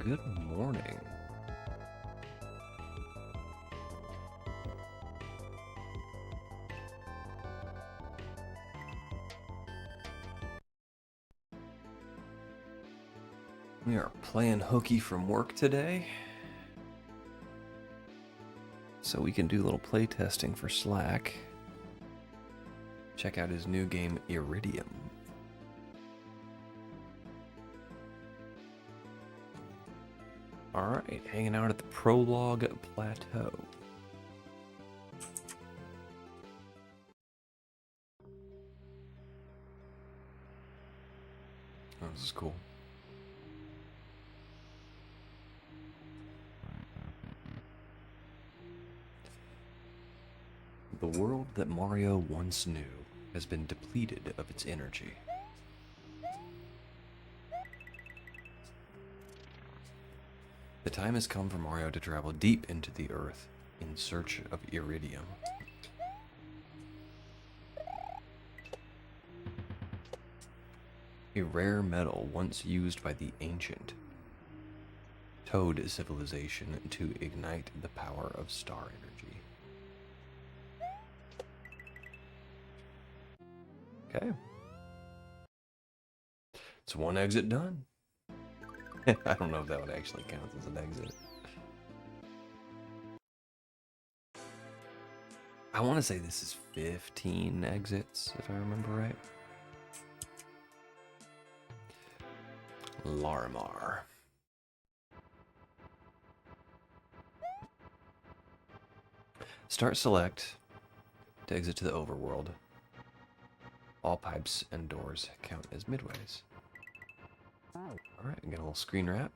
Good morning. We are playing hooky from work today, so we can do a little playtesting for Slack. Check out his new game, Iridium. Alright, hanging out at the Prologue Plateau. Oh, this is cool. The world that Mario once knew has been depleted of its energy. The time has come for Mario to travel deep into the earth in search of Iridium. A rare metal once used by the ancient Toad civilization to ignite the power of star energy. Okay. It's one exit done. I don't know if that would actually count as an exit. I want to say this is 15 exits, if I remember right. Larimar. Start select to exit to the overworld. All pipes and doors count as midways. Alright, get a little screen wrap.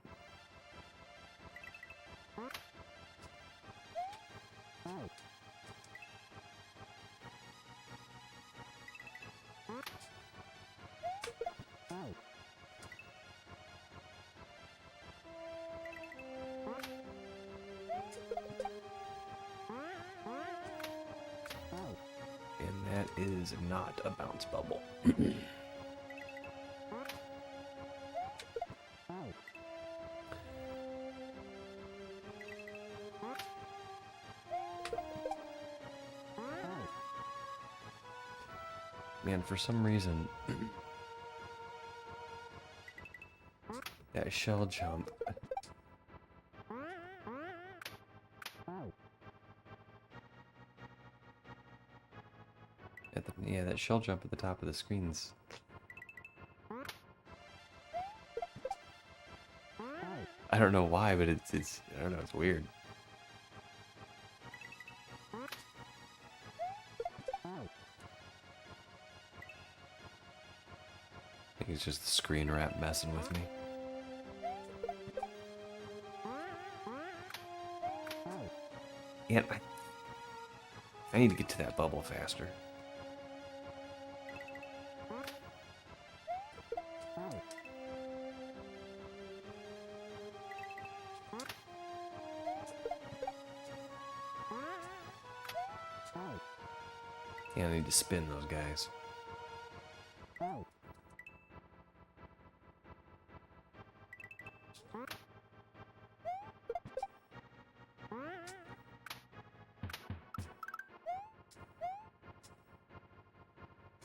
And that is not a bounce bubble. Man, for some reason, that shell jump. Yeah, that shell jump at the top of the screens. I don't know why, but it's I don't know, it's weird. I think it's just the screen wrap messing with me. And I need to get to that bubble faster. Yeah, I need to spin those guys.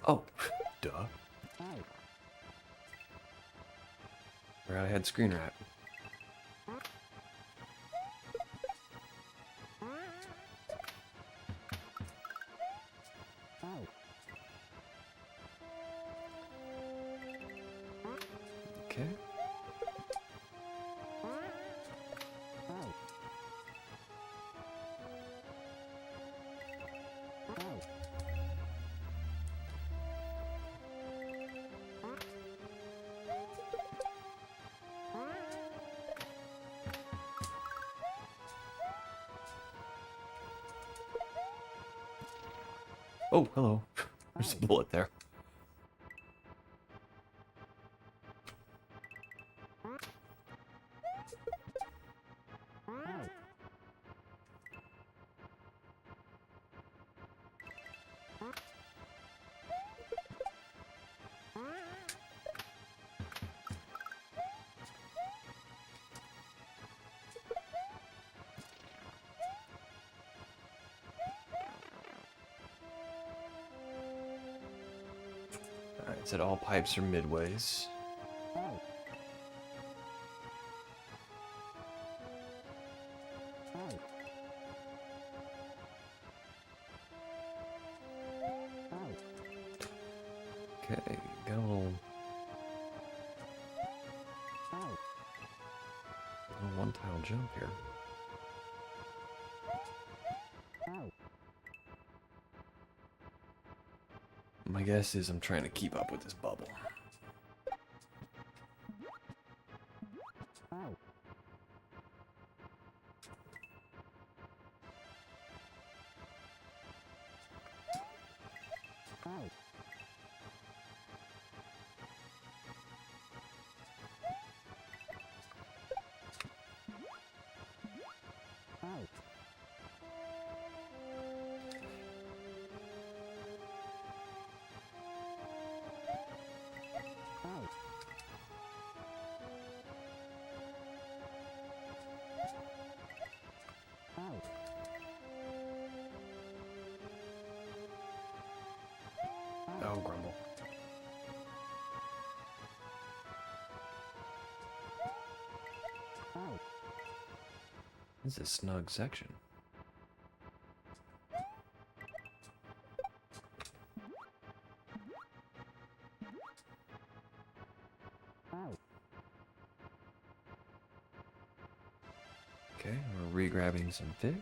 Oh, duh. Forgot I had screen wrap. Okay. Oh, hello. There's a bullet there. Alright, it said all pipes are midways. Okay, got a little one-tile jump here. My guess is I'm trying to keep up with this bubble. Oh, grumble. This is a snug section. Okay, we're re-grabbing some fish.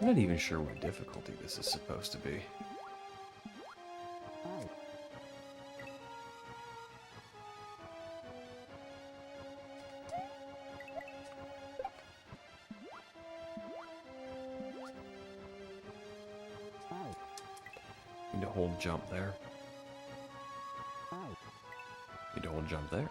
I'm not even sure what difficulty this is supposed to be. Need to hold jump there. Need to hold jump there.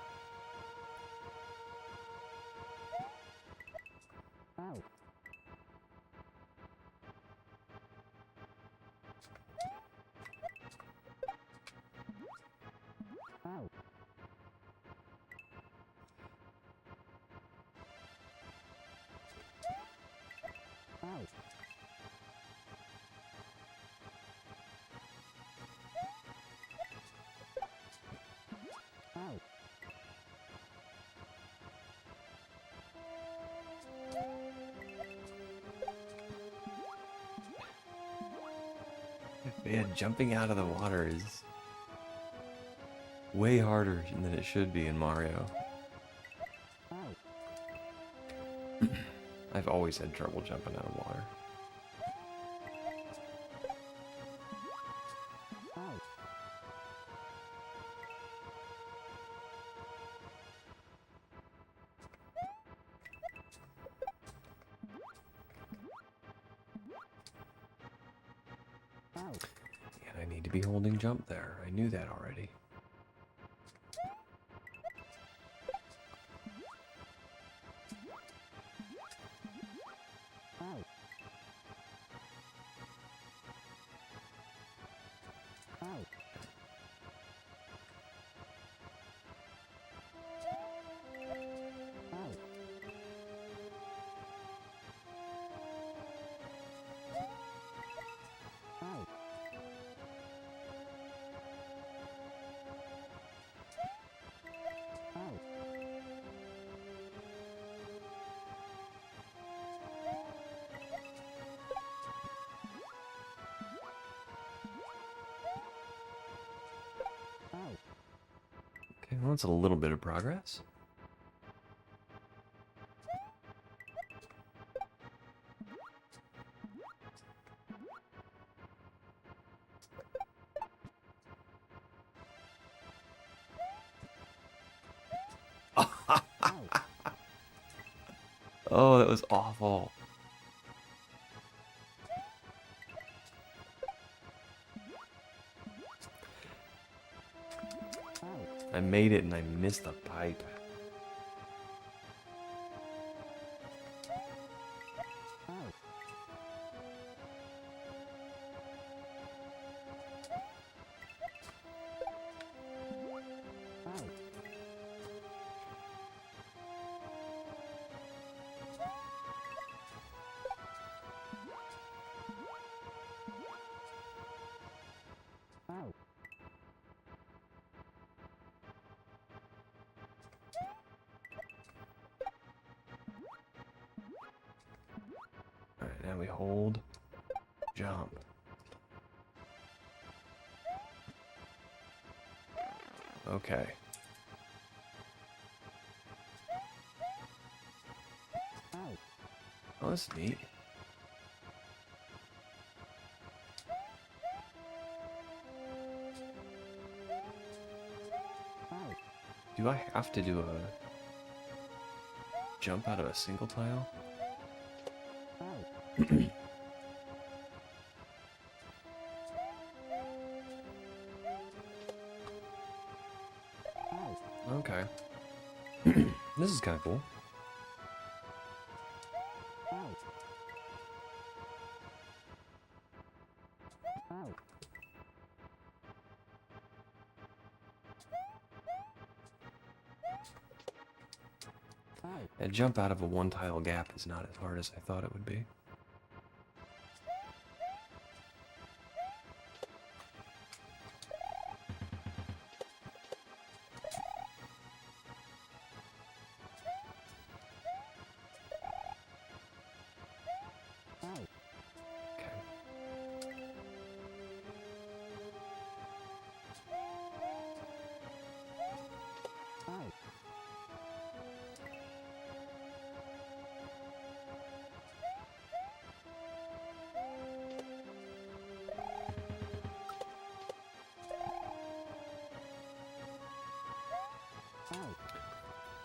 Man, jumping out of the water is way harder than it should be in Mario. I've always had trouble jumping out of water. And I need to be holding jump there. I knew that already. Okay, well, that's a little bit of progress. Oh, that was awful. I made it and I missed the pipe. hold, jump. Okay. Oh, that's neat. Do I have to do a jump out of a single tile? Okay. This is kind of cool. A jump out of a one-tile gap is not as hard as I thought it would be.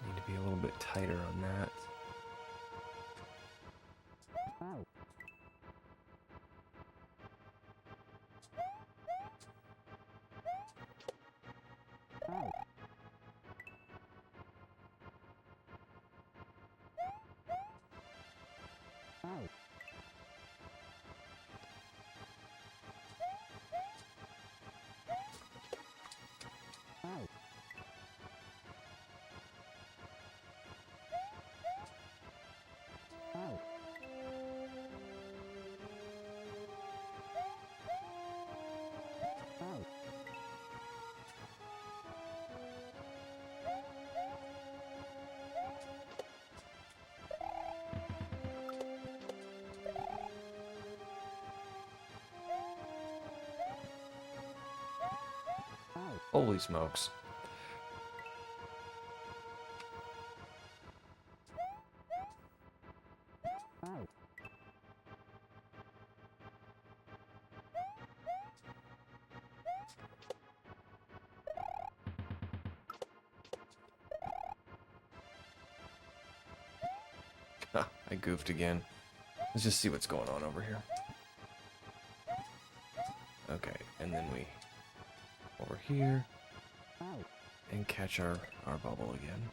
Need to be a little bit tighter on that. Holy smokes. Ah, I goofed again. Let's just see what's going on over here. Okay, and then we over here and catch our bubble again.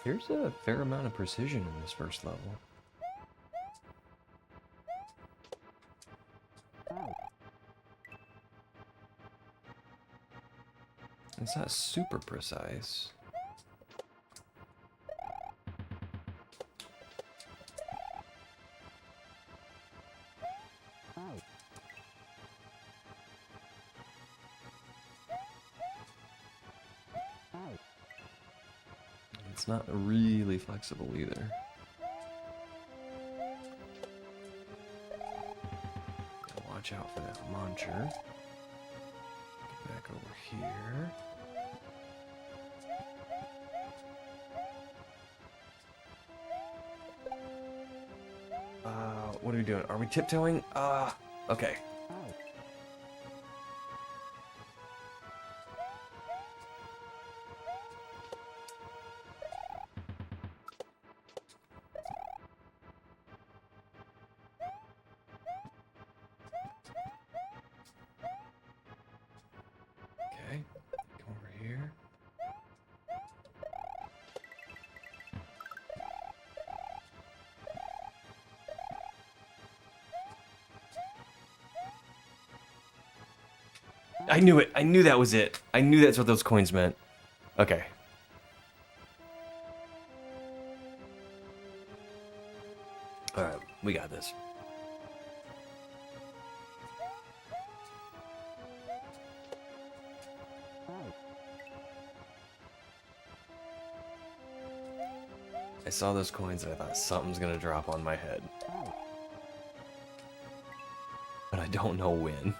There's a fair amount of precision in this first level. It's not super precise. It's not really flexible either. Watch out for that launcher. Get back over here. What are we doing? Are we tiptoeing? Okay. Okay, come over here. I knew it. I knew that was it. I knew that's what those coins meant. Okay. Alright, we got this. I saw those coins and I thought something's gonna drop on my head. But I don't know when.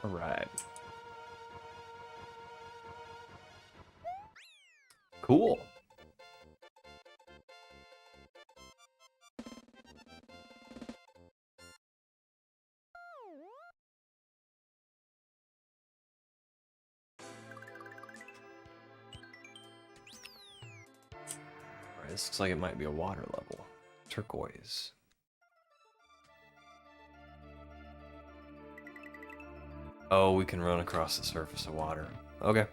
Alright. Cool. Alright, this looks like it might be a water level. Turquoise. Oh, we can run across the surface of water. Okay.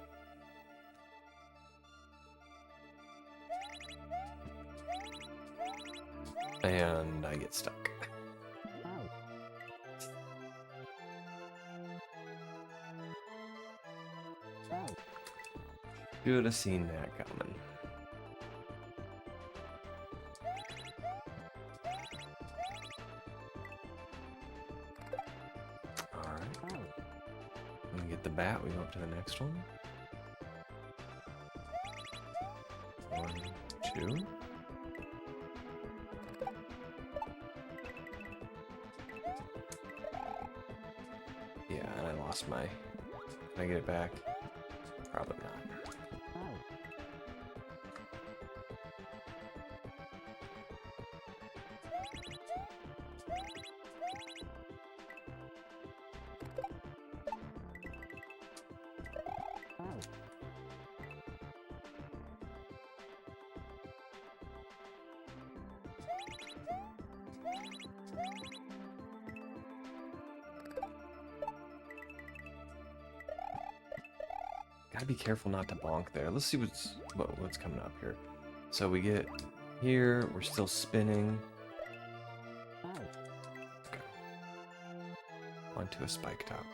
And I get stuck. Should have seen that coming. Alright. When we get the bat, we go up to the next one. 1, 2. Yeah, and I lost my... Can I get it back? Probably not. Gotta be careful not to bonk there. Let's see what's coming up here. So we get here, we're still spinning. Okay. Onto a spike top.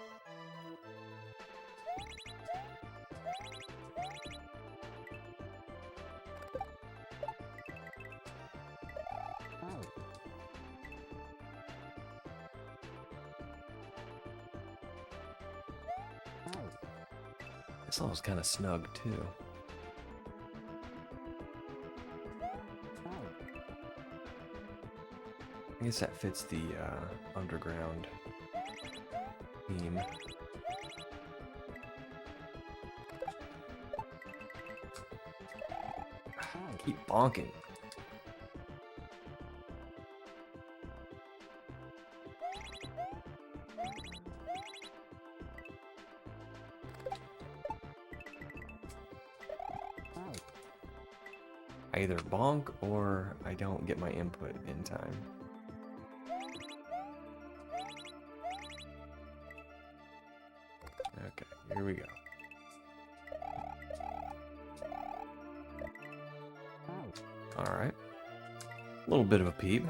This level's kind of snug, too. I guess that fits the underground theme. Keep bonking. I either bonk or I don't get my input in time. Okay, here we go. Alright. A little bit of a peep.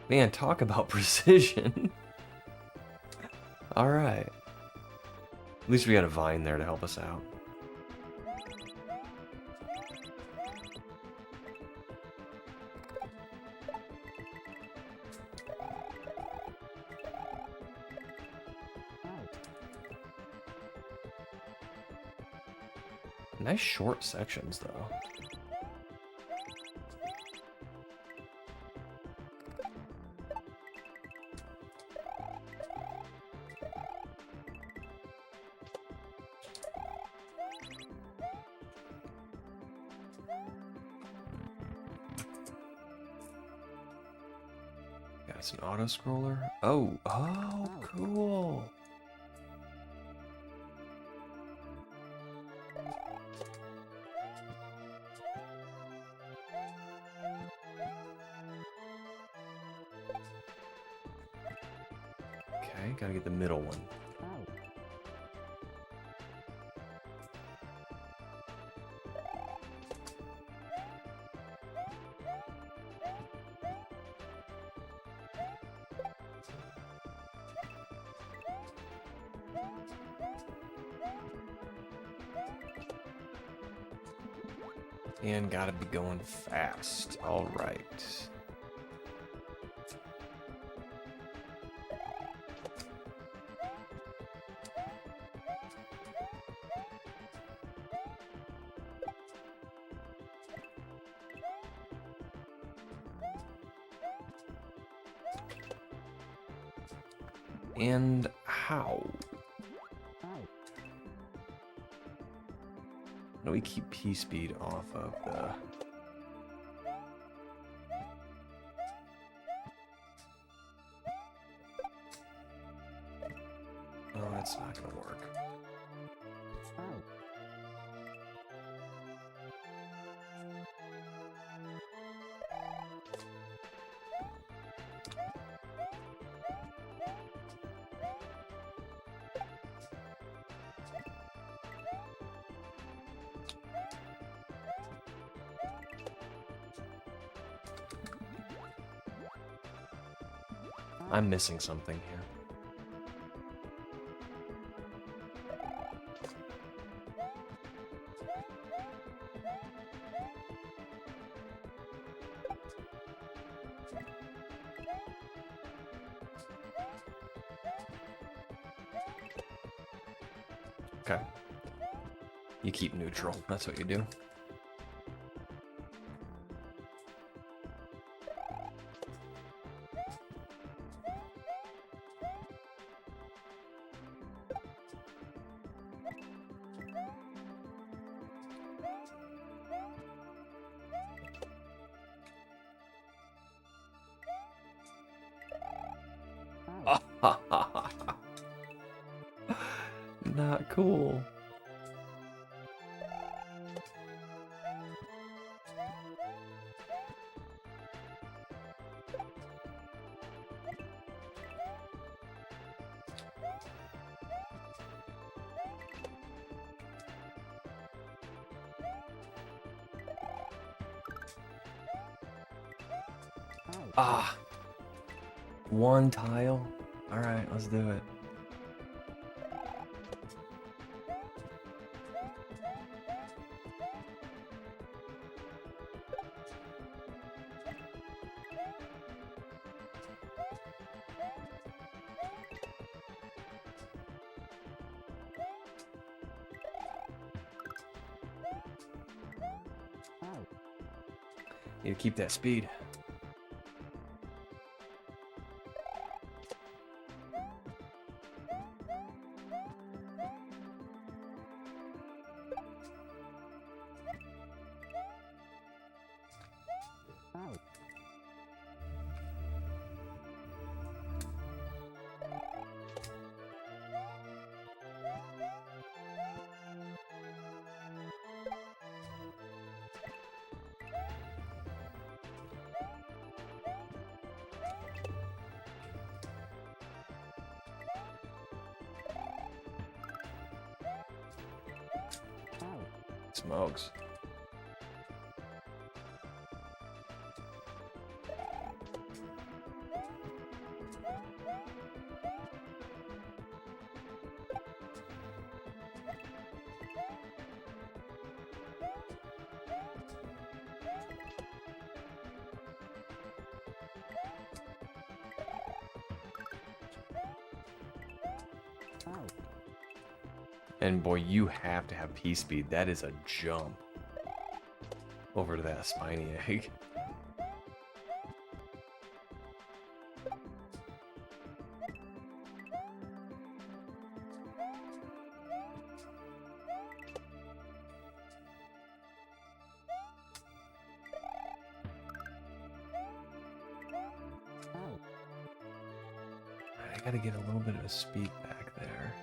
Man, talk about precision. Alright. At least we had a vine there to help us out. Nice short sections, though. Yeah, it's an auto scroller. Oh, cool. Okay, gotta get the middle one. And gotta be going fast. All right. And how? How do we keep P-speed off of the... Oh, that's not gonna work. I'm missing something here. Okay. You keep neutral. That's what you do. Not cool. Ah. One tile? Alright, let's do it. Need to keep that speed. Smokes. And boy, you have to have P-speed. That is a jump over to that spiny egg. I gotta get a little bit of a speed back there.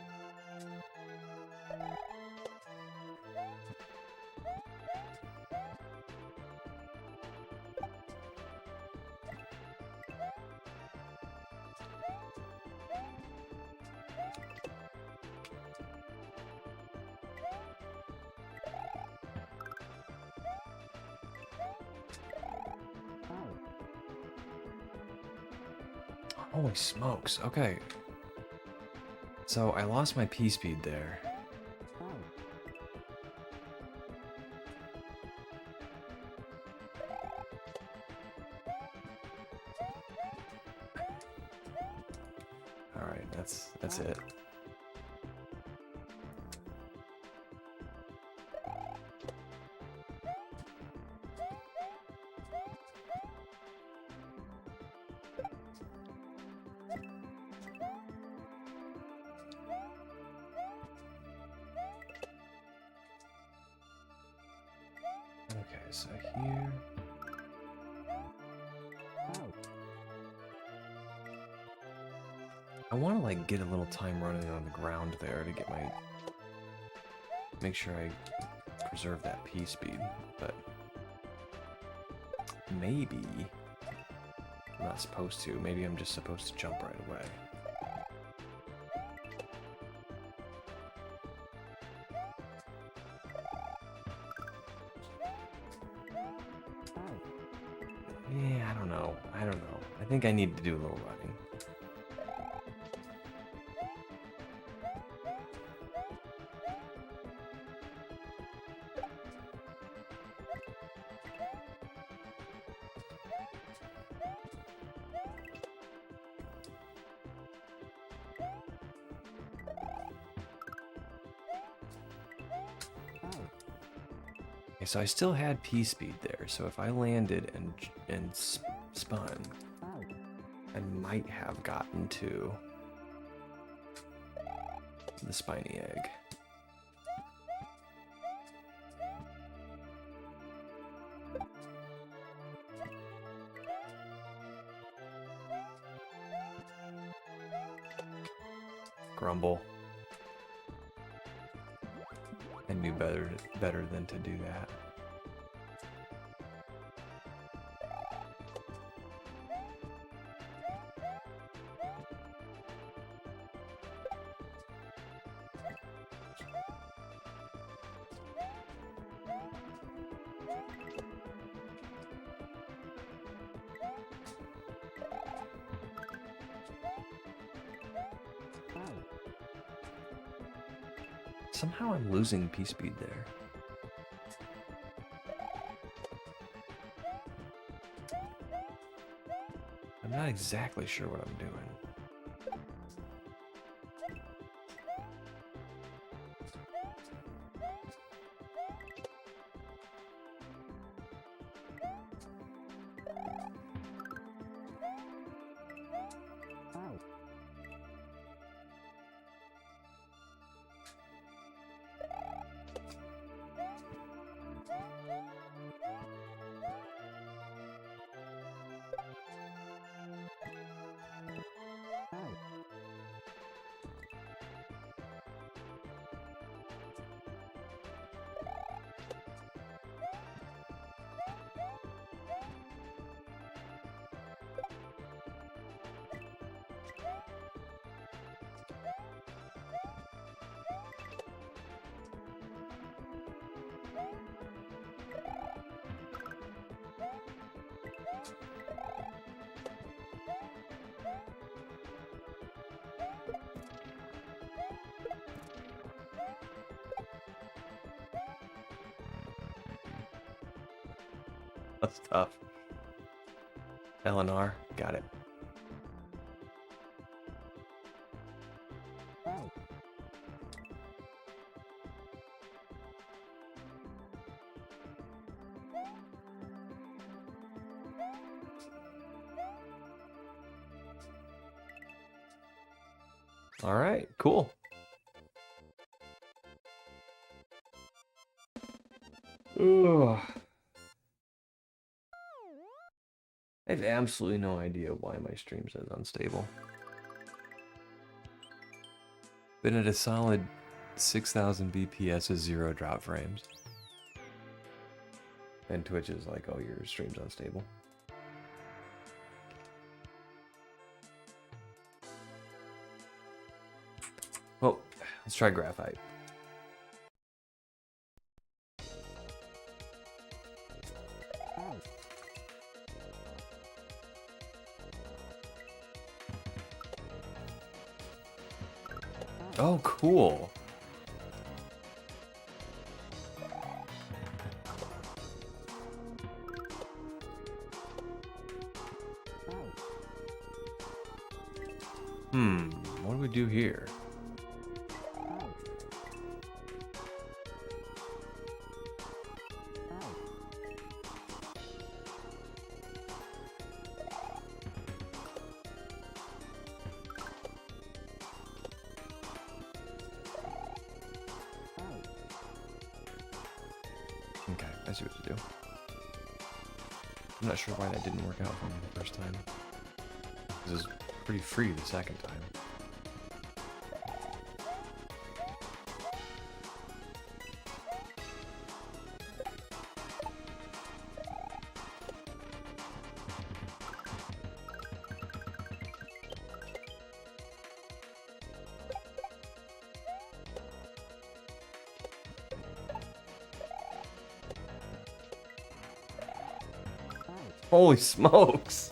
Holy smokes, okay. So I lost my P-speed there. Alright, that's it. Okay, so here. I want to like get a little time running on the ground there to get my, make sure I preserve that P speed, but maybe I'm not supposed to. Maybe I'm just supposed to jump right away. Yeah, I don't know. I think I need to do a little running. Okay, so I still had P speed there, so if I landed and spun, I might have gotten to the spiny egg. Grumble. I knew better than to do that. Somehow I'm losing P-speed there. I'm not exactly sure what I'm doing. That's tough. Eleanor, got it. All right, cool. Ugh. I have absolutely no idea why my stream says unstable. Been at a solid 6,000 BPS is 0 drop frames. And Twitch is like, oh, your stream's unstable. Well, let's try graphite. Oh, cool. What do we do here? Okay, I see what to do. I'm not sure why that didn't work out for me the first time. This is pretty free the second time. Holy smokes!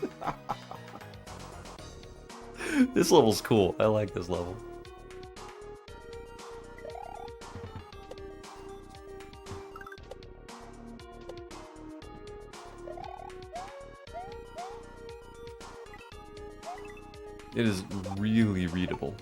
This level's cool. I like this level. It is really readable.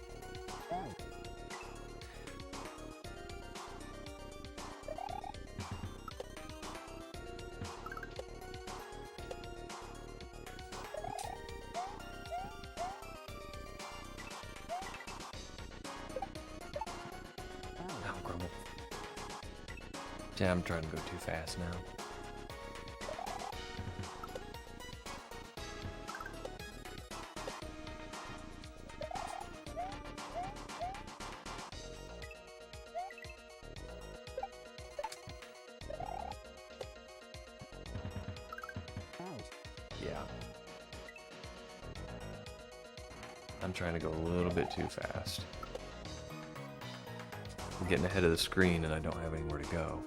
Yeah, I'm trying to go too fast now. Yeah. I'm trying to go a little bit too fast. I'm getting ahead of the screen and I don't have anywhere to go.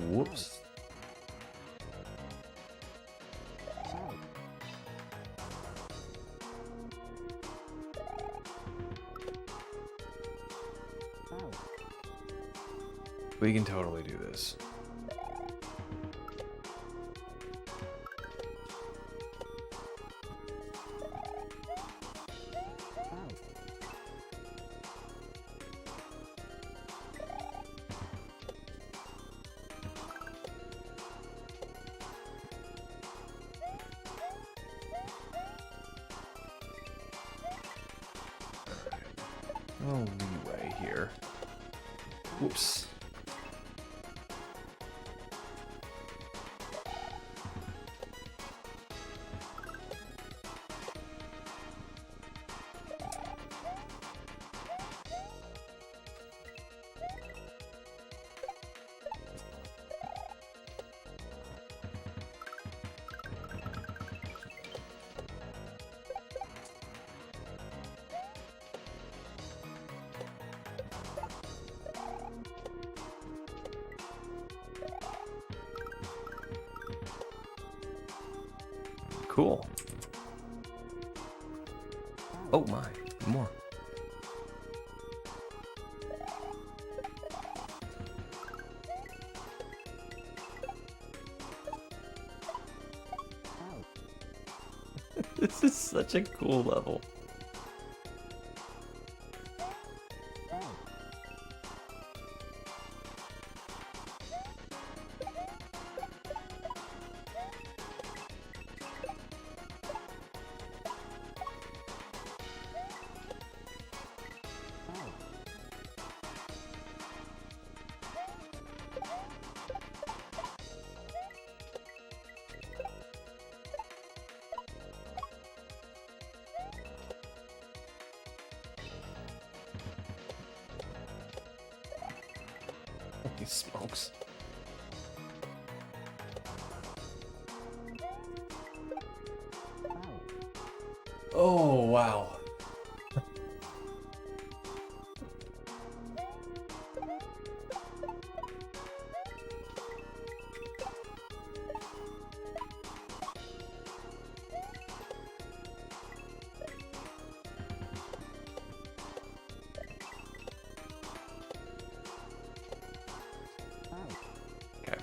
Whoops. We can totally do this. No leeway here. Whoops. Cool. Oh my, more. This is such a cool level. Holy smokes. Oh, wow. Okay.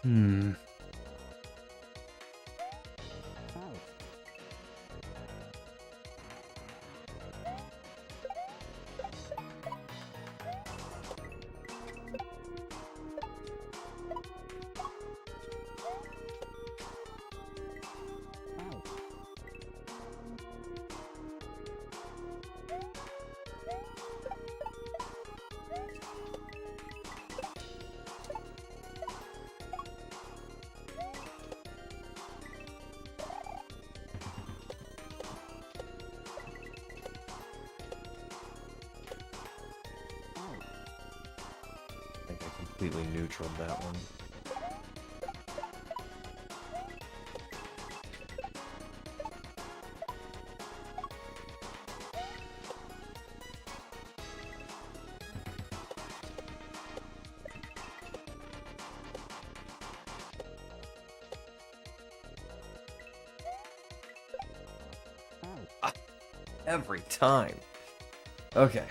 Hmm. I think I completely neutraled that one. Ah, every time. Okay.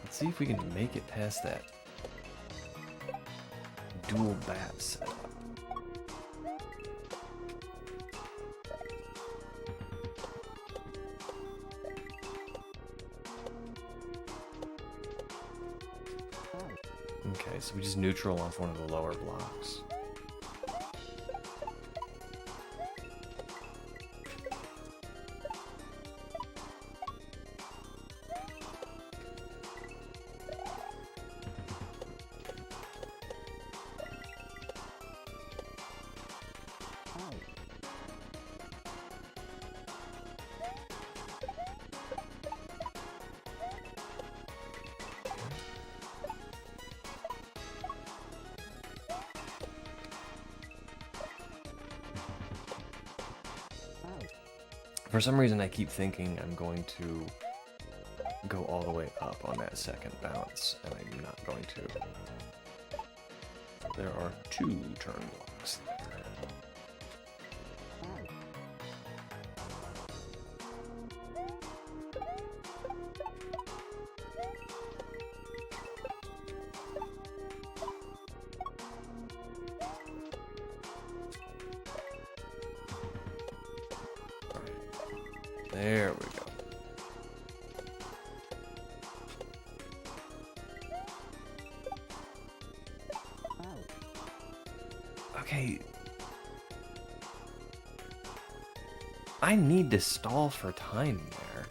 Let's see if we can make it past that dual bat setup. Okay, so we just neutral off one of the lower blocks. For some reason, I keep thinking I'm going to go all the way up on that second bounce, and I'm not going to. There are 2 turn blocks there. There we go. Okay. I need to stall for time there.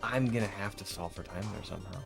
I'm gonna have to solve for time there somehow.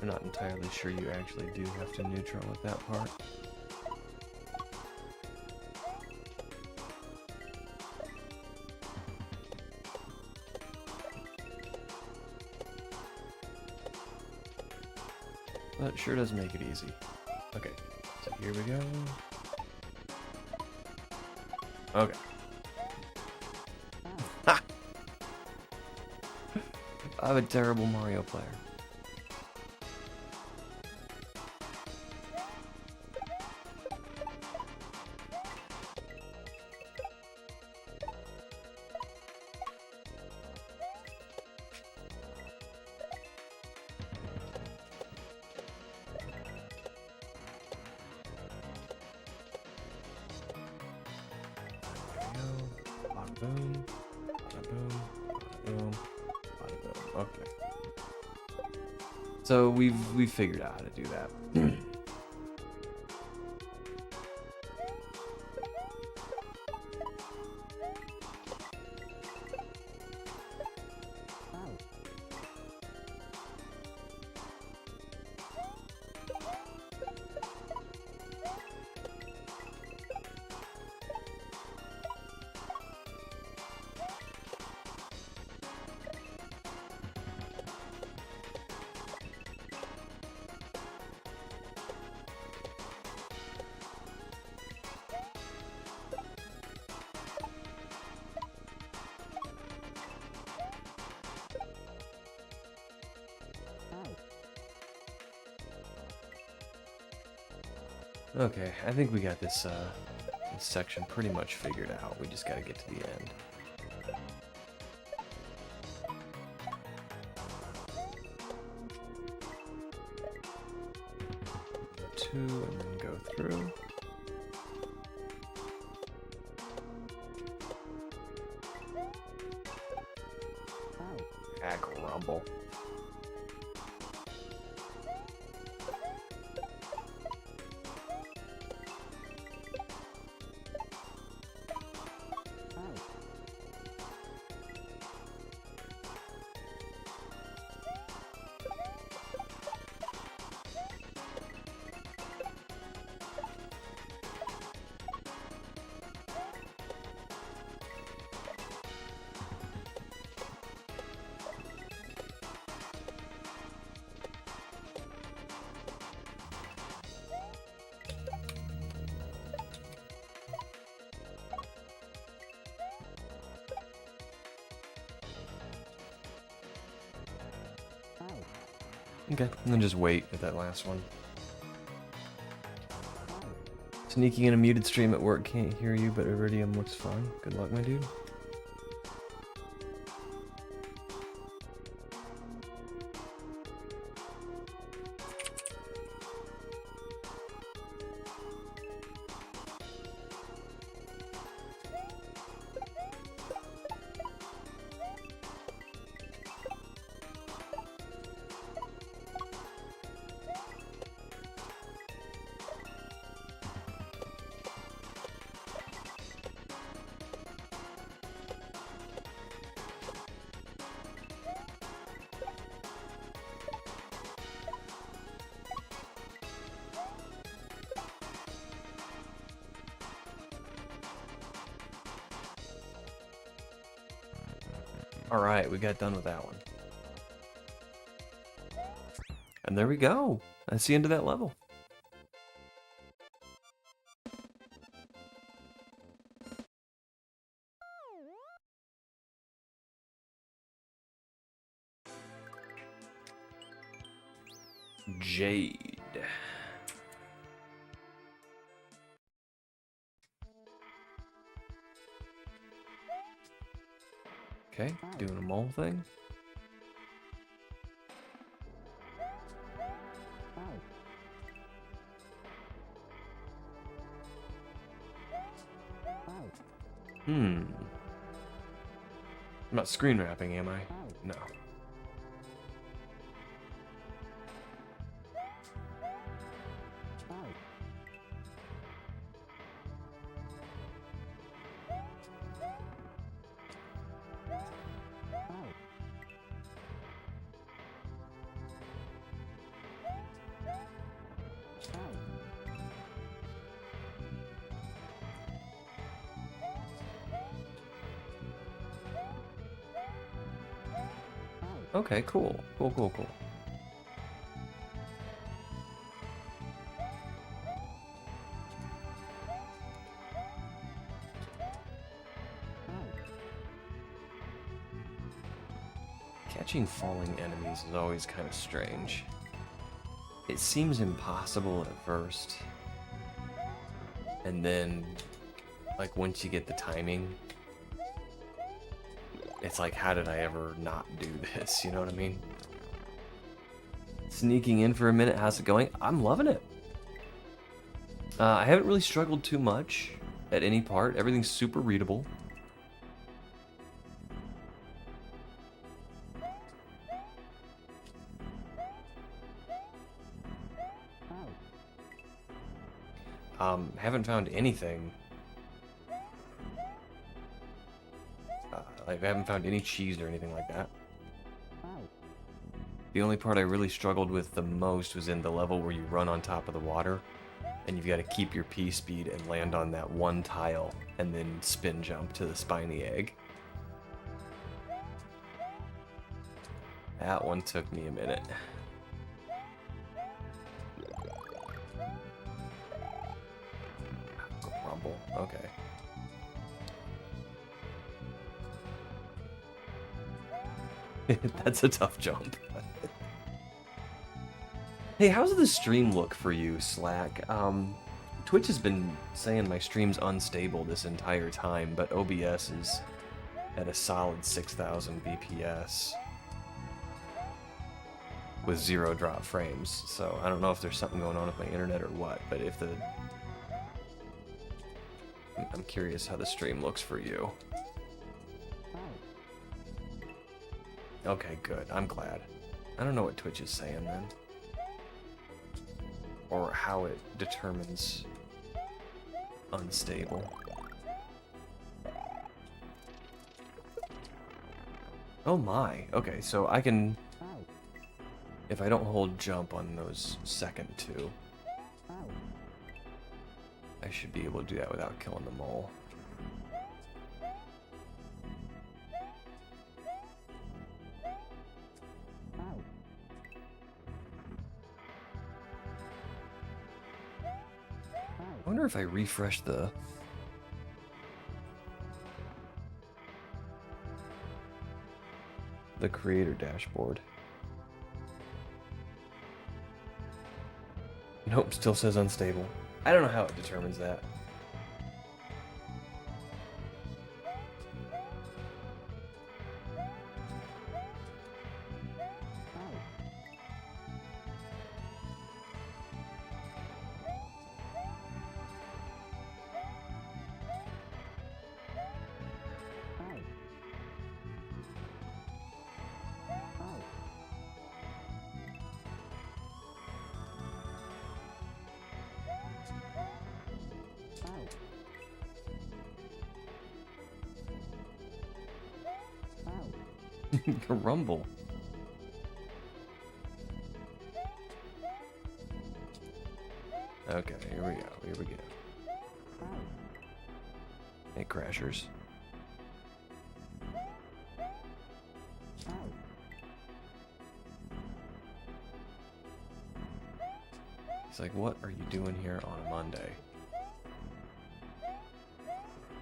I'm not entirely sure you actually do have to neutral with that part. But it sure does make it easy. Okay, so here we go. Okay. Ha! I'm a terrible Mario player. Bada boom, bada boom, bada boom, bada boom. Okay. So we've figured out how to do that. Okay, I think we got this section pretty much figured out. We just gotta get to the end. Two, and then go through. Ah, grumble. Okay, and then just wait at that last one. Sneaking in a muted stream at work, can't hear you, but Iridium looks fun. Good luck, my dude. Alright, we got done with that one. And there we go. That's the end of that level. Jade. Okay, doing a mole thing. I'm not screen wrapping, am I? No. Okay, cool. Cool. Catching falling enemies is always kind of strange. It seems impossible at first. And then, like, once you get the timing, it's like, how did I ever not do this? You know what I mean? Sneaking in for a minute, how's it going? I'm loving it. I haven't really struggled too much at any part. Everything's super readable. Haven't found anything. Like, I haven't found any cheese or anything like that. The only part I really struggled with the most was in the level where you run on top of the water, and you've got to keep your P speed and land on that one tile, and then spin jump to the spiny egg. That one took me a minute. Rumble, okay. That's a tough jump. Hey, how's the stream look for you, Slack? Twitch has been saying my stream's unstable this entire time, but OBS is at a solid 6,000 BPS with 0 drop frames. So I don't know if there's something going on with my internet or what, but if the... I'm curious how the stream looks for you. Okay, good. I'm glad. I don't know what Twitch is saying then. Or how it determines unstable. Oh my. Okay, so I can... If I don't hold jump on those second two, I should be able to do that without killing the mole. I wonder if I refresh the creator dashboard. Nope, still says unstable. I don't know how it determines that. Rumble. Okay, here we go. Hey, Crashers. He's like, what are you doing here on a Monday?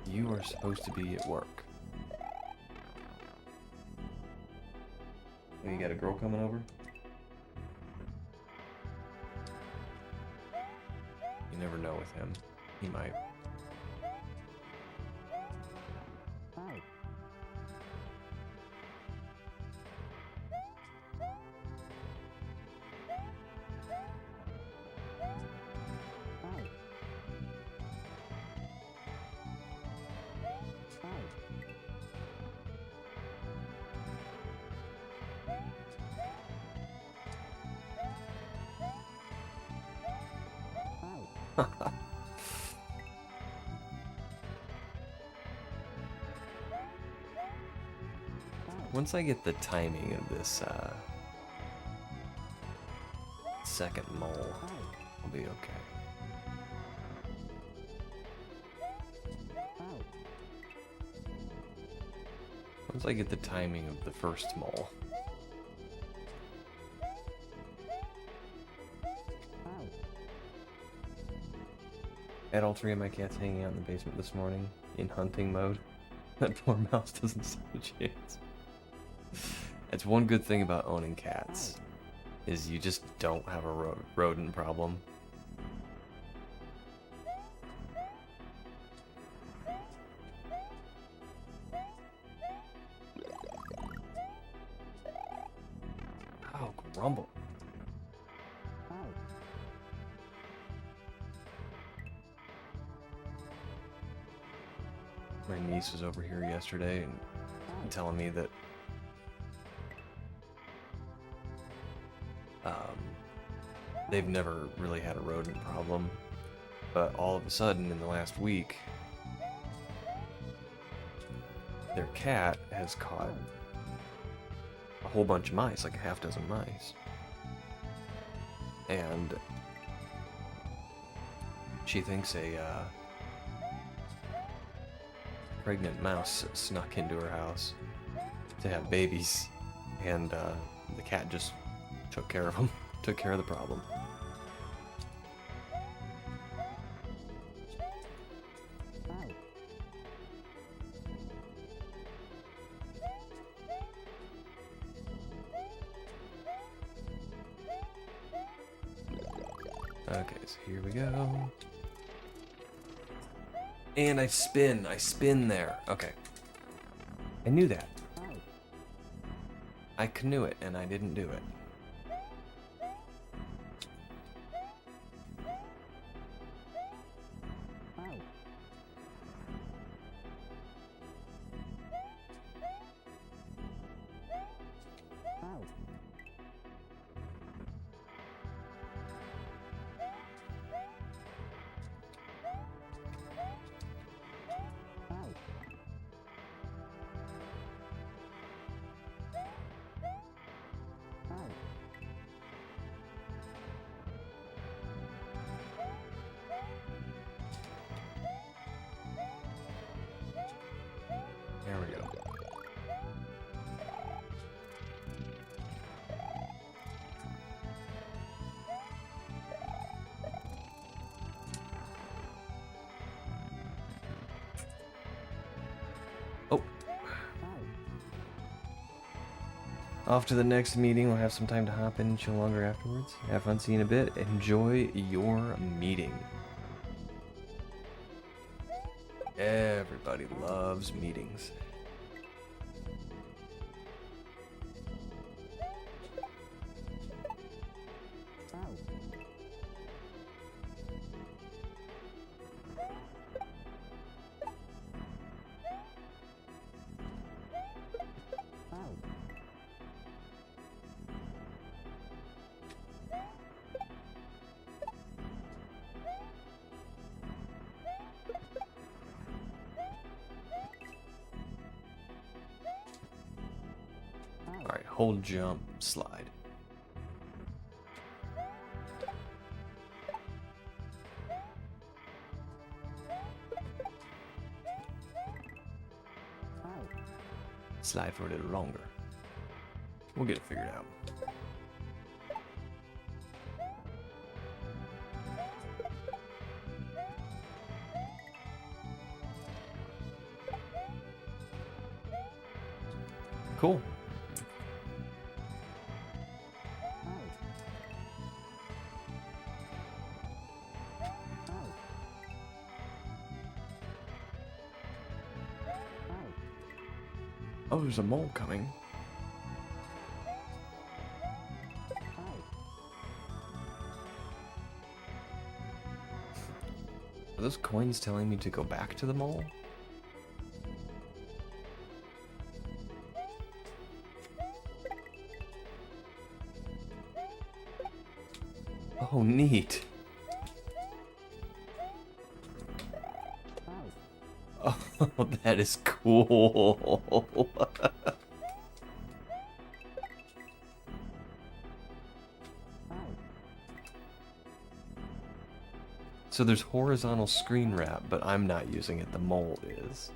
You are supposed to be at work. You got a girl coming over? You never know with him. He might. Once I get the timing of this second mole, I'll be okay. Once I get the timing of the first mole. I had all three of my cats hanging out in the basement this morning in hunting mode. That poor mouse doesn't stand a chance. That's one good thing about owning cats, is you just don't have a rodent problem. Oh, grumble. My niece was over here yesterday and telling me that they've never really had a rodent problem, but all of a sudden in the last week, their cat has caught a whole bunch of mice, like a half dozen mice. And she thinks a pregnant mouse snuck into her house to have babies, and the cat just took care of them, took care of the problem. Okay, so here we go. And I spin there. Okay. I knew that. I knew it, and I didn't do it. There we go. Oh. Off to the next meeting. We'll have some time to hop in and chill longer afterwards. Have fun seeing a bit. Enjoy your meeting. Everybody loves meetings. Alright, hold, jump, slide. Slide for a little longer. We'll get it figured out. Cool. Oh, there's a mole coming. Are those coins telling me to go back to the mole? Oh, neat. Oh, that is cool. So there's horizontal screen wrap, but I'm not using it, the mole is.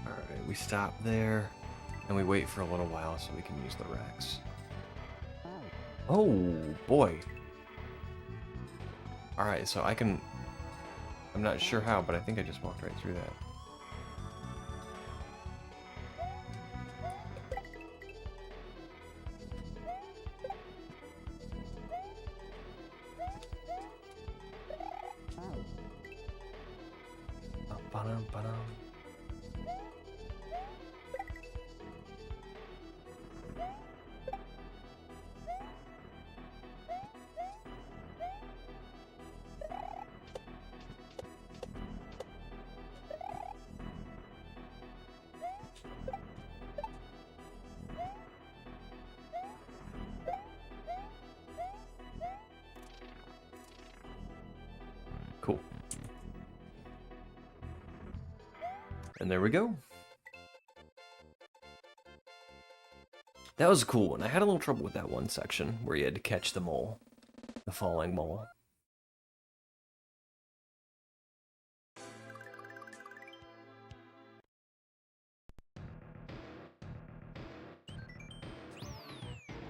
Alright, we stop there, and we wait for a little while so we can use the Rex. Oh, boy. Alright, so I can... I'm not sure how, but I think I just walked right through that. Ba-dum. Cool. And there we go. That was a cool one. I had a little trouble with that one section where you had to catch the mole. The falling mole.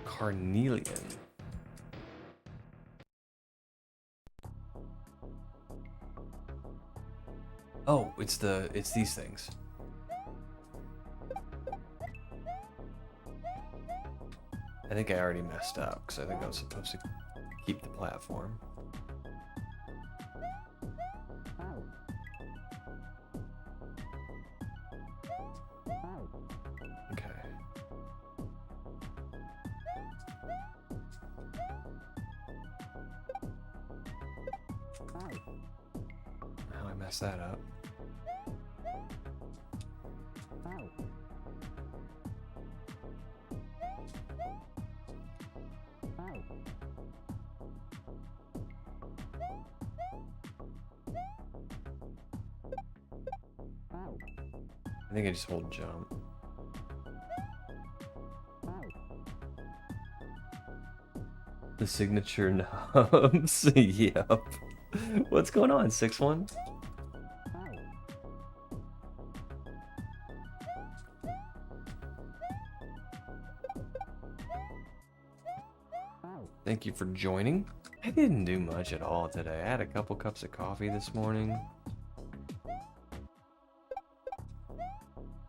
Carnelian. Oh, it's these things. I think I already messed up because I think I was supposed to keep the platform. Okay. How I messed that up. I think I just hold jump. The signature nubs. Yep. What's going on, 6-1? Thank you for joining. I didn't do much at all today. I had a couple cups of coffee this morning.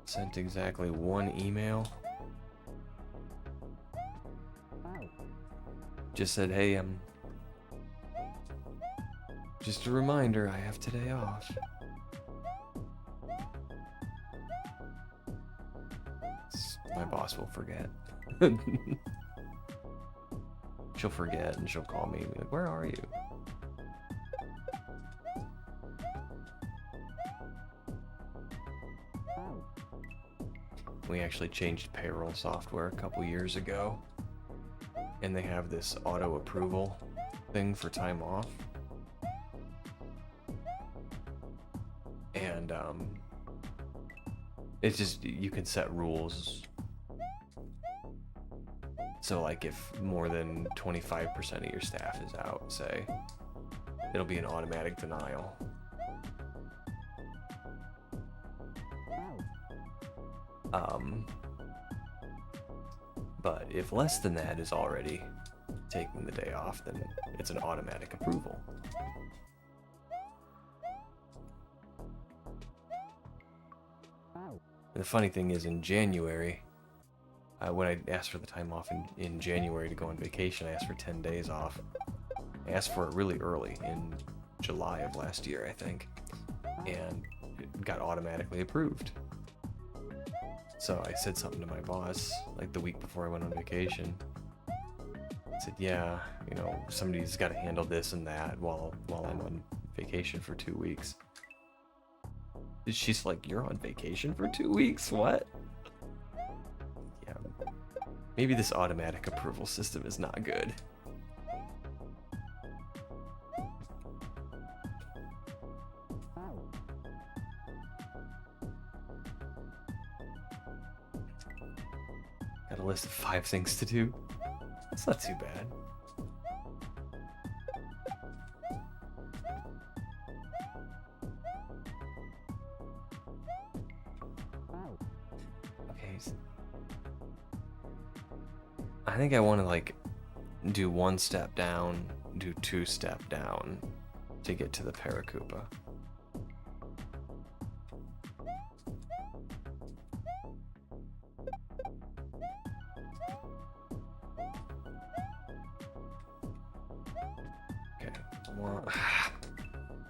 Sent exactly one email. Just said, hey, just a reminder, I have today off. My boss will forget. She'll forget and she'll call me and be like, where are you? We actually changed payroll software a couple years ago, and they have this auto approval thing for time off. And it's just, you can set rules. So like if more than 25% of your staff is out, say, it'll be an automatic denial. But if less than that is already taking the day off, then it's an automatic approval. And the funny thing is, in January, when I asked for the time off in January to go on vacation, I asked for 10 days off. I asked for it really early, in July of last year, I think, and it got automatically approved. So I said something to my boss, like the week before I went on vacation. I said, yeah, you know, somebody's got to handle this and that while I'm on vacation for 2 weeks. She's like, you're on vacation for 2 weeks? What? Yeah, maybe this automatic approval system is not good. Got a list of 5 things to do. That's not too bad. Okay. I think I want to like do 1 step down, do 2 step down to get to the Paracupa.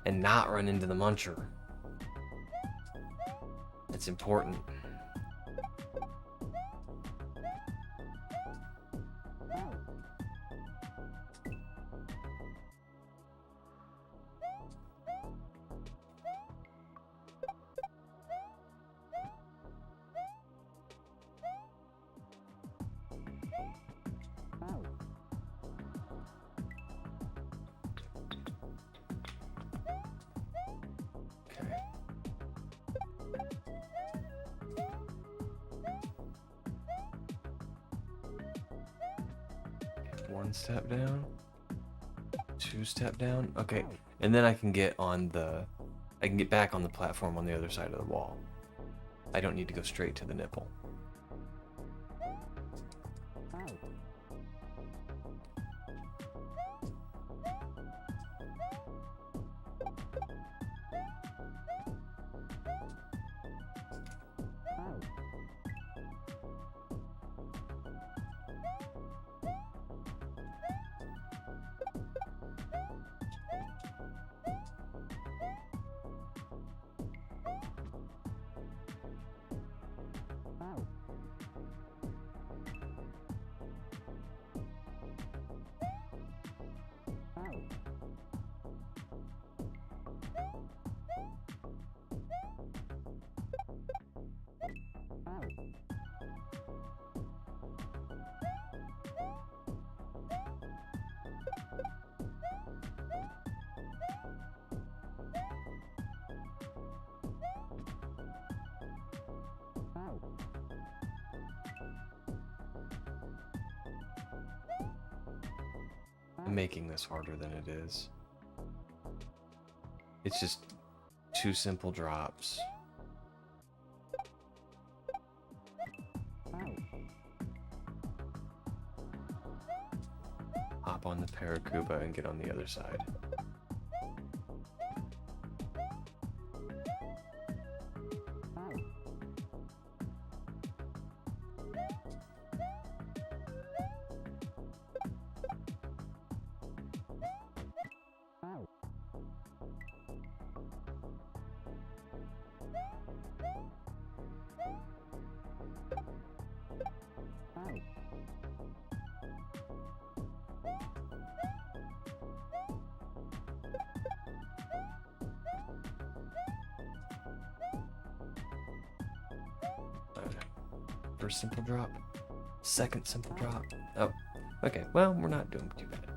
And not run into the muncher. It's important. One step down, 2 step down. Okay, and then I can get back on the platform on the other side of the wall. I don't need to go straight to the nipple. I'm making this harder than it is. It's just 2 simple drops. Hop on the Paracupa and get on the other side. First simple drop, second simple drop. Oh, okay. Well, we're not doing too bad.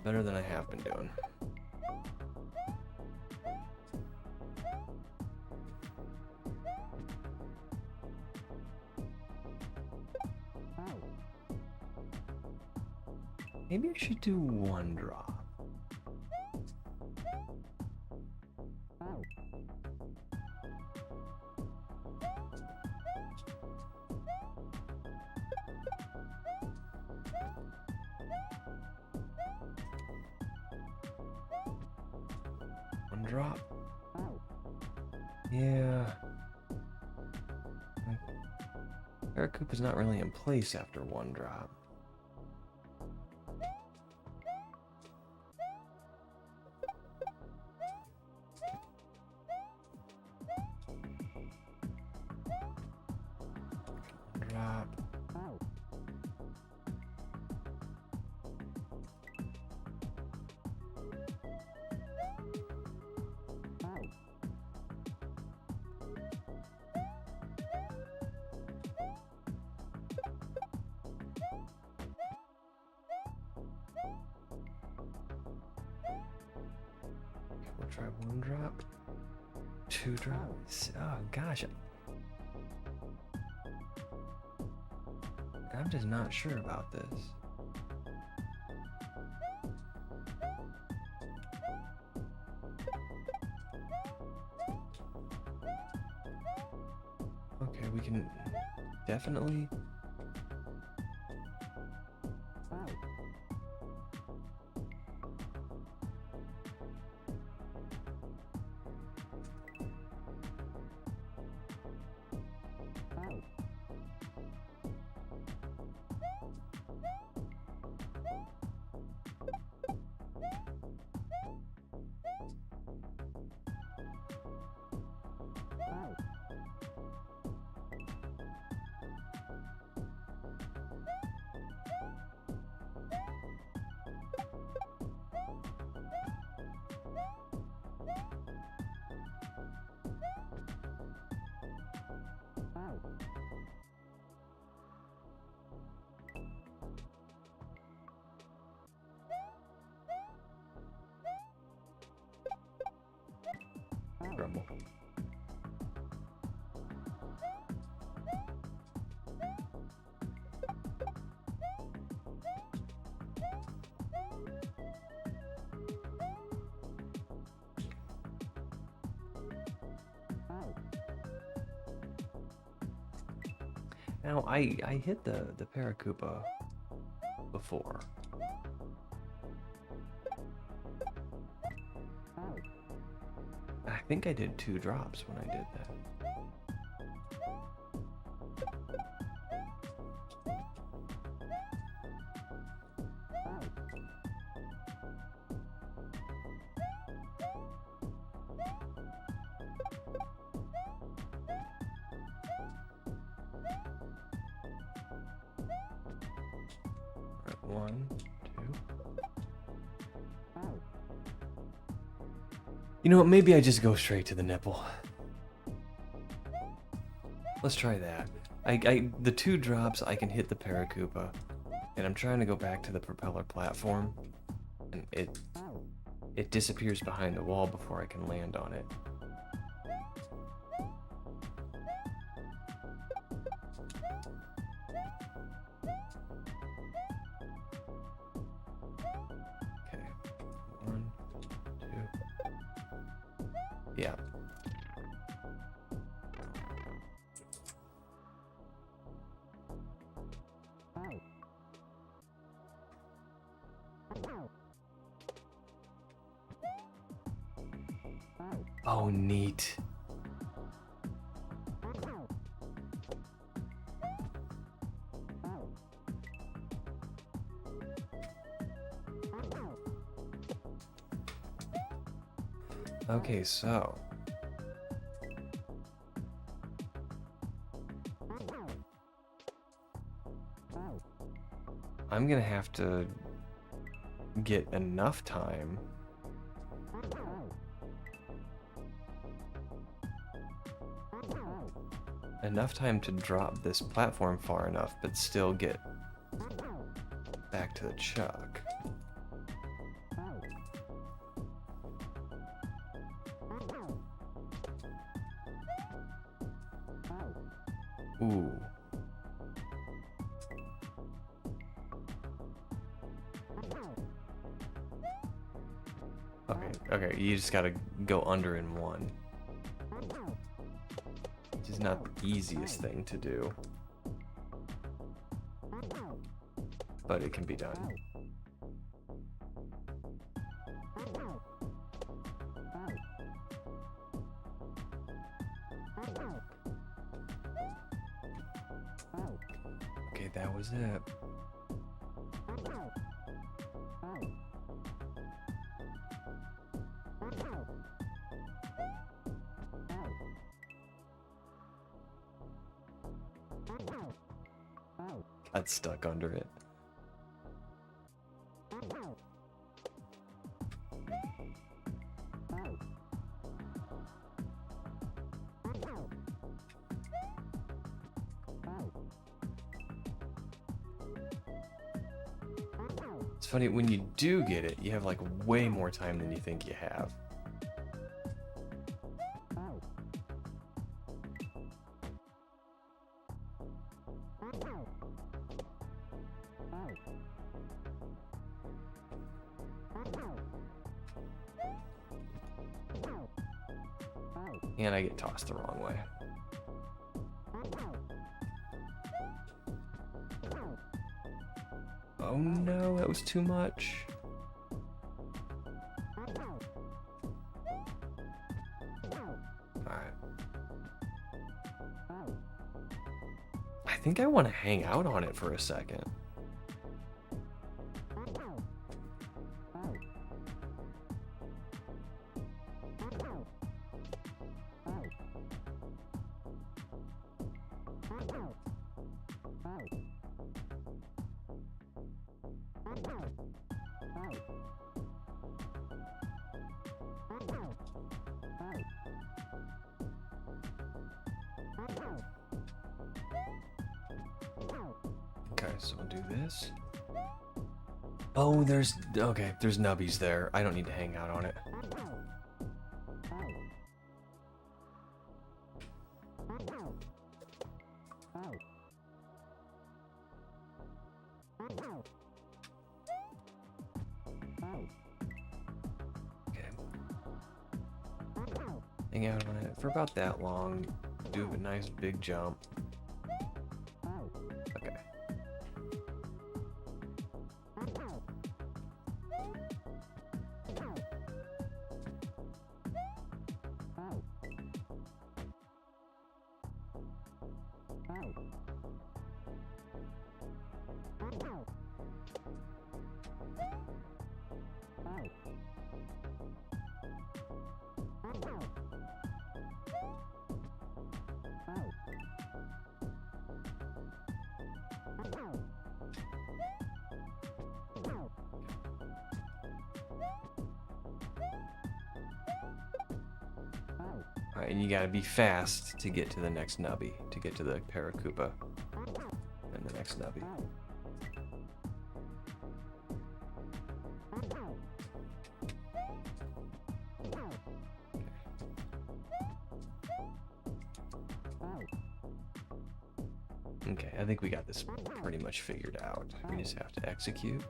Better than I have been doing. Maybe I should do one drop. One drop. Yeah. Paracoop is not really in place after one drop. Drop. We'll try one drop. Two drops. Oh gosh. I'm just not sure about this. Okay, we can definitely. Rumble. Now I hit the Paracupa before. I think I did 2 drops when I did that. All right, 1, 2. You know what, maybe I just go straight to the nipple. Let's try that. The 2 drops, I can hit the Paracupa, and I'm trying to go back to the propeller platform, and it disappears behind the wall before I can land on it. Okay, 1, 2. Yeah. Oh, neat. Okay, so I'm gonna have to get enough time to drop this platform far enough, but still get back to the chuck. Ooh. Okay, you just gotta go under in one. Which is not the easiest thing to do. But it can be done. Okay, that was it. Got stuck under it. It's funny, when you do get it, you have like way more time than you think you have. And I get tossed the wrong way. Oh no, that was too much. Alright. I think I want to hang out on it for a second. Okay, so we'll do this. Oh, there's nubbies there. I don't need to hang out on it. Okay. Hang out on it for about that long. Do a nice big jump. Okay. Alright, and you gotta be fast to get to the next nubby, to get to the Paracupa and the next nubby. Okay, I think we got this pretty much figured out. We just have to execute.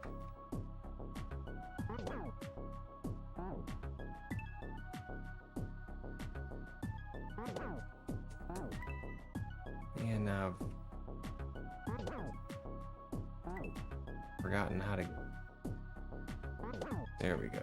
And I've forgotten how to... There we go.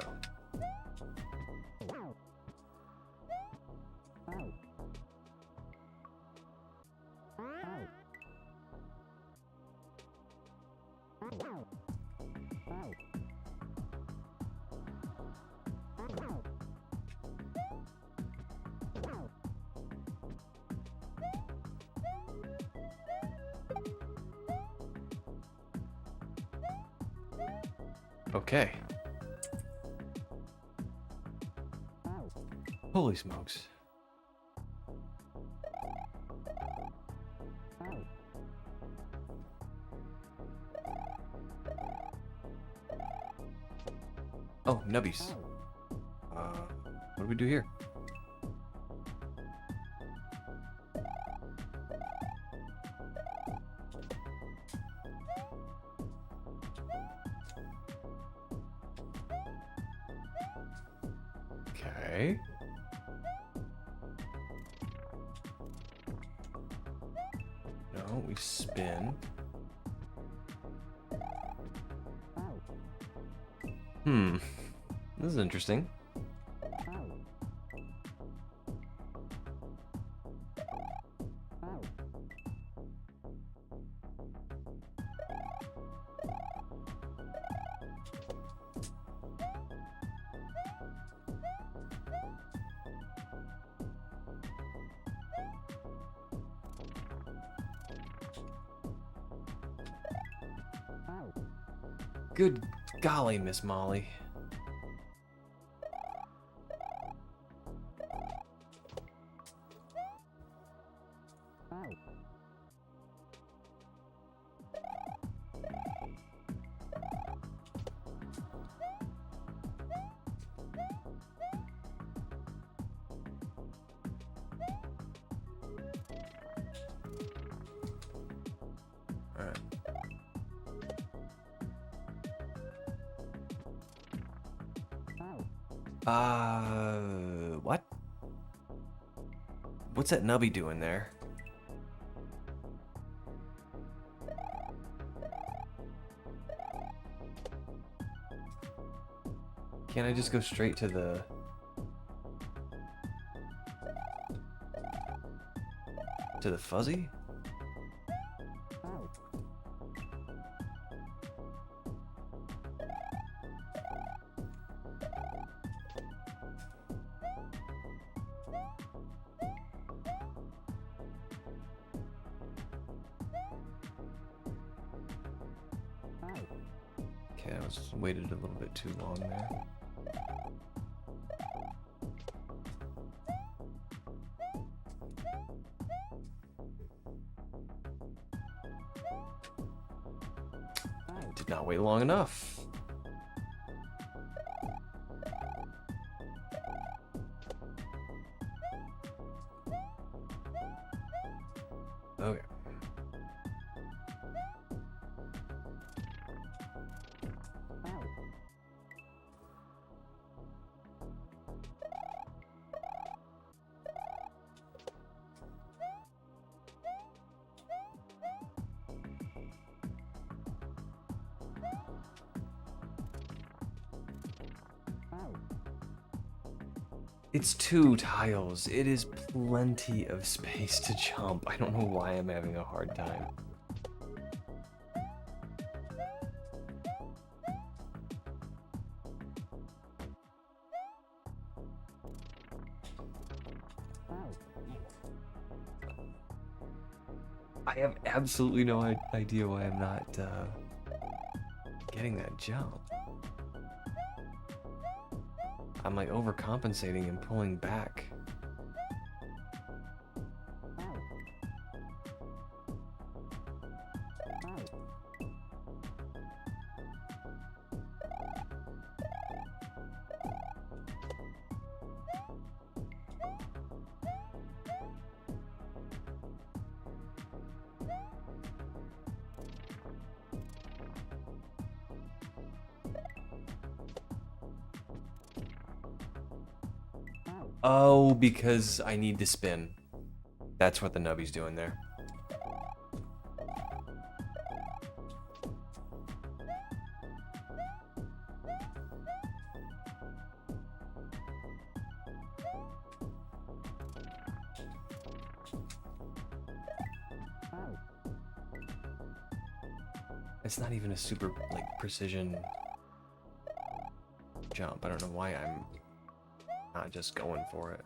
Okay. Holy smokes. Oh, nubbies. What do we do here? Okay. No, we spin. This is interesting. Good golly, Miss Molly. What? What's that nubby doing there? Can't I just go straight to the... fuzzy? Okay, I was waited a little bit too long there. Did not wait long enough. Okay. It's 2 tiles. It is plenty of space to jump. I don't know why I'm having a hard time. I have absolutely no idea why I'm not getting that jump. I'm like overcompensating and pulling back. Oh, because I need to spin. That's what the nubby's doing there. It's not even a super, like, precision jump. I don't know why I'm not just going for it.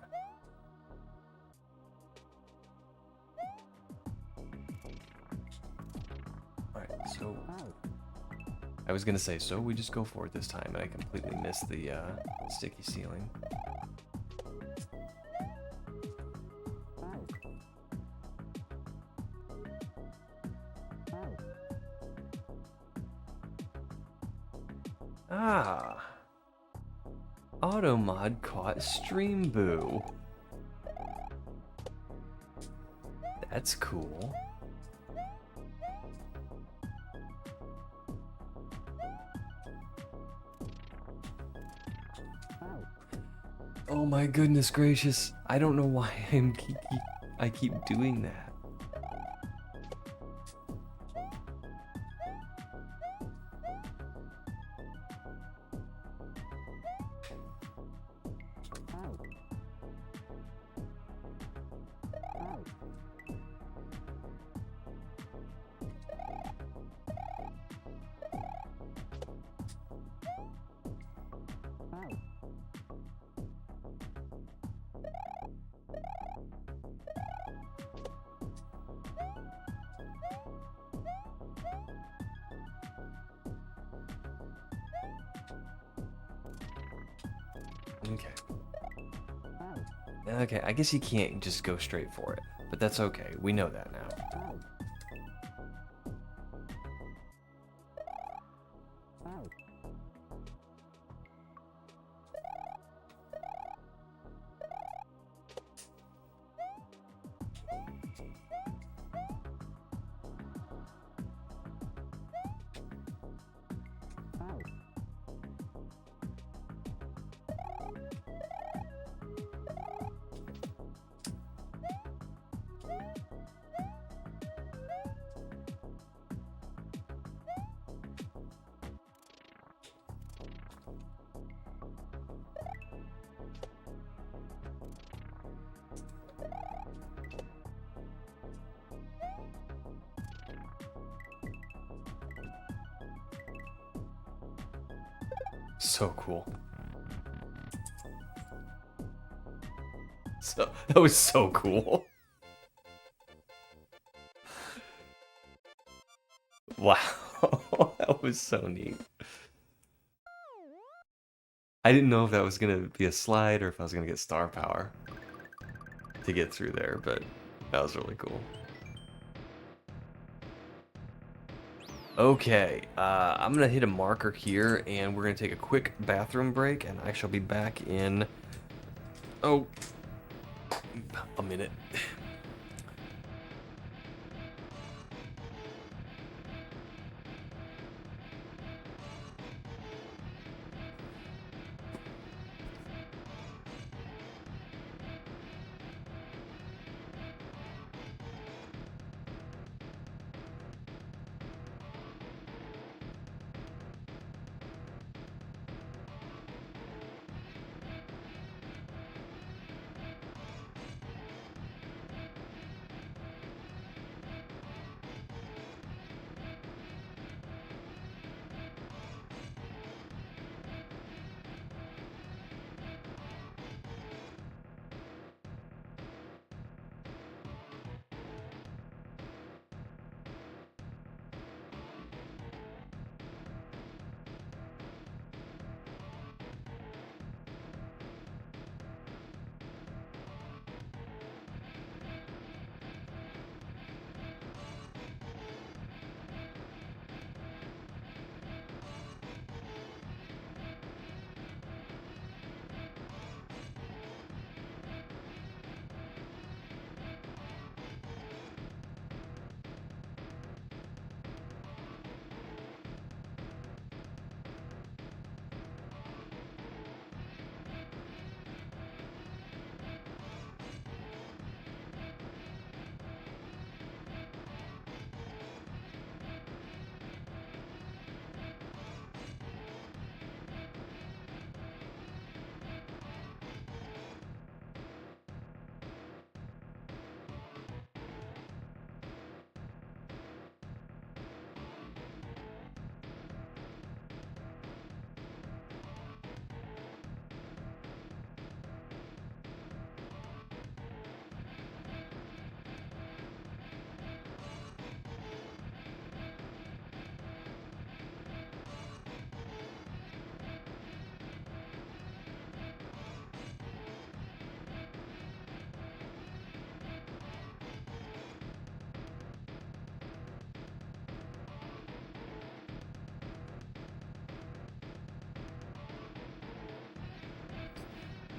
Alright, so... I was gonna say, so we just go for it this time, and I completely missed the sticky ceiling. Ah! Automod caught Stream Boo. That's cool. Oh my goodness gracious. I don't know why I keep doing that. Okay. Okay, I guess you can't just go straight for it, but that's okay. We know that now. So cool. So that was so cool. Wow. That was so neat. I didn't know if that was gonna be a slide or if I was gonna get star power to get through there, but that was really cool. Okay, I'm gonna hit a marker here and we're gonna take a quick bathroom break and I shall be back in, oh, a minute.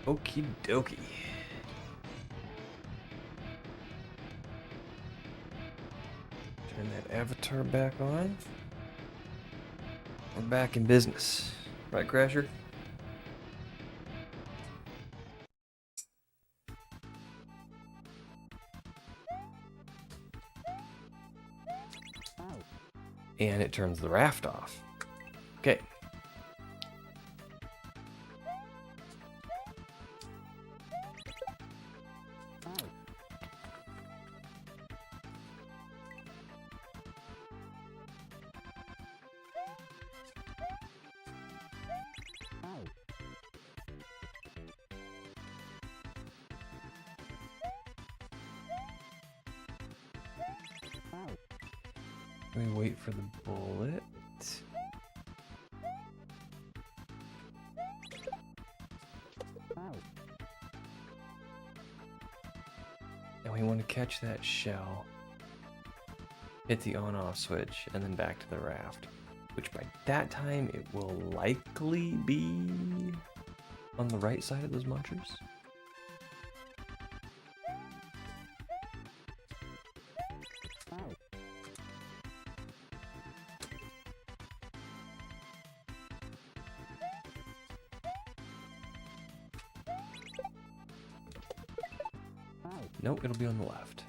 Okie dokie. Turn that avatar back on. We're back in business. Right, Crasher? And it turns the raft off. Okay. We wait for the bullet. And we want to catch that shell. Hit the on-off switch and then back to the raft. Which by that time it will likely be on the right side of those munchers. Nope, it'll be on the left.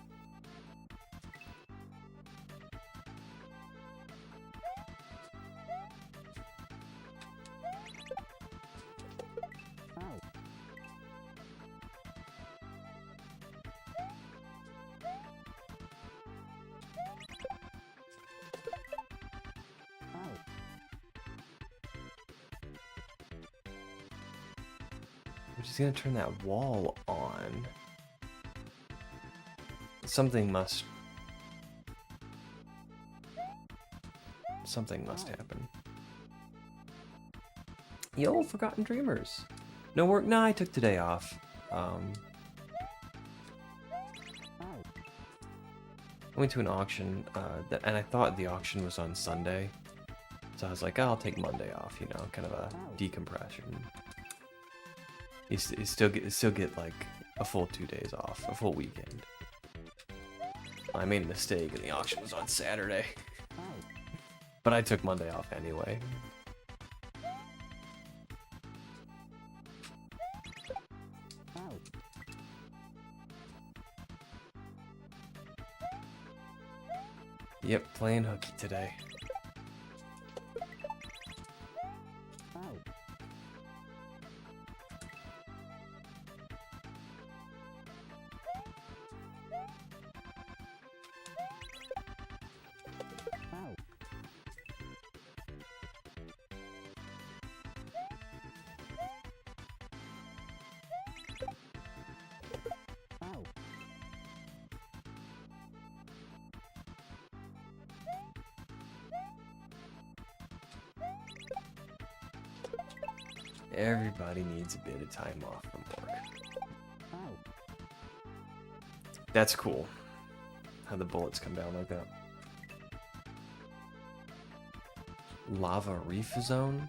I'm just gonna turn that wall on. Something must happen. Yo, Forgotten Dreamers. No work. Nah, I took today off. I went to an auction, and I thought the auction was on Sunday. So I was like, oh, I'll take Monday off, you know, kind of a decompression. You still get like a full 2 days off, a full weekend. I made a mistake and the auction was on Saturday. But I took Monday off anyway. Yep, playing hooky today. Everybody needs a bit of time off from work. That's cool. How the bullets come down like that. Lava Reef Zone?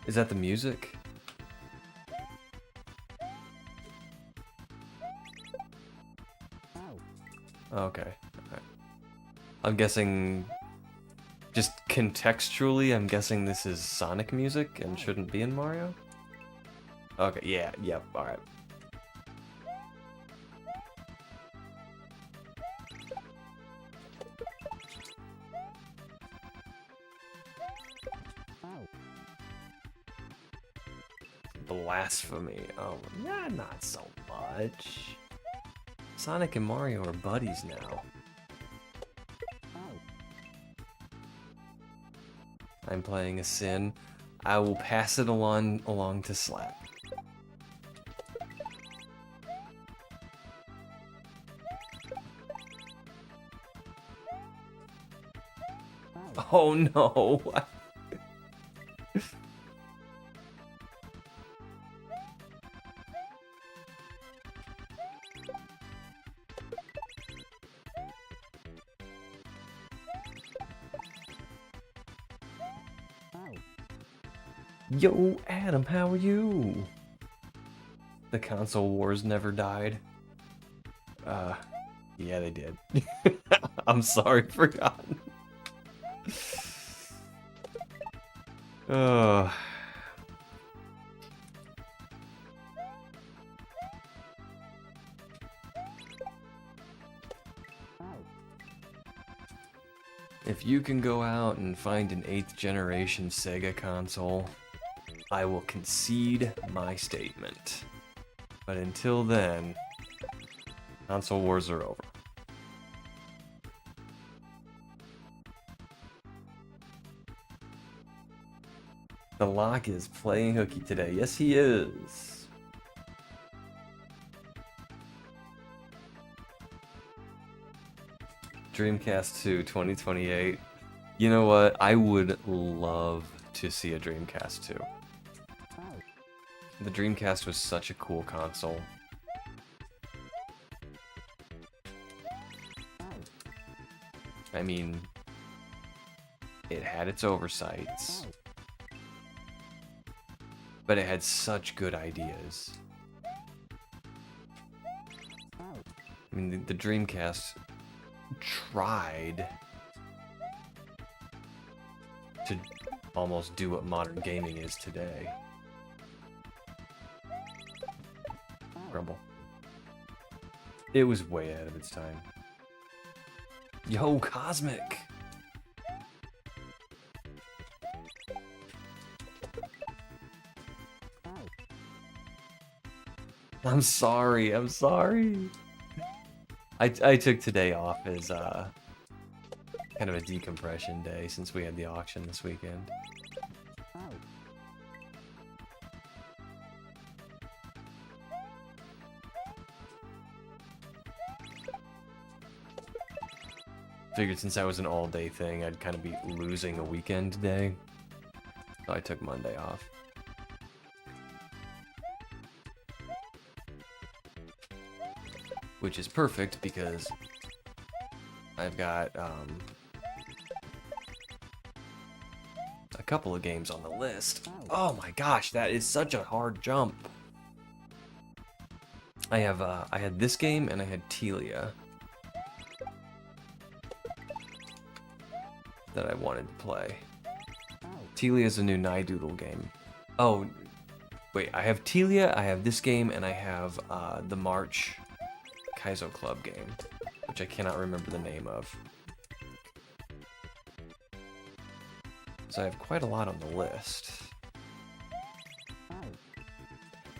Is that the music? Okay. Alright. I'm guessing, just contextually, I'm guessing this is Sonic music and shouldn't be in Mario? Okay, yeah, yep, alright. Blasphemy. Oh, yeah, not so much. Sonic and Mario are buddies now. I'm playing a sin. I will pass it along to Slap. Oh no. Yo, Adam, how are you? The console wars never died. Yeah, they did. I'm sorry, forgotten. If you can go out and find an 8th generation Sega console, I will concede my statement. But until then, console wars are over. The Lock is playing hooky today. Yes, he is. Dreamcast 2 2028. You know what? I would love to see a Dreamcast 2. The Dreamcast was such a cool console. I mean, it had its oversights, but it had such good ideas. I mean, the Dreamcast tried to almost do what modern gaming is today. Grumble. It was way ahead of its time. Yo, Cosmic! I'm sorry, I'm sorry. I took today off as kind of a decompression day since we had the auction this weekend. Figured since that was an all-day thing, I'd kind of be losing a weekend day. So I took Monday off. Which is perfect because I've got a couple of games on the list. Oh my gosh, that is such a hard jump. I had this game and I had Telia that I wanted to play. Telia is a new Nidoodle game. Oh, wait, I have Telia, I have this game, and I have the March Kaizo Club game, which I cannot remember the name of. So I have quite a lot on the list.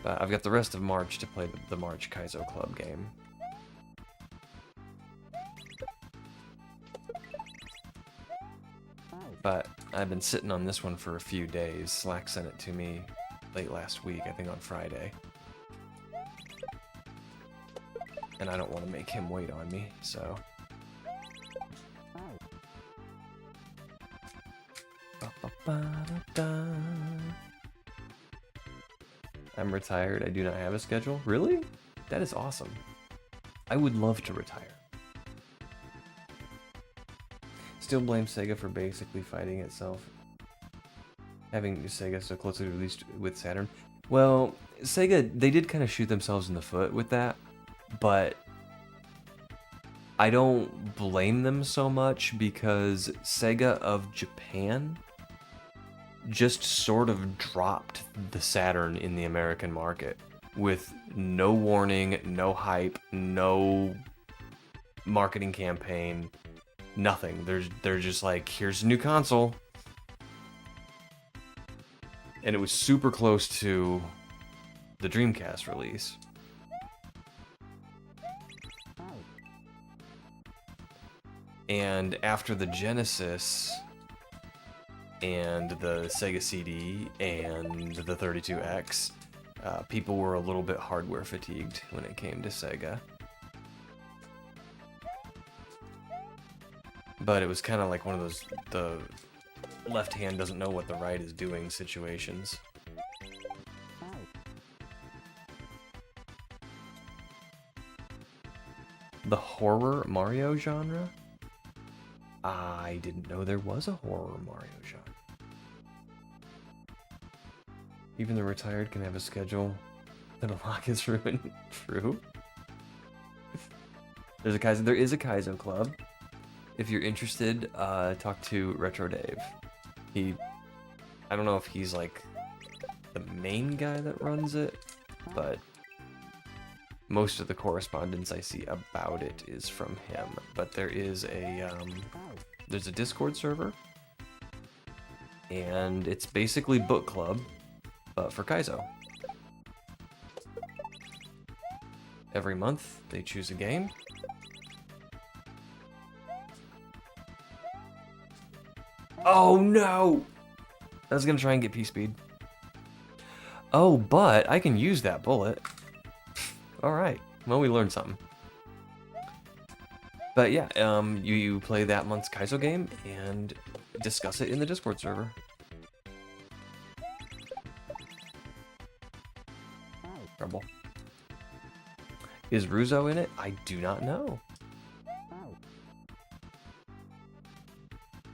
But I've got the rest of March to play the March Kaizo Club game. But I've been sitting on this one for a few days. Slack sent it to me late last week, I think on Friday. And I don't want to make him wait on me, so... I'm retired, I do not have a schedule. Really? That is awesome. I would love to retire. Still blame Sega for basically fighting itself. Having Sega so closely released with Saturn. Well, Sega, they did kind of shoot themselves in the foot with that, but I don't blame them so much because Sega of Japan just sort of dropped the Saturn in the American market with no warning, no hype, no marketing campaign, nothing. They're just like, here's a new console. And it was super close to the Dreamcast release. And after the Genesis and the Sega CD and the 32X, people were a little bit hardware fatigued when it came to Sega. But it was kind of like one of those, the left hand doesn't know what the right is doing situations. The horror Mario genre? I didn't know there was a horror Mario genre. Even the retired can have a schedule that a lock is ruined. True. There is a Kaizo club. If you're interested, talk to Retro Dave. I don't know if he's like the main guy that runs it, but most of the correspondence I see about it is from him. But there is a There's a Discord server, and it's basically book club, but for kaizo. Every month, they choose a game. Oh no! I was gonna try and get P-Speed. Oh, but I can use that bullet. Alright, well, we learned something. But yeah, you play that month's kaizo game and discuss it in the Discord server. Trouble. Is Ruzo in it? I do not know.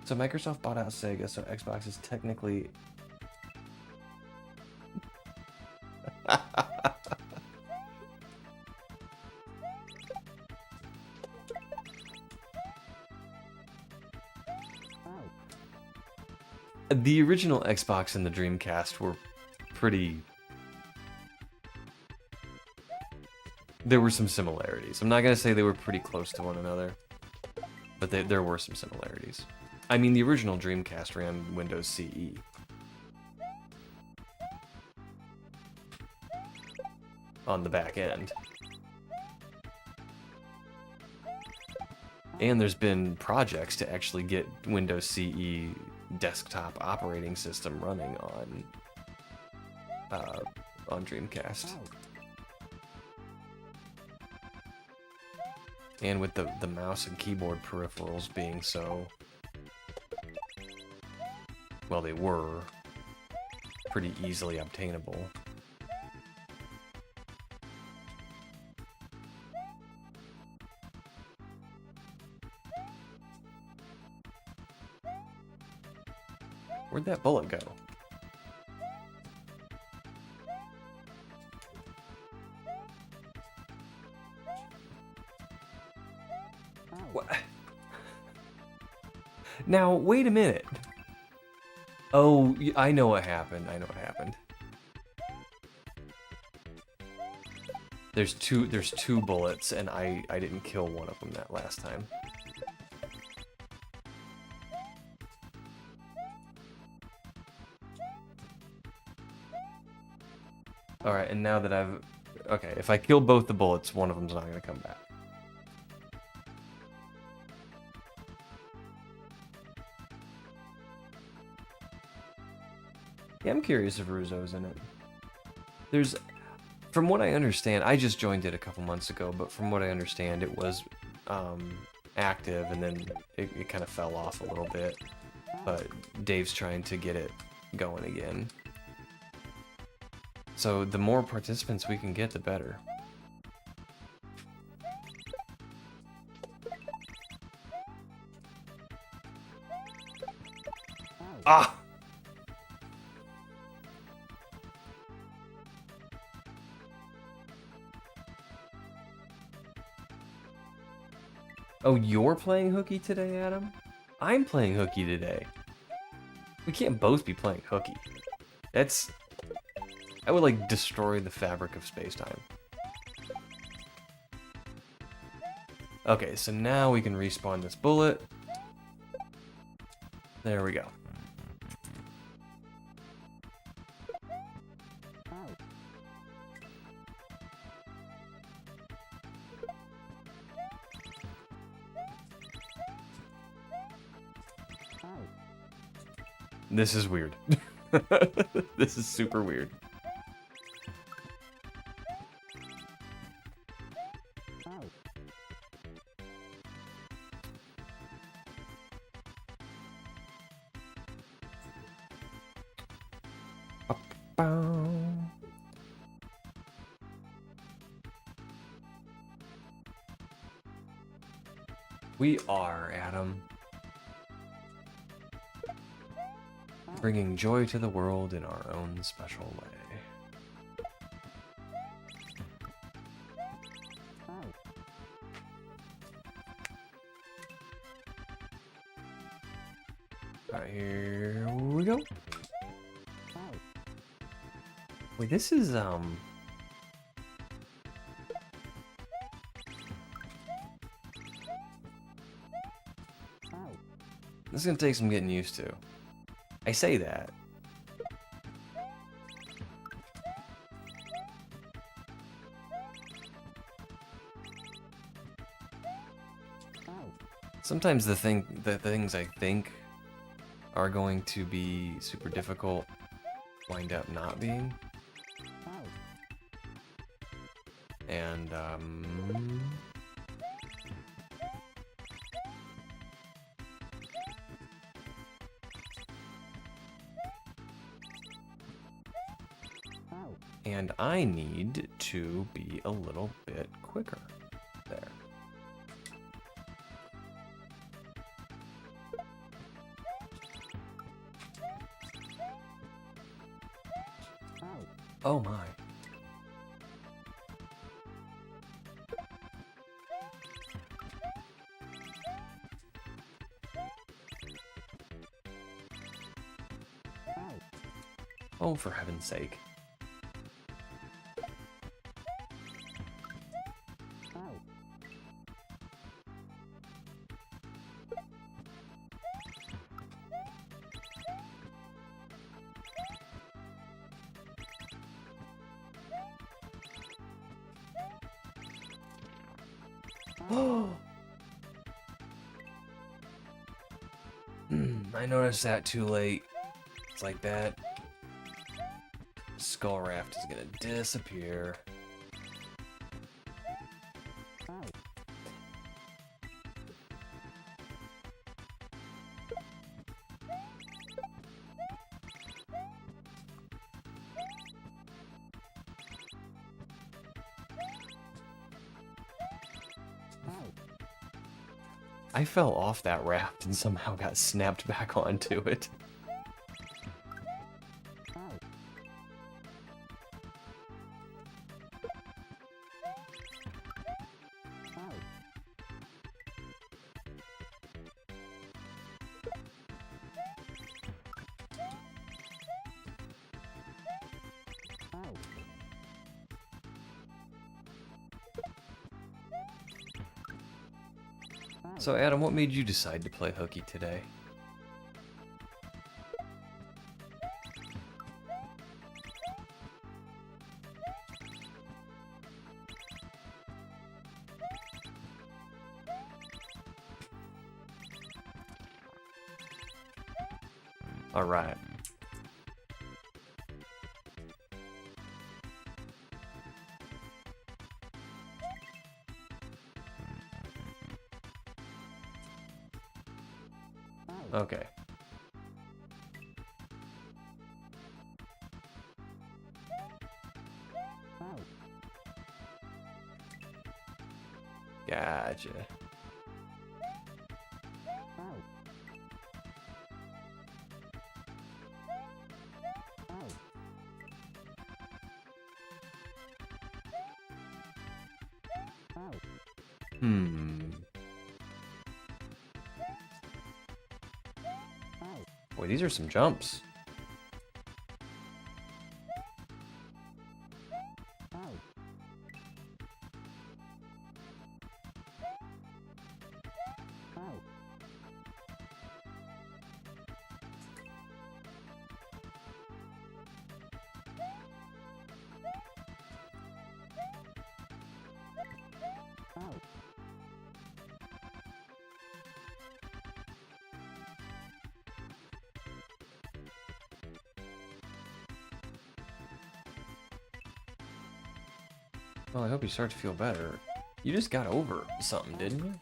So Microsoft bought out Sega, so Xbox is technically... The original Xbox and the Dreamcast were pretty... There were some similarities. I'm not going to say they were pretty close to one another, but there were some similarities. I mean, the original Dreamcast ran Windows CE. On the back end. And there's been projects to actually get Windows CE desktop operating system running on Dreamcast. And with the mouse and keyboard peripherals being so... Well, they were pretty easily obtainable. Where'd that bullet go? What? Now, wait a minute. Oh, I know what happened. I know what happened. There's two bullets, and I didn't kill one of them that last time. Alright, and now that I've... Okay, if I kill both the bullets, one of them's not going to come back. Yeah, I'm curious if Ruzo's in it. There's... From what I understand, I just joined it a couple months ago, but from what I understand, it was active, and then it kind of fell off a little bit. But Dave's trying to get it going again. So the more participants we can get, the better. Ah! Oh, you're playing hooky today, Adam? I'm playing hooky today. We can't both be playing hooky. That's... I would, like, destroy the fabric of space-time. Okay, so now we can respawn this bullet. There we go. This is weird. This is super weird. We are, Adam. Bringing joy to the world in our own special way. Alright, here we go. Wait, this is, This is gonna take some getting used to. I say that. Sometimes the things I think are going to be super difficult wind up not being. And and I need to be a little bit quicker there. Oh my. Oh, for heaven's sake. I noticed that too late. It's like that. Skull Raft is gonna disappear. I fell off that raft and somehow got snapped back onto it. So Adam, what made you decide to play hooky today? All right. Okay. Gotcha. Boy, these are some jumps. Well, I hope you start to feel better. You just got over something, didn't you?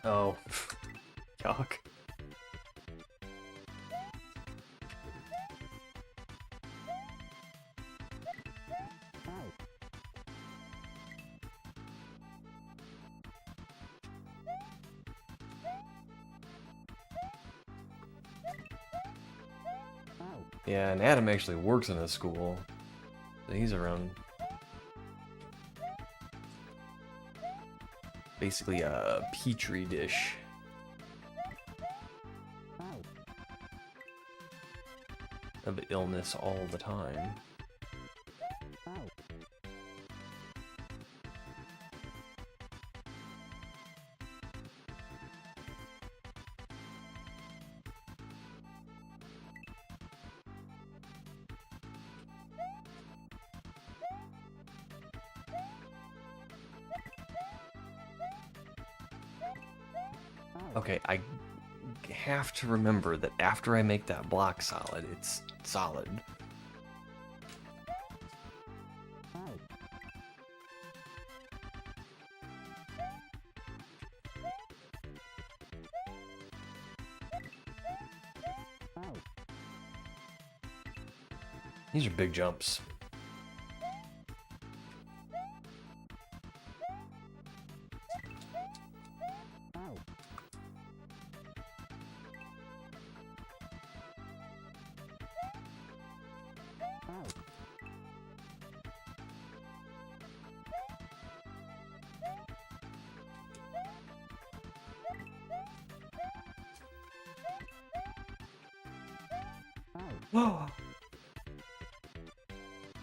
Oh. Yuck. Yeah, and Adam actually works in a school. So he's around. Basically a petri dish. Of illness all the time. Okay, I have to remember that after I make that block solid, it's solid. These are big jumps.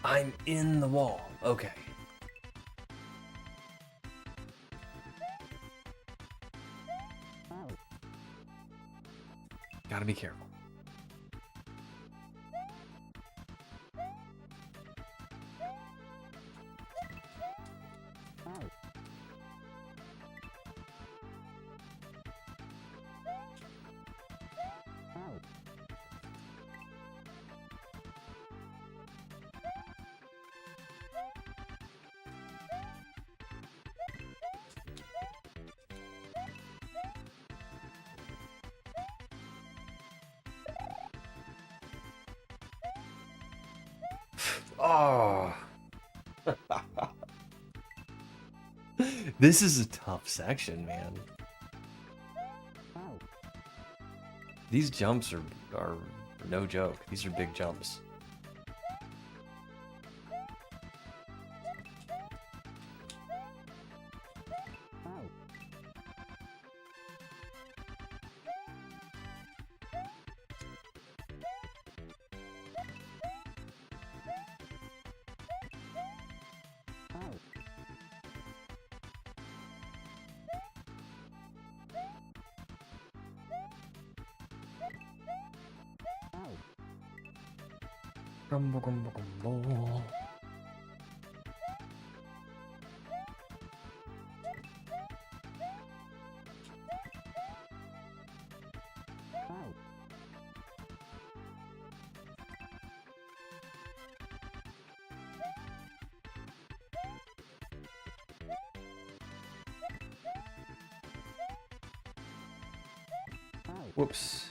I'm in the wall. Okay. Gotta be careful. Oh. This is a tough section, man. These jumps are no joke. These are big jumps. Grumble, grumble, grumble. Whoops.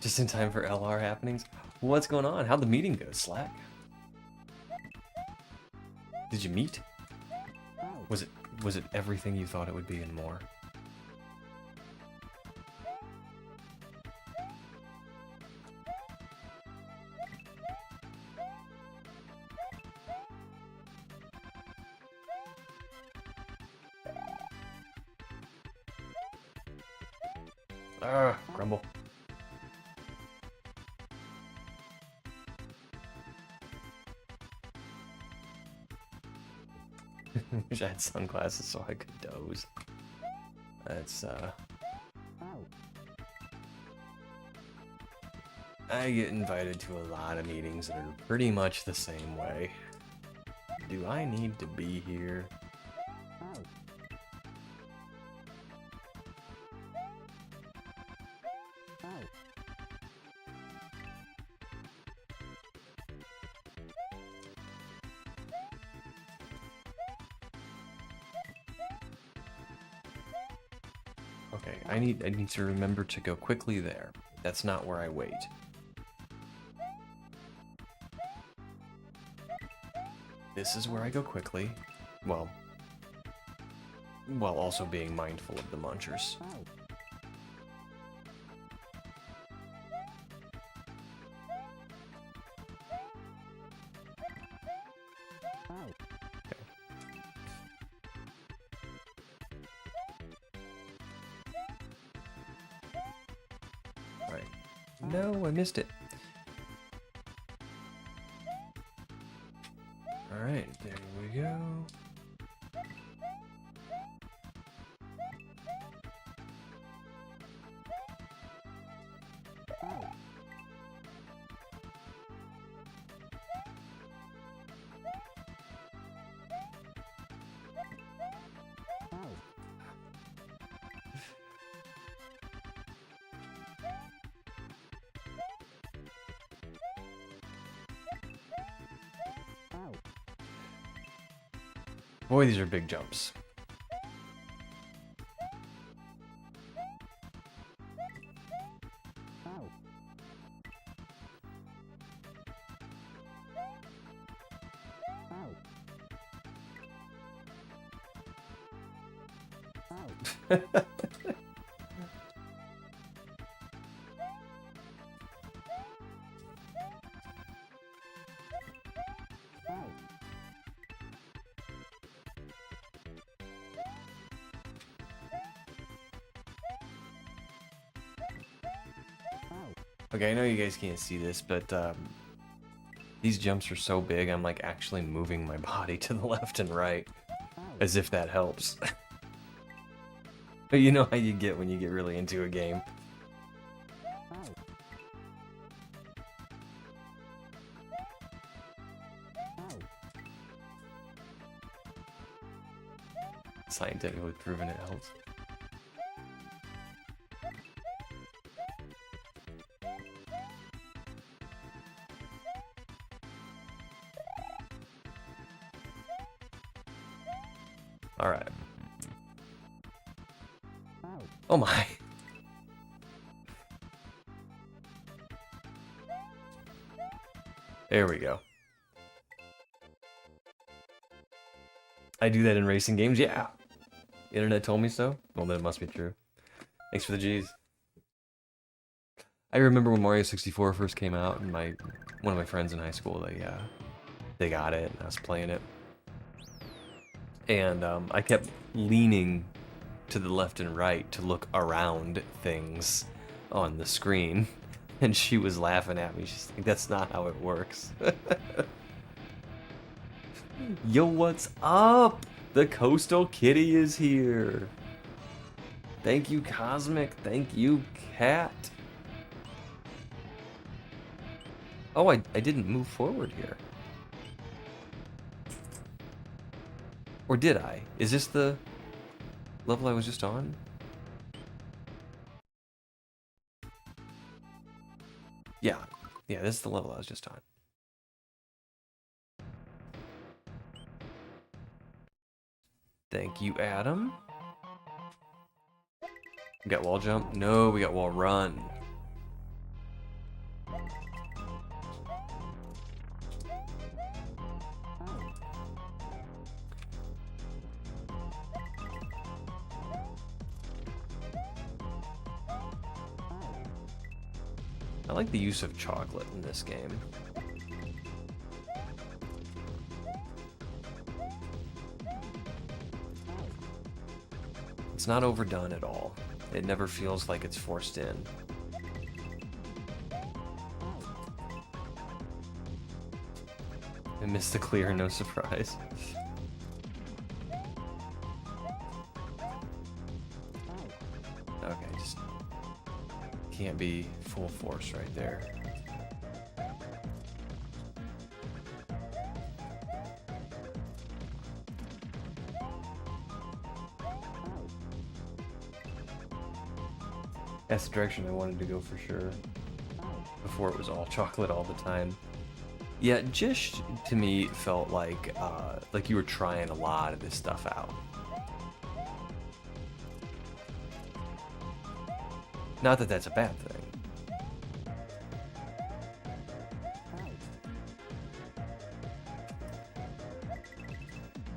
Just in time for LR happenings. What's going on? How'd the meeting go, Slack? Did you meet? Was it everything you thought it would be and more? Grumble. Wish I had sunglasses so I could doze. That's, I get invited to a lot of meetings that are pretty much the same way. Do I need to be here? Okay, I need to remember to go quickly there. That's not where I wait. This is where I go quickly. Well, while also being mindful of the munchers. Okay. Alright. No, I missed it. Alright, there we go. Boy, these are big jumps. Okay, I know you guys can't see this, but these jumps are so big, I'm like actually moving my body to the left and right, as if that helps. But you know how you get when you get really into a game. Scientifically proven it helps. All right. Oh my. There we go. I do that in racing games, yeah. The internet told me so. Well, then it must be true. Thanks for the G's. I remember when Mario 64 first came out, and one of my friends in high school, they got it, and I was playing it. And I kept leaning to the left and right to look around things on the screen. And she was laughing at me. She's like, that's not how it works. Yo, what's up? The Coastal Kitty is here. Thank you, Cosmic. Thank you, Cat. Oh, I didn't move forward here. Or did I? Is this the level I was just on? Yeah. Yeah, this is the level I was just on. Thank you, Adam. We got wall jump? No, we got wall run. I like the use of chocolate in this game. It's not overdone at all. It never feels like it's forced in. I missed the clear, no surprise. Okay, just can't be full force right there. That's the direction I wanted to go for sure. Before it was all chocolate all the time. Yeah, just to me felt like you were trying a lot of this stuff out. Not that that's a bad thing.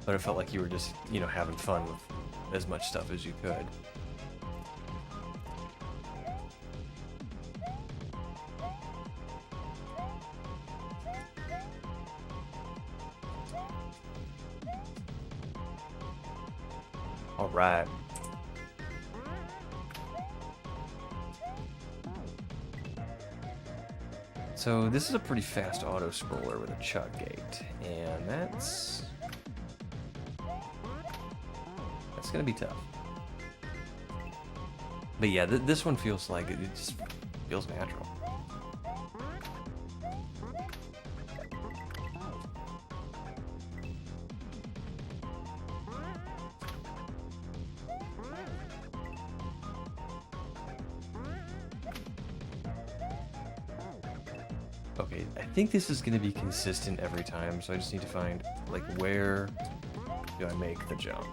But it felt like you were just, you know, having fun with as much stuff as you could. All right. So this is a pretty fast auto scroller with a chug gate, and that's gonna be tough. But yeah, this one feels like it just feels natural. Okay, I think this is going to be consistent every time, so I just need to find, like, where do I make the jump?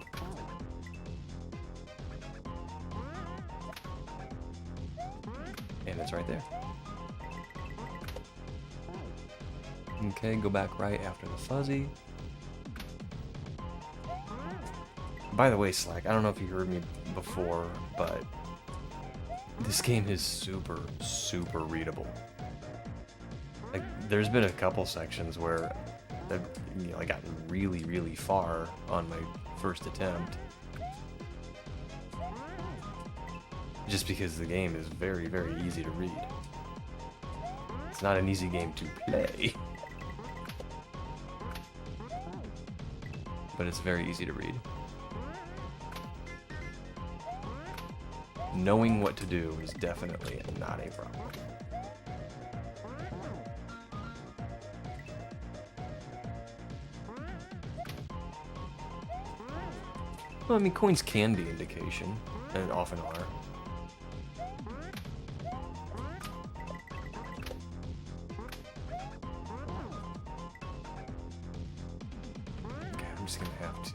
And it's right there. Okay, go back right after the fuzzy. By the way, Slack, I don't know if you heard me before, but this game is super, super readable. Like, there's been a couple sections where I've, you know, I gotten really, really far on my first attempt. Just because the game is very, very easy to read. It's not an easy game to play. But it's very easy to read. Knowing what to do is definitely not a problem. Well, I mean, coins can be indication, and often are. Okay, I'm just gonna have to...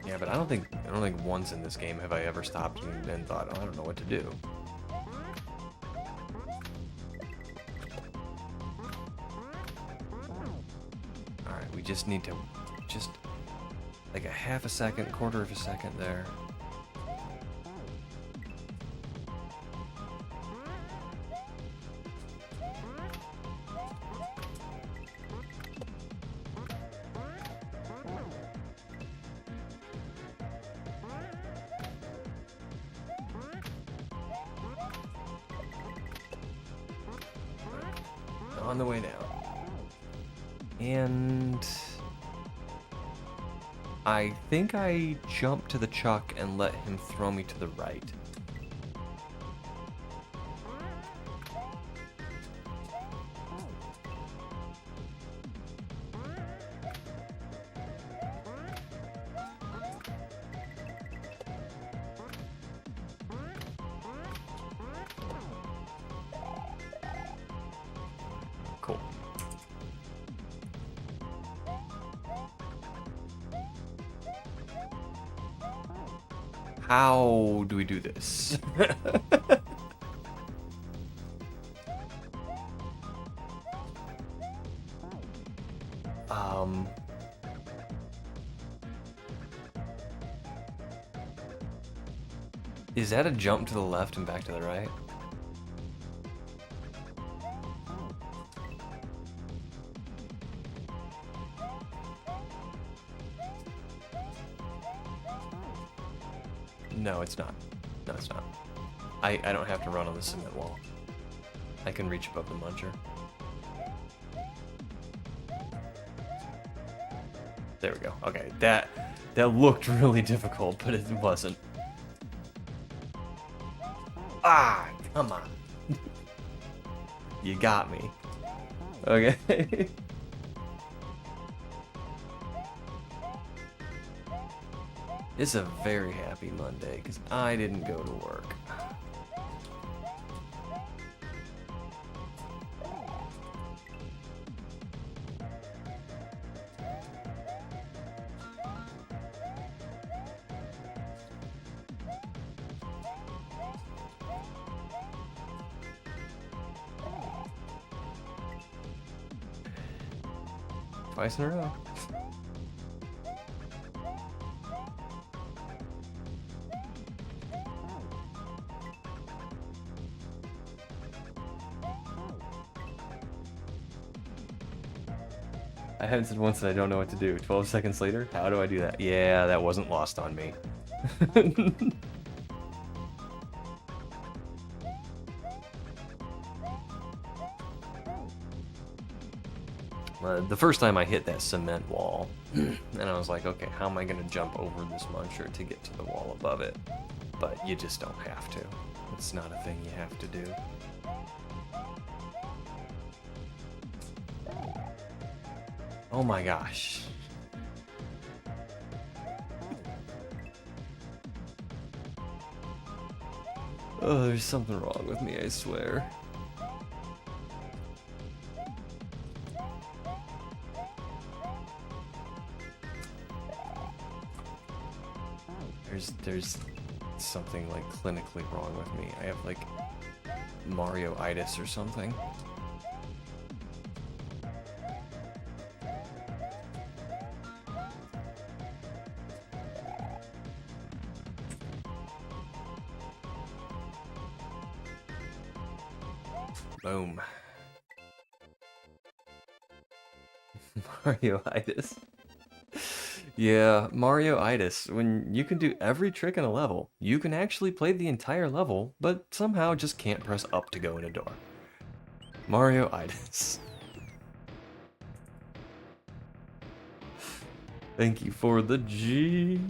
Yeah, but I don't think once in this game have I ever stopped and thought, oh, I don't know what to do. Alright, we just need to just like a half a second, quarter of a second there. On the way down. And I think I jumped to the chuck and let him throw me to the right. Cool. How do we do this? Is that a jump to the left and back to the right? No, it's not. No, it's not. I don't have to run on the cement wall. I can reach above the muncher. There we go. Okay, that looked really difficult, but it wasn't. Ah, come on. You got me. Okay. It's a very happy Monday, because I didn't go to work. Twice in a row. I haven't said once that I don't know what to do. 12 seconds later, how do I do that? Yeah, that wasn't lost on me. The first time I hit that cement wall, and I was like, okay, how am I going to jump over this muncher to get to the wall above it? But you just don't have to. It's not a thing you have to do. Oh my gosh. Oh, there's something wrong with me, I swear. There's something like clinically wrong with me. I have like Mario-itis or something. Boom. Mario-itis. Yeah, Mario-itis. When you can do every trick in a level, you can actually play the entire level, but somehow just can't press up to go in a door. Mario-itis. Thank you for the G's.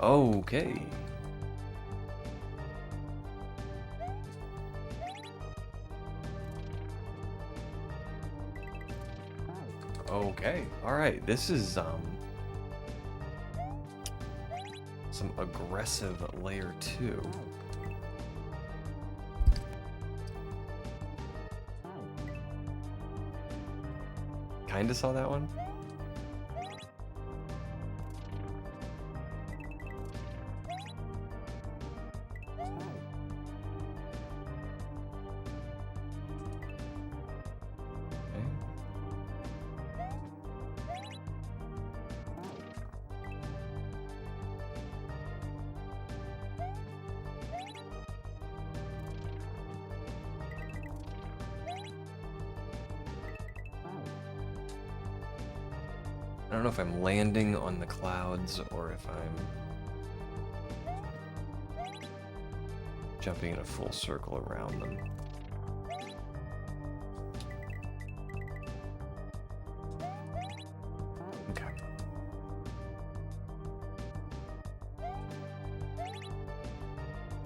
Okay. Okay. All right. This is some aggressive layer 2. Kinda saw that one. I don't know if I'm landing on the clouds or if I'm jumping in a full circle around them. Okay.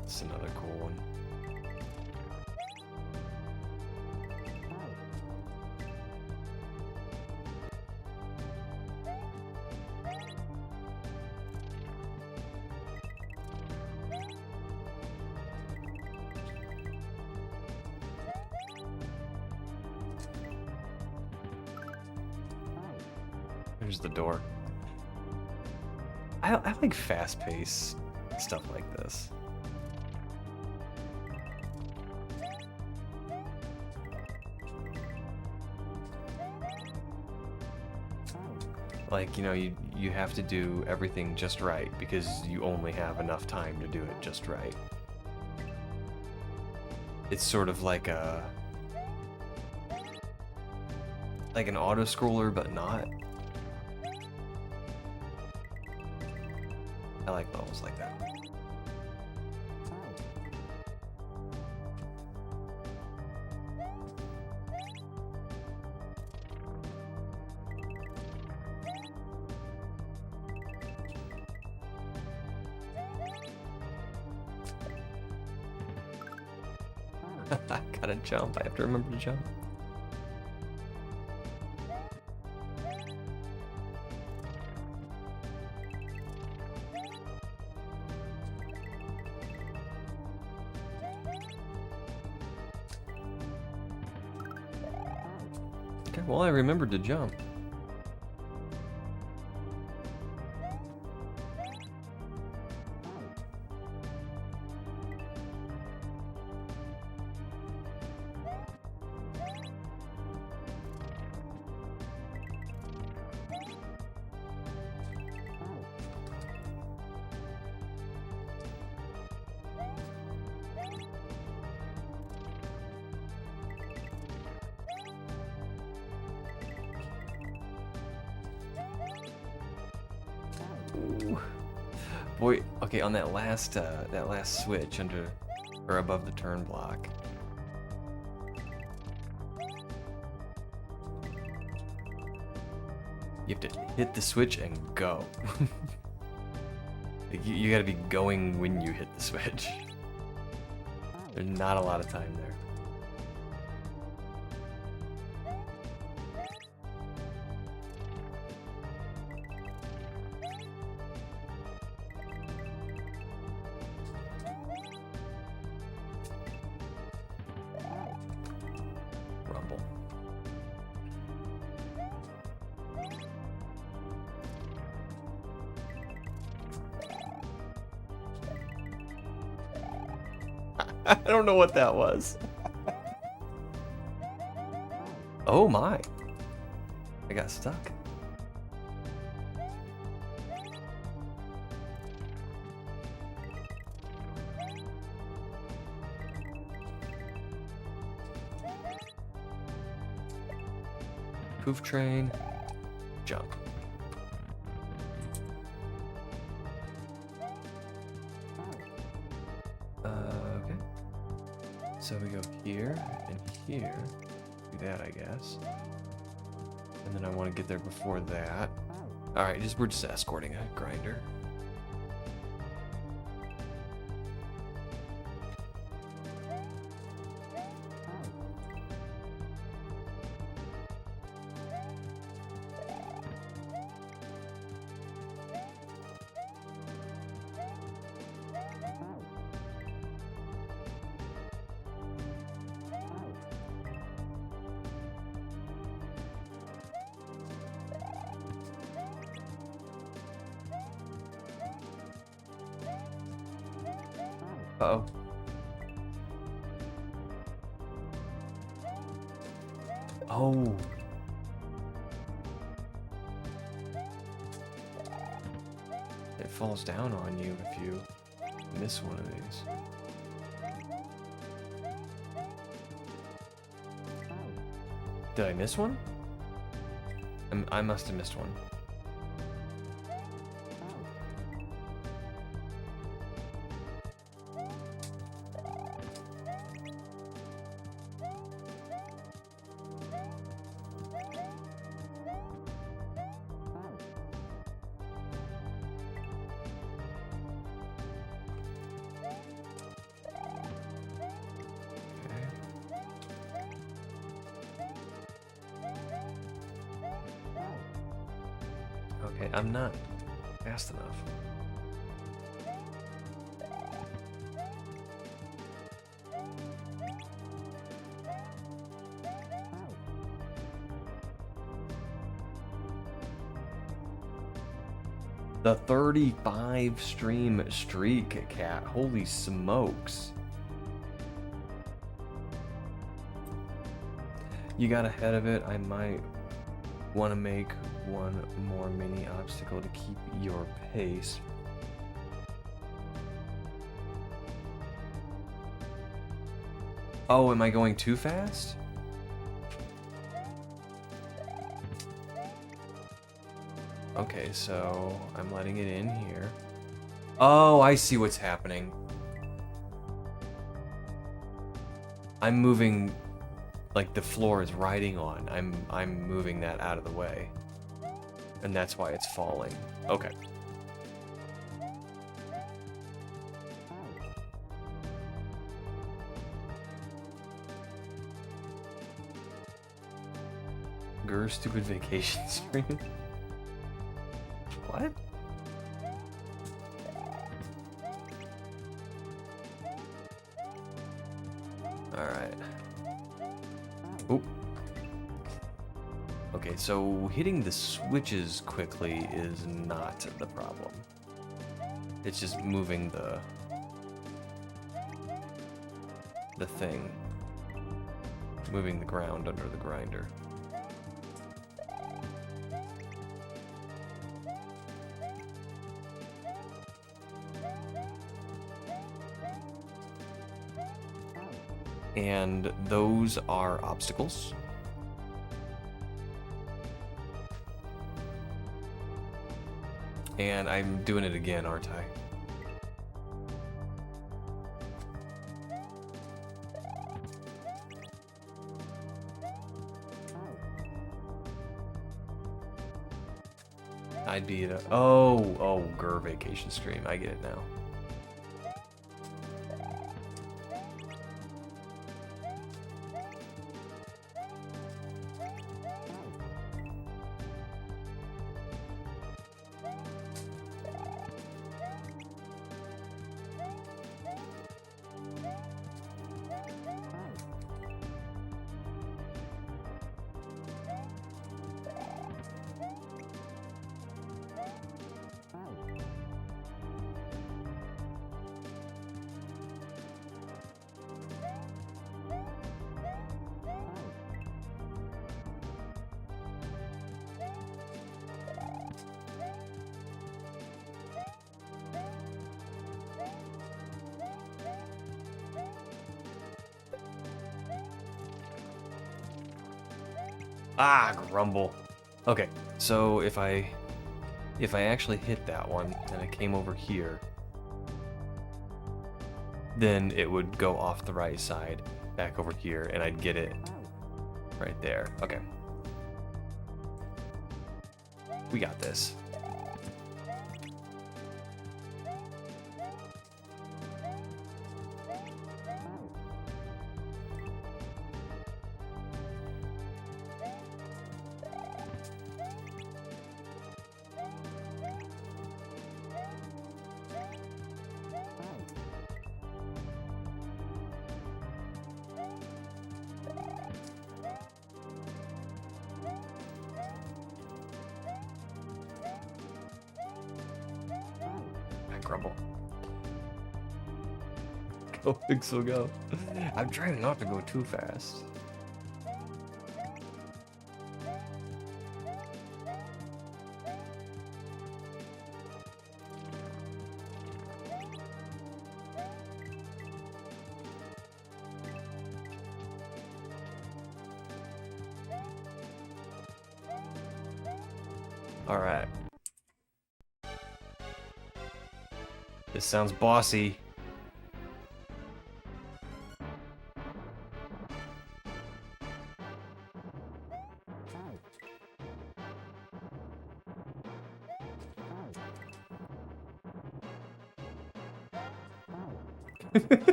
That's another cool one. There's the door. I like fast-paced stuff like this. Like, you know, you have to do everything just right because you only have enough time to do it just right. It's sort of like an auto-scroller, but not. I like levels like that. I gotta jump. I have to remember to jump. Okay, well, I remembered to jump. Boy, okay, on that last switch under or above the turn block. You have to hit the switch and go. You gotta be going when you hit the switch. There's not a lot of time there. Rumble. I don't know what that was. Oh my. I got stuck. Poof train. Jump. Okay. So we go here and here. Do that, I guess. And then I want to get there before that. Alright, we're just escorting a grinder. Uh-oh. Oh. It falls down on you if you miss one of these. Did I miss one? I must have missed one. Okay, I'm not fast enough. The 35 stream streak, cat. Holy smokes. You got ahead of it. I might want to make one more mini obstacle to keep your pace. Oh, am I going too fast? Okay, so I'm letting it in here. Oh, I see what's happening. I'm moving, like the floor is riding on. I'm moving that out of the way. And that's why it's falling. Okay. Grr, stupid vacation stream. What? Alright. Oop. Okay, so hitting the switches quickly is not the problem. It's just moving the thing. Moving the ground under the grinder. And those are obstacles. And I'm doing it again, aren't I? I'd be at a... Oh, Gur vacation stream. I get it now. Ah, grumble. Okay, so if I actually hit that one and I came over here, then it would go off the right side back over here and I'd get it right there. Okay. We got this. Grumble. Go, Pixel, go. I'm trying not to go too fast. All right. This sounds bossy.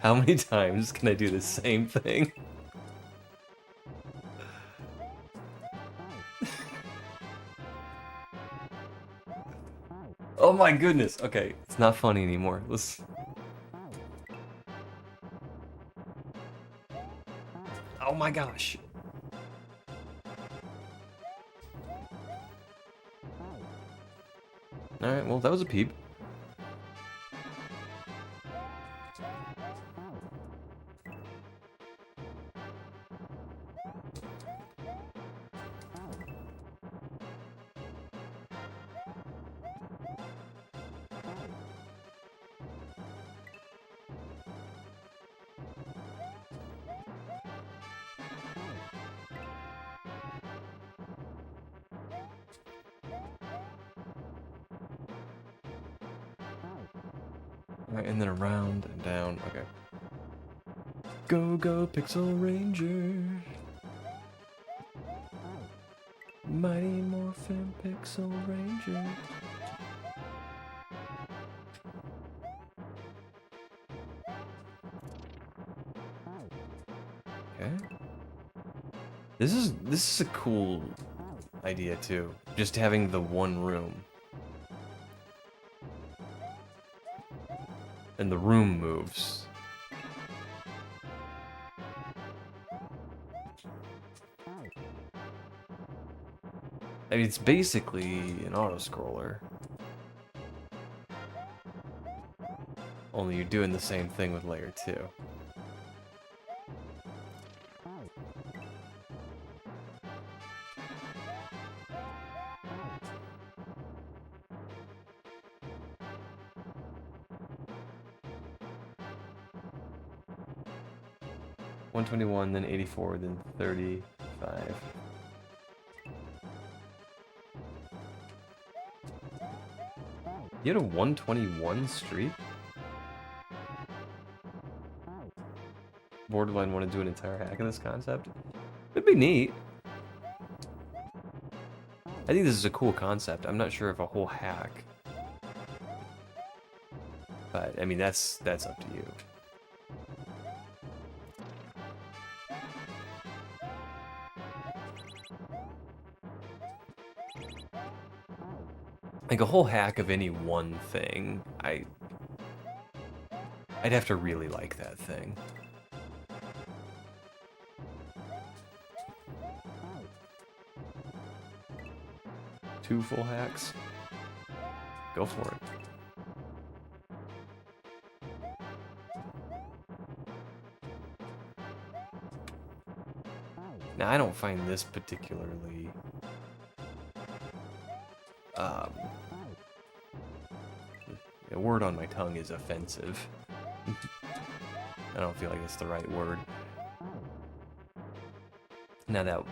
How many times can I do the same thing? Oh my goodness. Okay, it's not funny anymore. Let's... Oh my gosh. Alright, well, that was a peep. Alright, and then around and down. Okay. Go, go, Pixel Ranger. Mighty Morphin Pixel Ranger. Okay. This is a cool idea too. Just having the one room. And the room moves. I mean, it's basically an auto-scroller. Only you're doing the same thing with layer 2. $121, then 84, then 35. You had a 121 streak? Borderline want to do an entire hack of this concept? It'd be neat. I think this is a cool concept. I'm not sure if a whole hack, but I mean that's up to you. Like a whole hack of any one thing, I'd have to really like that thing. Two full hacks? Go for it. Now, I don't find this particularly... a word on my tongue is offensive. I don't feel like it's the right word. Now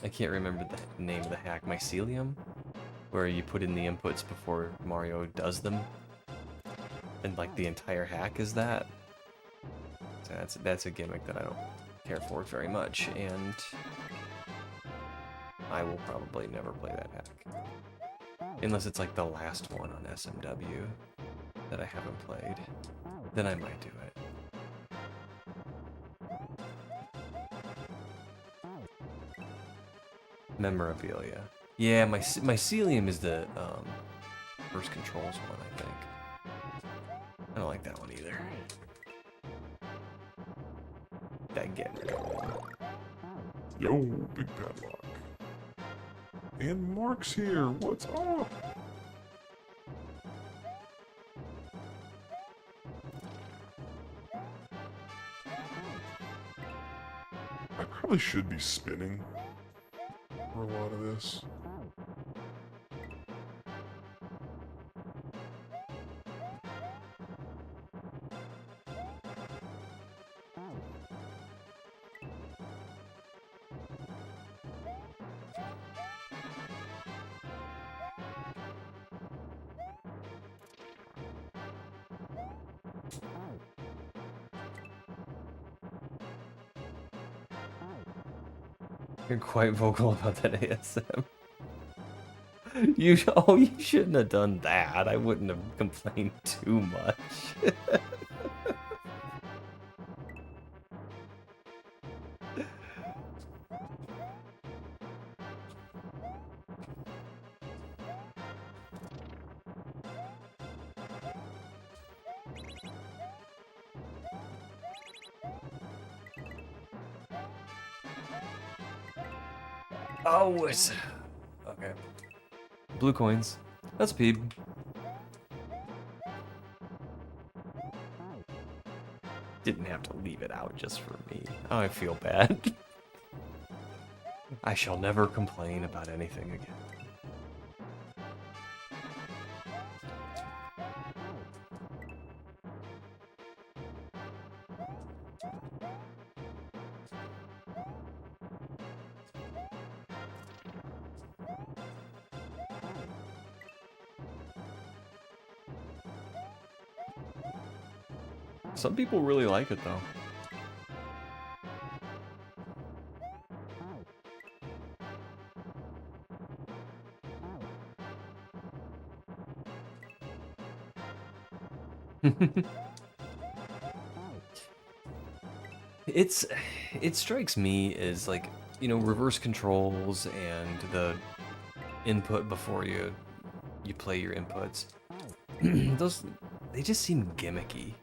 I can't remember the name of the hack, mycelium, where you put in the inputs before Mario does them, and like the entire hack is that. So that's a gimmick that I don't care for very much, and I will probably never play that hack. Unless it's like the last one on SMW that I haven't played, then I might do it. Memorabilia. Yeah, mycelium is the first controls one, I think. I don't like that one either. That get me. Yo, Big Padlock. And Mark's here. What's up? I probably should be spinning for a lot of this. You're quite vocal about that ASM. You shouldn't have done that. I wouldn't have complained too much. Oh, it's... Okay. Blue coins. That's Peeb. Didn't have to leave it out just for me. Oh, I feel bad. I shall never complain about anything again. Some people really like it, though. It strikes me as like, you know, reverse controls and the input before you play your inputs. They just seem gimmicky.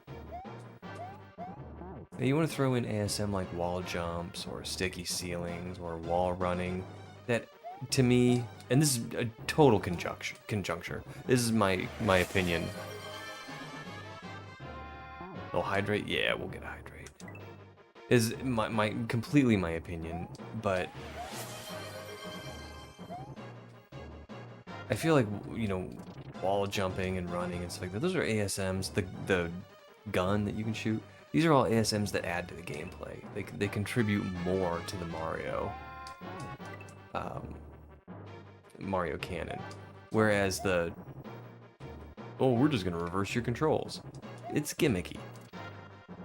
Now, you want to throw in ASM like wall jumps or sticky ceilings or wall running. That, to me, and this is a total conjuncture. This is my opinion. Oh, hydrate? Yeah, we'll get a hydrate. Is completely my opinion, but I feel like, you know, wall jumping and running and stuff like that, those are ASMs. The gun that you can shoot, these are all ASMs that add to the gameplay. They contribute more to the Mario canon. Whereas the, oh, we're just gonna reverse your controls, it's gimmicky.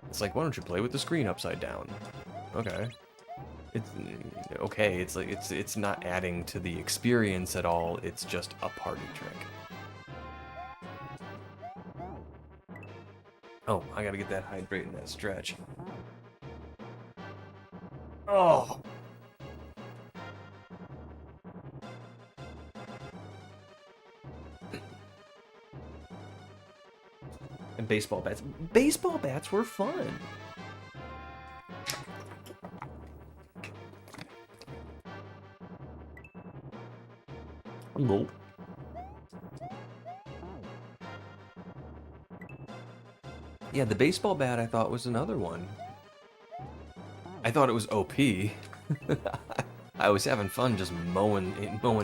It's like, why don't you play with the screen upside down? Okay. It's okay. It's like it's not adding to the experience at all. It's just a party trick. Oh, I gotta get that hydrate and that stretch. Oh. And baseball bats. Baseball bats were fun. Hello. Yeah, the baseball bat I thought was another one. I thought it was OP. I was having fun just mowing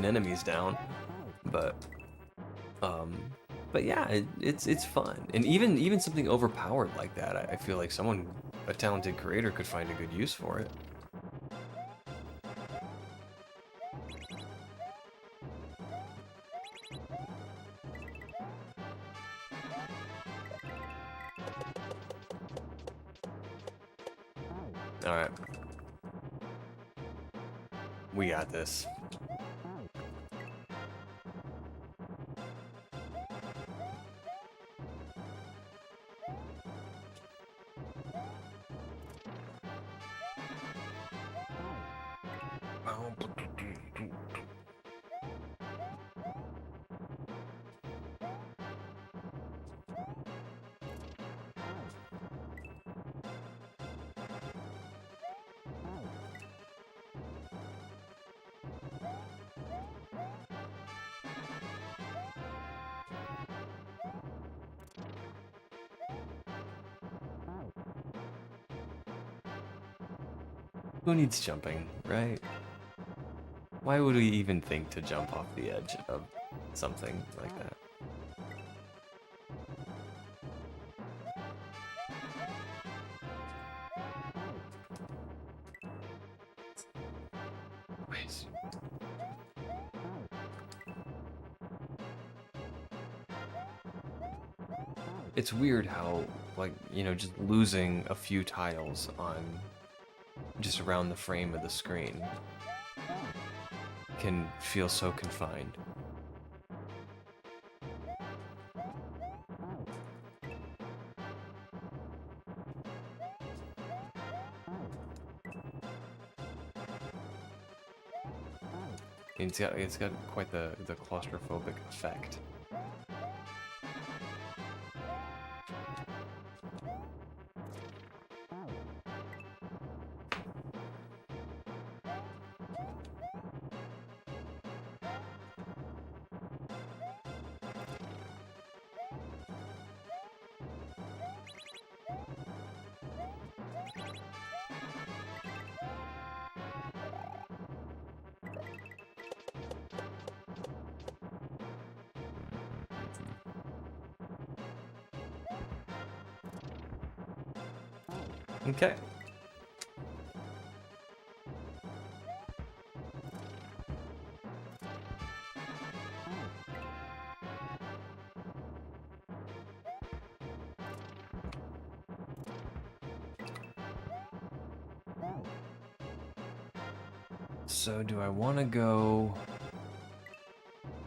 enemies down, but um, but yeah, it's fun, and even something overpowered like that, I feel like a talented creator, could find a good use for it. All right, we got this. Who needs jumping, right? Why would we even think to jump off the edge of something like that? Nice. It's weird how, like, just losing a few tiles on just around the frame of the screen can feel so confined. It's got quite the claustrophobic effect. Okay. So do I want to go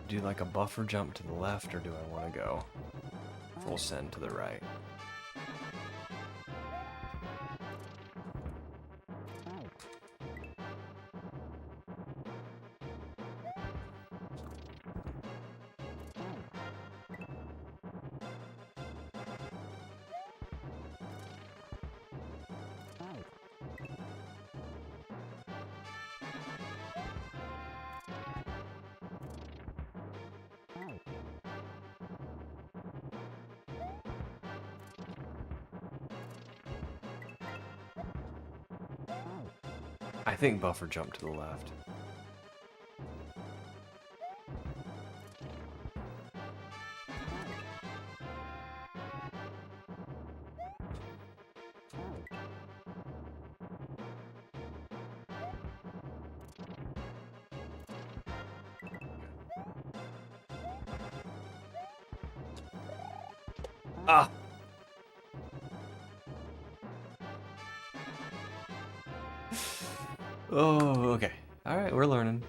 do like a buffer jump to the left, or do I want to go full send to the right? I think buffer jump to the left. Ah! Oh, okay. All right, we're learning.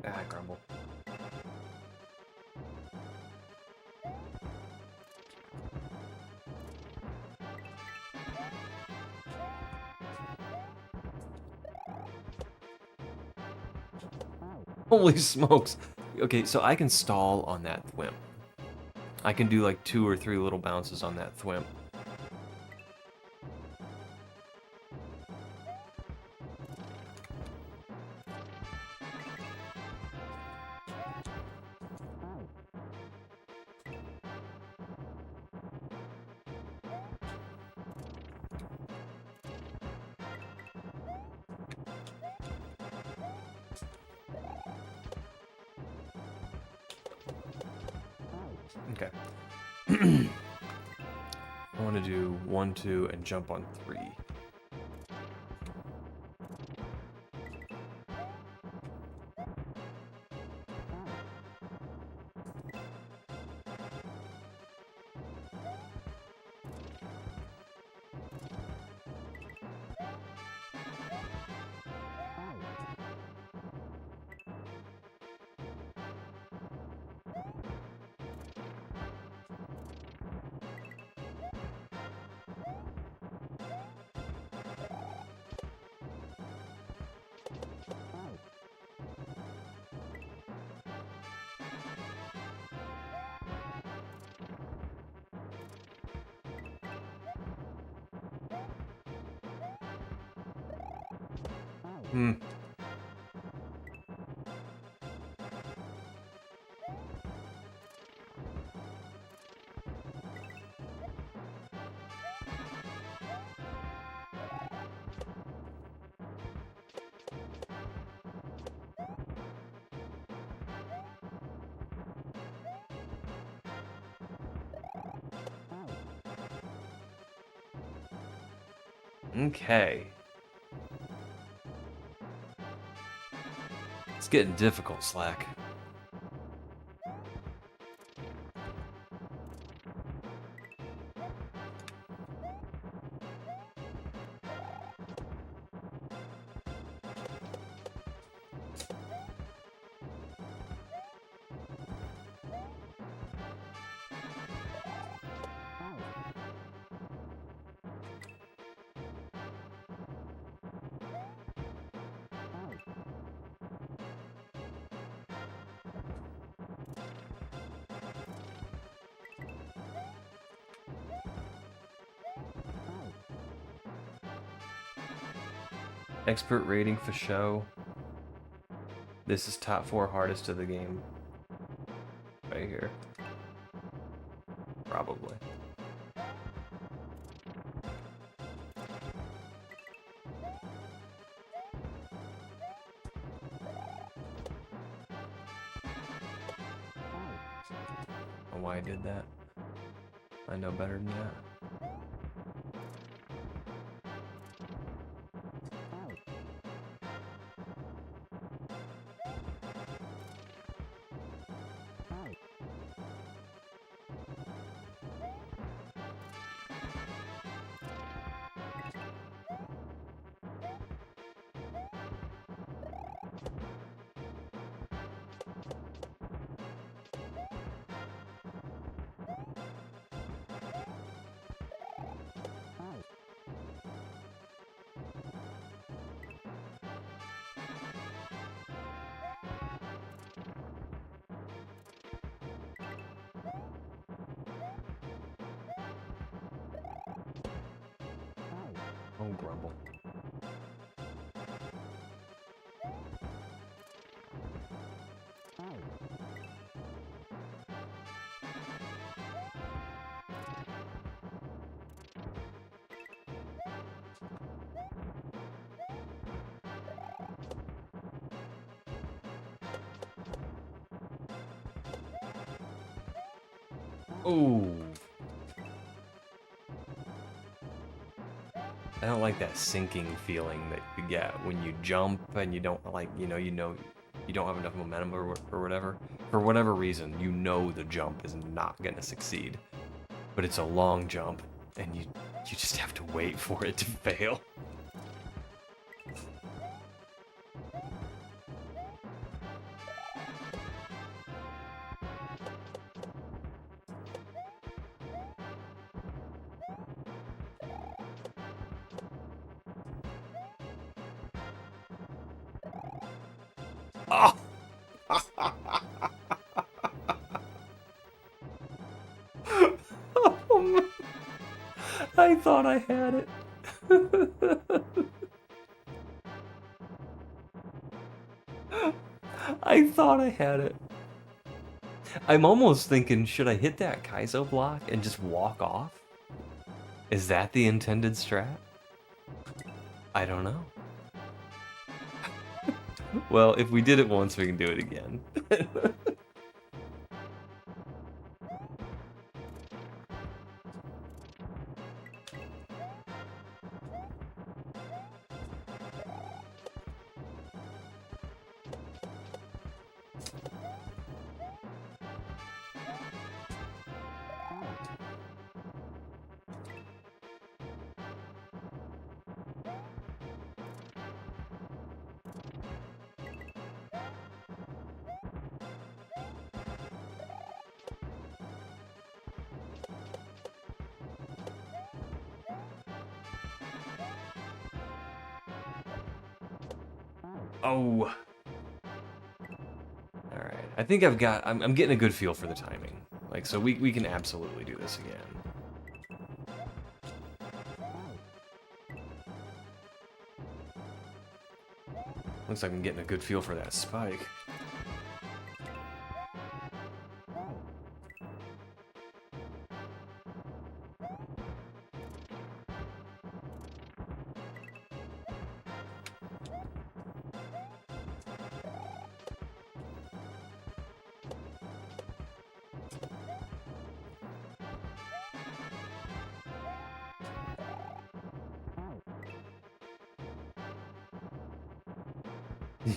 Ah, grumble. Holy smokes. Okay, so I can stall on that thwimp. I can do like 2 or 3 little bounces on that thwimp. Okay. I want to do 1, 2, and jump on 3. Hmm. Okay. It's getting difficult, Slack. Expert rating for show. This is top 4 hardest of the game. Right here. Probably. Oh, why I did that? I know better than that. Oh, grumble. Oh. I don't like that sinking feeling that you get when you jump and you don't like, you don't have enough momentum or whatever. For whatever reason, you know the jump is not gonna succeed. But it's a long jump, and you just have to wait for it to fail. Oh! Oh man. I thought I had it. I thought I had it. I'm almost thinking, should I hit that kaizo block and just walk off? Is that the intended strat? I don't know. Well, if we did it once, we can do it again. Oh. Alright. I think I'm getting a good feel for the timing. Like, so we can absolutely do this again. Looks like I'm getting a good feel for that spike.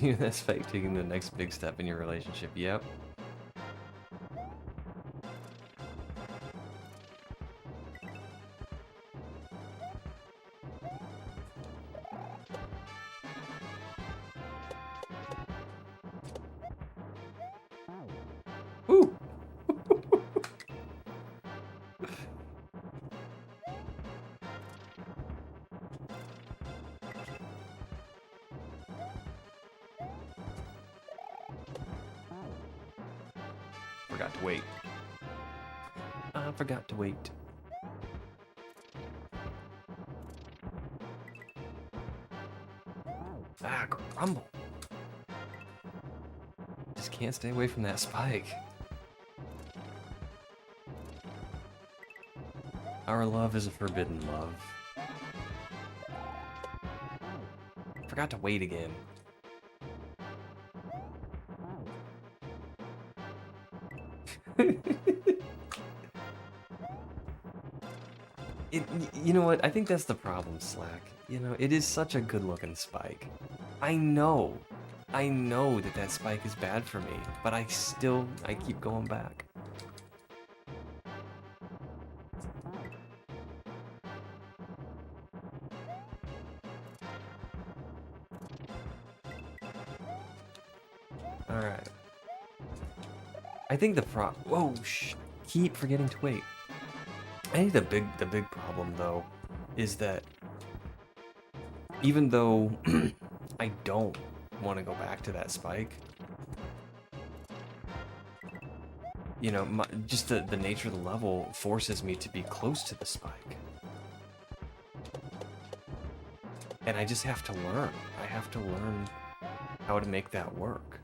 That's fake taking the next big step in your relationship. Yep. Ooh. Forgot to wait. I forgot to wait. Ah, crumble. Just can't stay away from that spike. Our love is a forbidden love. Forgot to wait again. You know what? I think that's the problem, Slack. You know, it is such a good-looking spike. I know that that spike is bad for me, but I keep going back. All right. I think whoa, keep forgetting to wait. I think the big problem though is that even though I don't want to go back to that spike, you know, just the nature of the level forces me to be close to the spike. And I just have to learn. I have to learn how to make that work.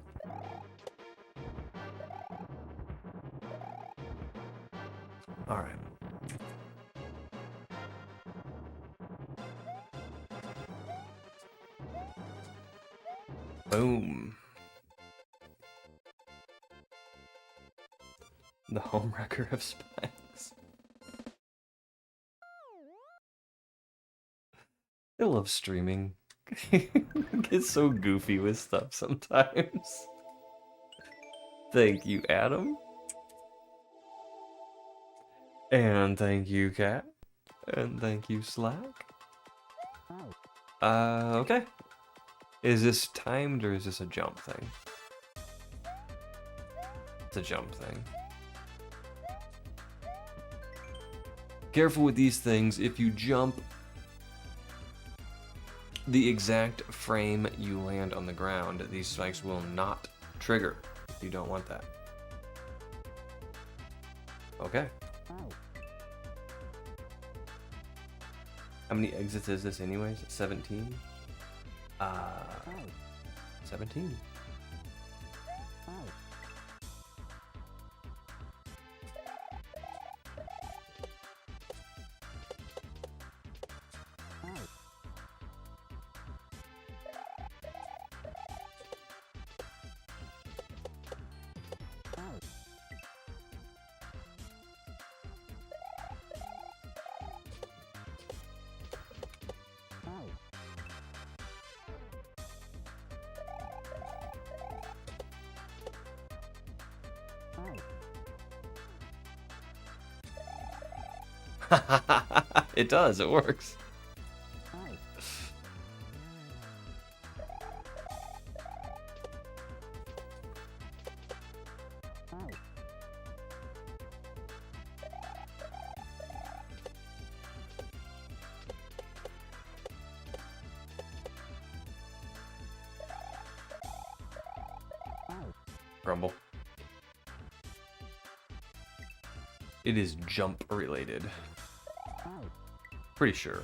All right. Boom. The homewrecker of spikes. I love streaming. Get so goofy with stuff sometimes. Thank you, Adam. And thank you, Cat. And thank you, Slack. Okay. Is this timed or is this a jump thing? It's a jump thing. Careful with these things. If you jump the exact frame you land on the ground, these spikes will not trigger. You don't want that. Okay. How many exits is this anyways? 17? 17. It does, it works. Grumble. It is jump related. Pretty sure.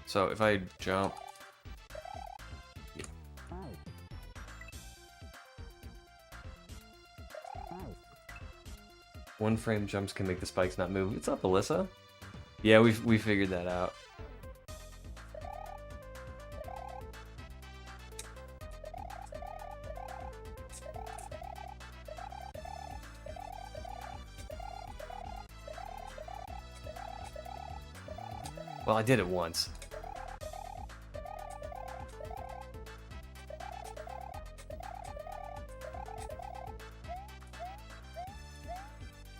So if I jump... Yeah. One frame jumps can make the spikes not move. What's up, Alyssa? Yeah, we figured that out. Well, I did it once.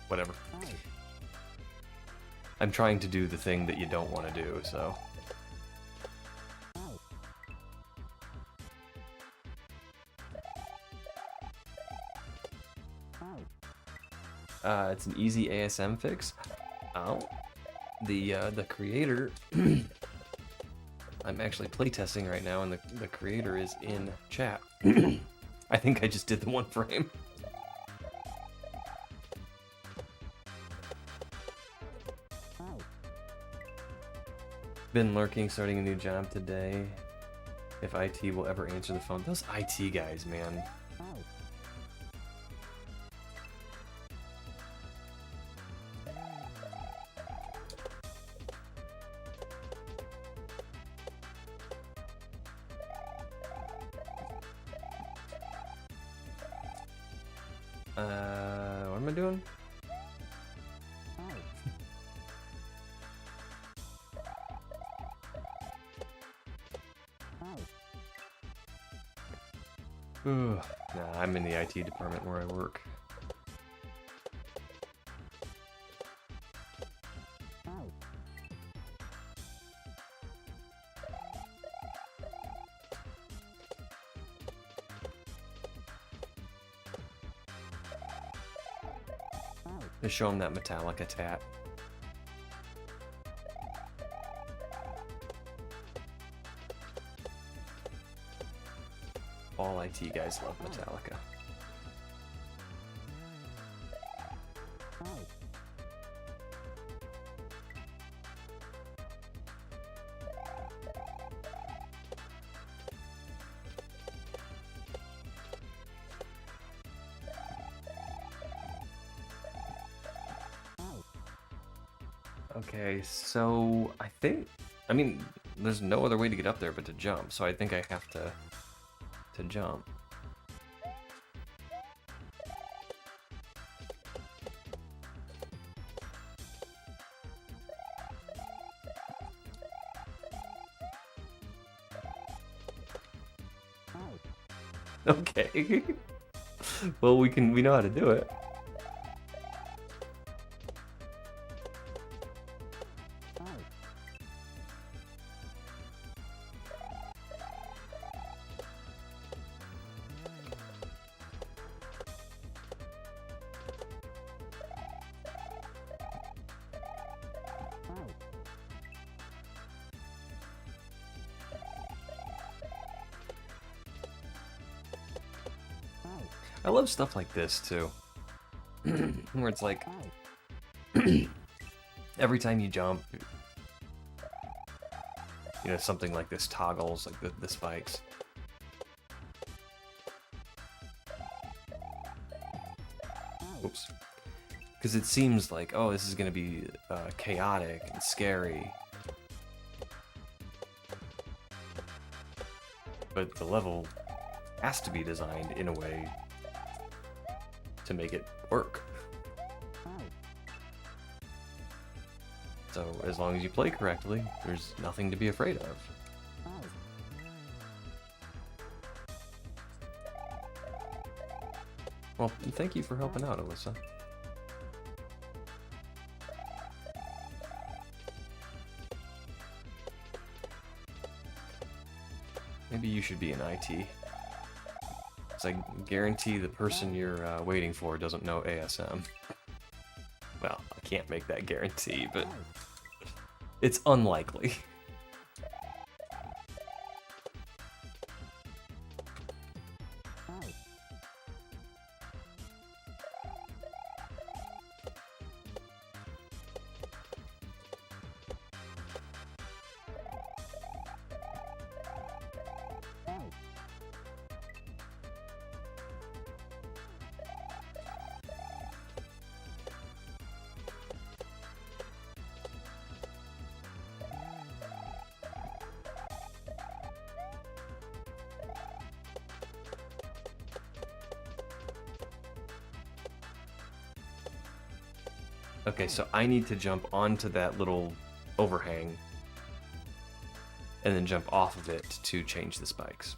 Whatever. I'm trying to do the thing that you don't want to do, so... It's an easy ASM fix. Oh. The creator, I'm actually playtesting right now, and the creator is in chat. I think I just did the one frame. Been lurking, starting a new job today. If IT will ever answer the phone. Those IT guys, man. What am I doing? Nah, I'm in the IT department where I work. Just show him that Metallica tat. All IT guys love Metallica. Okay, so I mean, there's no other way to get up there but to jump, so I think I have to jump. Okay. Well, we know how to do it. I love stuff like this too, where it's like every time you jump, you know, something like this toggles, like the spikes. Oops. Because it seems like, oh, this is going to be chaotic and scary. But the level has to be designed in a way to make it work. So as long as you play correctly, there's nothing to be afraid of. Well, thank you for helping out, Alyssa. Maybe you should be in IT. Because I guarantee the person you're waiting for doesn't know ASM. Well, I can't make that guarantee, but it's unlikely. Okay, so I need to jump onto that little overhang and then jump off of it to change the spikes.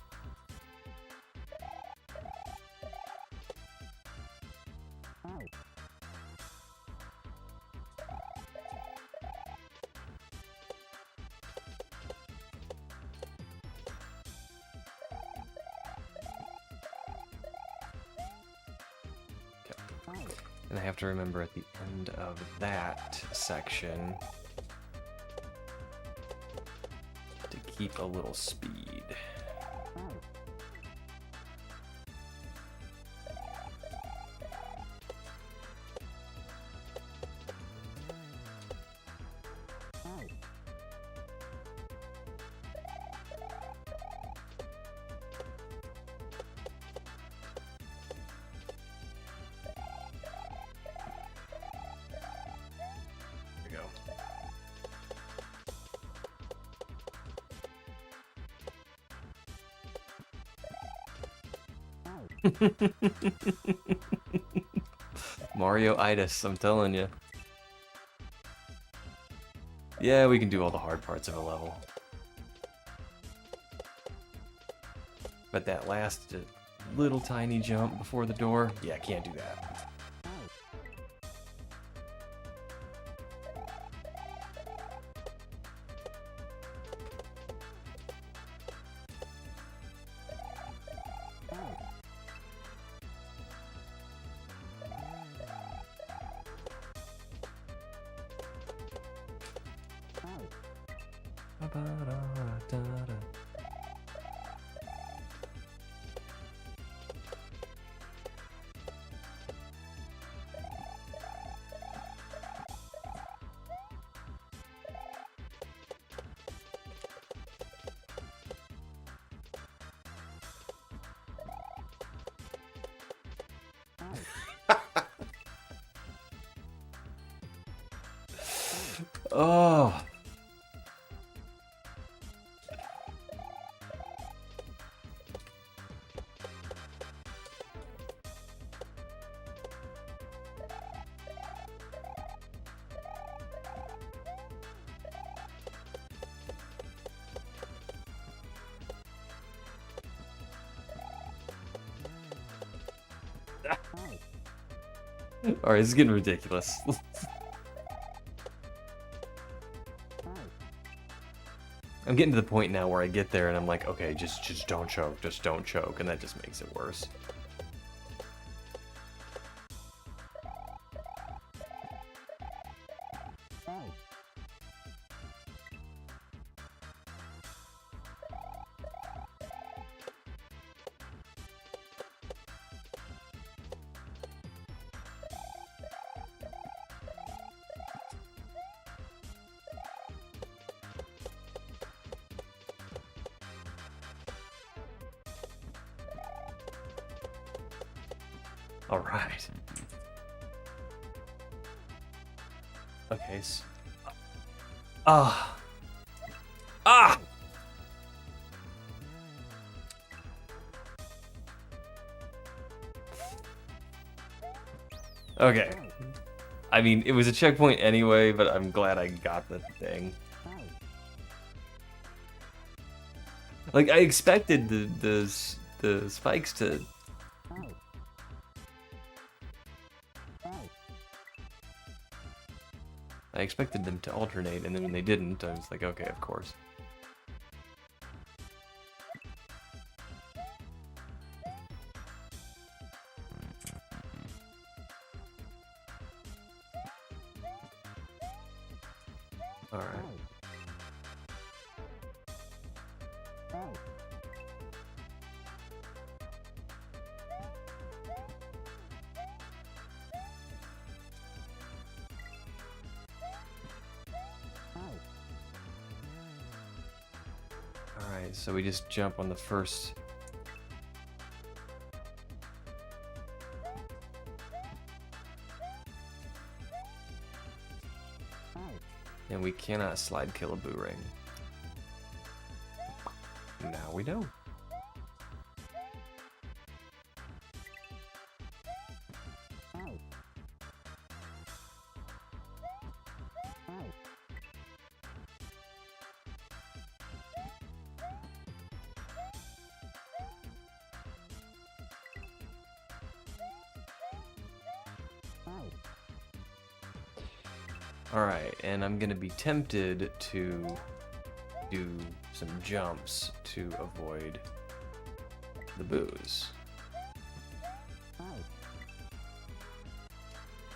And I have to remember at the end of that section to keep a little speed. Mario-itis, I'm telling you. Yeah, we can do all the hard parts of a level. But that last little tiny jump before the door, yeah, can't do that. Oh. Alright, this is getting ridiculous. I'm getting to the point now where I get there and I'm like, okay, just don't choke, just don't choke, and that just makes it worse. All right. Okay. Ah. Ah. Okay. I mean, it was a checkpoint anyway, but I'm glad I got the thing. Like, I expected the spikes to... I expected them to alternate, and then when they didn't, I was like, okay, of course. Alright. Alright, so we just jump on the first... And we cannot slide kill a boo ring. Now we know. Alright, and I'm gonna be tempted to do some jumps to avoid the boos.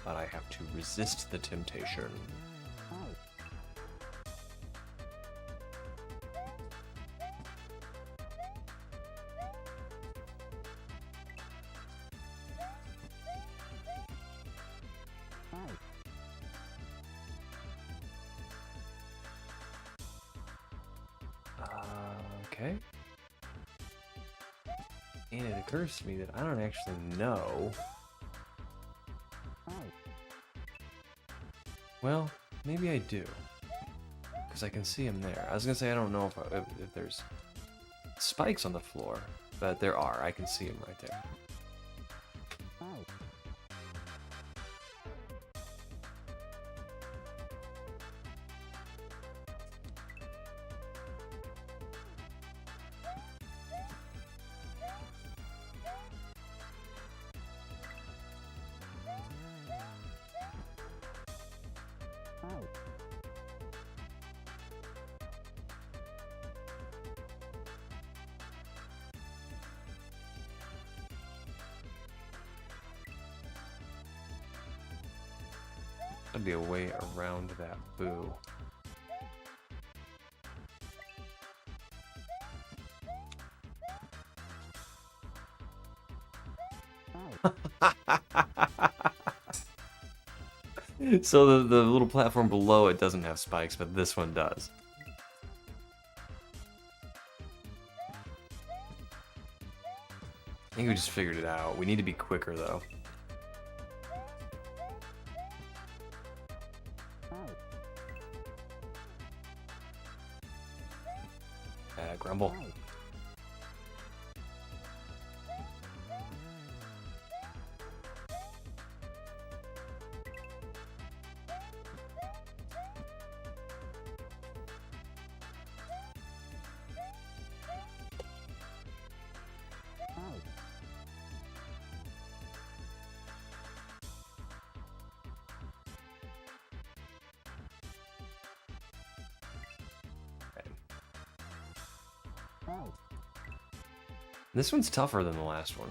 But I have to resist the temptation. Okay. And it occurs to me that I don't actually know. Well, maybe I do. Because I can see him there. I was gonna say I don't know if there's spikes on the floor, but there are. I can see him right there. There'd be a way around that boo. So the little platform below it doesn't have spikes, but this one does. I think we just figured it out. We need to be quicker though. Grumble. This one's tougher than the last one.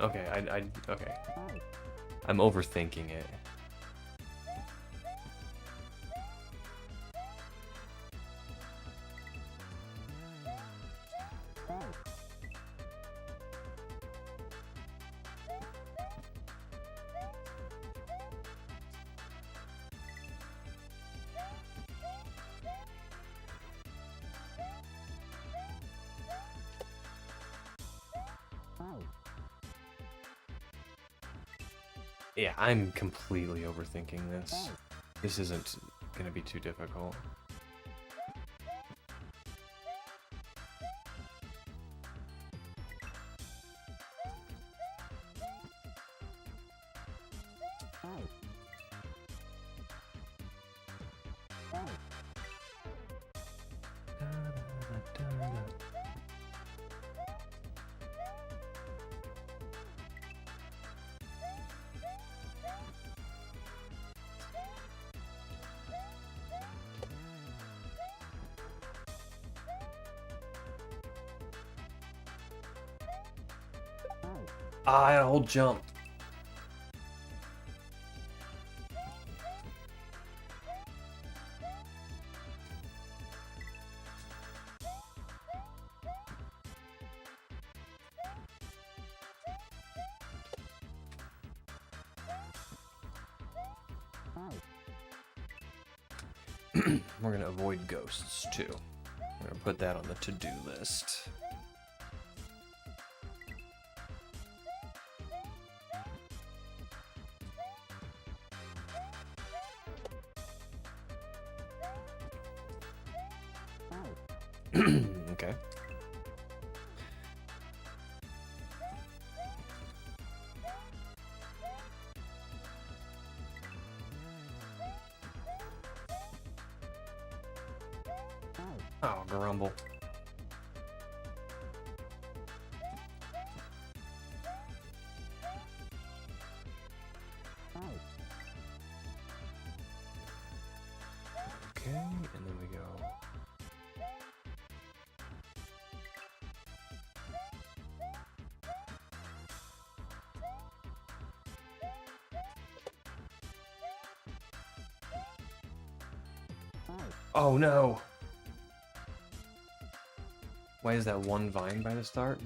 Okay, okay. I'm overthinking it. Yeah, I'm completely overthinking this. This isn't gonna be too difficult. Ah, I had a whole jump. We're gonna avoid ghosts too. I'm gonna put that on the to-do list. Okay. Oh, grumble. Okay, and then we go. Oh no! Why is that one vine by the start?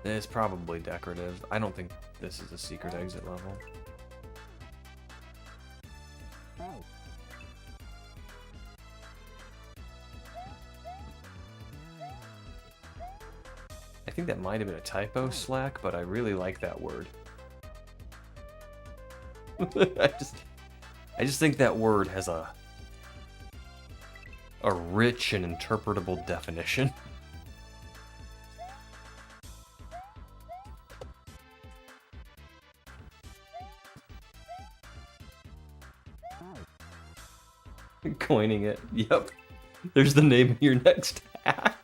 It's probably decorative. I don't think this is a secret exit level. I think that might have been a typo, Slack, but I really like that word. I just think that word has a rich and interpretable definition. Coining it. Yep. There's the name of your next hack.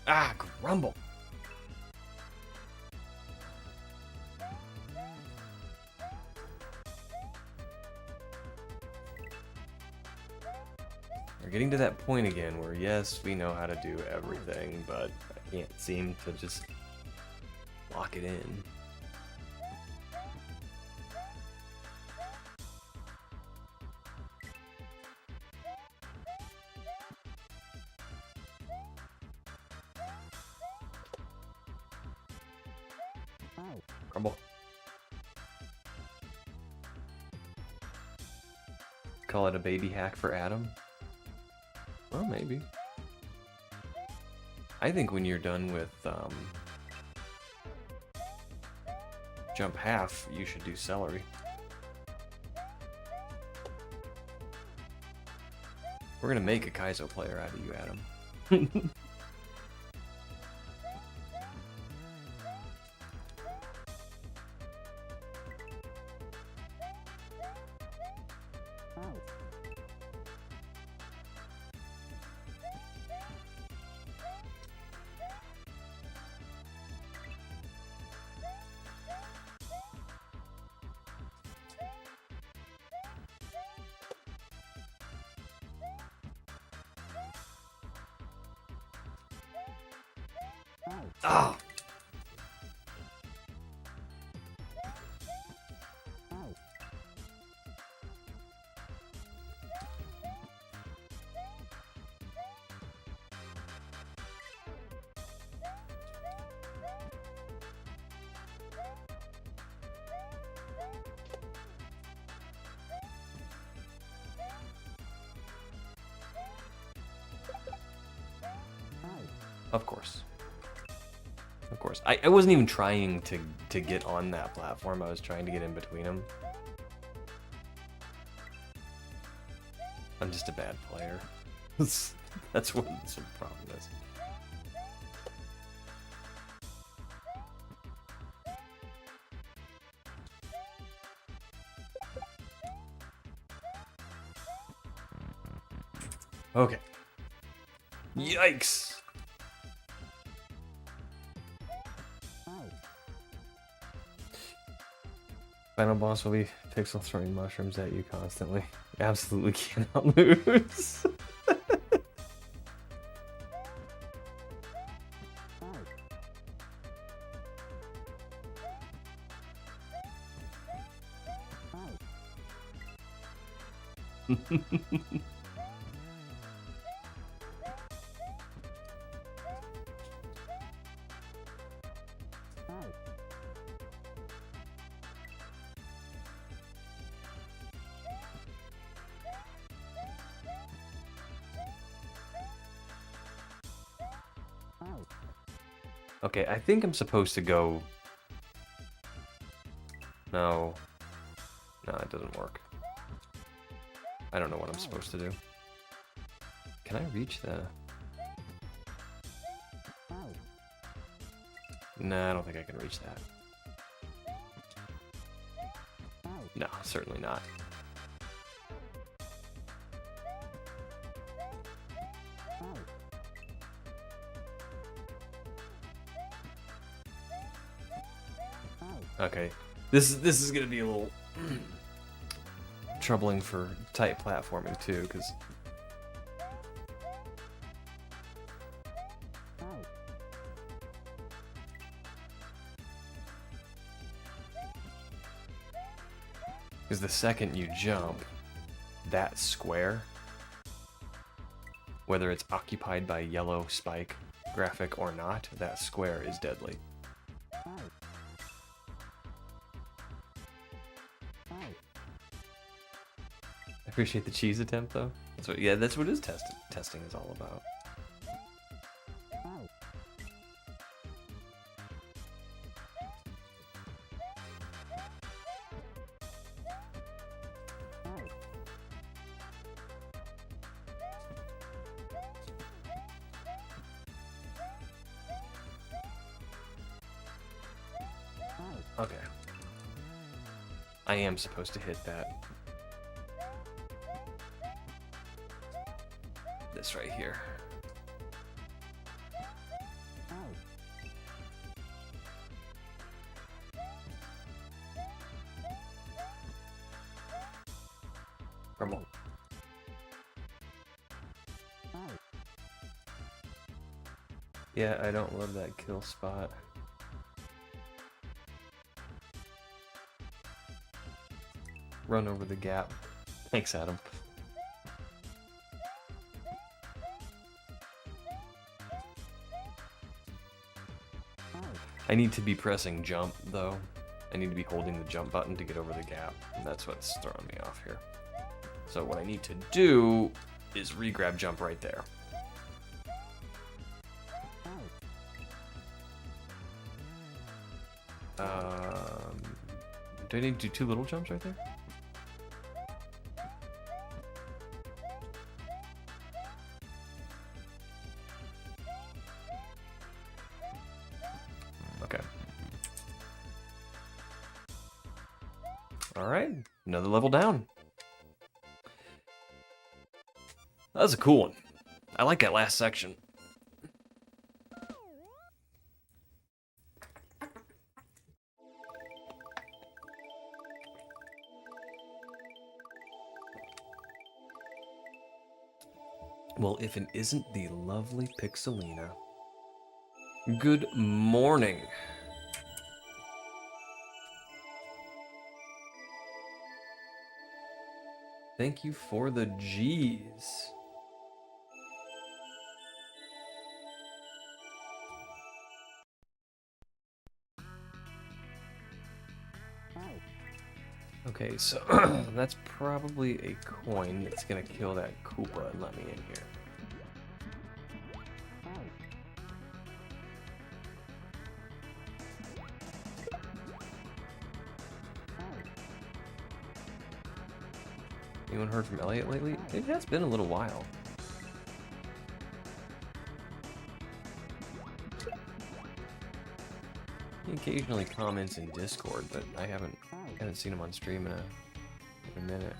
Ah, grumble. We're getting to that point again where, yes, we know how to do everything, but I can't seem to just lock it in. Grumble. Call it a baby hack for Adam? Well, maybe. I think when you're done with jump half, you should do celery. We're gonna make a kaizo player out of you, Adam. Ah! Of course. Of course. I wasn't even trying to get on that platform. I was trying to get in between them. I'm just a bad player. That's what the problem is. Okay. Yikes! Final boss will be Pixel throwing mushrooms at you constantly. Absolutely cannot lose. Okay, I think I'm supposed to go... No. No, it doesn't work. I don't know what I'm supposed to do. Can I reach the... Nah, I don't think I can reach that. No, certainly not. Okay, this is gonna be a little troubling for tight platforming too, because the second you jump, that square, whether it's occupied by yellow spike graphic or not, that square is deadly. I appreciate the cheese attempt though. That's what, yeah, that's what his testing is all about. Okay. I am supposed to hit that. This right here. Grumble. Yeah, I don't love that kill spot. Run over the gap. Thanks, Adam. I need to be pressing jump, though. I need to be holding the jump button to get over the gap, and that's what's throwing me off here. So what I need to do is re-grab jump right there. Do I need to do 2 little jumps right there? Okay. Alright, another level down. That was a cool one. I like that last section. Well, if it isn't the lovely Pixelina. Good morning. Thank you for the G's. Okay, so that's probably a coin that's gonna kill that Koopa and let me in here. Anyone heard from Elliot lately? It has been a little while. He occasionally comments in Discord, but I haven't seen him on stream in a minute.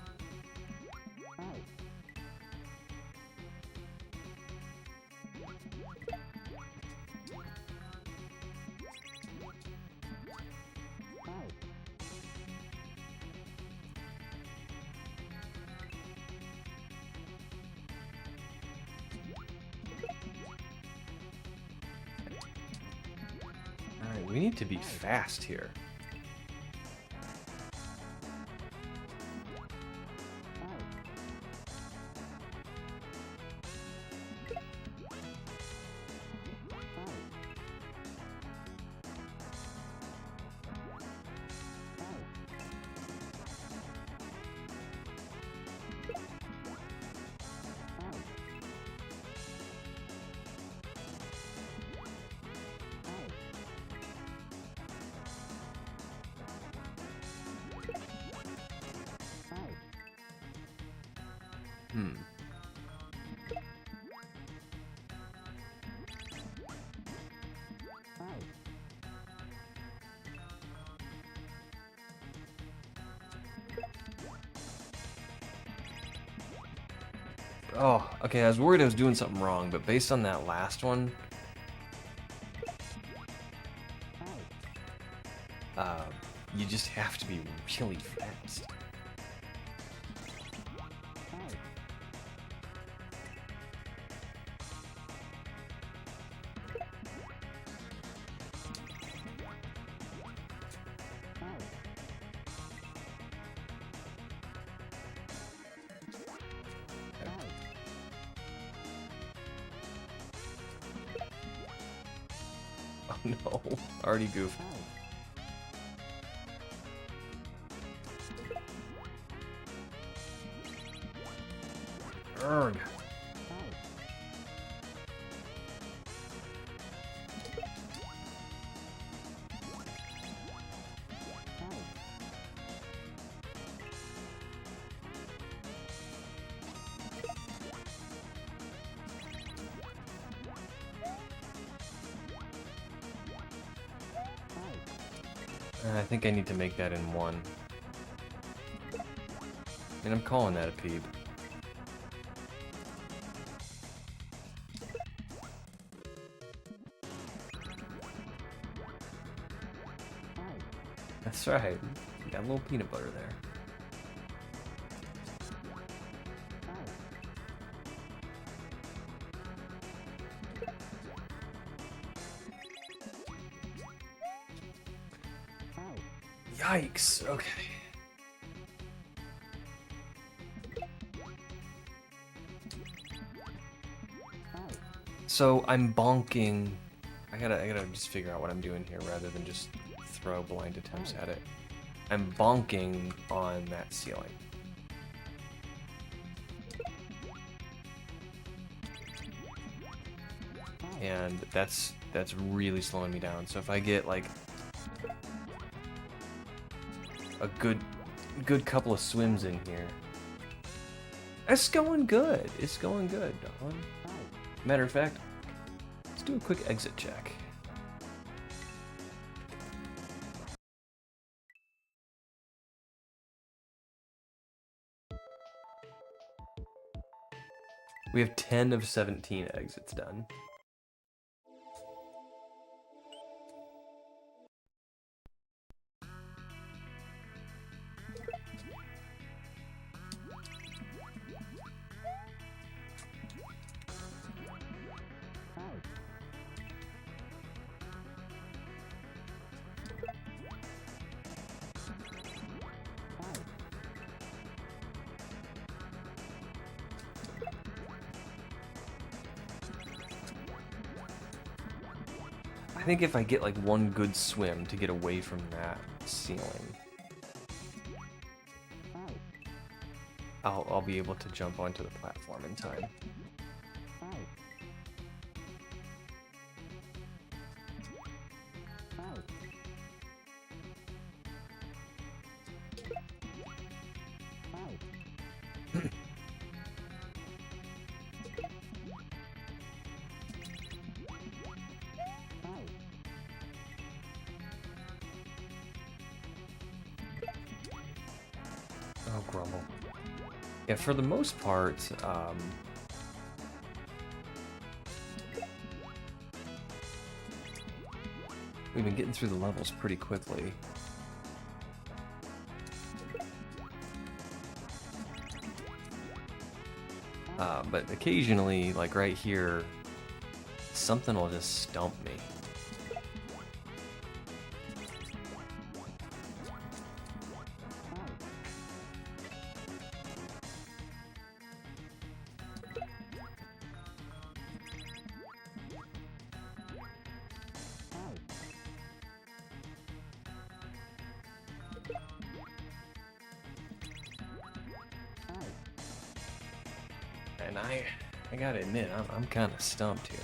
Alright, we need to be fast here. Oh, okay, I was worried I was doing something wrong, but based on that last one, you just have to be really fast. Oh no, already goofed. Urgh. I think I need to make that in one. And I'm calling that a peep. That's right. Got a little peanut butter there. Yikes, okay. So I'm bonking. I gotta just figure out what I'm doing here rather than just throw blind attempts at it. I'm bonking on that ceiling. And that's really slowing me down. So if I get like a good couple of swims in here. It's going good. It's going good, Don. Matter of fact, let's do a quick exit check. We have 10 of 17 exits done. I think if I get like one good swim to get away from that ceiling, I'll be able to jump onto the platform in time. Oh, grumble. Yeah, for the most part, we've been getting through the levels pretty quickly. But occasionally, like right here, something will just stump me. And I gotta admit, I'm kind of stumped here.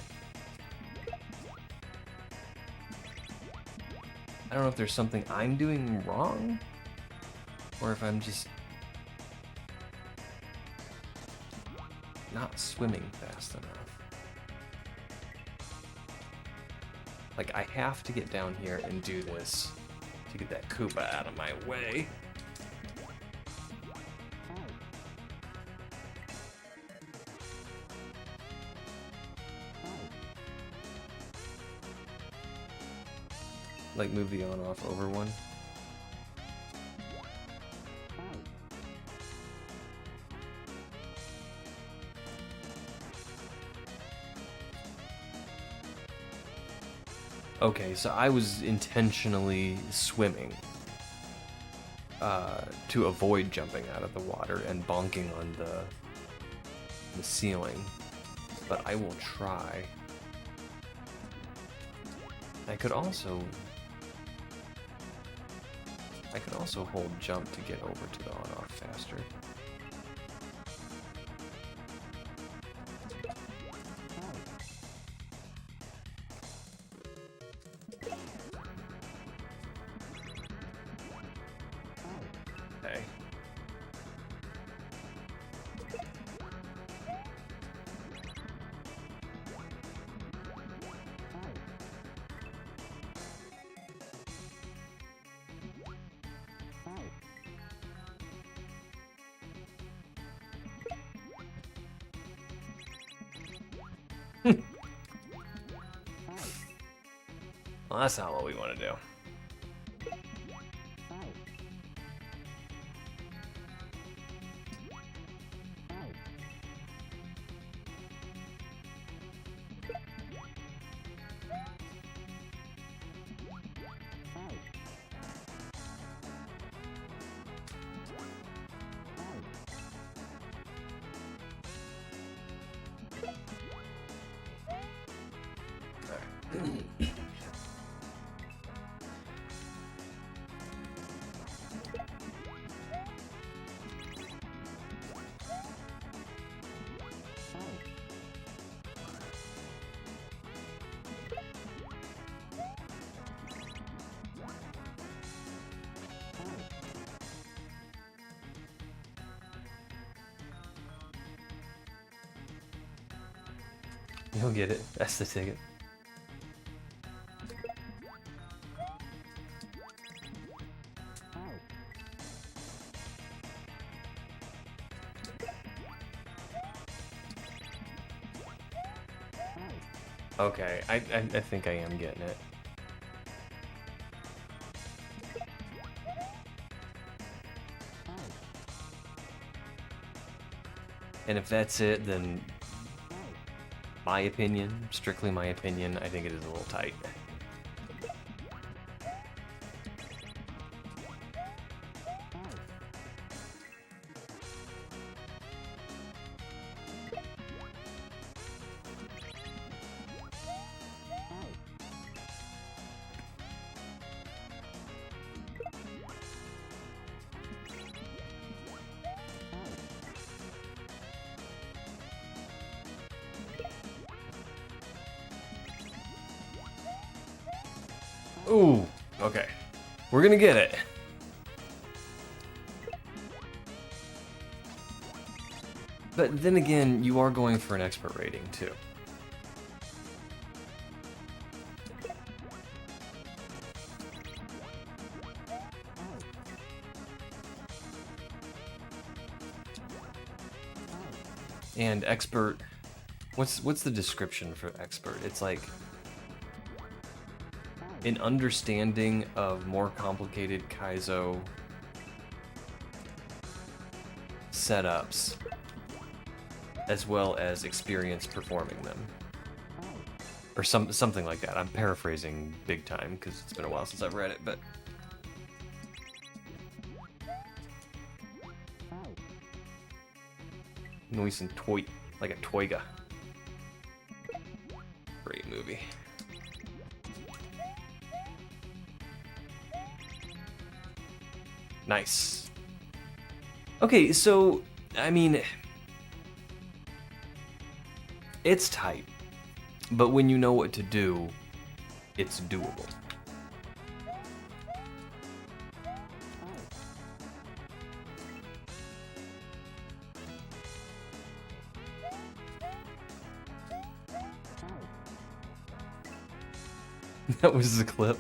I don't know if there's something I'm doing wrong, or if I'm just not swimming fast enough. Like, I have to get down here and do this to get that Koopa out of my way. Like, move the on-off over one. Okay, so I was intentionally swimming to avoid jumping out of the water and bonking on the ceiling, but I will try. I could also hold jump to get over to the on-off faster. Okay. Well, that's not what we want to do. You'll get it. That's the ticket. Okay, I think I am getting it. And if that's it, then my opinion, strictly my opinion, I think it is a little tight. Ooh, okay. We're gonna get it. But then again, you are going for an expert rating, too. And expert, what's the description for expert? It's like an understanding of more complicated kaizo setups, as well as experience performing them, or something like that. I'm paraphrasing big time because it's been a while since I've read it, but Noise and toy, like a toiga. Great movie. Nice. Okay, so, I mean, it's tight, but when you know what to do, it's doable. That was the clip.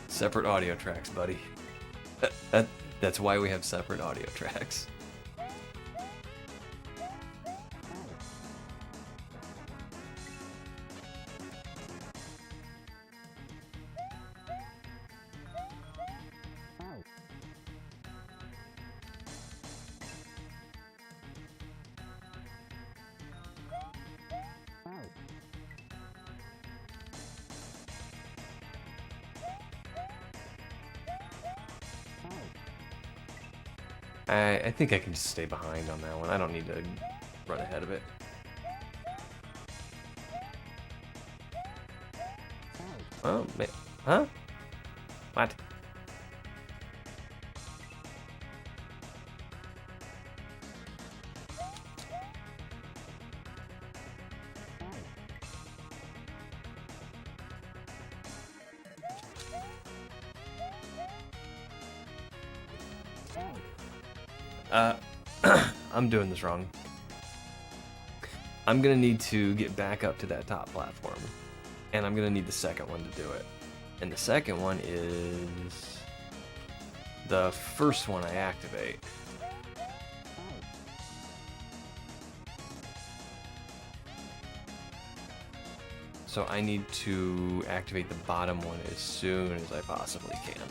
Separate audio tracks, buddy. That's why we have separate audio tracks. I think I can just stay behind on that one. I don't need to run ahead of it. Oh, man. Huh? What? I'm doing this wrong. I'm gonna need to get back up to that top platform, and I'm gonna need the second one to do it. And the second one is the first one I activate. So I need to activate the bottom one as soon as I possibly can.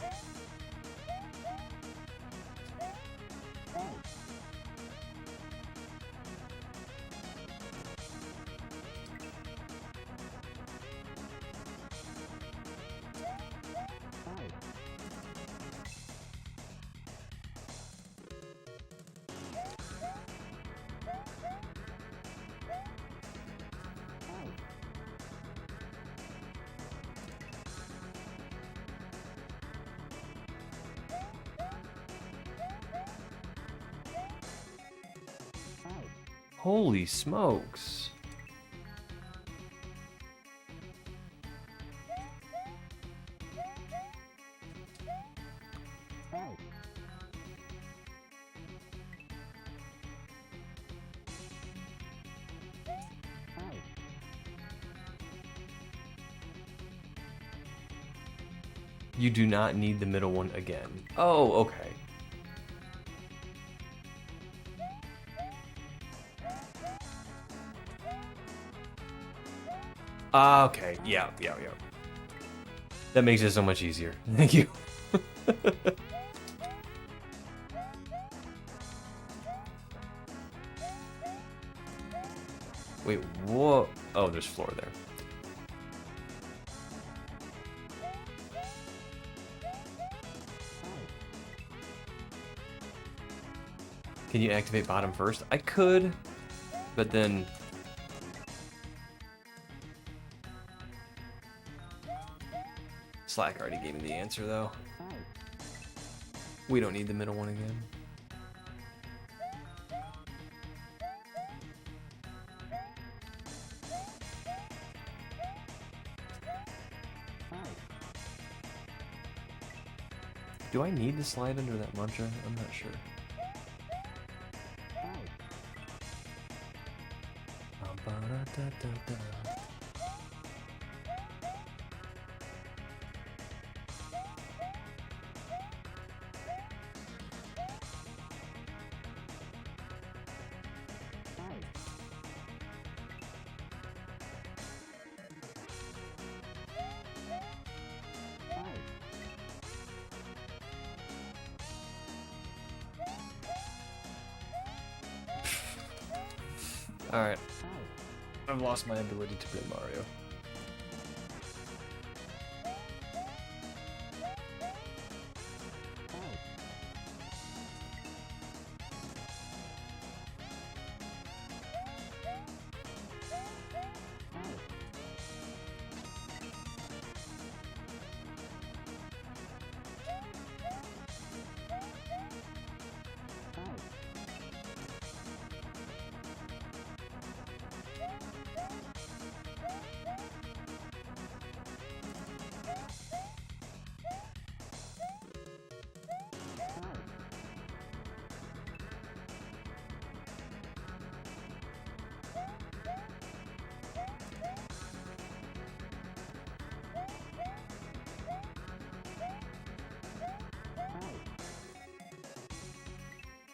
Holy smokes. You do not need the middle one again. Oh, okay. Okay. Yeah. That makes it so much easier. Thank you. Wait, what? Oh, there's floor there. Can you activate bottom first? I could, but then... Slack already gave me the answer, though. We don't need the middle one again. Do I need to slide under that mantra? I'm not sure. Alright. I've lost my ability to play Mario.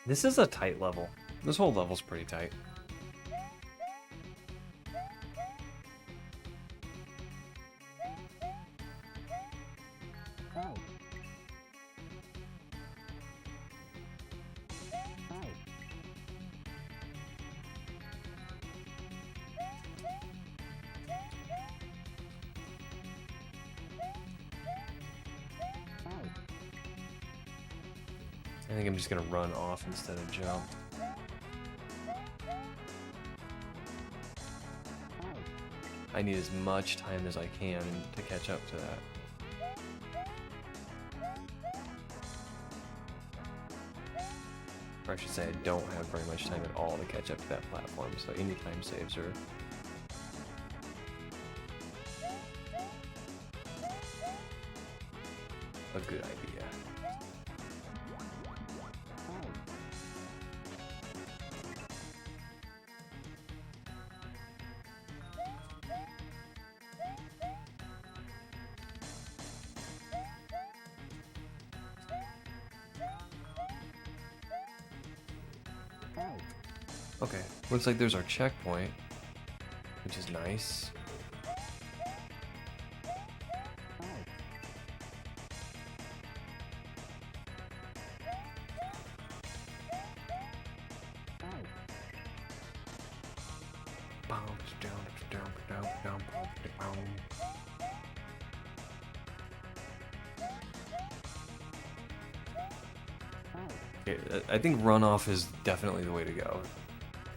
This is a tight level. This whole level's pretty tight. I think I'm just gonna run off instead of jump. I need as much time as I can to catch up to that. Or I should say I don't have very much time at all to catch up to that platform, so any time saves are... a good idea. Okay, looks like there's our checkpoint, which is nice. Okay, I think runoff is definitely the way to go,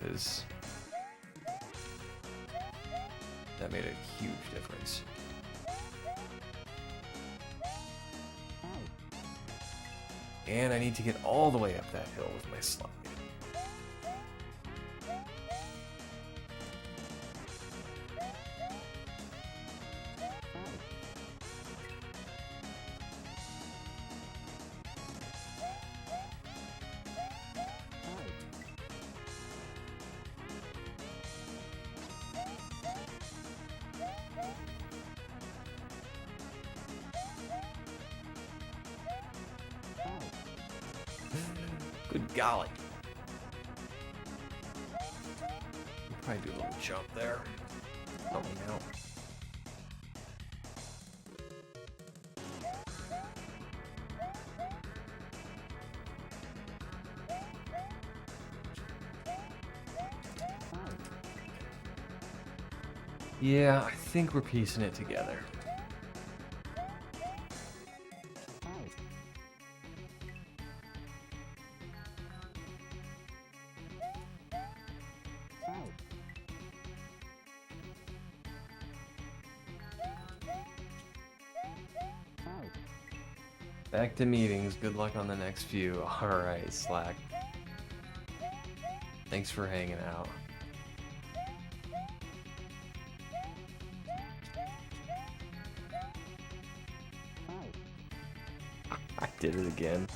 because that made a huge difference. And I need to get all the way up that hill with my slide. Good golly. Probably do a little jump there. Help me out. Yeah, I think we're piecing it together. Back to meetings. Good luck on the next few. Alright, Slack. Thanks for hanging out. I did it again.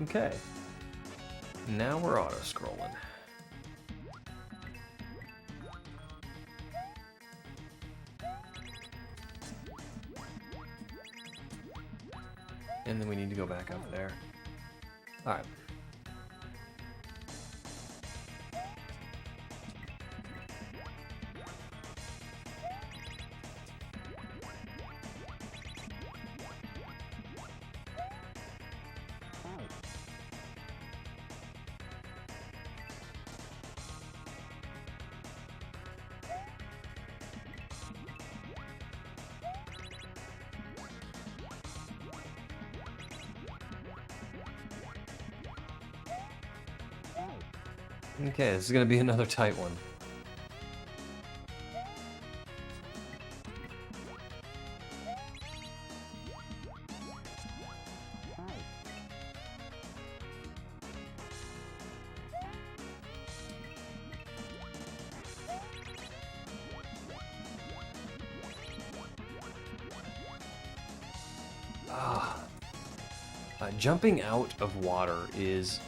Okay. Now we're auto-scrolling. And then we need to go back up there. Alright. Okay, this is gonna be another tight one. Jumping out of water is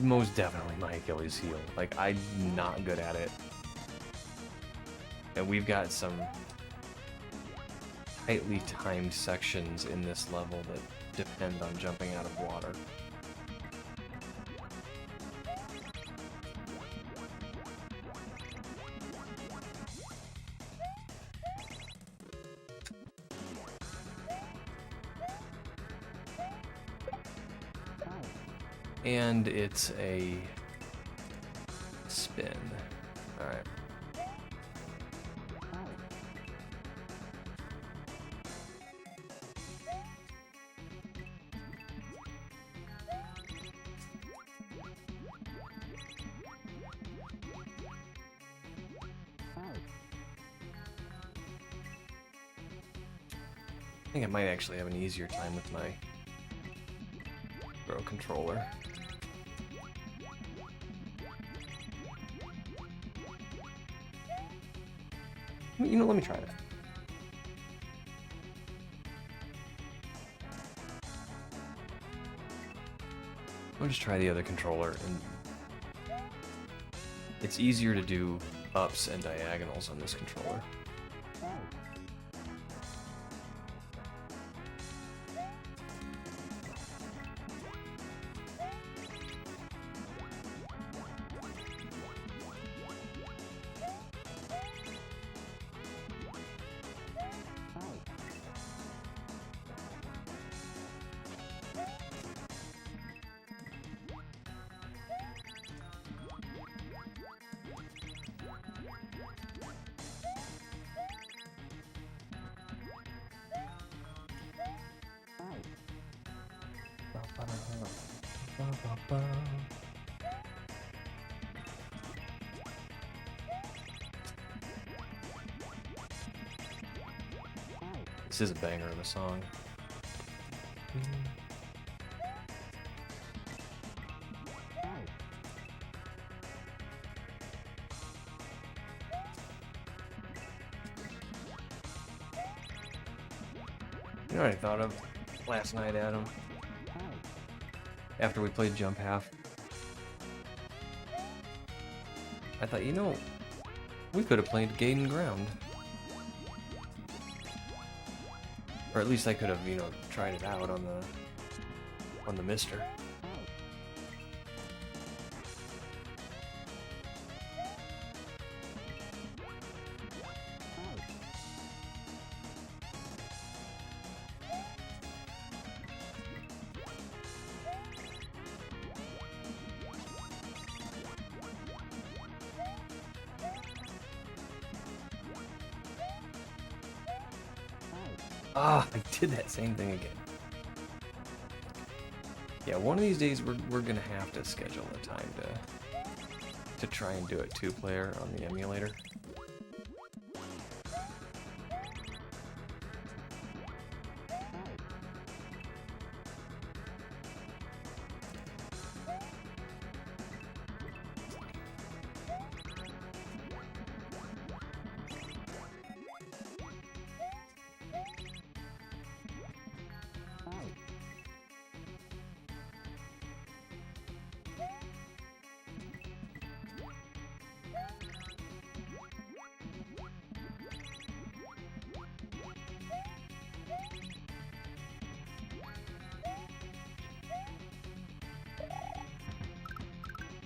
most definitely my Achilles heel. Like, I'm not good at it. And we've got some tightly timed sections in this level that depend on jumping out of water. And it's a spin. All right. I think I might actually have an easier time with my Pro controller. You know, let me try that. I'll just try the other controller, and it's easier to do ups and diagonals on this controller. This is a banger of a song. You know what I thought of last night, Adam? After we played Jump Half. I thought, you know, we could have played Gaiden Ground. Or at least I could have, you know, tried it out on the Mister. Ah, I did that same thing again. Yeah, one of these days we're gonna have to schedule a time to try and do it 2-player on the emulator.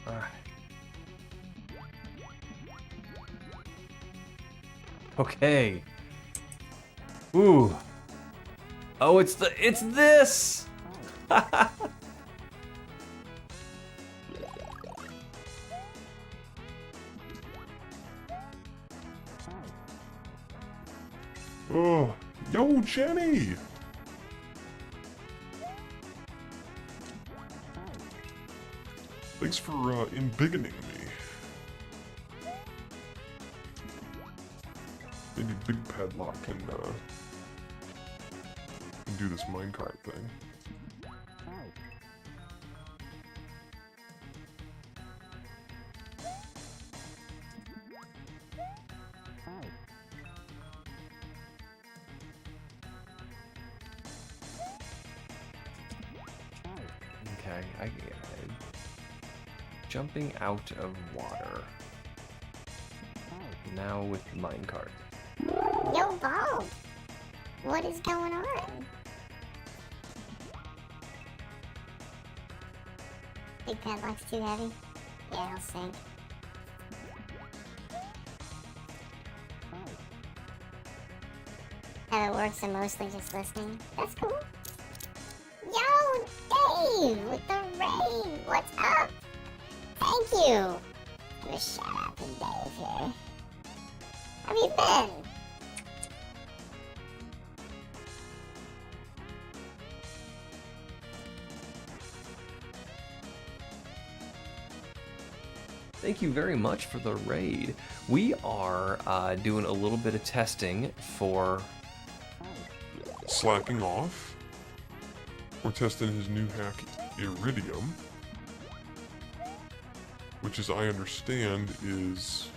Alright. Okay. Ooh. Oh, it's this! Oh, yo, Jenny! Thanks for embiggening me. Maybe Big Padlock can do this minecart thing. Okay, I get it. Jumping out of water. Now with minecart. Yo, Bob! What is going on? Big padlock's too heavy? Yeah, I'll sink. How it works, I'm mostly just listening. That's cool. Yo, Dave! With the raid! What's up? Thank you! Give a shout out to Dave here. How have you been? Thank you very much for the raid. We are doing a little bit of testing for... Slacking off. We're testing his new hack, Iridium. Which, as I understand, is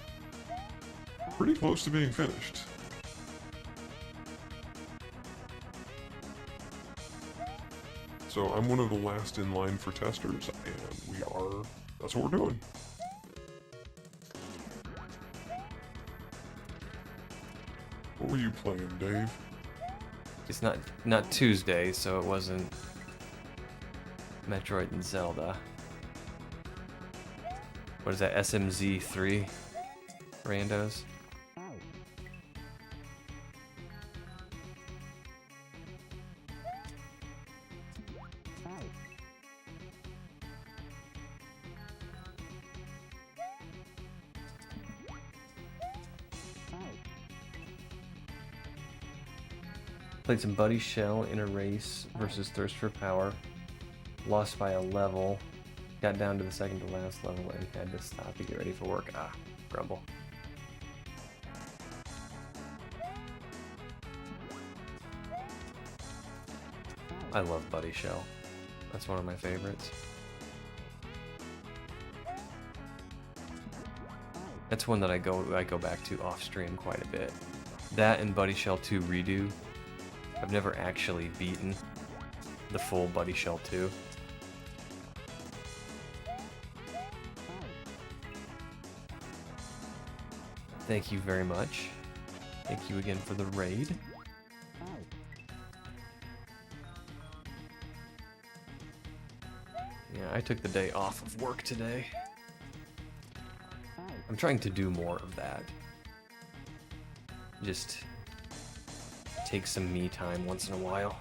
pretty close to being finished. So I'm one of the last in line for testers, and that's what we're doing. What were you playing, Dave? It's not Tuesday, so it wasn't Metroid and Zelda. What is that, SMZ3 randos? Played some Buddy Shell in a race versus Thirst for Power. Lost by a level. Got down to the second to last level and had to stop to get ready for work. Ah, grumble. I love Buddy Shell. That's one of my favorites. That's one that I go back to off stream quite a bit. That and Buddy Shell 2 Redo I've never actually beaten the full Buddy Shell 2. Thank you very much. Thank you again for the raid. Yeah, I took the day off of work today. I'm trying to do more of that. Just take some me time once in a while.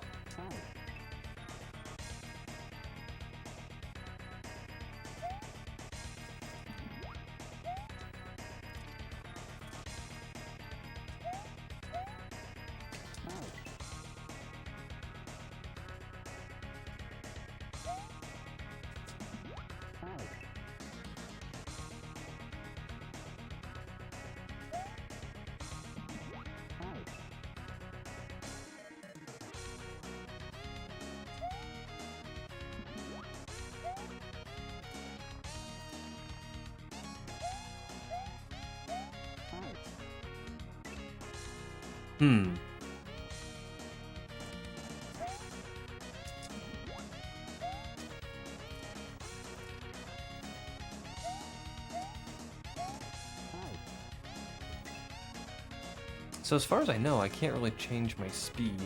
So as far as I know, I can't really change my speed.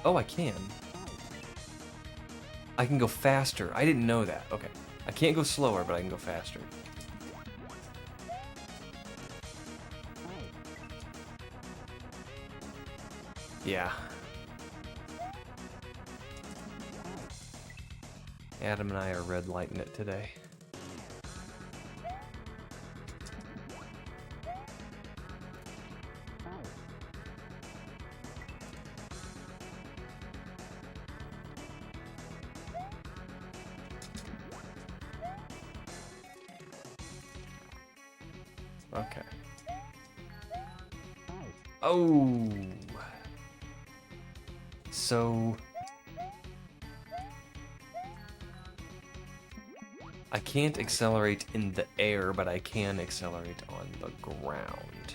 Oh, I can. I can go faster. I didn't know that. Okay. I can't go slower, but I can go faster. Yeah. Adam and I are red lighting it today. Okay. Oh. So I can't accelerate in the air, but I can accelerate on the ground.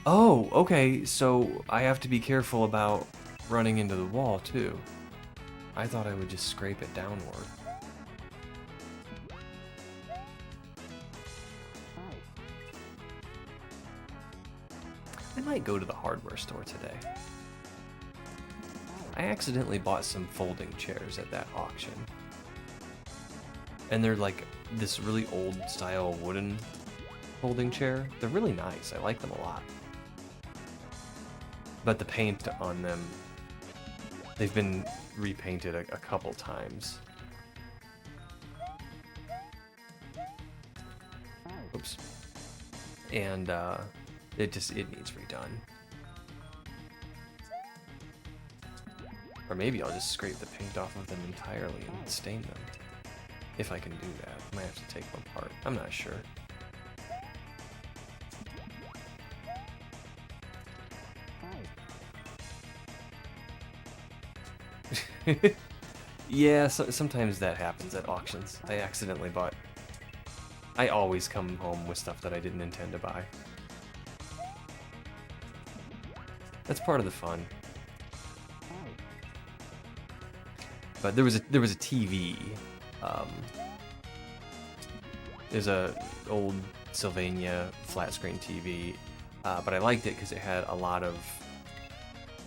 Oh, okay, so I have to be careful about running into the wall, too. I thought I would just scrape it downward. I might go to the hardware store today. I accidentally bought some folding chairs at that auction. And they're like this really old style wooden folding chair. They're really nice. I like them a lot. But the paint on them, they've been repainted a couple times. Oops. And it needs redone. Or maybe I'll just scrape the paint off of them entirely and stain them. If I can do that. I might have to take them apart. I'm not sure. Yeah, so, sometimes that happens at auctions. I accidentally bought... I always come home with stuff that I didn't intend to buy. That's part of the fun. But there was a TV. There's a old Sylvania flat screen TV, but I liked it because it had a lot of...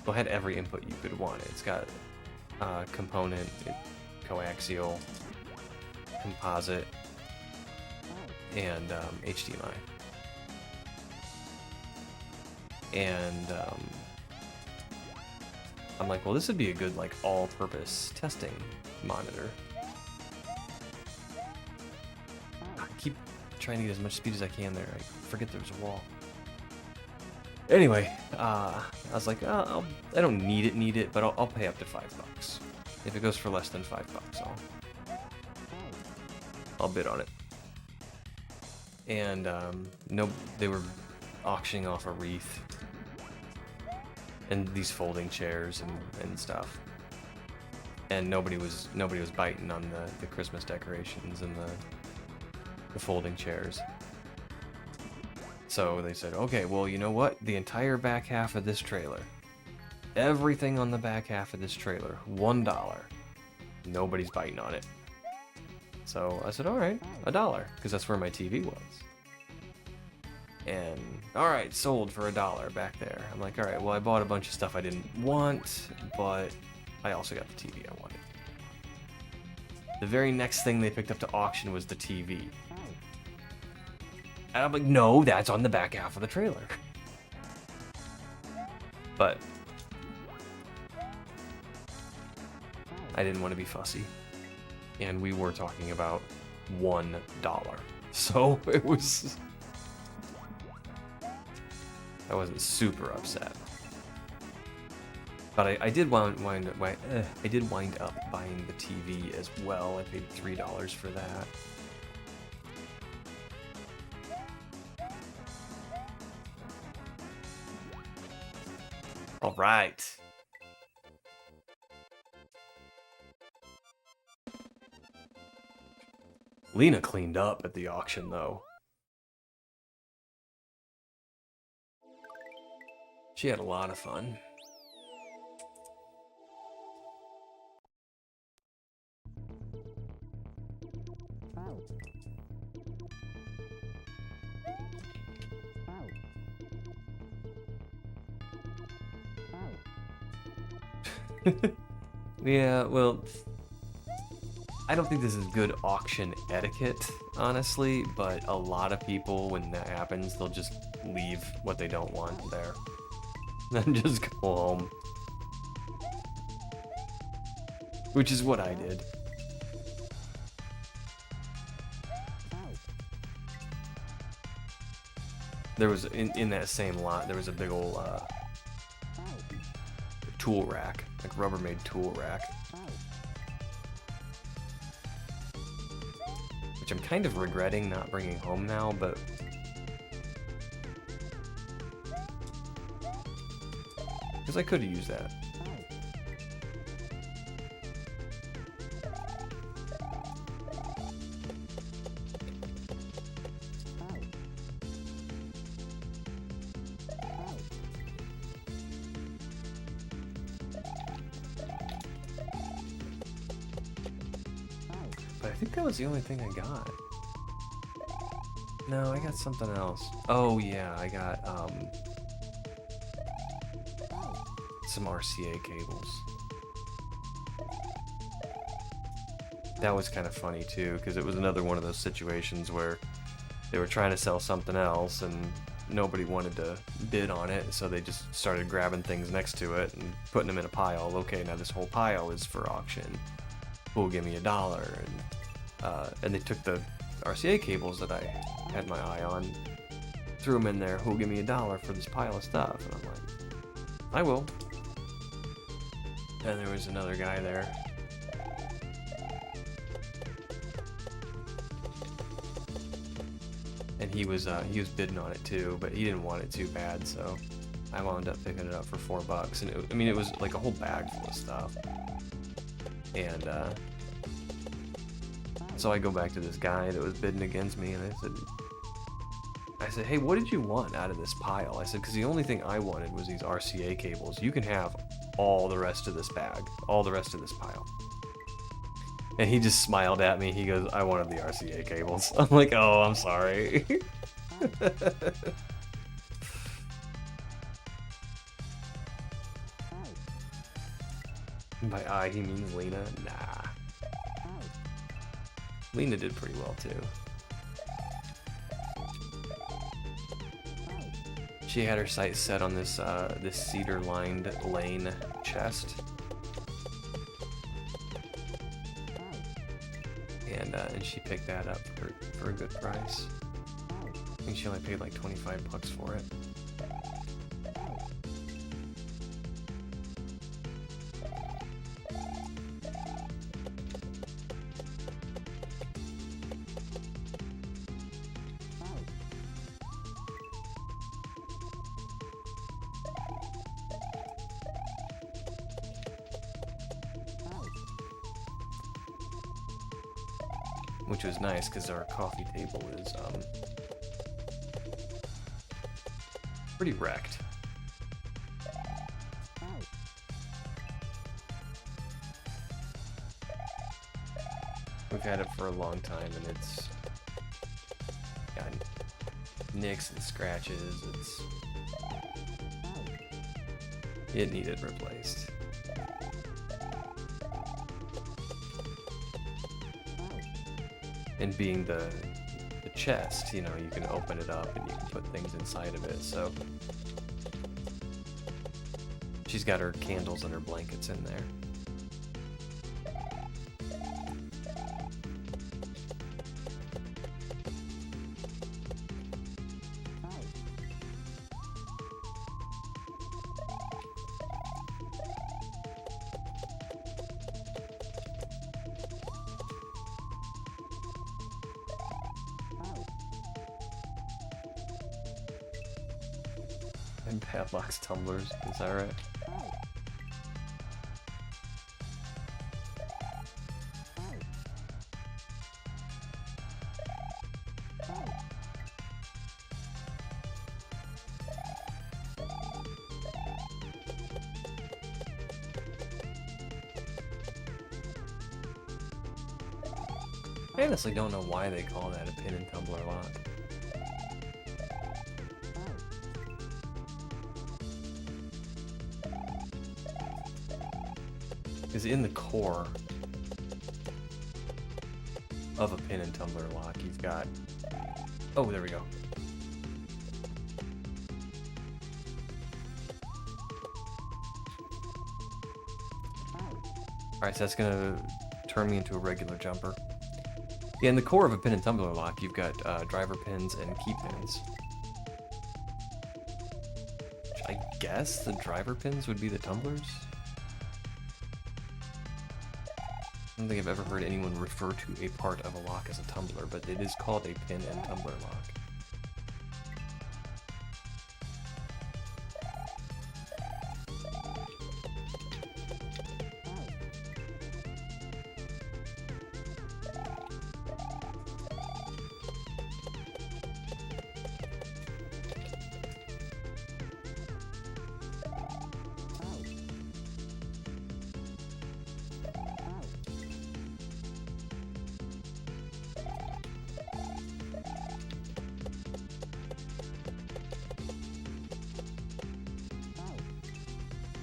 Well, it had every input you could want. It's got component, coaxial, composite, and HDMI. And I'm like, well, this would be a good like all-purpose testing monitor. I keep trying to get as much speed as I can there. I forget there's a wall. Anyway, I was like, I don't need it, but I'll pay up to $5. If it goes for less than $5, I'll bid on it. And no, they were auctioning off a wreath and these folding chairs and stuff. And nobody was biting on the Christmas decorations and the folding chairs. So they said, okay, well, you know what? The entire back half of this trailer, everything on the back half of this trailer, $1. Nobody's biting on it. So I said, all right, $1, because that's where my TV was. And, all right, sold for $1 back there. I'm like, all right, well, I bought a bunch of stuff I didn't want, but I also got the TV I wanted. The very next thing they picked up to auction was the TV. And I'm like, no, that's on the back half of the trailer. But I didn't want to be fussy. And we were talking about $1. So it was... I wasn't super upset. But I did wind up buying the TV as well. I paid $3 for that. All right. Lena cleaned up at the auction, though. She had a lot of fun. Yeah, well, I don't think this is good auction etiquette, honestly, but a lot of people, when that happens, they'll just leave what they don't want there. Then just go home. Which is what I did. There was, in that same lot, there was a big old tool rack, like Rubbermaid tool rack. Which I'm kind of regretting not bringing home now, but because I could have used that. But I think that was the only thing I got. No, I got something else. Oh yeah, I got some RCA cables. That was kind of funny too, because it was another one of those situations where they were trying to sell something else and nobody wanted to bid on it, so they just started grabbing things next to it and putting them in a pile. Okay, now this whole pile is for auction. Who'll give me $1? And they took the RCA cables that I had my eye on, threw them in there. Who'll give me $1 for this pile of stuff? And I'm like, I will. And there was another guy there. And he was bidding on it too, but he didn't want it too bad, so I wound up picking it up for $4. And it was like a whole bag full of stuff. And so I go back to this guy that was bidding against me, and I said, hey, what did you want out of this pile? I said, because the only thing I wanted was these RCA cables. You can have all the rest of this bag, all the rest of this pile. And he just smiled at me. He goes, I wanted the RCA cables. I'm like, oh, I'm sorry. By I, he means Lena? Nah. Lena did pretty well, too. She had her sights set on this this cedar-lined lane chest. And she picked that up for a good price. I think she only paid like $25 for it. which was nice because our coffee table is pretty wrecked. We've had it for a long time, and it's got nicks and scratches. It needed replaced. And being the chest, you know, you can open it up and you can put things inside of it, so she's got her candles and her blankets in there. And Padlock's tumblers, is that right? I honestly don't know why they call that a pin and tumbler lock. Because in the core of a pin and tumbler lock, you've got... Oh, there we go. Alright, so that's gonna turn me into a regular jumper. Yeah, in the core of a pin and tumbler lock, you've got driver pins and key pins. Which I guess the driver pins would be the tumblers? I don't think I've ever heard anyone refer to a part of a lock as a tumbler, but it is called a pin and tumbler lock.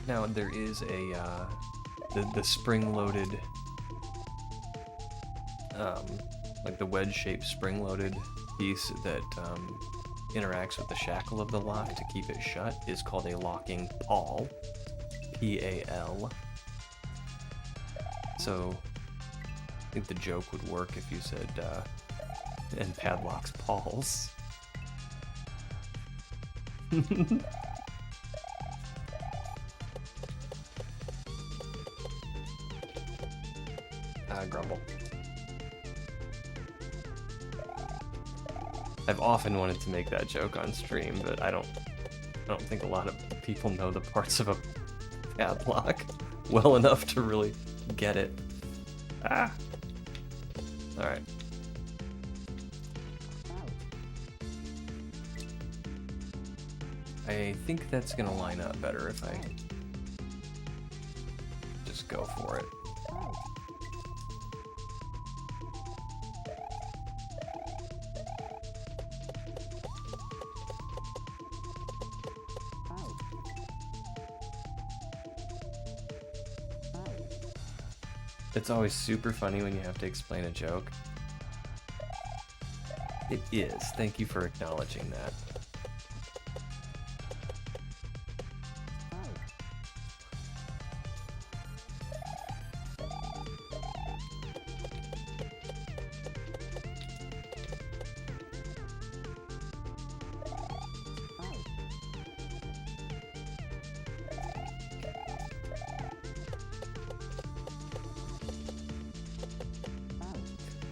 Now there is a the spring-loaded, like the wedge-shaped spring-loaded piece that interacts with the shackle of the lock to keep it shut is called a locking pawl, P-A-L. So I think the joke would work if you said and Padlock's pawls. Grumble. I've often wanted to make that joke on stream, but I don't think a lot of people know the parts of a padlock well enough to really get it. Ah. All right. I think that's gonna line up better if I just go for it. It's always super funny when you have to explain a joke. It is. Thank you for acknowledging that.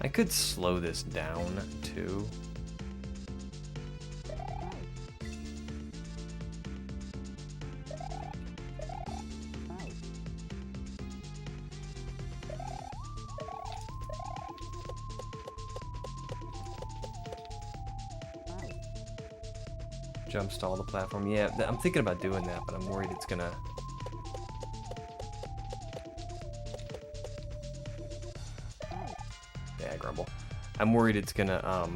I could slow this down too. jump stall the platform. Yeah, I'm thinking about doing that, but I'm worried it's gonna... Yeah, grumble. I'm worried it's gonna,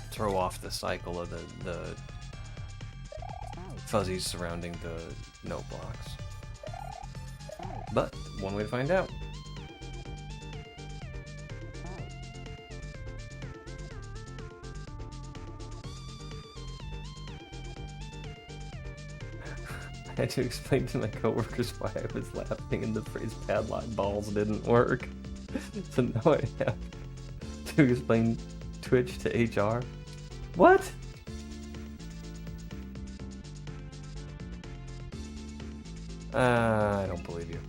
throw off the cycle of the fuzzies surrounding the note blocks. But, one way to find out. I had to explain to my coworkers why I was laughing and the phrase padlock balls didn't work. So now I have to explain Twitch to HR. What? I don't believe you.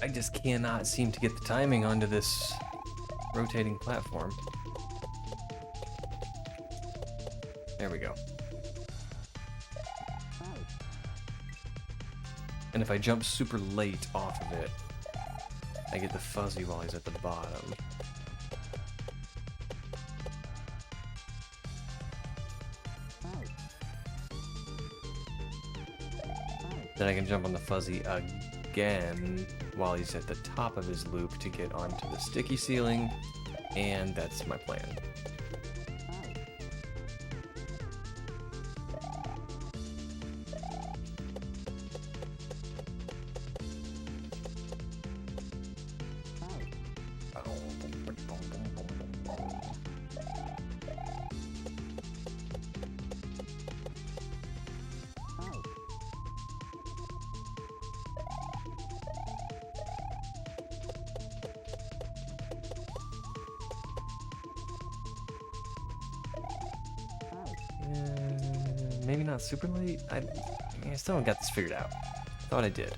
I just cannot seem to get the timing onto this rotating platform. There we go. And if I jump super late off of it, I get the fuzzy while he's at the bottom. Then I can jump on the fuzzy again while he's at the top of his loop to get onto the sticky ceiling, and that's my plan. Maybe not super late. I still haven't got this figured out. Thought I did.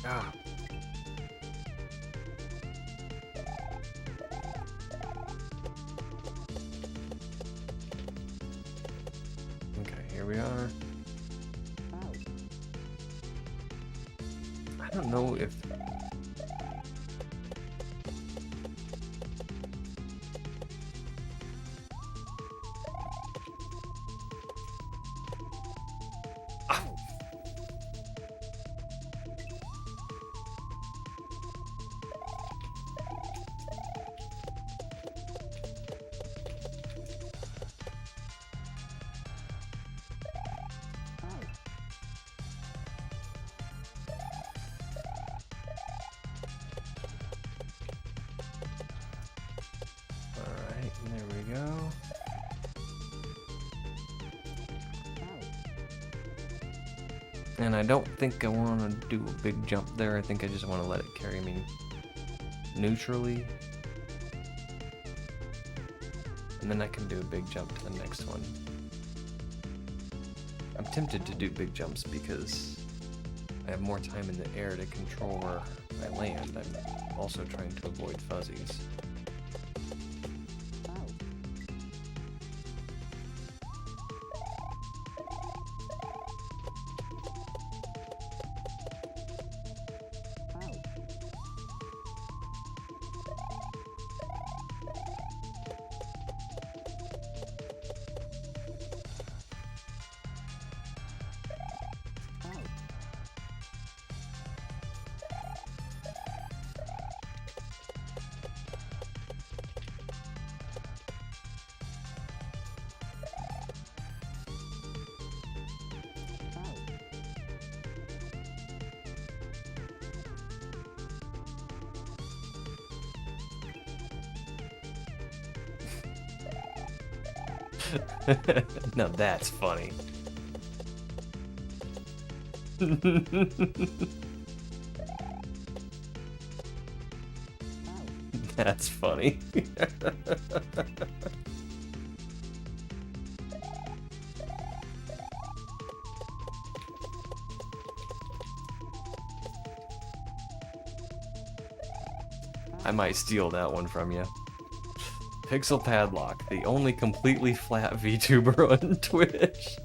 Ah. Here we are. I don't know if... There we go. And I don't think I want to do a big jump there. I think I just want to let it carry me neutrally. And then I can do a big jump to the next one. I'm tempted to do big jumps because I have more time in the air to control where I land. I'm also trying to avoid fuzzies. Now that's funny. That's funny. I might steal that one from you. PixelPadlock, the only completely flat VTuber on Twitch.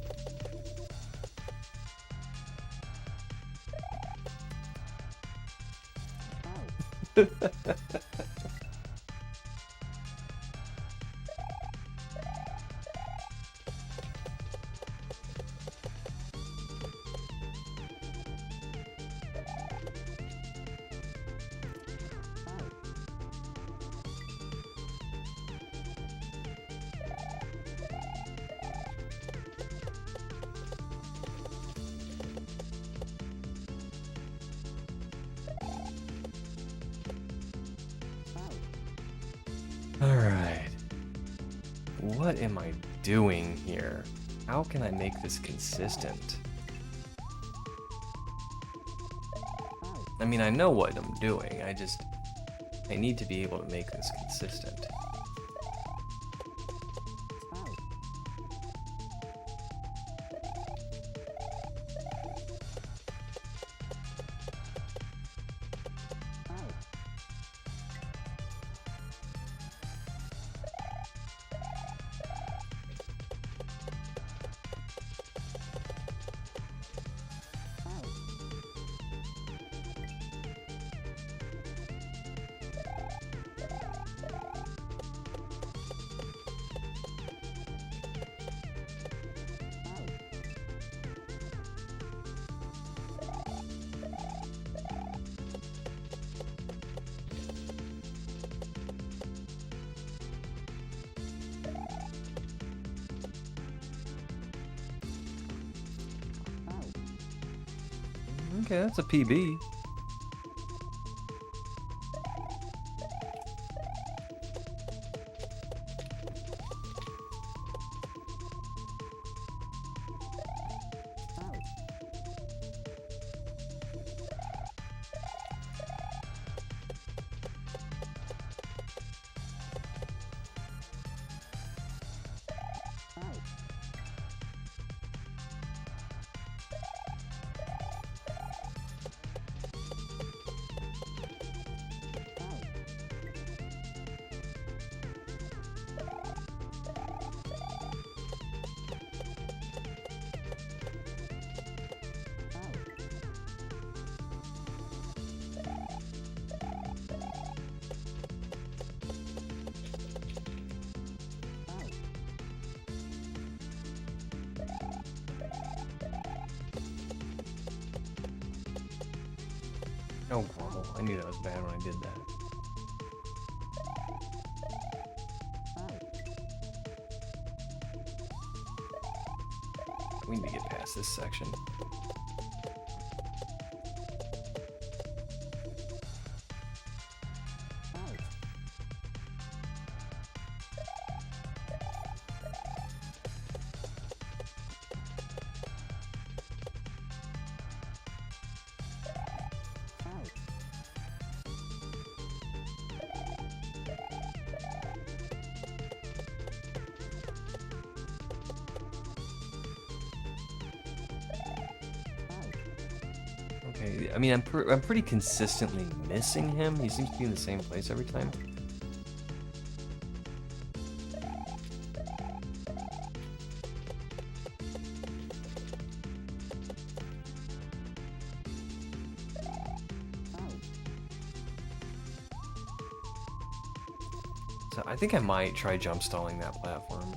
Alright. What am I doing here? How can I make this consistent? I mean, I know what I'm doing, I need to be able to make this consistent. Okay, that's a PB. Oh, Grumble. I knew that was bad when I did that. We need to get past this section. Okay, I mean, I'm pretty consistently missing him. He seems to be in the same place every time. So I think I might try jump stalling that platform.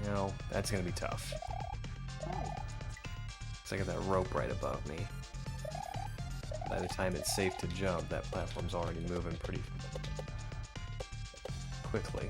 No, that's gonna be tough. Because I got that rope right above me. By the time it's safe to jump, that platform's already moving pretty quickly.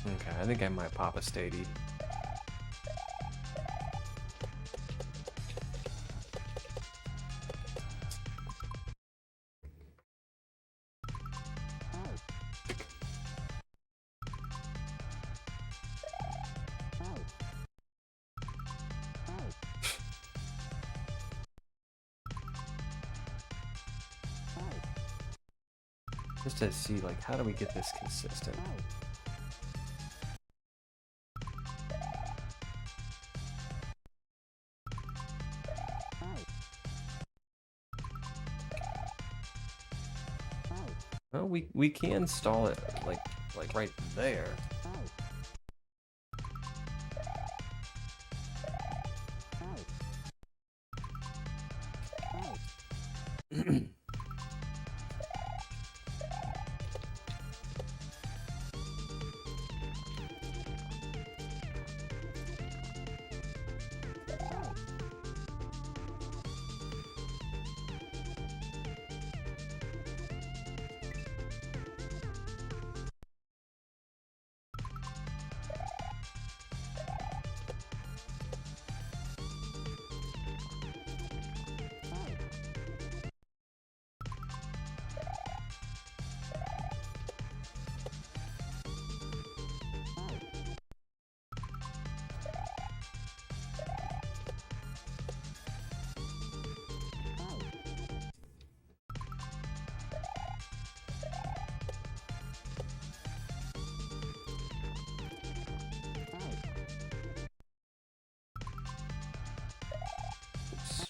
Okay, I think I might pop a Stady. Just to see, like, how do we get this consistent? Well, we can stall it like right there. Oops.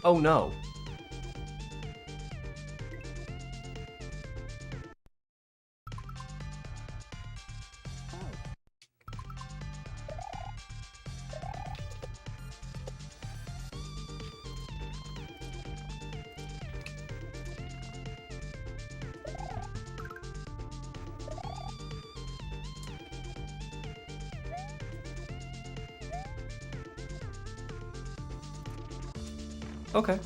Oh no. Okay.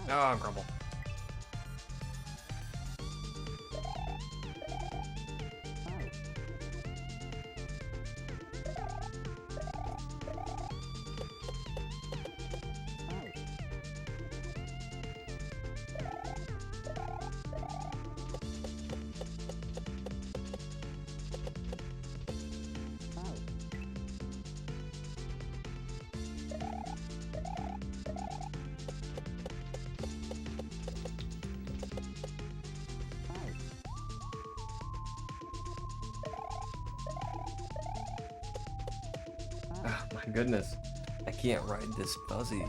Oh, grumble. Ah, my goodness. I can't ride this fuzzy.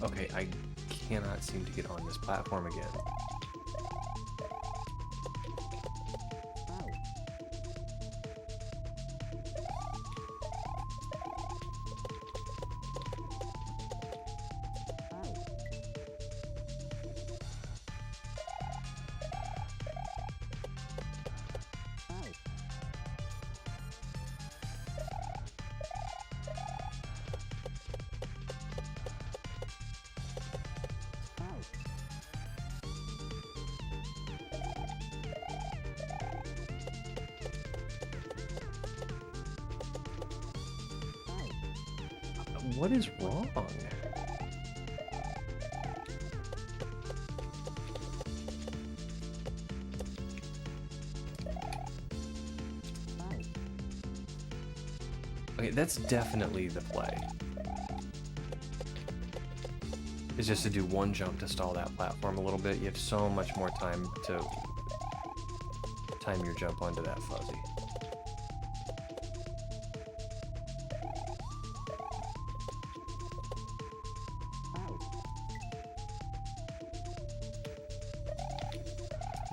Okay, I cannot seem to get on this platform again. What is wrong? Okay, that's definitely the play. It's just to do one jump to stall that platform a little bit. You have so much more time to time your jump onto that fuzzy.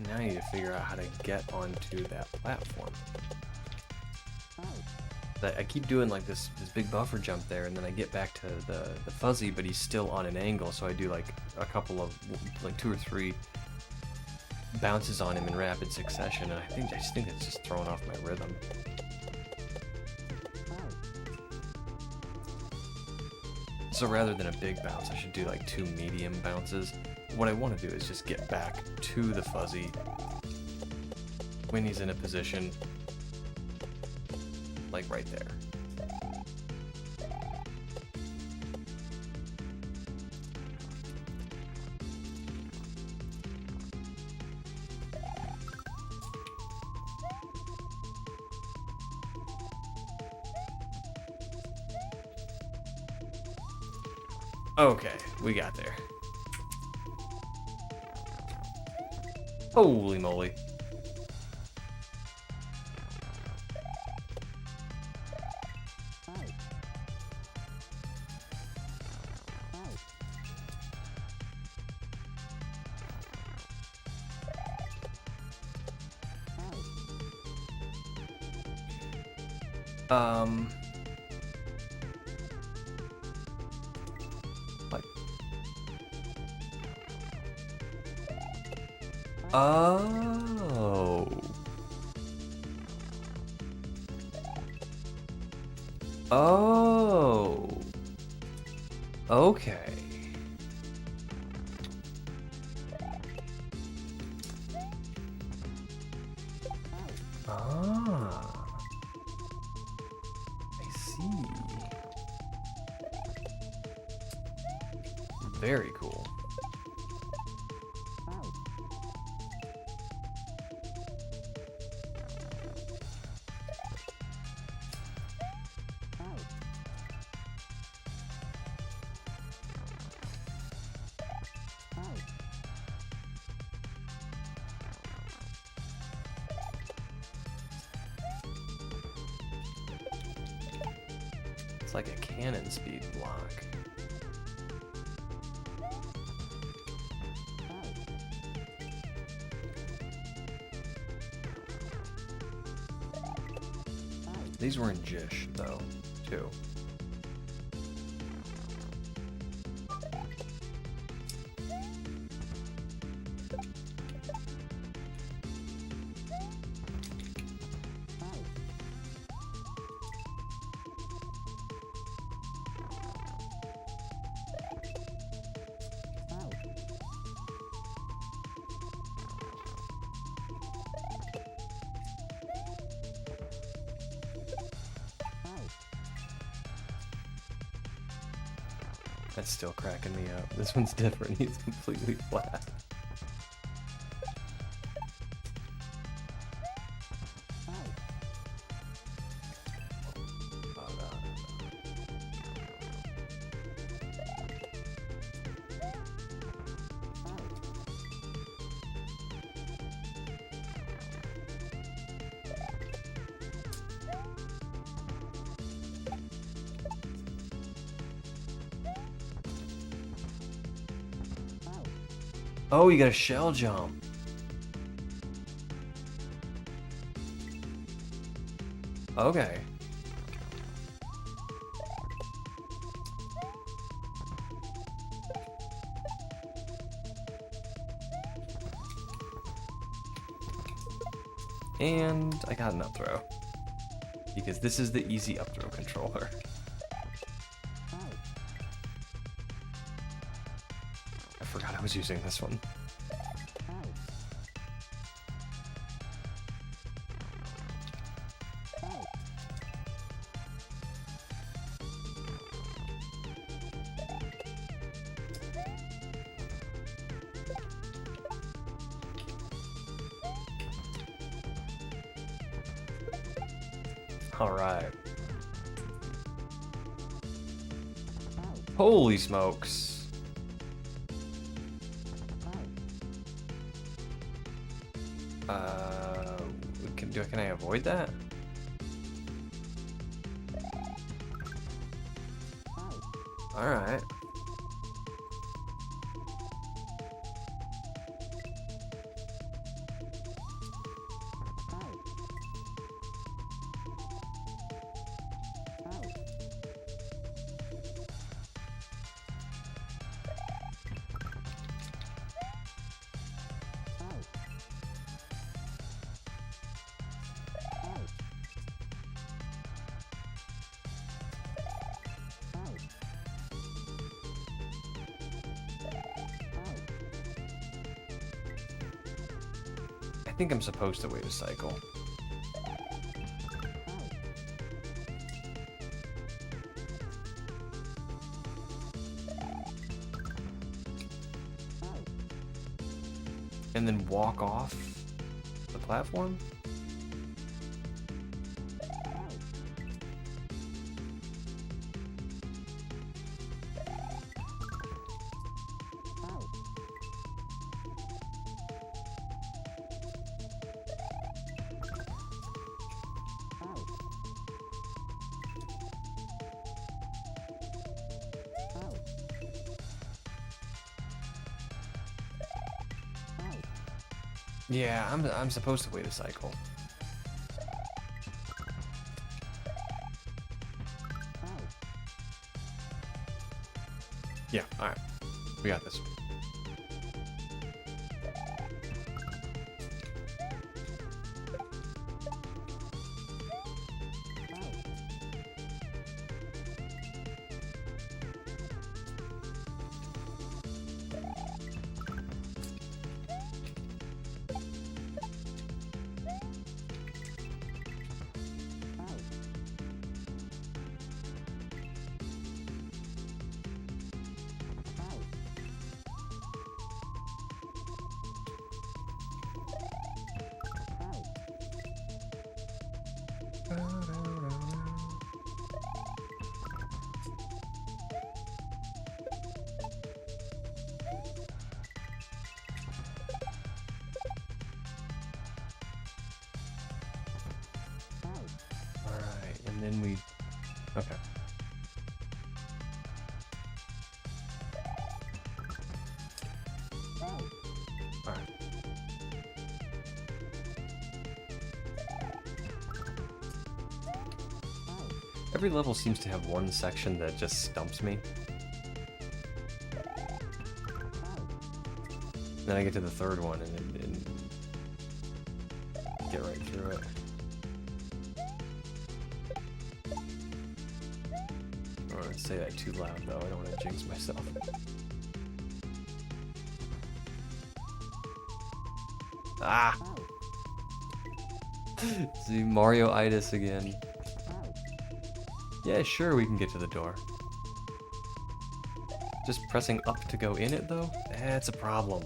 Now I need to figure out how to get onto that platform. I keep doing like this big buffer jump there, and then I get back to the fuzzy, but he's still on an angle, so I do like a couple of, like 2 or 3 bounces on him in rapid succession, and I just think that's just throwing off my rhythm. So rather than a big bounce, I should do like 2 medium bounces. What I want to do is just get back to the fuzzy when he's in a position like right there. Okay, we got there. Holy moly. What? Oh. Oh. Okay. Ah. I see. Very cool. It's like a cannon speed block. These were in Jish, though, too. That's still cracking me up. This one's different. He's completely flat. Oh, you got a shell jump. Okay. And I got an up throw. Because this is the easy up throw controller. I forgot I was using this one. Alright. Holy smokes. Can I avoid that? Alright. I think I'm supposed to wait a cycle. And then walk off the platform? Yeah, I'm supposed to wait a cycle. Yeah, alright. We got this. Alright, and then we... Okay. Alright. Every level seems to have one section that just stumps me. Then I get to the third one and get right through it. I don't want to say that too loud though, I don't want to jinx myself. Ah! See, Mario-itis again. Yeah, sure, we can get to the door. Just pressing up to go in it, though? That's a problem.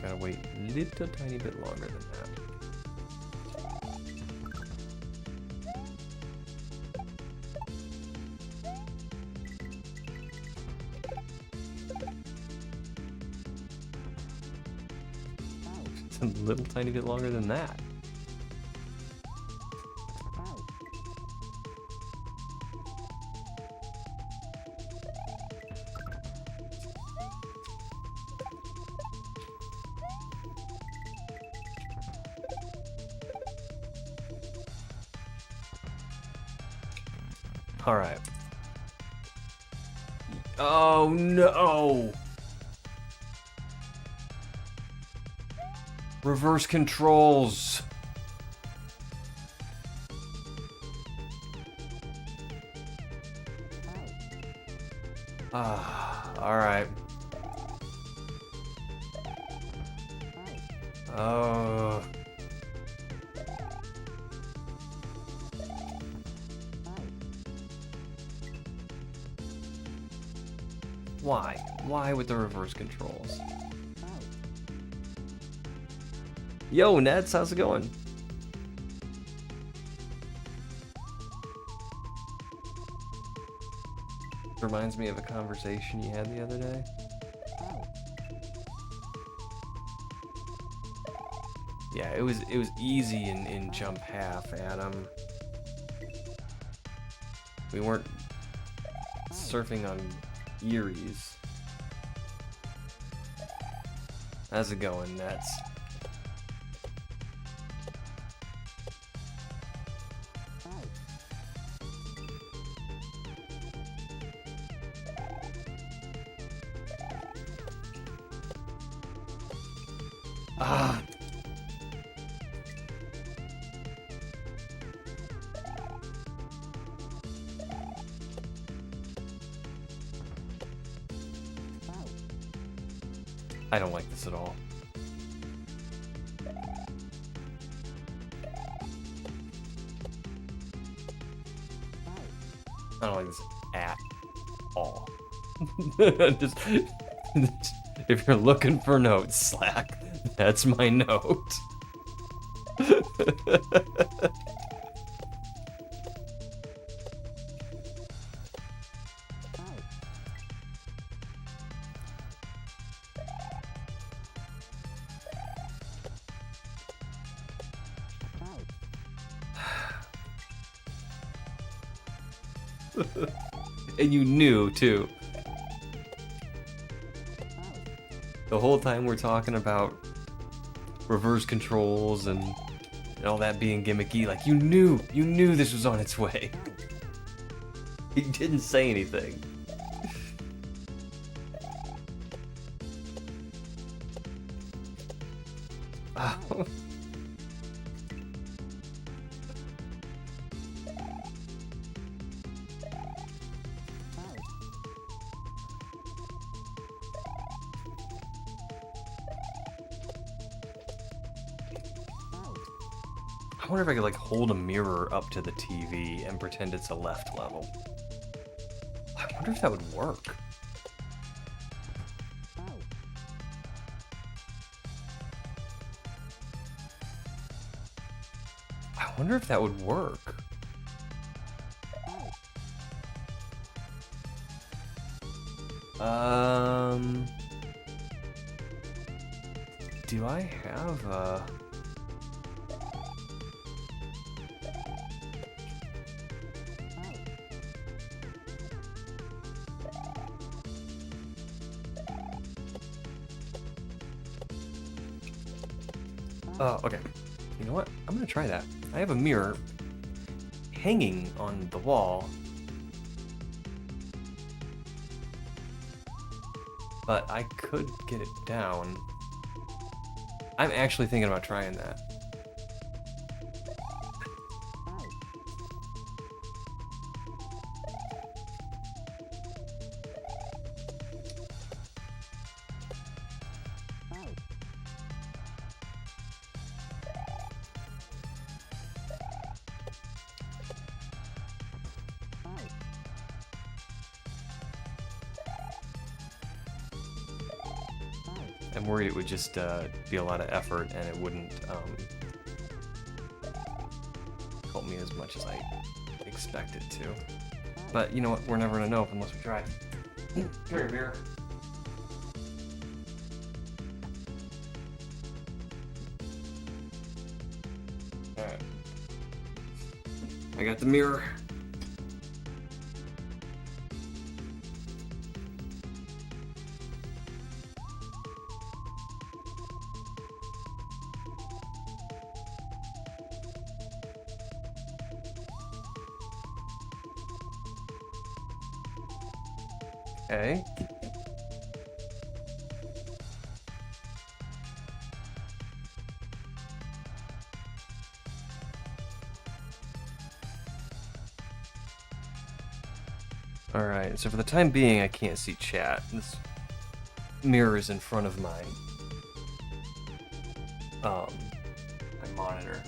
Gotta wait a little tiny bit longer than that. a little tiny bit longer than that. All right. Oh no! Reverse controls. All right. Oh. Why? Why with the reverse controls? Yo, Neds, how's it going? Reminds me of a conversation you had the other day. Yeah, it was easy in jump half, Adam. We weren't surfing on Eries. How's it going, Nets? Ah. I don't like this at all. I don't like this at all. just, if you're looking for notes, Slack, that's my note. And you knew, too. The whole time we're talking about reverse controls and all that being gimmicky, like you knew this was on its way. He didn't say anything. Oh. I wonder if I could like hold a mirror up to the TV and pretend it's a left level. I wonder if that would work. I wonder if that would work. Do I have a... okay. You know what? I'm gonna try that. I have a mirror hanging on the wall, but I could get it down. I'm actually thinking about trying that. I'm worried it would just be a lot of effort and it wouldn't help me as much as I expect it to. But you know what? We're never gonna know unless we try. Come here, mirror. I got the mirror. Okay. Alright, so for the time being, I can't see chat. This mirror is in front of my monitor.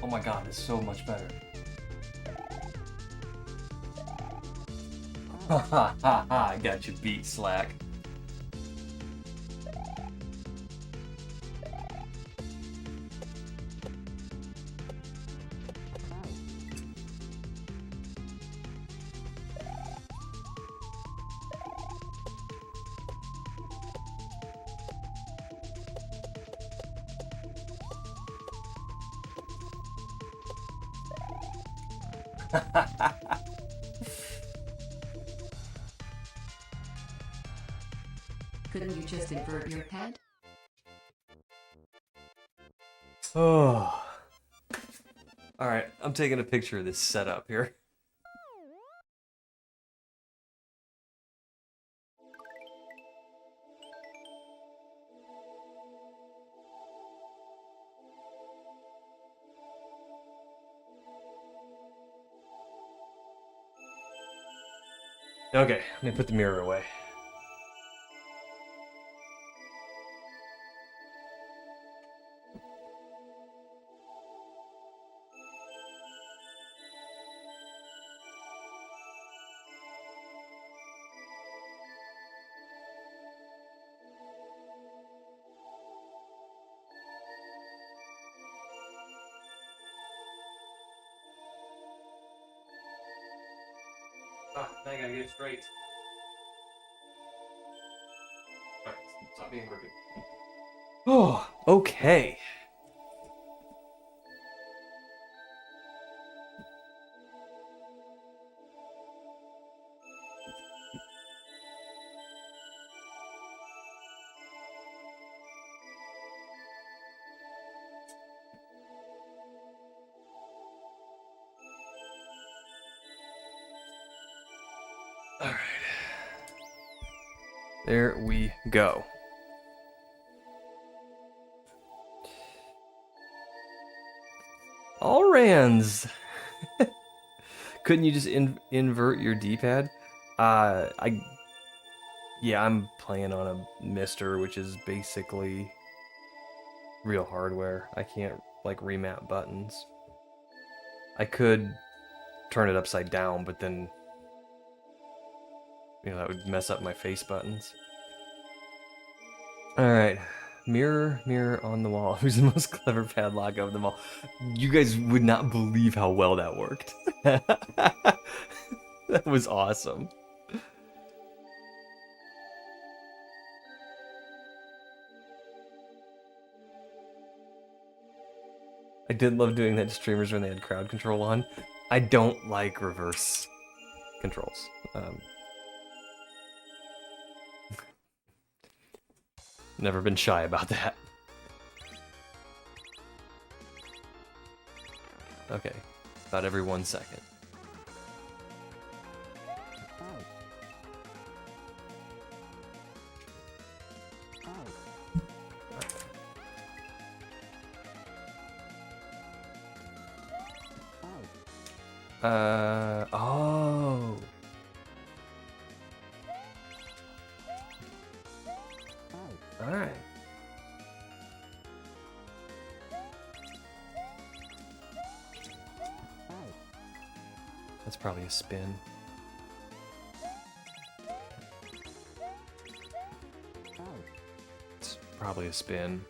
Oh my god, it's so much better. Ha ha ha ha, I got you beat, Slack. Couldn't you just invert your pad? Oh. Alright, I'm taking a picture of this setup here. Okay, let me put the mirror away. Ah, now I gotta get it straight. Alright, stop being crooked. Oh, okay. Alright. There we go. All Rands. Couldn't you just invert your D-pad? Yeah, I'm playing on a Mister, which is basically real hardware. I can't like remap buttons. I could turn it upside down, but then that would mess up my face buttons. All right. Mirror, mirror on the wall. Who's the most clever padlock of them all? You guys would not believe how well that worked. That was awesome. I did love doing that to streamers when they had crowd control on. I don't like reverse controls. Never been shy about that. Okay, about every 1 second. Oh. Alright. That's probably a spin. It's probably a spin.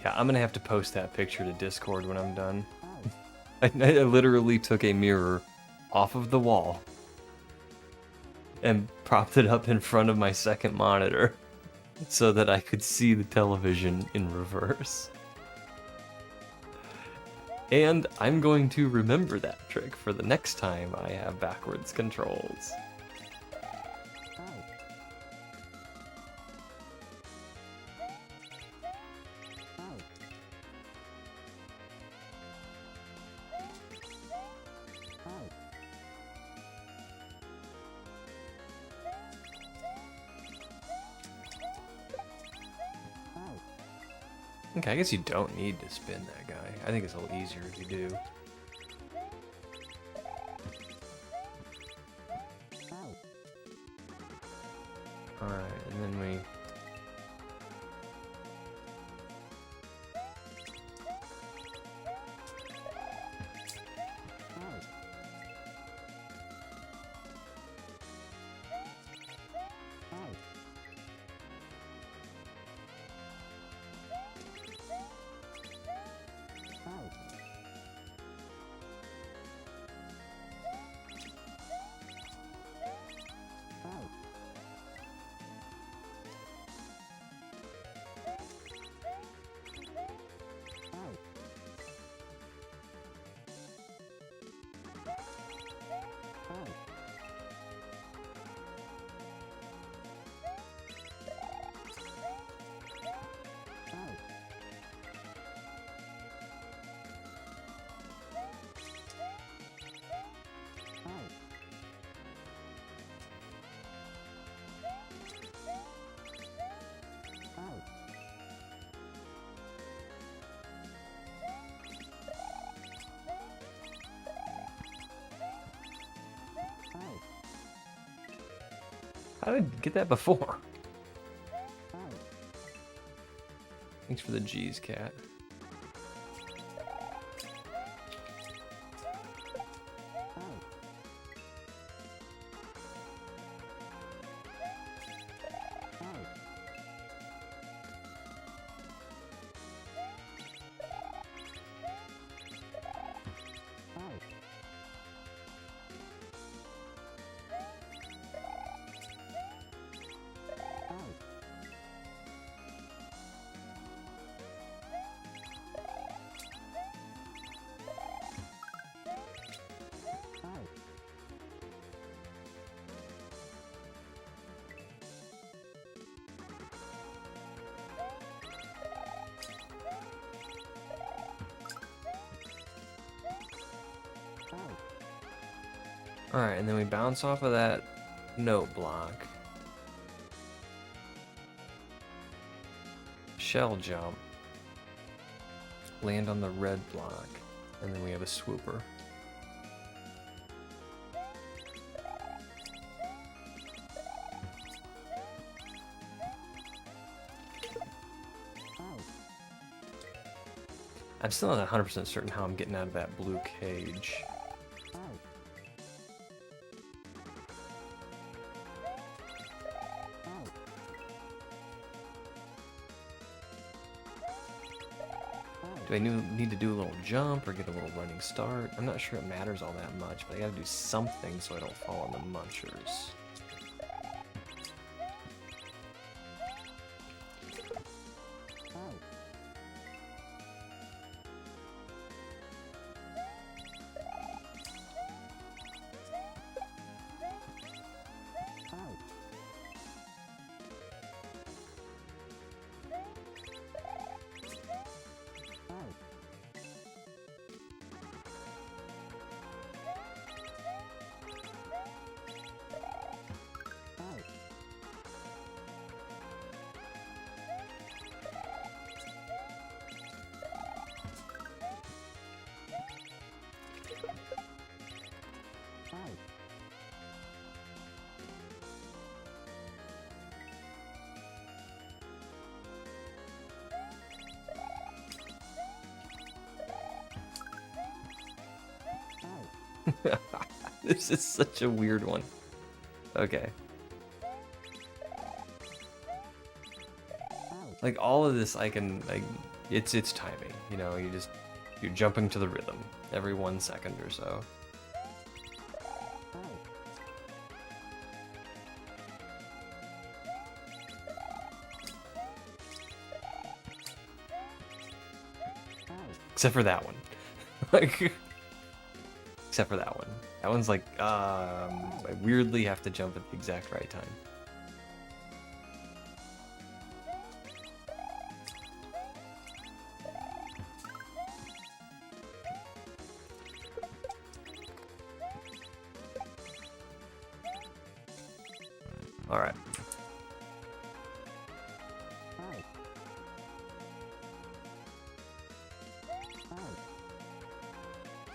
Yeah, I'm gonna have to post that picture to Discord when I'm done. I literally took a mirror off of the wall and propped it up in front of my second monitor so that I could see the television in reverse. And I'm going to remember that trick for the next time I have backwards controls. Okay, I guess you don't need to spin that guy. I think it's a little easier if you do. Alright, and then we... How did I get that before? Thanks for the G's, cat. Alright, and then we bounce off of that note block. Shell jump. Land on the red block. And then we have a swooper. I'm still not 100% certain how I'm getting out of that blue cage. Do I need to do a little jump or get a little running start? I'm not sure it matters all that much, but I gotta do something so I don't fall on the munchers. This is such a weird one. Okay. Like all of this I can like it's timing. You know, you're jumping to the rhythm every 1 second or so. Except for that one. Like, except for that one. That one's like, I weirdly have to jump at the exact right time. All right.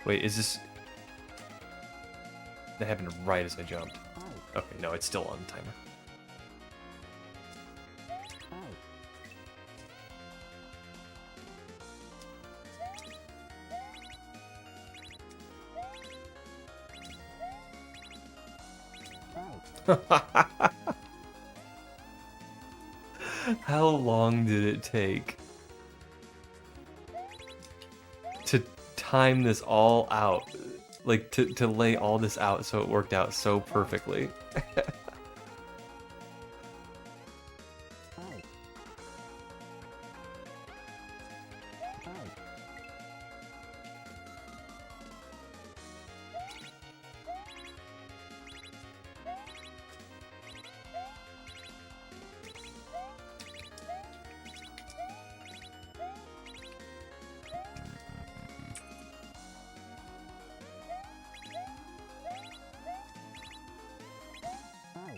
Wait, is this... That happened right as I jumped. Okay, no, it's still on the timer. How long did it take to time this all out? Like, to lay all this out so it worked out so perfectly?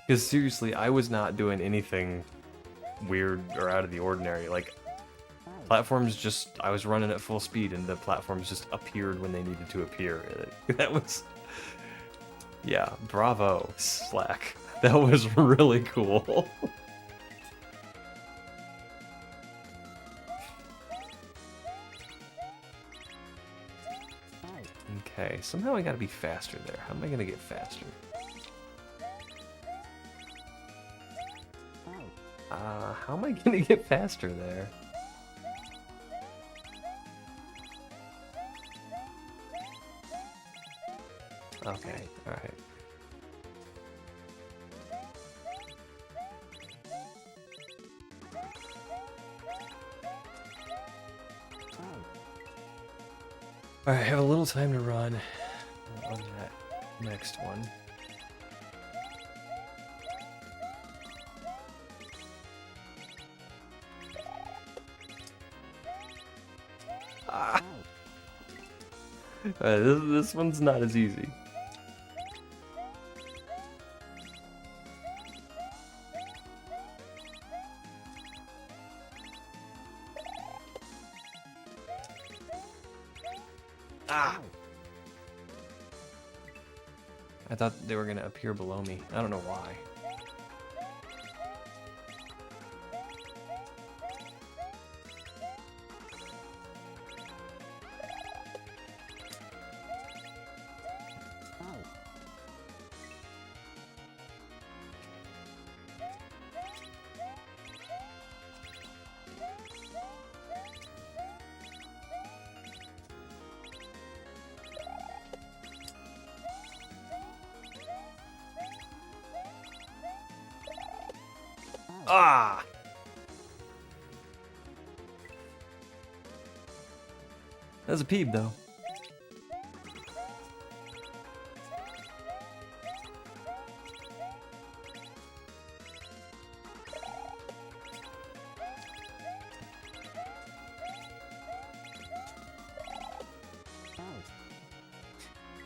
Because seriously, I was not doing anything weird or out of the ordinary. Like, platforms just, I was running at full speed and the platforms just appeared when they needed to appear. That was, yeah, bravo, Slack. That was really cool. Okay, somehow I gotta be faster there. How am I gonna get faster? How am I gonna get faster there? Okay, alright. Alright, I have a little time to run on that next one. This one's not as easy. Ah! I thought they were gonna appear below me. I don't know why. Ah! That's a peeb, though.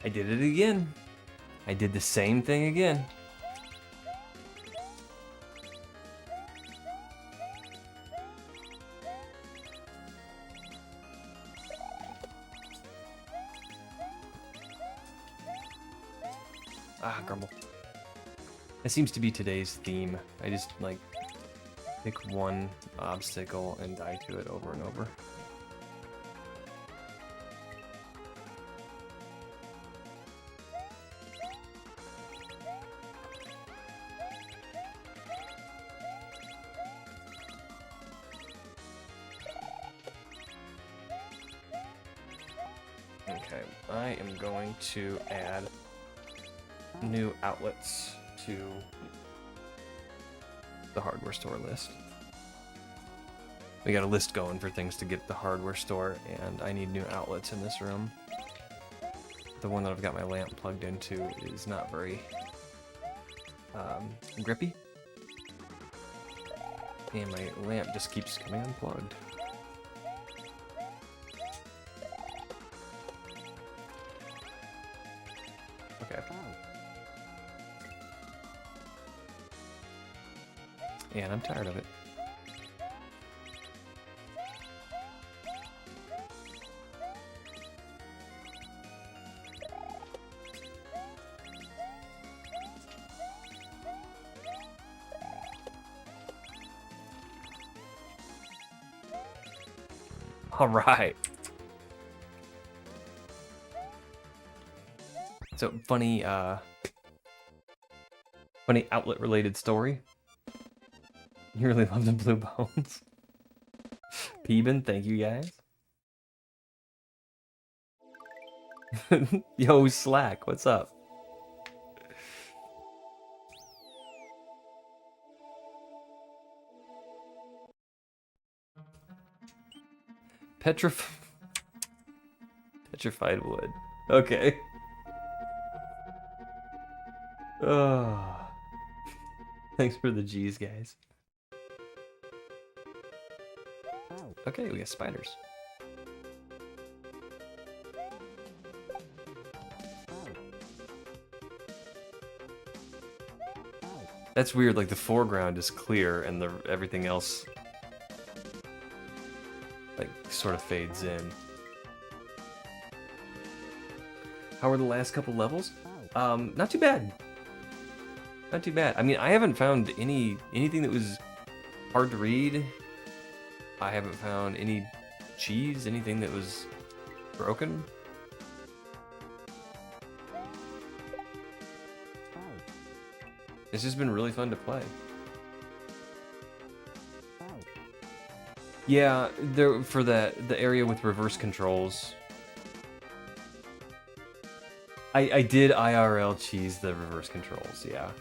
I did it again. I did the same thing again. Ah, grumble. That seems to be today's theme. I just, like, pick one obstacle and die to it over and over. Okay, I am going to add new outlets to the hardware store list. We got a list going for things to get the hardware store, and I need new outlets in this room. The one that I've got my lamp plugged into is not very grippy. And my lamp just keeps coming unplugged. Okay. And I'm tired of it. All right. So funny outlet-related story. You really love the blue bones. Peeben, thank you guys. Yo, Slack, what's up? Petrified wood. Okay. Oh. Thanks for the G's, guys. Okay, we got spiders. That's weird, like the foreground is clear and everything else like sort of fades in. How were the last couple levels? Not too bad. Not too bad. I mean, I haven't found anything that was hard to read. I haven't found any cheese, anything that was broken. It's just been really fun to play. Yeah, there for the area with reverse controls. I did IRL cheese the reverse controls, yeah.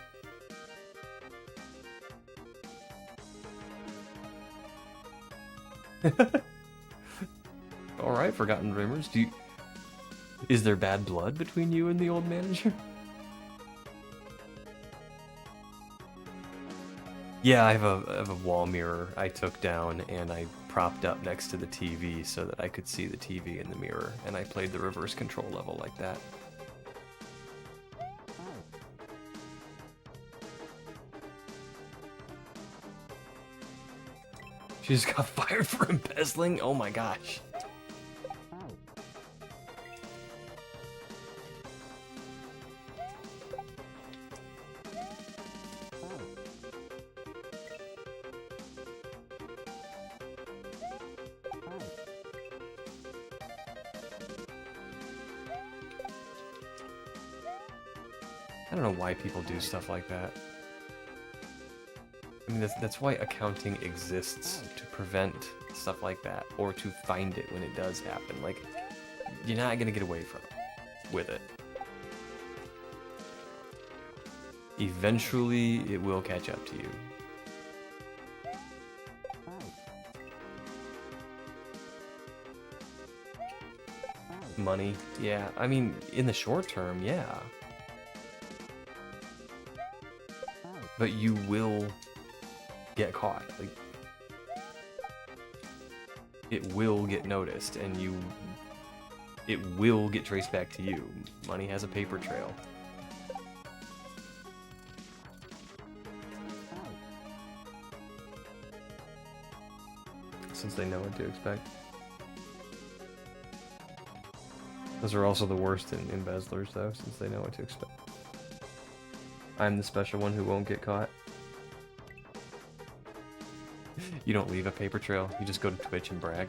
Alright, Forgotten Dreamers. Is there bad blood between you and the old manager? Yeah, I have a wall mirror I took down and I propped up next to the TV so that I could see the TV in the mirror, and I played the reverse control level like that. She just got fired for embezzling? Oh my gosh. I don't know why people do stuff like that. I mean, that's why accounting exists, to prevent stuff like that, or to find it when it does happen. Like, you're not gonna get away from it with it. Eventually, it will catch up to you. Money, yeah. I mean, in the short term, yeah. But you will get caught. Like, it will get noticed, and it will get traced back to you. Money has a paper trail. Since they know what to expect. Those are also the worst in embezzlers, though, since they know what to expect. I'm the special one who won't get caught. You don't leave a paper trail, you just go to Twitch and brag.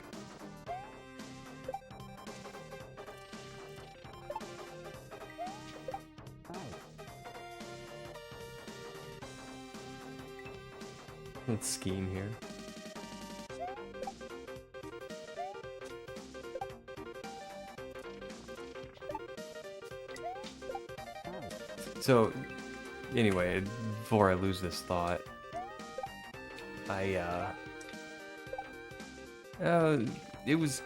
Let's scheme here. So, anyway, before I lose this thought, it was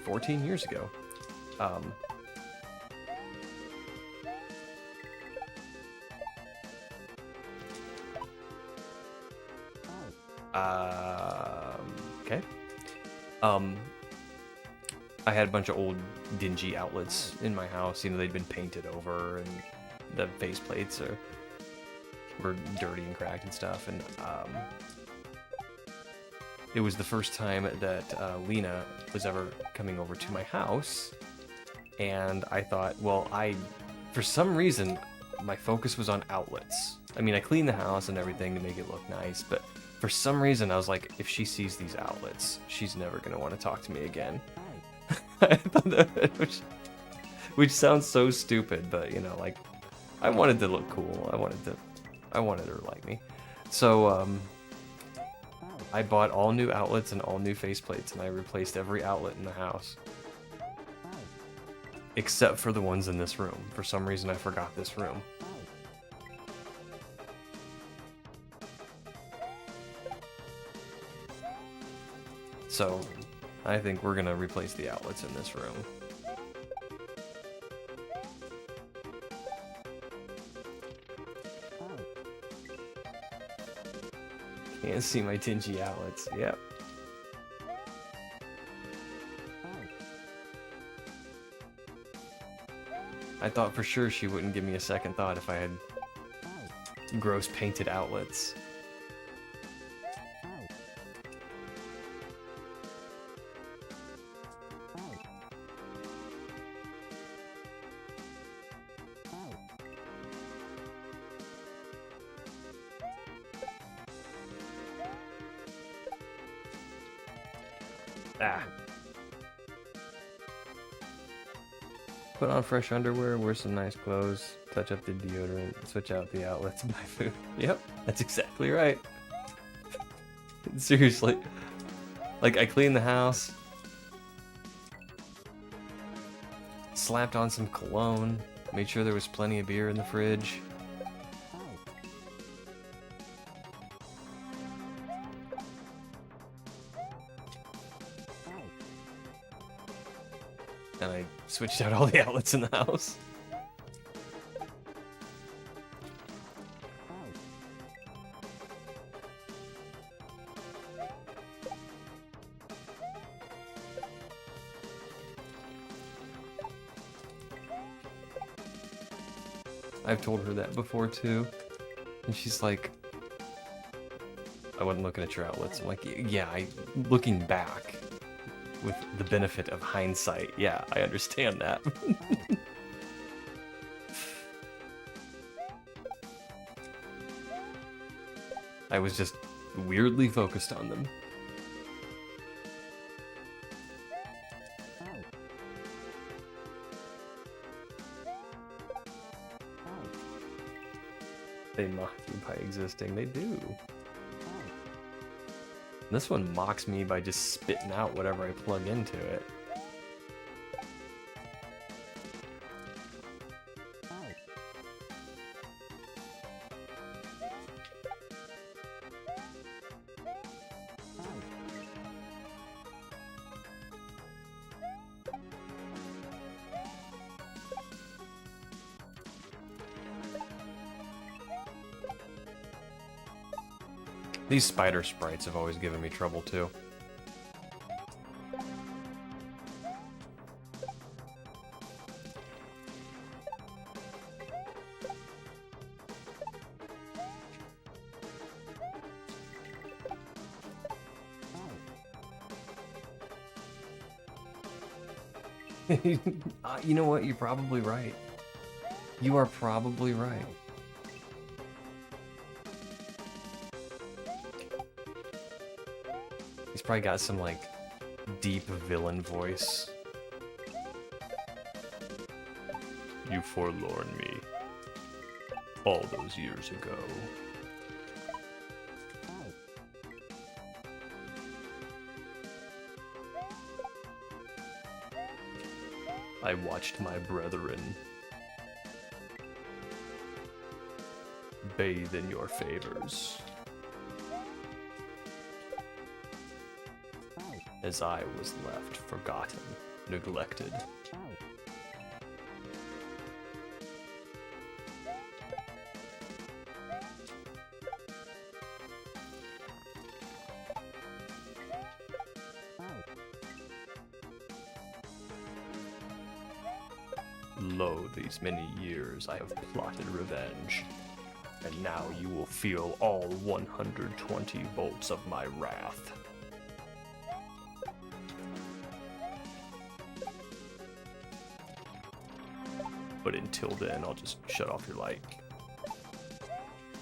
14 years ago. Okay. I had a bunch of old dingy outlets in my house. You know, they'd been painted over, and the faceplates were dirty and cracked and stuff. And it was the first time that Lena was ever coming over to my house, and I thought, well, for some reason, my focus was on outlets. I mean, I cleaned the house and everything to make it look nice, but for some reason, I was like, if she sees these outlets, she's never going to want to talk to me again. I thought which sounds so stupid, but, you know, like, I wanted to look cool. I wanted her to like me. So, I bought all new outlets and all new faceplates, and I replaced every outlet in the house. Except for the ones in this room. For some reason, I forgot this room. So, I think we're gonna replace the outlets in this room. Can't see my dingy outlets. Yep. I thought for sure she wouldn't give me a second thought if I had gross painted outlets. Ah. Put on fresh underwear, wear some nice clothes, touch up the deodorant, switch out the outlets, buy food. Yep, that's exactly right. Seriously. Like, I cleaned the house, slapped on some cologne, made sure there was plenty of beer in the fridge. And I switched out all the outlets in the house. I've told her that before too. And she's like, I wasn't looking at your outlets. I'm like, yeah, looking back, with the benefit of hindsight, yeah, I understand that. I was just weirdly focused on them. They mock you by existing. They do. This one mocks me by just spitting out whatever I plug into it. These spider sprites have always given me trouble too. You know what? You're probably right. You are probably right. He's probably got some, like, deep villain voice. You forlorn me. All those years ago. I watched my brethren. bathe in your favors. As I was left, forgotten, neglected. Lo, these many years I have plotted revenge, and now you will feel all 120 volts of my wrath. But until then, I'll just shut off your light.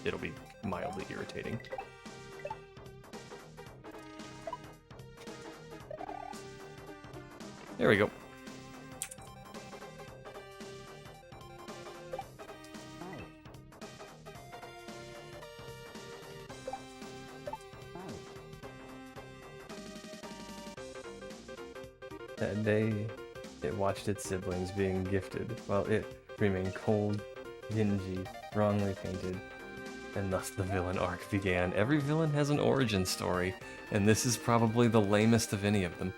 It'll be mildly irritating. There we go. That day, it watched its siblings being gifted, while it remained cold, dingy, wrongly painted, and thus the villain arc began. Every villain has an origin story, and this is probably the lamest of any of them.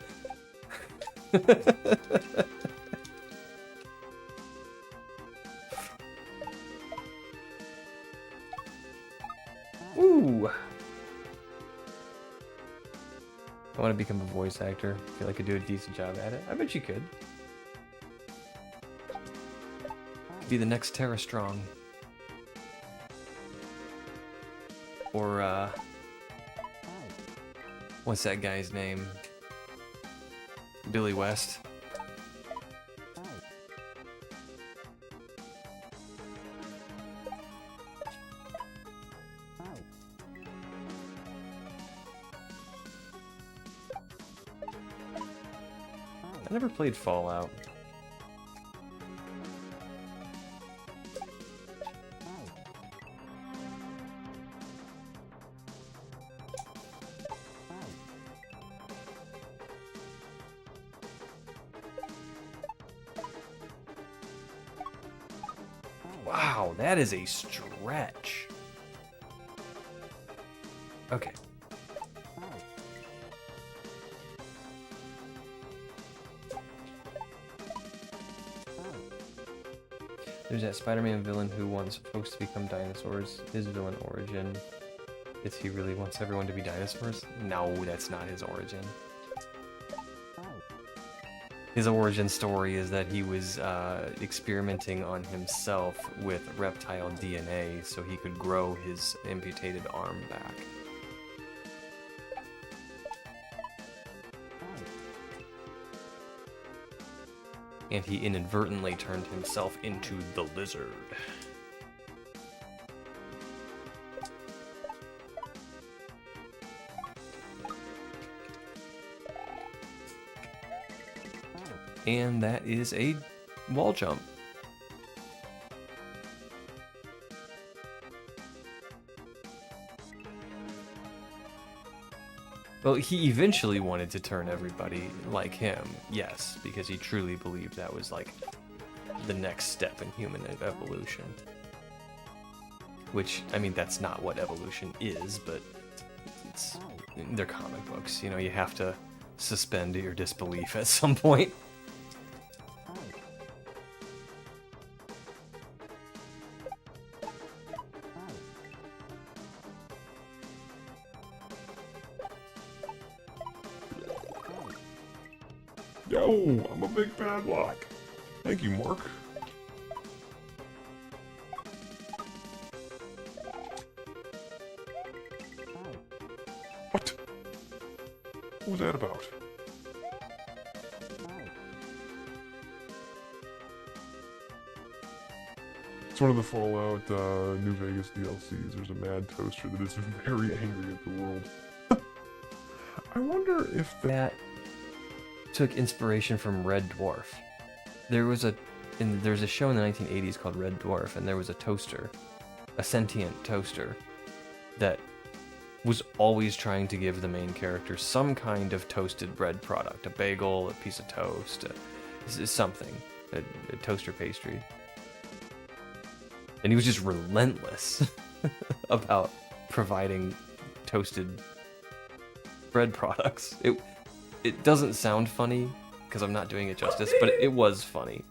Ooh! I want to become a voice actor. I feel like I could do a decent job at it. I bet you could. Be the next Tara Strong. Or, what's that guy's name? Billy West. I never played Fallout. Wow, that is a stretch. Okay. There's that Spider-Man villain who wants folks to become dinosaurs. His villain origin is he really wants everyone to be dinosaurs? No, that's not his origin. His origin story is that he was experimenting on himself with reptile DNA so he could grow his amputated arm back. And he inadvertently turned himself into the lizard. And that is a wall jump. Well, he eventually wanted to turn everybody like him, yes, because he truly believed that was like the next step in human evolution. Which, I mean, that's not what evolution is, but it's, they're comic books, you know, you have to suspend your disbelief at some point. Yo, I'm a big padlock. Thank you, Mark. What? What was that about? It's one of the Fallout New Vegas DLCs. There's a mad toaster that is very angry at the world. I wonder if That took inspiration from Red Dwarf. There's a show in the 1980s called Red Dwarf, and there was a toaster, a sentient toaster, that was always trying to give the main character some kind of toasted bread product, a bagel, a piece of toast, something, a toaster pastry. And he was just relentless about providing toasted bread products. It doesn't sound funny because I'm not doing it justice, but it was funny.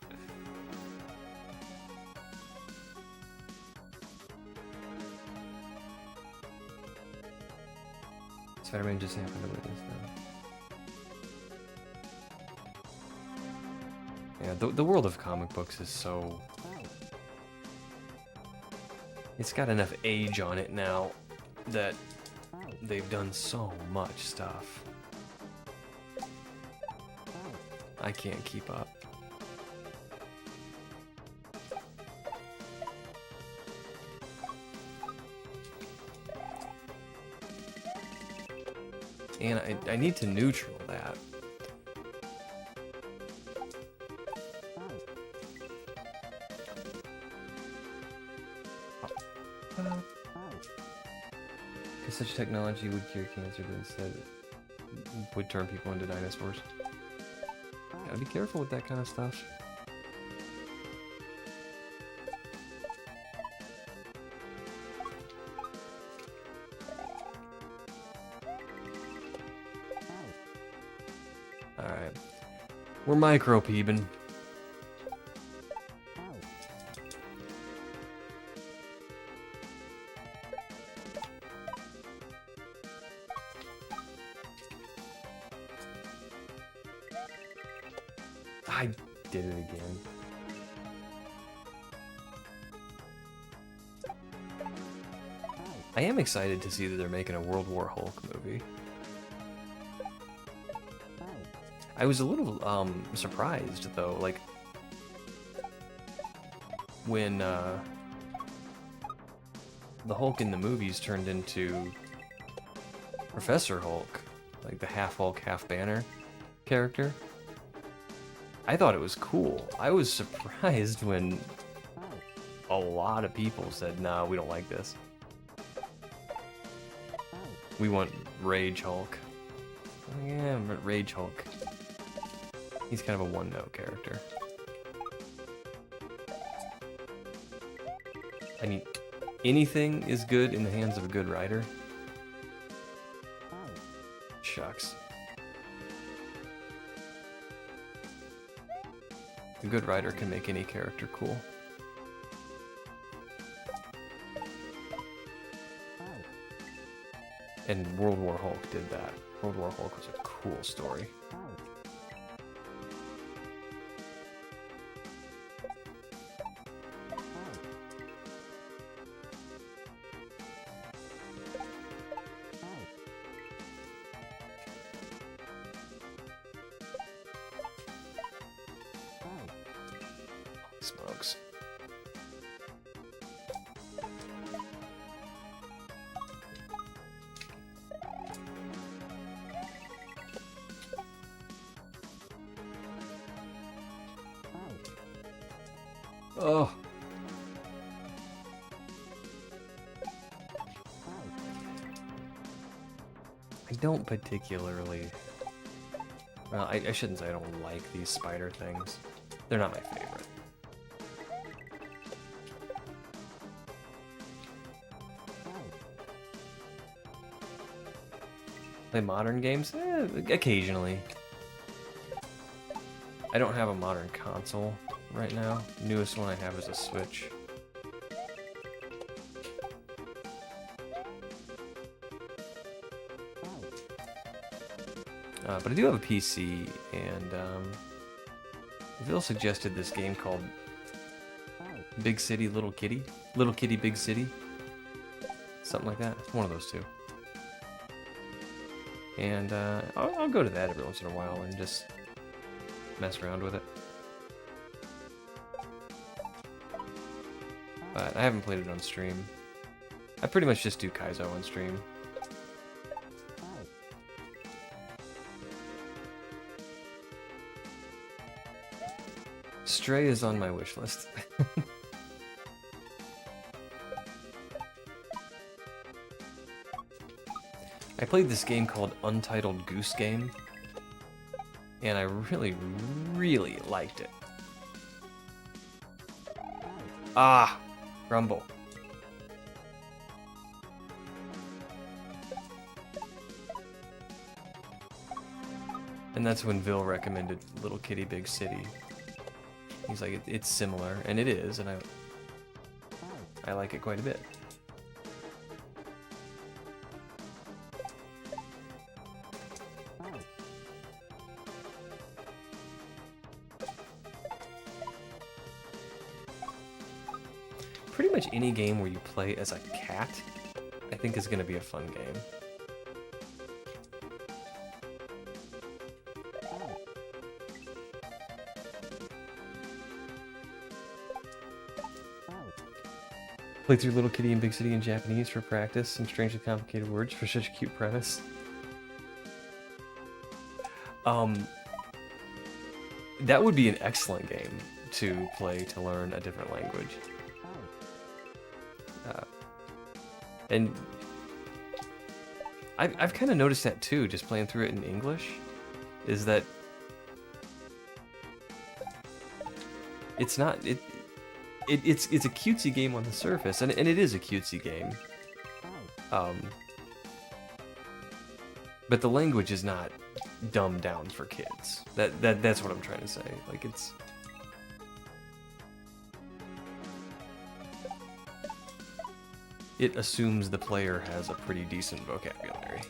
Spider-Man just happened to witness that. Yeah, the world of comic books is so... It's got enough age on it now that they've done so much stuff. I can't keep up. And I need to neutral that. Because such technology would cure cancer, but instead would turn people into dinosaurs. Gotta be careful with that kind of stuff. Alright. We're micro-peebing. I did it again. I am excited to see that they're making a World War Hulk movie. I was a little surprised though, like when the Hulk in the movies turned into Professor Hulk, like the half Hulk, half Banner character. I thought it was cool. I was surprised when a lot of people said, "Nah, we don't like this. We want Rage Hulk." Yeah, but Rage Hulk. He's kind of a one-note character. I mean, anything is good in the hands of a good writer. Shucks. A good writer can make any character cool. And World War Hulk did that. World War Hulk was a cool story. Smokes. Oh. I don't particularly... Well, I shouldn't say I don't like these spider things. They're not my favorite. Play modern games? Occasionally. I don't have a modern console right now. The newest one I have is a Switch. But I do have a PC, and Phil suggested this game called Big City, Little Kitty? Little Kitty, Big City? Something like that. One of those two. And I'll go to that every once in a while and just mess around with it. But I haven't played it on stream. I pretty much just do Kaizo on stream. Stray is on my wish list. I played this game called Untitled Goose Game, and I really, really liked it. Ah! Grumble. And that's when Vil recommended Little Kitty Big City. He's like, it's similar, and it is, and I like it quite a bit. Pretty much any game where you play as a cat, I think is going to be a fun game. Play through Little Kitty and Big City in Japanese for practice. Some strangely complicated words for such a cute premise. That would be an excellent game to play to learn a different language. And I've kind of noticed that too, just playing through it in English, is that it's not it's a cutesy game on the surface, and it is a cutesy game. But the language is not dumbed down for kids. That's what I'm trying to say. Like it assumes the player has a pretty decent vocabulary.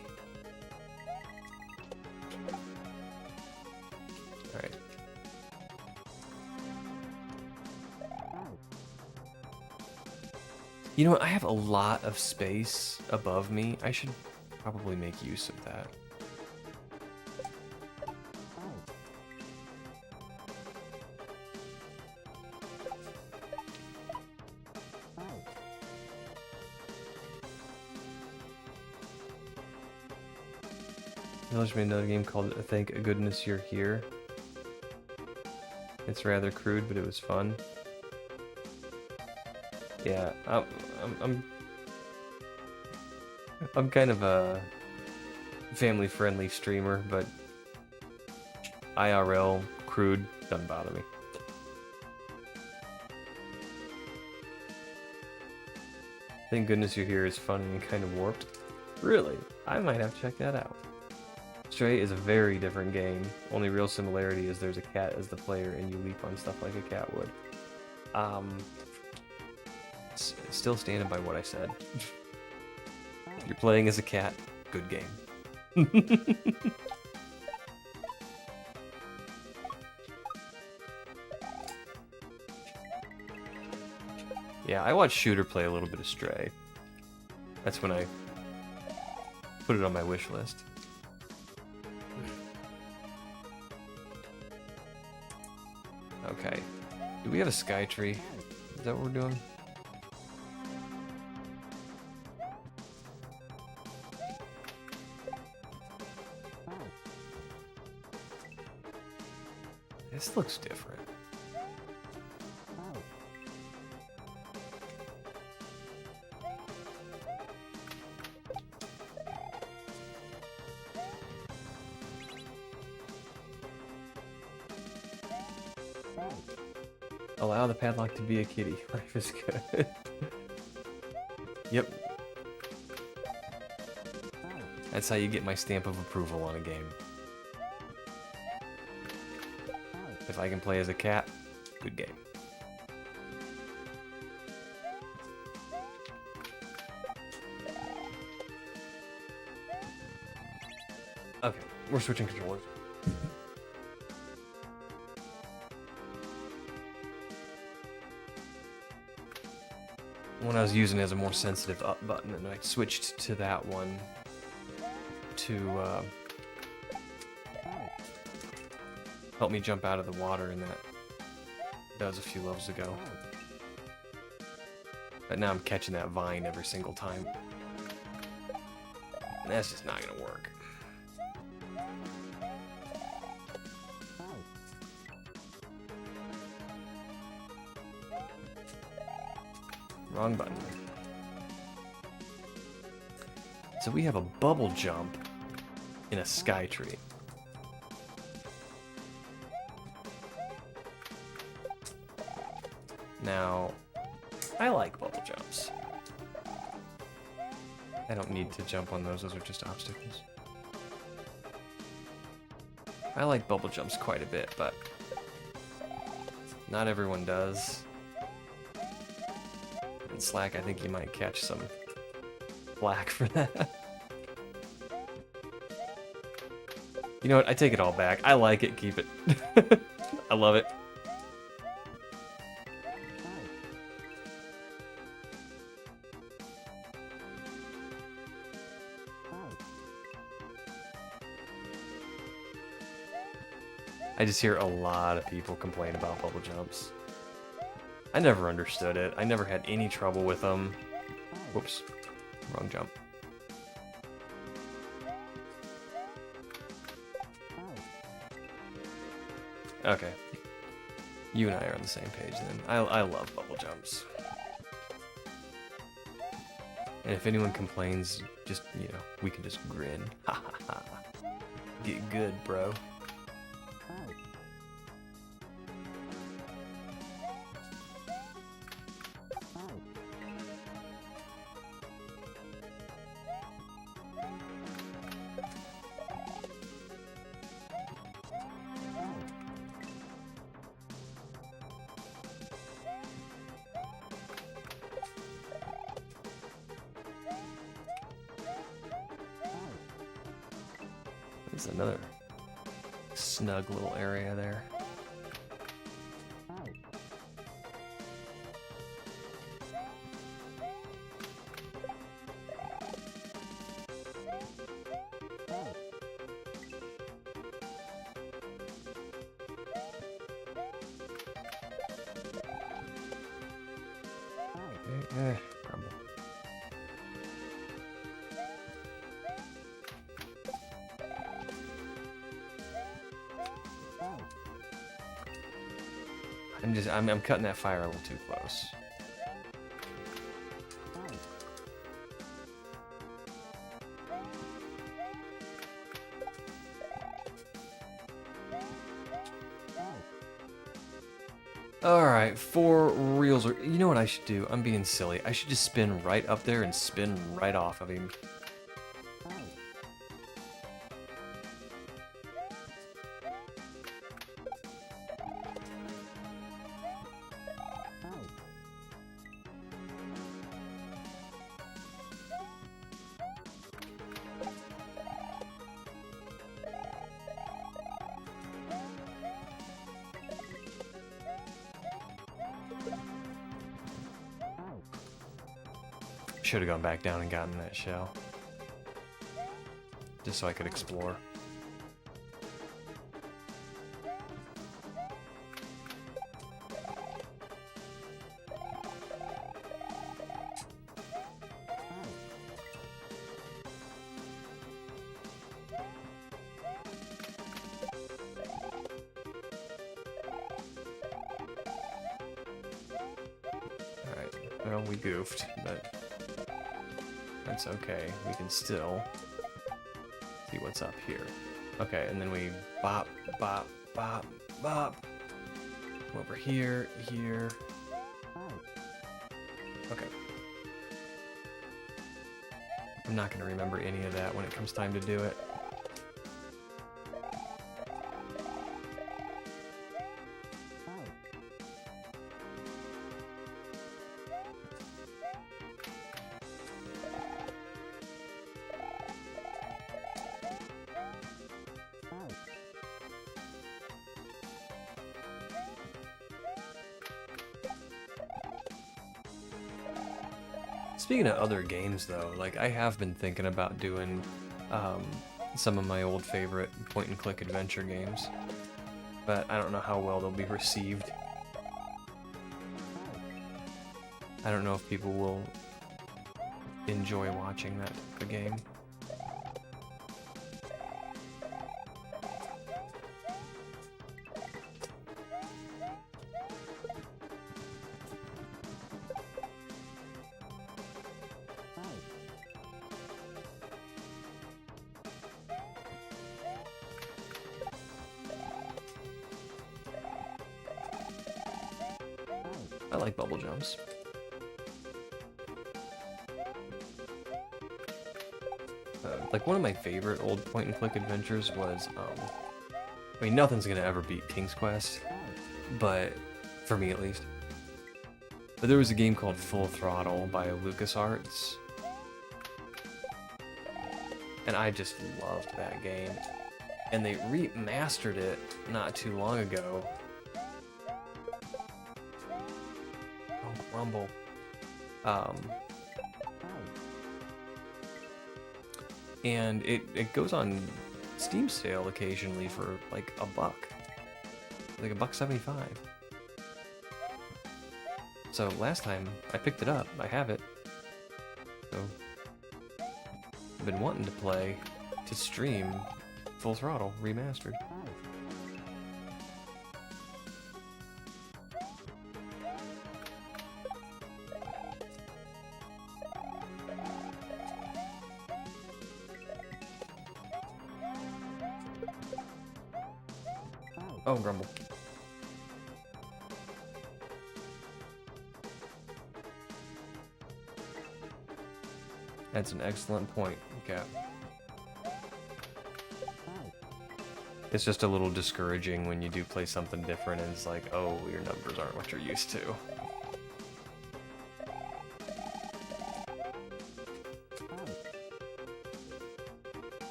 Alright. You know what? I have a lot of space above me. I should probably make use of that. Village made another game called Thank Goodness You're Here. It's rather crude, but it was fun. Yeah, I'm kind of a family-friendly streamer, but IRL crude doesn't bother me. Thank Goodness You're Here is fun and kind of warped. Really? I might have to check that out. Stray is a very different game. Only real similarity is there's a cat as the player and you leap on stuff like a cat would. Still standing by what I said. If you're playing as a cat, good game. Yeah, I watched Shooter play a little bit of Stray. That's when I put it on my wish list. Okay. Do we have a sky tree? Is that what we're doing? This looks different. Allow the padlock to be a kitty. Life is good. Yep. That's how you get my stamp of approval on a game. If I can play as a cat, good game. Okay, we're switching controllers. When I was using it as a more sensitive up button, and I switched to that one to help me jump out of the water, and that was a few levels ago. But now I'm catching that vine every single time. And that's just not gonna work. Wrong button. So we have a bubble jump in a sky tree. Now, I like bubble jumps. I don't need to jump on those are just obstacles. I like bubble jumps quite a bit, but not everyone does. In Slack, I think you might catch some flack for that. You know what? I take it all back. I like it. Keep it. I love it. I just hear a lot of people complain about bubble jumps. I never understood it. I never had any trouble with them. Whoops. Wrong jump. Okay. You and I are on the same page then. I love bubble jumps. And if anyone complains, just, you know, we can just grin. Ha ha ha. Get good, bro. There's another snug little area there. Okay, crumble. I'm cutting that fire a little too close. Alright, for reals, you know what I should do? I'm being silly. I should just spin right up there and spin right off of him. Should have gone back down and gotten that shell. Just so I could explore. Alright, well, we goofed, but that's okay. We can still see what's up here. Okay, and then we bop, bop, bop, bop. Come over here, here. Okay. I'm not gonna remember any of that when it comes time to do it. Speaking of other games, though, like I have been thinking about doing some of my old favorite point-and-click adventure games, but I don't know how well they'll be received. I don't know if people will enjoy watching that type of game. I like bubble jumps. like one of my favorite old point-and-click adventures was, I mean, nothing's gonna ever beat King's Quest, but for me at least. But there was a game called Full Throttle by LucasArts, and I just loved that game. And they remastered it not too long ago. Oh, Rumble. And it goes on Steam sale occasionally for like $1, like $1.75. So last time I picked it up, I have it. So I've been wanting to play, to stream Full Throttle Remastered. Oh, Grumble. That's an excellent point, Cap. It's just a little discouraging when you do play something different and it's like, oh, your numbers aren't what you're used to.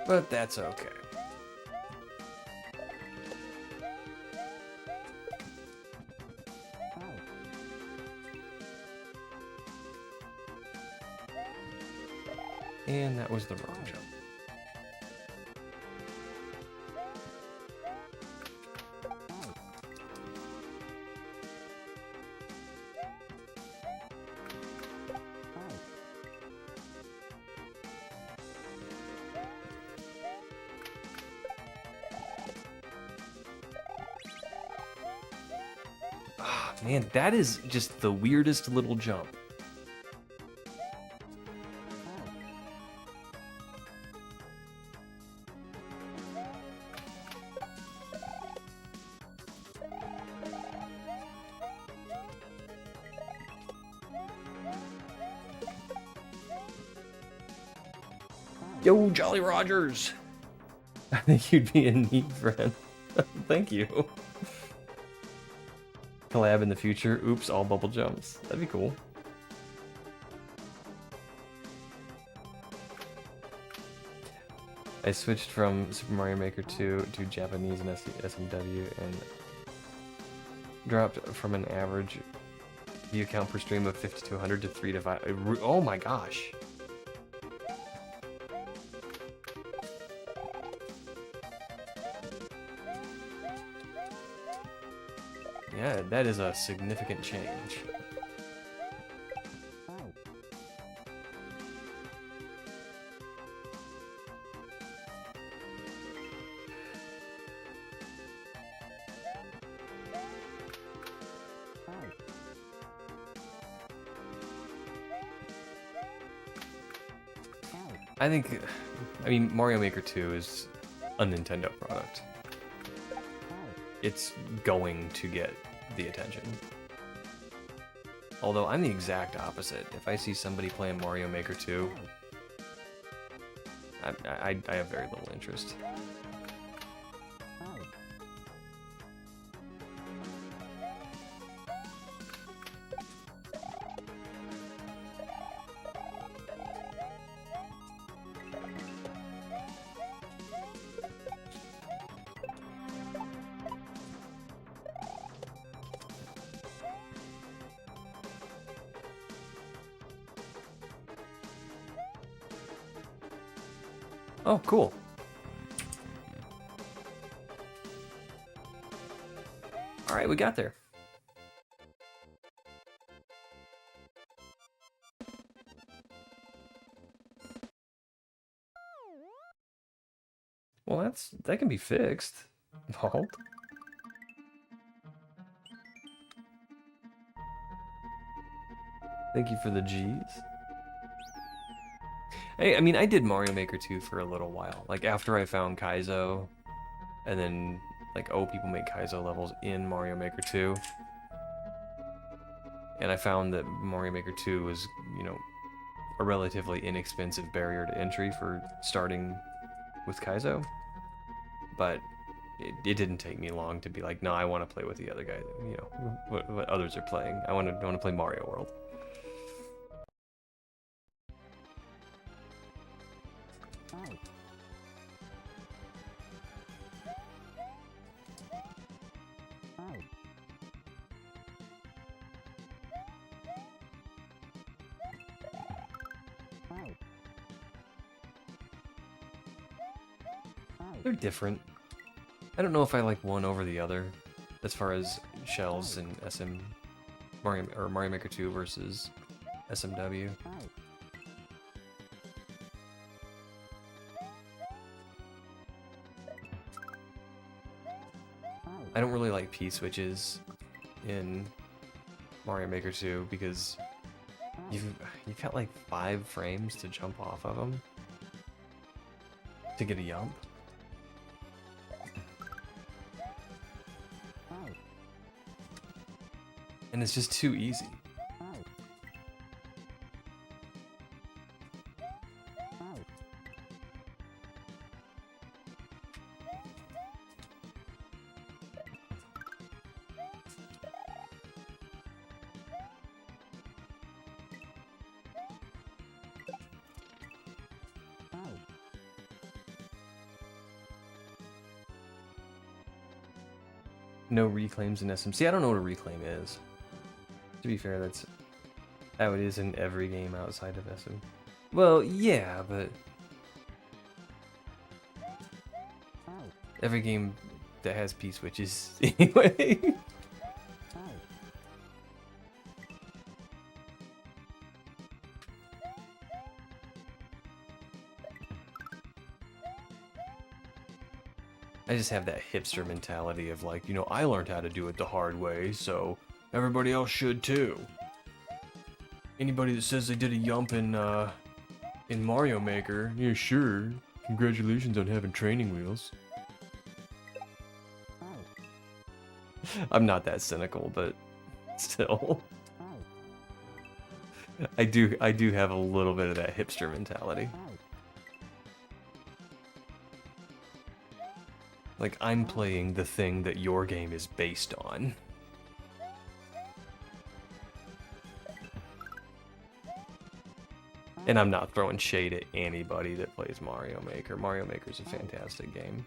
But that's okay. And that was the wrong jump. Ah, man, that is just the weirdest little jump. Yo, Jolly Rogers! I think you'd be a neat friend. Thank you. Collab in the future. Oops, all bubble jumps. That'd be cool. I switched from Super Mario Maker 2 to Japanese and SMW and dropped from an average view count per stream of 50 to 100 to 3 to 5. Oh my gosh. Yeah, that is a significant change. I mean, Mario Maker 2 is a Nintendo product. It's going to get the attention. Although I'm the exact opposite. If I see somebody playing Mario Maker 2, I have very little interest. Oh, cool. All right, we got there. Well, that can be fixed. Vault. Thank you for the G's. Hey, I mean, I did Mario Maker 2 for a little while. Like, after I found Kaizo, and then, like, oh, people make Kaizo levels in Mario Maker 2. And I found that Mario Maker 2 was, you know, a relatively inexpensive barrier to entry for starting with Kaizo. But it didn't take me long to be like, no, I want to play with the other guy, you know, what others are playing. I want to play Mario World. They're different. I don't know if I like one over the other, as far as shells and Mario Maker 2 versus SMW. I don't really like P-switches in Mario Maker 2 because you've got like 5 frames to jump off of them to get a jump. And it's just too easy. No reclaims in SMC. I don't know what a reclaim is. To be fair, that's how it is in every game outside of SM. Well, yeah, but every game that has P-switches anyway. I just have that hipster mentality of like, you know, I learned how to do it the hard way, so everybody else should too. Anybody that says they did a jump in Mario Maker, yeah, sure. Congratulations on having training wheels. I'm not that cynical, but still. I do have a little bit of that hipster mentality. Like, I'm playing the thing that your game is based on. And I'm not throwing shade at anybody that plays Mario Maker. Mario Maker's a fantastic game.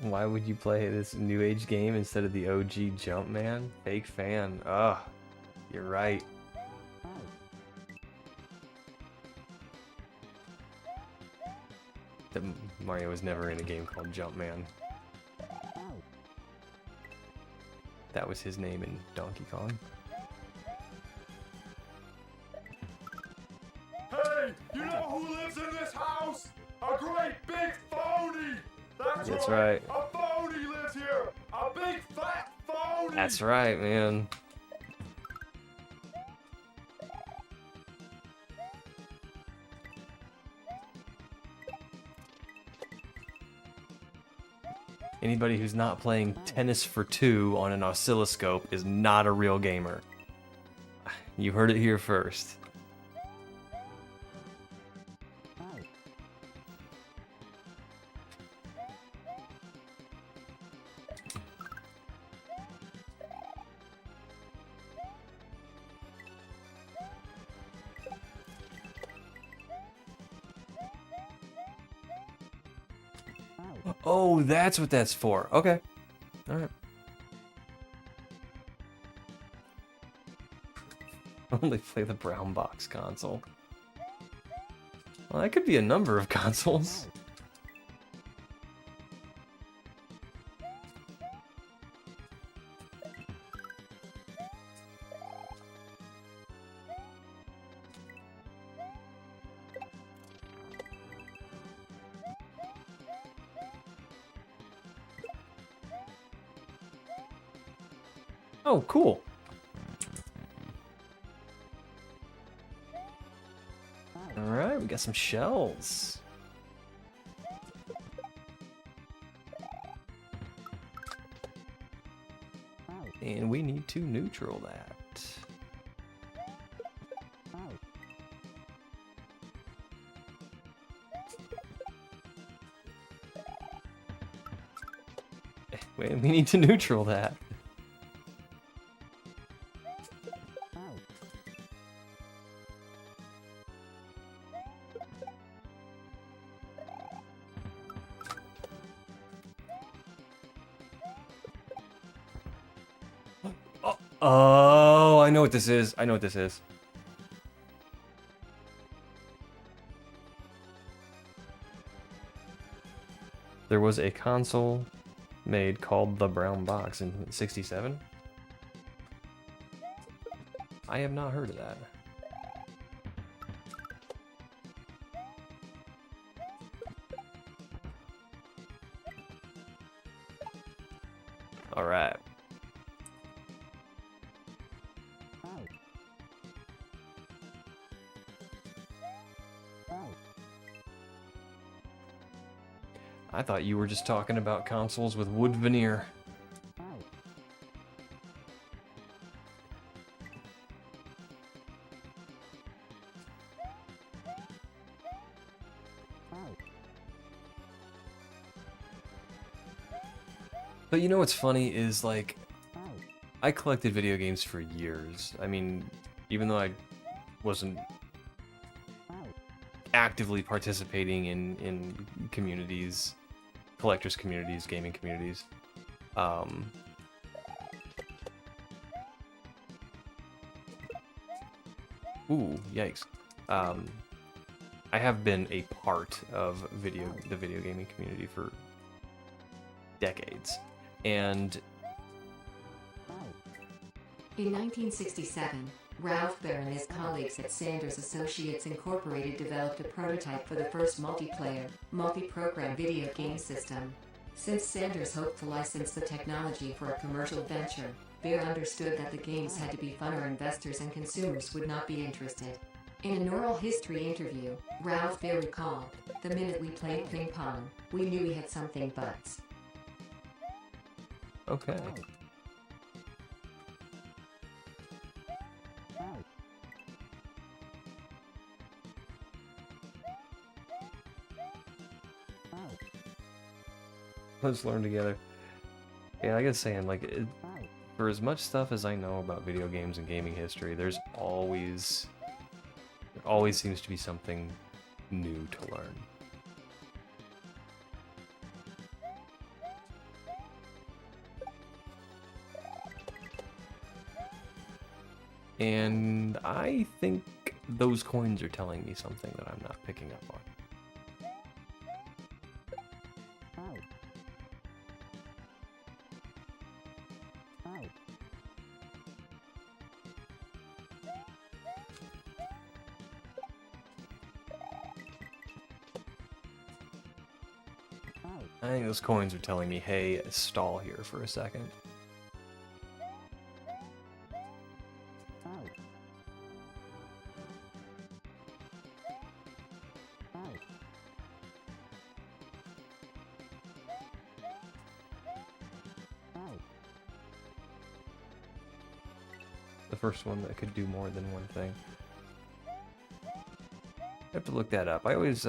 Why would you play this new age game instead of the OG Jumpman? Fake fan. Ugh, you're right. That Mario was never in a game called Jumpman. That was his name in Donkey Kong. Hey, you know who lives in this house? A great big phony! That's right. A phony lives here! A big fat phony! That's right, man. Anybody who's not playing tennis for 2 on an oscilloscope is not a real gamer. You heard it here first. Oh, that's what that's for. Okay. Alright. Only play the brown box console. Well, that could be a number of consoles. Oh, cool. Alright, we got some shells. And we need to neutral that. Wait, we need to neutral that. Oh, I know what this is. I know what this is. There was a console made called the Brown Box in '67. I have not heard of that. All right. I thought you were just talking about consoles with wood veneer. But you know what's funny is, like, I collected video games for years. I mean, even though I wasn't actively participating in communities, collectors communities, gaming communities. Ooh, yikes. I have been a part of the video gaming community for decades. And In 1967, Ralph Baer and his colleagues at Sanders Associates Incorporated developed a prototype for the first multiplayer, multi-program video game system. Since Sanders hoped to license the technology for a commercial venture, Baer understood that the games had to be fun or investors and consumers would not be interested. In an oral history interview, Ralph Baer recalled, "The minute we played ping pong, we knew we had something butts." okay. Let's learn together. Yeah, I guess saying, like, for as much stuff as I know about video games and gaming history, there always seems to be something new to learn. And I think those coins are telling me something that I'm not picking up on. I think those coins are telling me, hey, stall here for a second. The first one that could do more than one thing. I have to look that up. I always,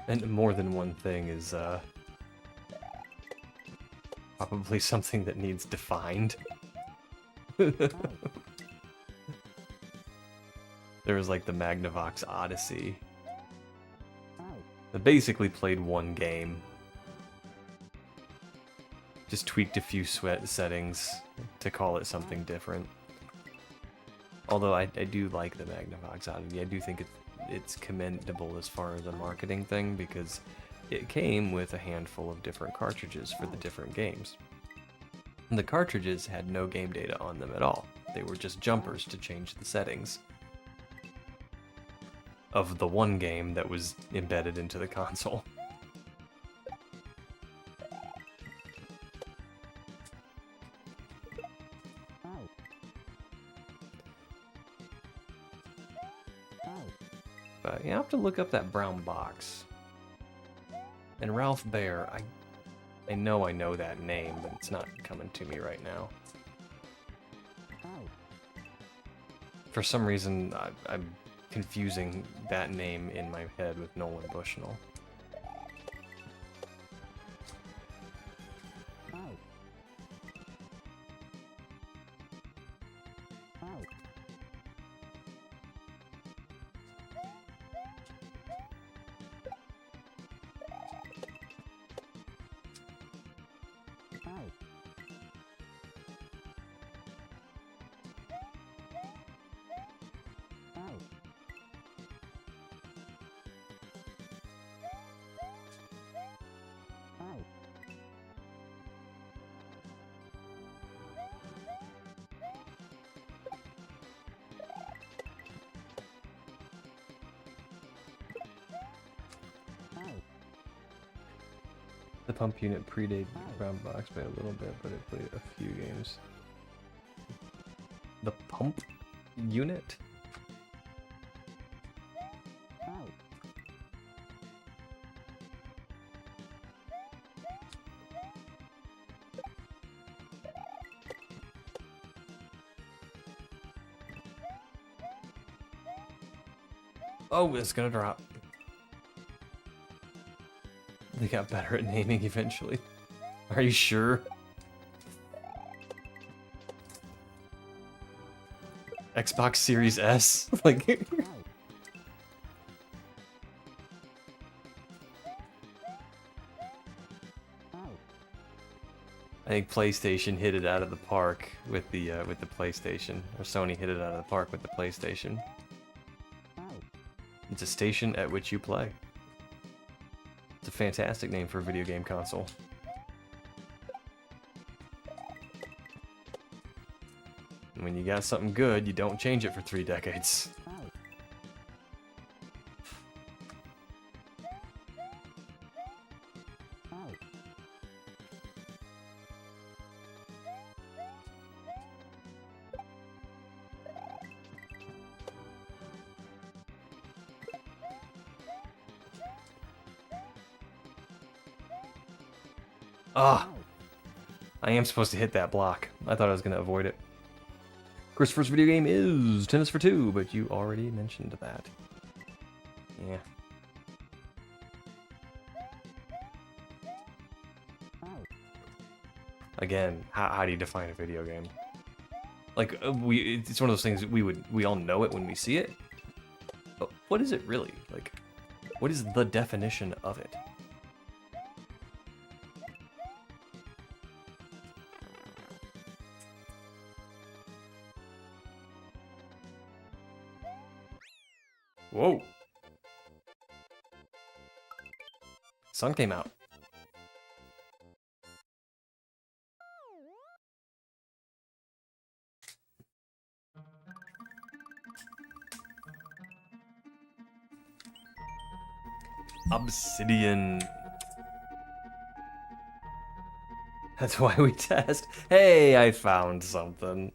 and more than one thing is, probably something that needs defined. There was like the Magnavox Odyssey. I basically played one game. Just tweaked a few settings to call it something different. Although I do like the Magnavox Odyssey. I do think it's commendable as far as a marketing thing, because it came with a handful of different cartridges for the different games. And the cartridges had no game data on them at all. They were just jumpers to change the settings. of the one game that was embedded into the console. But you have to look up that brown box. And Ralph Baer, I know that name, but it's not coming to me right now. For some reason, I'm confusing that name in my head with Nolan Bushnell. The pump unit predated Brown Box by a little bit, but it played a few games. The pump unit? Oh, it's gonna drop. They got better at naming eventually. Are you sure? Xbox Series S? Like... I think PlayStation hit it out of the park with the PlayStation, or Sony hit it out of the park with the PlayStation. It's a station at which you play. It's a fantastic name for a video game console. And when you got something good, you don't change it for 3 decades. Ah! I am supposed to hit that block. I thought I was going to avoid it. Christopher's video game is Tennis for Two, but you already mentioned that. Yeah. Again, how do you define a video game? Like, it's one of those things we all know it when we see it. But what is it really? Like, what is the definition of it? Whoa! Sun came out. Obsidian. That's why we test. Hey, I found something.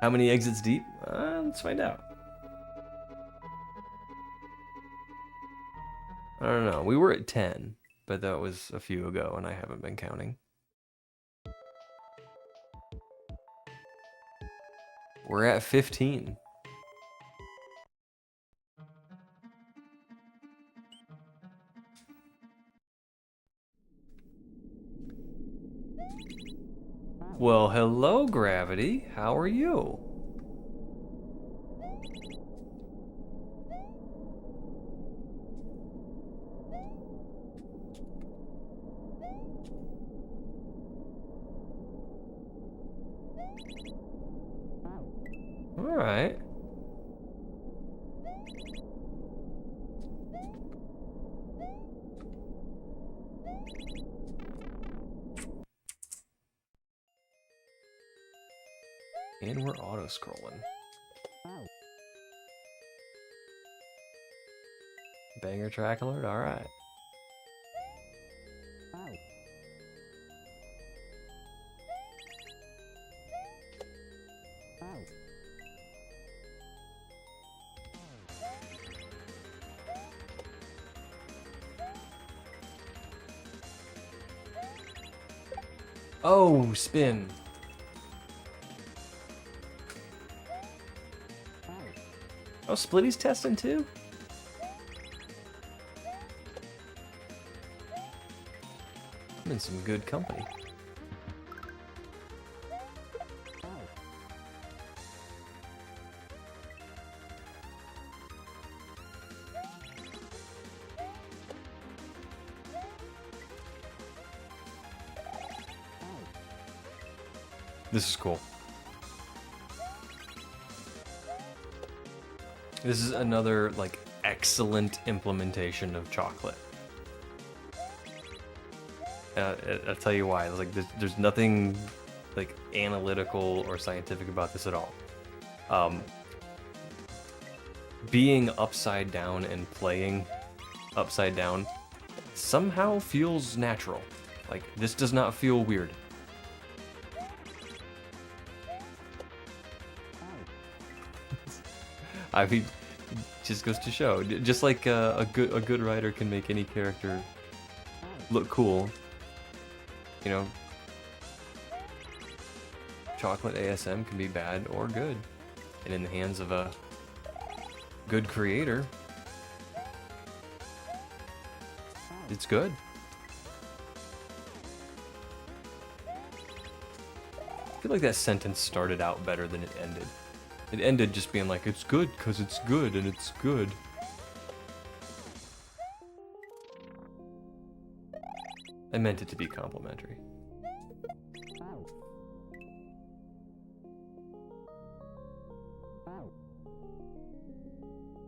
How many exits deep? Let's find out. I don't know. We were at 10, but that was a few ago, and I haven't been counting. We're at 15. Well, hello, Gravity. How are you? All right. And we're auto-scrolling. Banger track alert, alright. Oh, spin. Oh, Splitty's testing too? I'm in some good company. This is cool. This is another, like, excellent implementation of chocolate. I'll tell you why. Like, there's nothing, like, analytical or scientific about this at all. Being upside down and playing upside down somehow feels natural. Like, this does not feel weird. I mean, just goes to show. Just like a good writer can make any character look cool, you know, chocolate ASM can be bad or good, and in the hands of a good creator, it's good. I feel like that sentence started out better than it ended. It ended just being like, it's good because it's good and it's good. I meant it to be complimentary.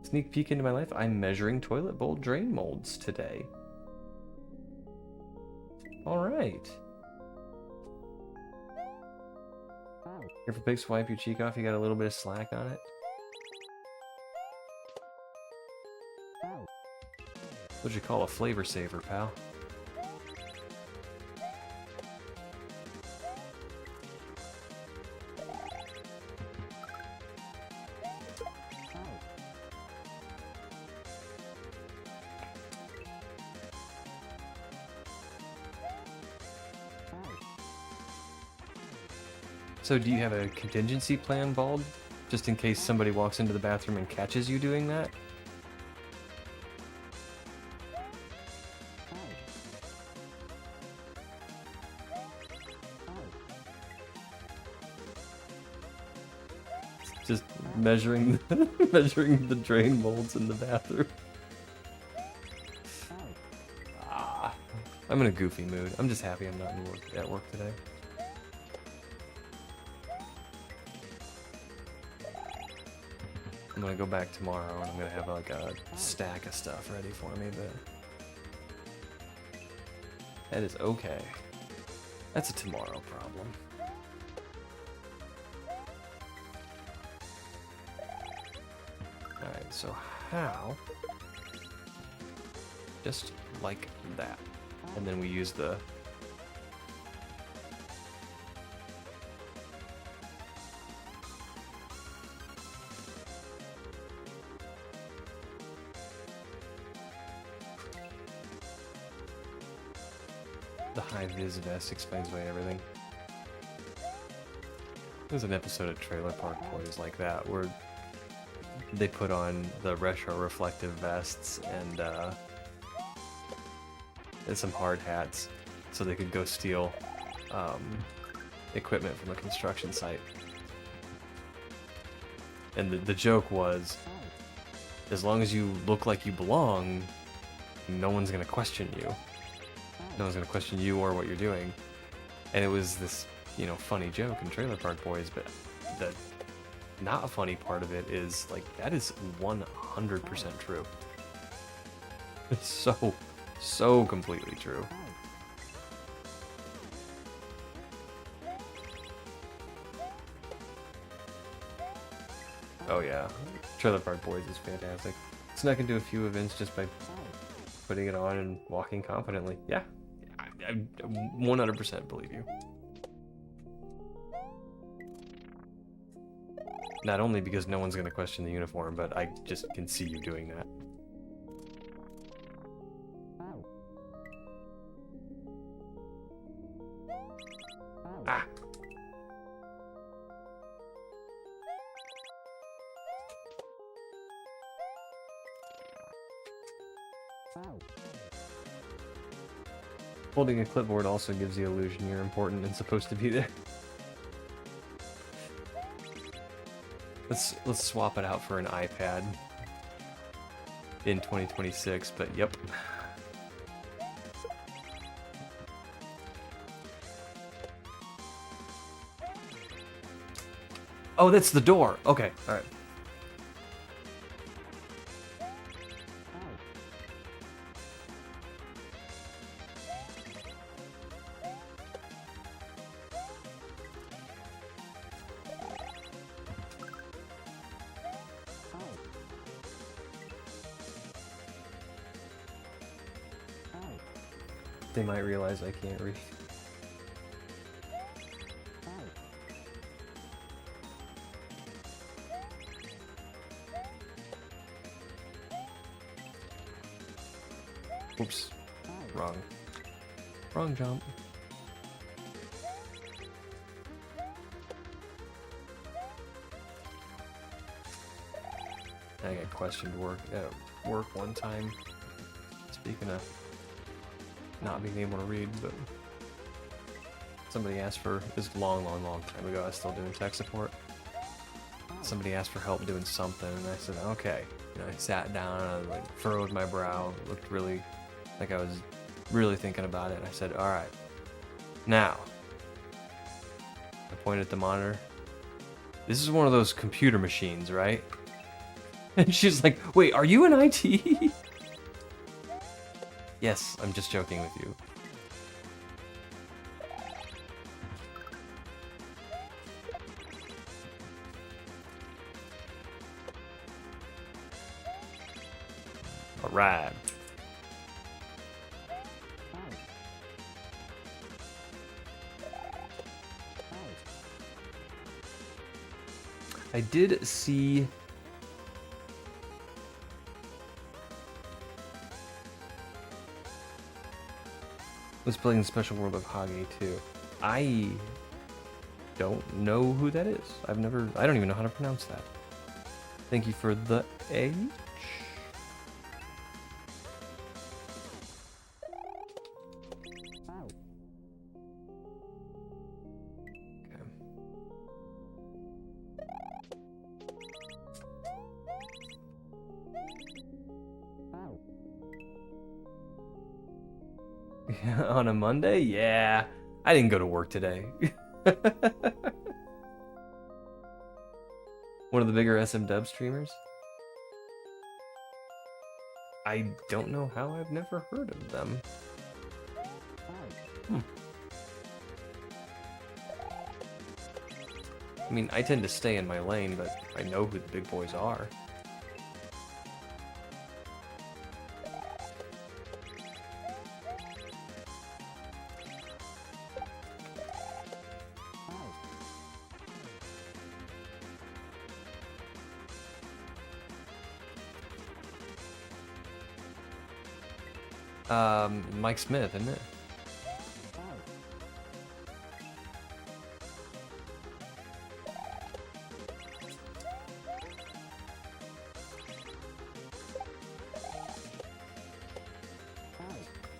Sneak peek into my life. I'm measuring toilet bowl drain molds today. Alright. Here for pigs, wipe your cheek off, you got a little bit of slack on it. What'd you call a flavor saver, pal? So do you have a contingency plan, Bald? Just in case somebody walks into the bathroom and catches you doing that? Just measuring measuring the drain molds in the bathroom. I'm in a goofy mood. I'm just happy I'm not at work today. I'm gonna go back tomorrow and I'm gonna have like a stack of stuff ready for me, but that is okay. That's a tomorrow problem. Alright, so how? Just like that. And then we use the high-vis vest explains away everything. There's an episode of Trailer Park Boys like that where they put on the retro reflective vests and some hard hats so they could go steal equipment from a construction site. And the joke was, as long as you look like you belong, no one's gonna question you. No one's gonna question you or what you're doing. And it was this, you know, funny joke in Trailer Park Boys, but the not funny part of it is, like, that is 100% true. It's so completely true. Oh yeah, Trailer Park Boys is fantastic. Snuck into a few events just by putting it on and walking confidently. Yeah, I 100% believe you. Not only because no one's going to question the uniform, but I just can see you doing that. Ah! Holding a clipboard also gives the illusion you're important and supposed to be there. Let's swap it out for an iPad in 2026, but yep. Oh, that's the door. Okay, all right. They might realize I can't read. Oops. Wrong jump. I got questioned at work one time. Speaking of not being able to read, but somebody asked for this long time ago. I was still doing tech support. Somebody asked for help doing something, and I said, okay. You know, I sat down, I like furrowed my brow, looked really like I was really thinking about it. And I said, all right, now. I pointed at the monitor. This is one of those computer machines, right? And she's like, wait, are you in IT? Yes, I'm just joking with you. Alright. I did see was playing the Special World of Hage too. I don't know who that is. I don't even know how to pronounce that. Thank you for the H. On a Monday? Yeah. I didn't go to work today. One of the bigger SM-Dub streamers? I don't know how. I've never heard of them. I mean, I tend to stay in my lane, but I know who the big boys are. Mike Smith, isn't it?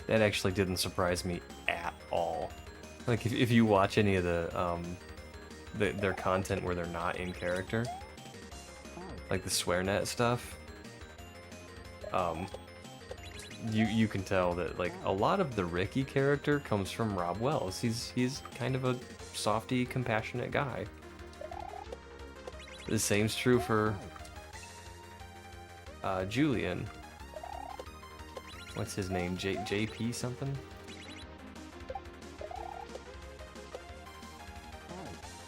That actually didn't surprise me at all. Like, if you watch any of their content where they're not in character, like the SwearNet stuff, you can tell that like a lot of the Ricky character comes from Rob Wells. He's kind of a softy, compassionate guy. The same's true for Julian. What's his name? JP something?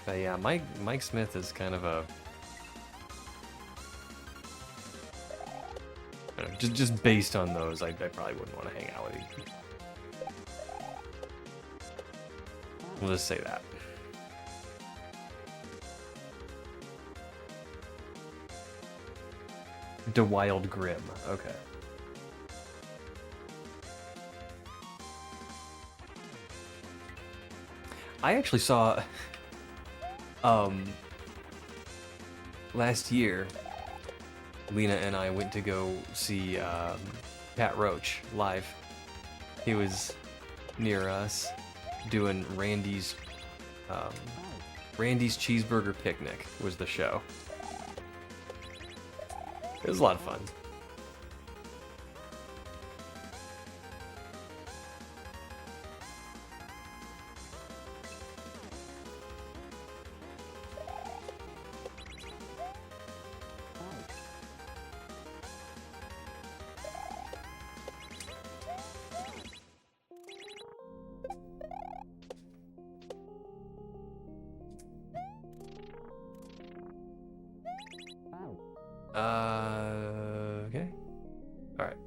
But yeah, Mike Smith is kind of a I don't know, just based on those, I probably wouldn't want to hang out with you. We'll just say that. De Wild Grim. Okay. I actually saw last year Lena and I went to go see Pat Roach live. He was near us doing Randy's Cheeseburger Picnic was the show. It was a lot of fun. Okay. All right.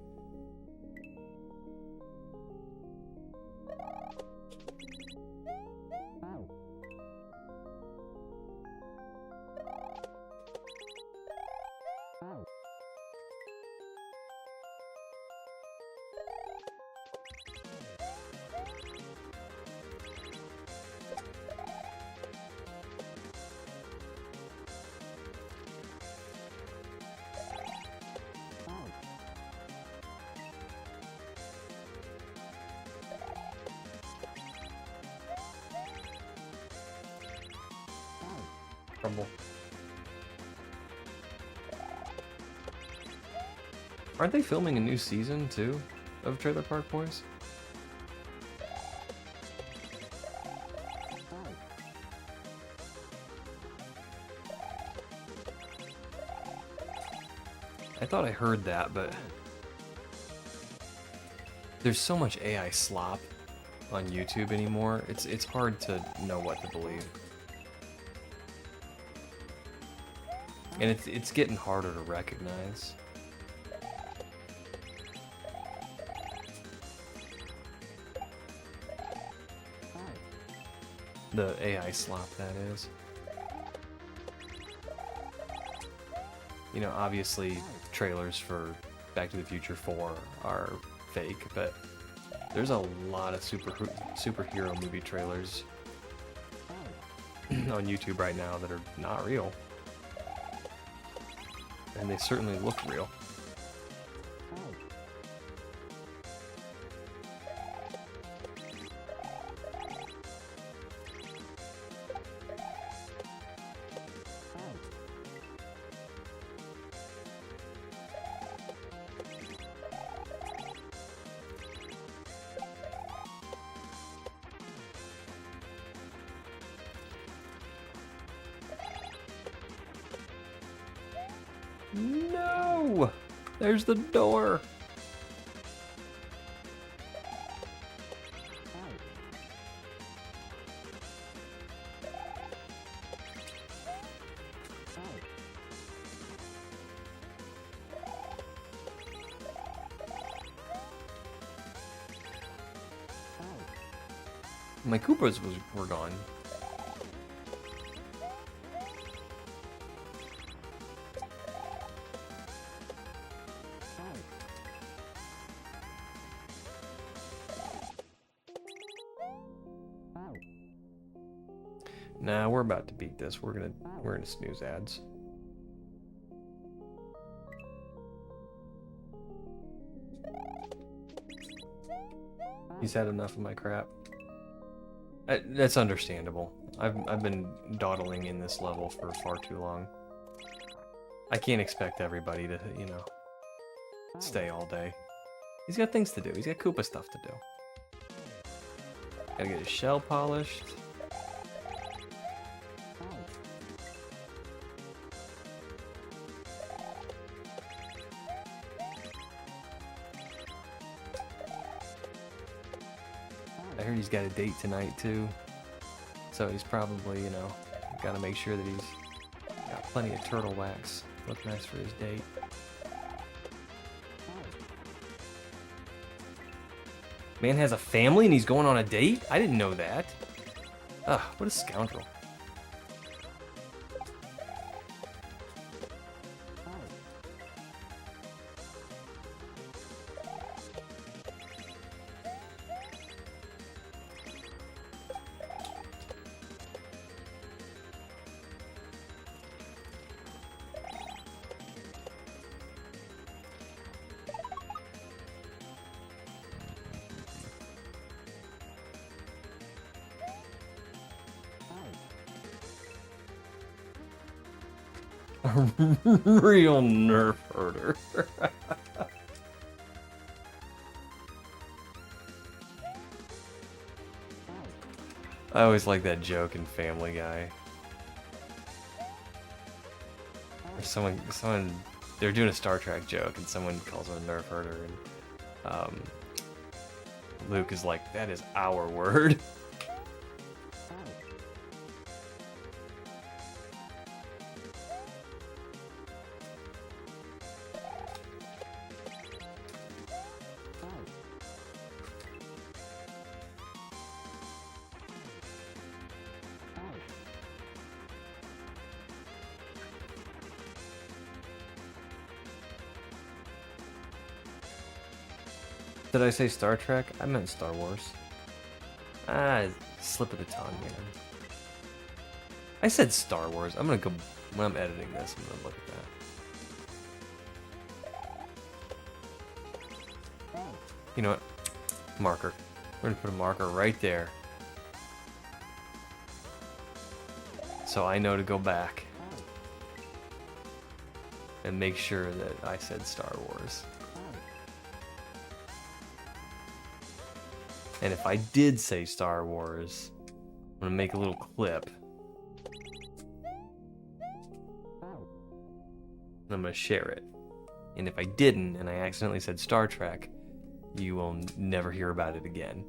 Rumble. Aren't they filming a new season too of Trailer Park Boys? I thought I heard that, but there's so much AI slop on YouTube anymore. It's hard to know what to believe. And it's getting harder to recognize. The AI slop, that is. You know, obviously trailers for Back to the Future 4 are fake, but there's a lot of superhero movie trailers on YouTube right now that are not real. And they certainly look real. No! There's the door! My Koopas were gone. Nah, we're about to beat this. We're gonna snooze ads. He's had enough of my crap. That's understandable. I've been dawdling in this level for far too long. I can't expect everybody to, you know, stay all day. He's got things to do. He's got Koopa stuff to do. Gotta get his shell polished. I heard he's got a date tonight too, so he's probably, you know, got to make sure that he's got plenty of turtle wax. Look nice for his date. Man has a family and he's going on a date? I didn't know that. Ugh, what a scoundrel. Real nerf herder. I always like that joke in Family Guy. Or someone, they're doing a Star Trek joke and someone calls him a nerf herder, and Luke is like, that is our word. Did I say Star Trek? I meant Star Wars. Ah, slip of the tongue, man. I said Star Wars. I'm gonna go, when I'm editing this, I'm gonna look at that. You know what? Marker. We're gonna put a marker right there. So I know to go back and make sure that I said Star Wars. And if I did say Star Wars, I'm gonna make a little clip. And I'm gonna share it. And if I didn't, and I accidentally said Star Trek, you will never hear about it again.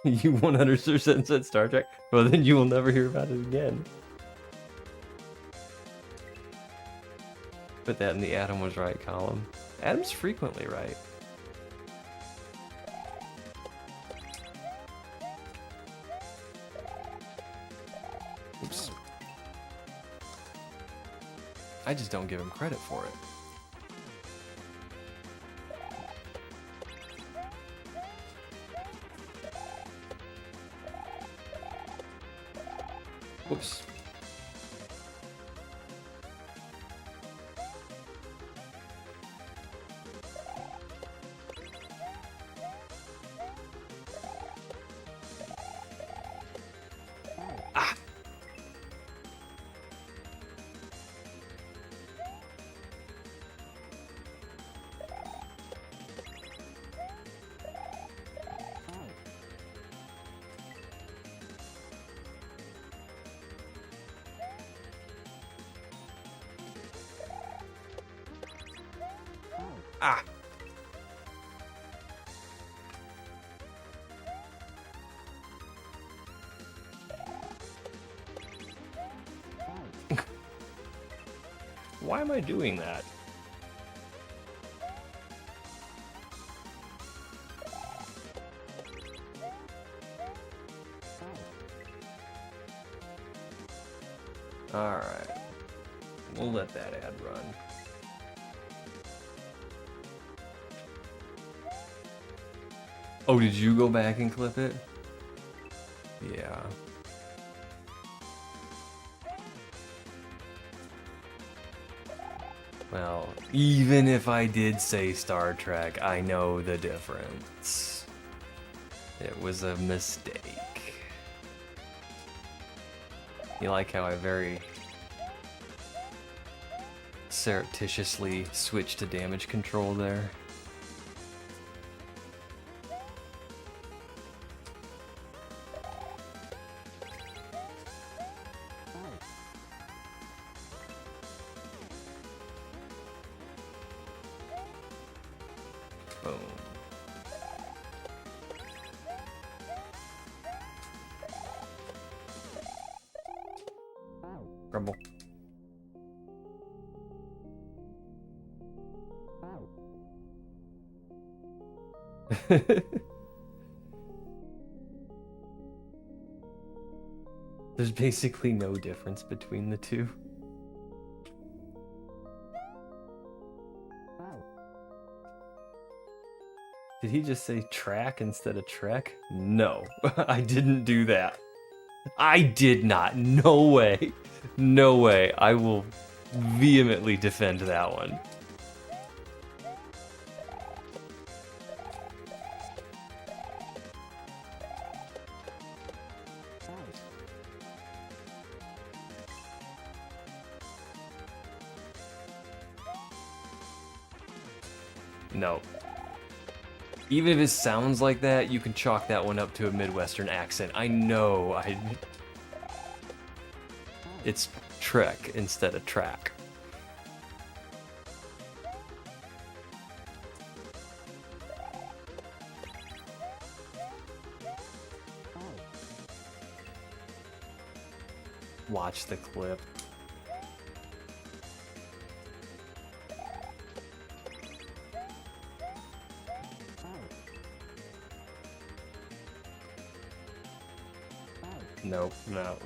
You 100% said Star Trek? Well, then you will never hear about it again. Put that in the Adam was right column. Adam's frequently right. Oops. I just don't give him credit for it. Whoops. Ah. Ah. Why am I doing that? Alright. We'll let that ad run. Oh, did you go back and clip it? Yeah. Well, even if I did say Star Trek, I know the difference. It was a mistake. You like how I very surreptitiously switched to damage control there? Boom. Grumble. There's basically no difference between the two. Did he just say track instead of trek? No, I didn't do that. I did not. No way. No way. I will vehemently defend that one. No. Even if it sounds like that, you can chalk that one up to a Midwestern accent. I know. It's trek instead of track. Watch the clip. Nope, no.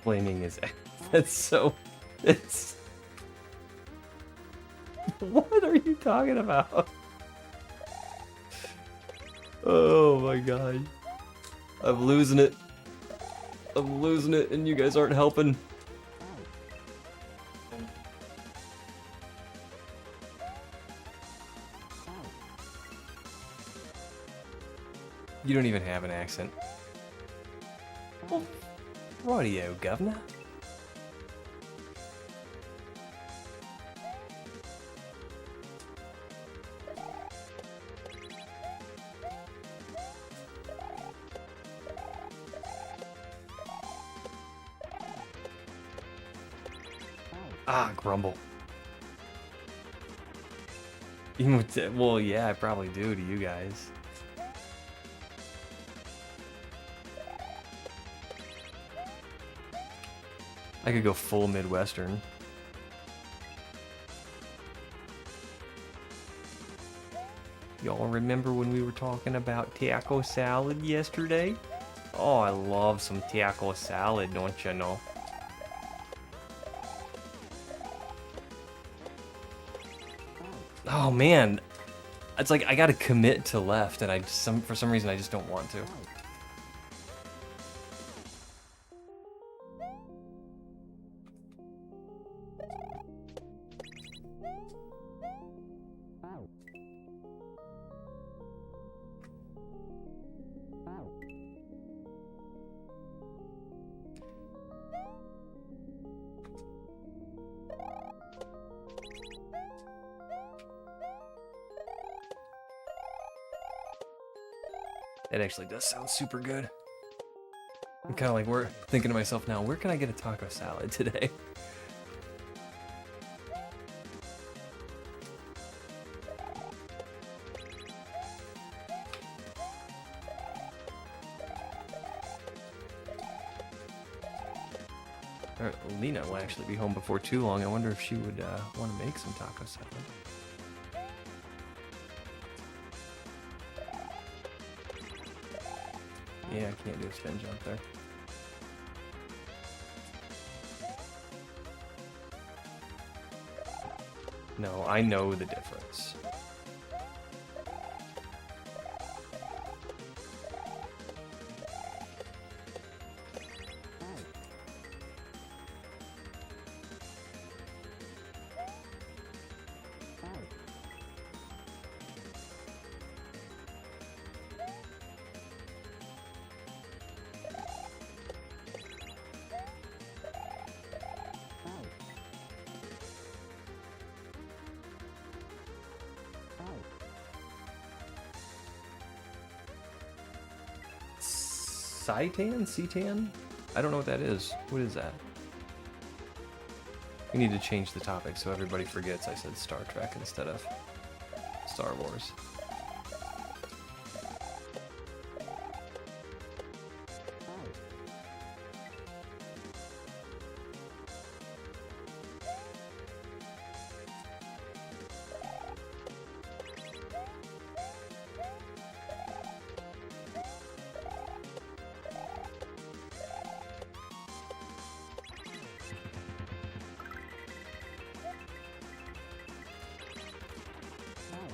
Flaming is... That's so... It's... What are you talking about? Oh my god. I'm losing it. I'm losing it and you guys aren't helping. You don't even have an accent. Oh, radio, governor. Ah, grumble. Even with well, yeah, I probably do to you guys. I could go full Midwestern. Y'all remember when we were talking about taco salad yesterday? Oh, I love some taco salad, don't you know? Oh man, it's like I gotta commit to left, and for some reason I just don't want to. It actually does sound super good. I'm kind of like, we're thinking to myself now, where can I get a taco salad today? Lena will actually be home before too long. I wonder if she would want to make some taco salad. Yeah, I can't do a spin jump there. No, I know the difference. Citan? Citan? I don't know what that is. What is that? We need to change the topic so everybody forgets I said Star Trek instead of Star Wars.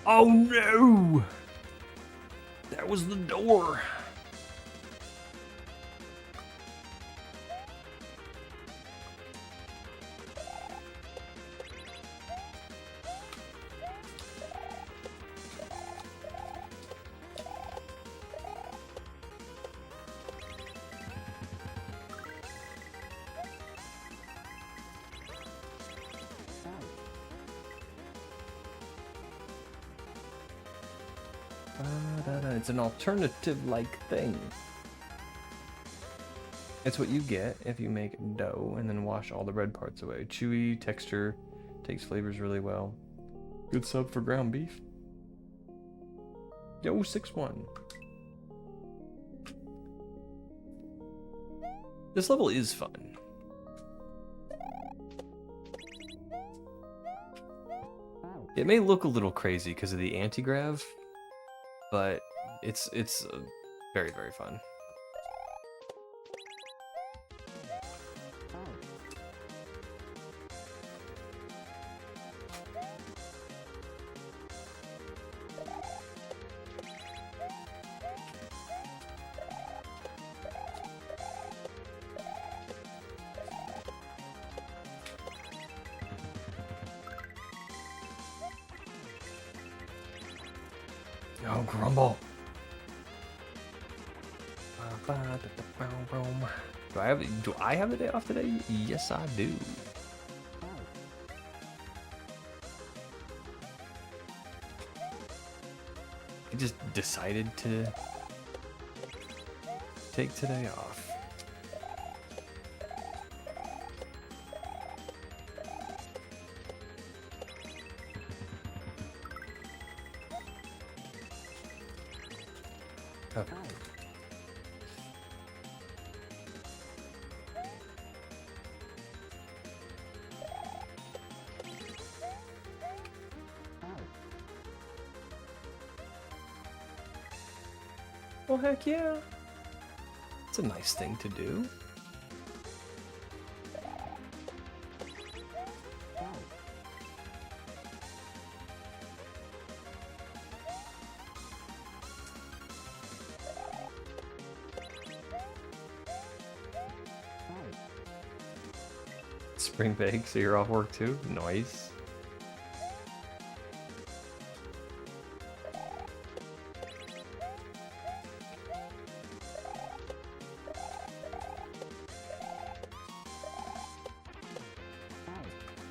Oh no! That was the door. It's an alternative-like thing. It's what you get if you make dough and then wash all the red parts away. Chewy texture, takes flavors really well. Good sub for ground beef. Yo, 6-1. This level is fun. It may look a little crazy because of the anti-grav, but it's very, very fun. Oh, grumble. Do I have the day off today? Yes, I do. I just decided to take today off. Okay. Well, heck yeah. It's a nice thing to do. Spring break, so you're off work too? Nice.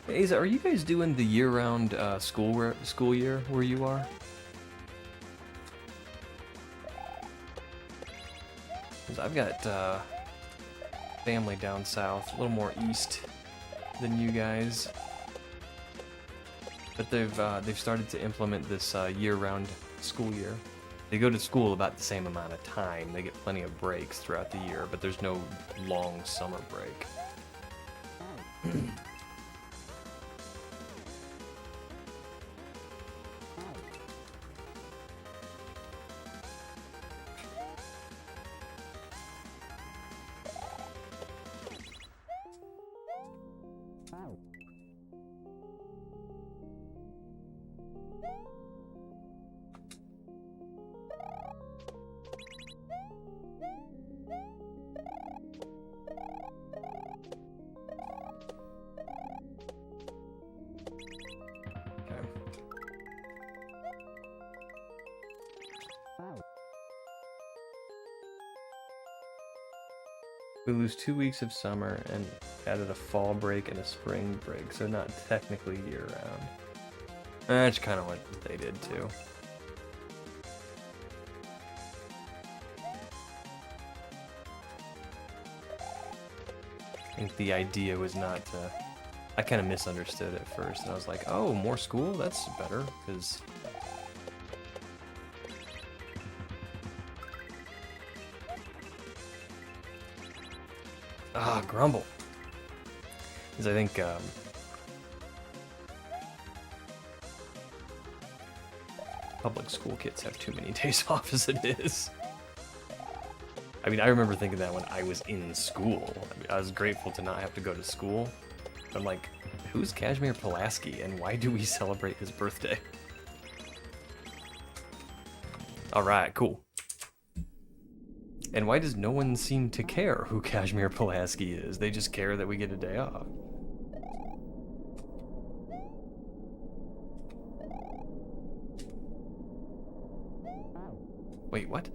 Hey, Asa, are you guys doing the year-round school year where you are? 'Cause I've got family down south, a little more east than you guys, but they've started to implement this year-round school year. They go to school about the same amount of time. They get plenty of breaks throughout the year, but there's no long summer break. We lose 2 weeks of summer and added a fall break and a spring break, so not technically year-round. That's kind of what they did too. I think the idea was not to... I kind of misunderstood at first, and I was like, oh, more school? That's better, because... Ah, grumble. Because I think, public school kids have too many days off as it is. I mean, I remember thinking that when I was in school. I mean, I was grateful to not have to go to school. I'm like, who's Kazimir Pulaski, and why do we celebrate his birthday? Alright, cool. And why does no one seem to care who Kazimir Pulaski is? They just care that we get a day off. Wait, what?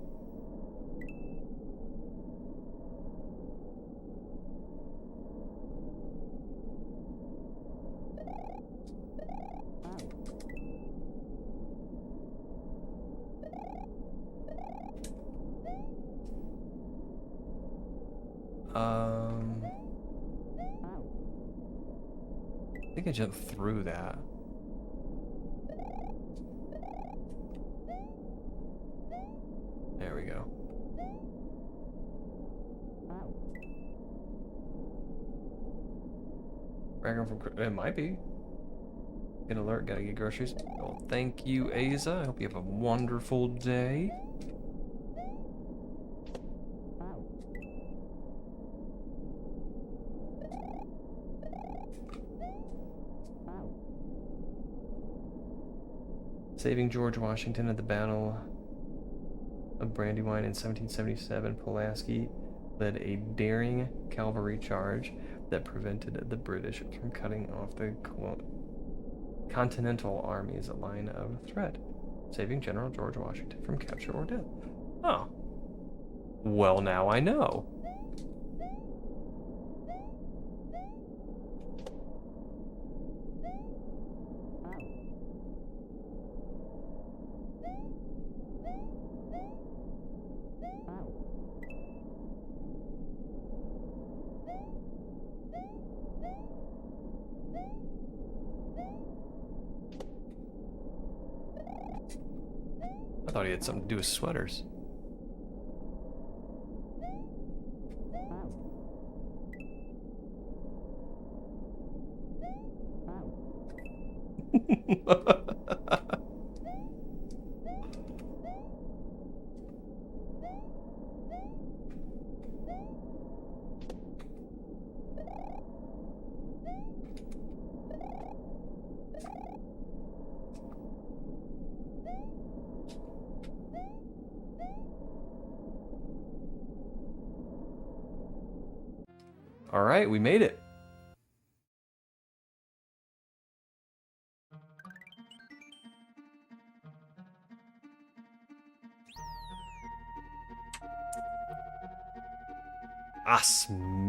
I think I jumped through that. There we go. Dragon from it might be. Get alert, gotta get groceries. Well, thank you, Aza. I hope you have a wonderful day. Saving George Washington at the Battle of Brandywine in 1777, Pulaski led a daring cavalry charge that prevented the British from cutting off the Continental Army's line of threat, saving General George Washington from capture or death. Oh. Well, now I know. I thought he had something to do with sweaters. All right, we made it.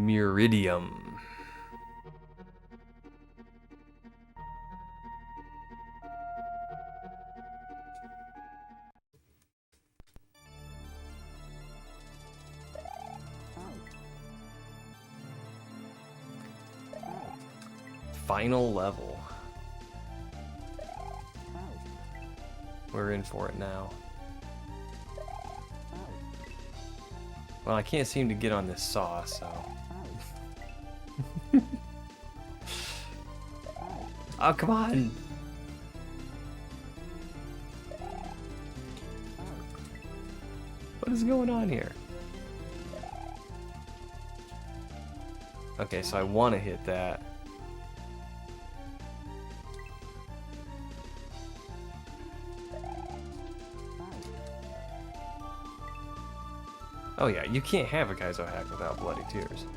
Iridium. Final level. We're in for it now. Well, I can't seem to get on this saw, so... Oh, come on! What is going on here? Okay, so I want to hit that. Oh yeah, you can't have a kaizo hack without bloody tears.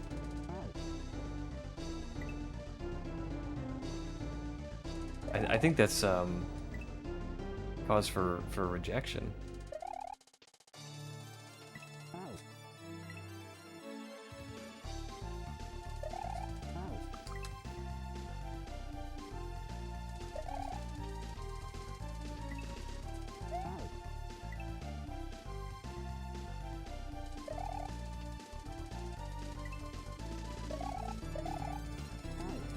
I think that's cause for rejection.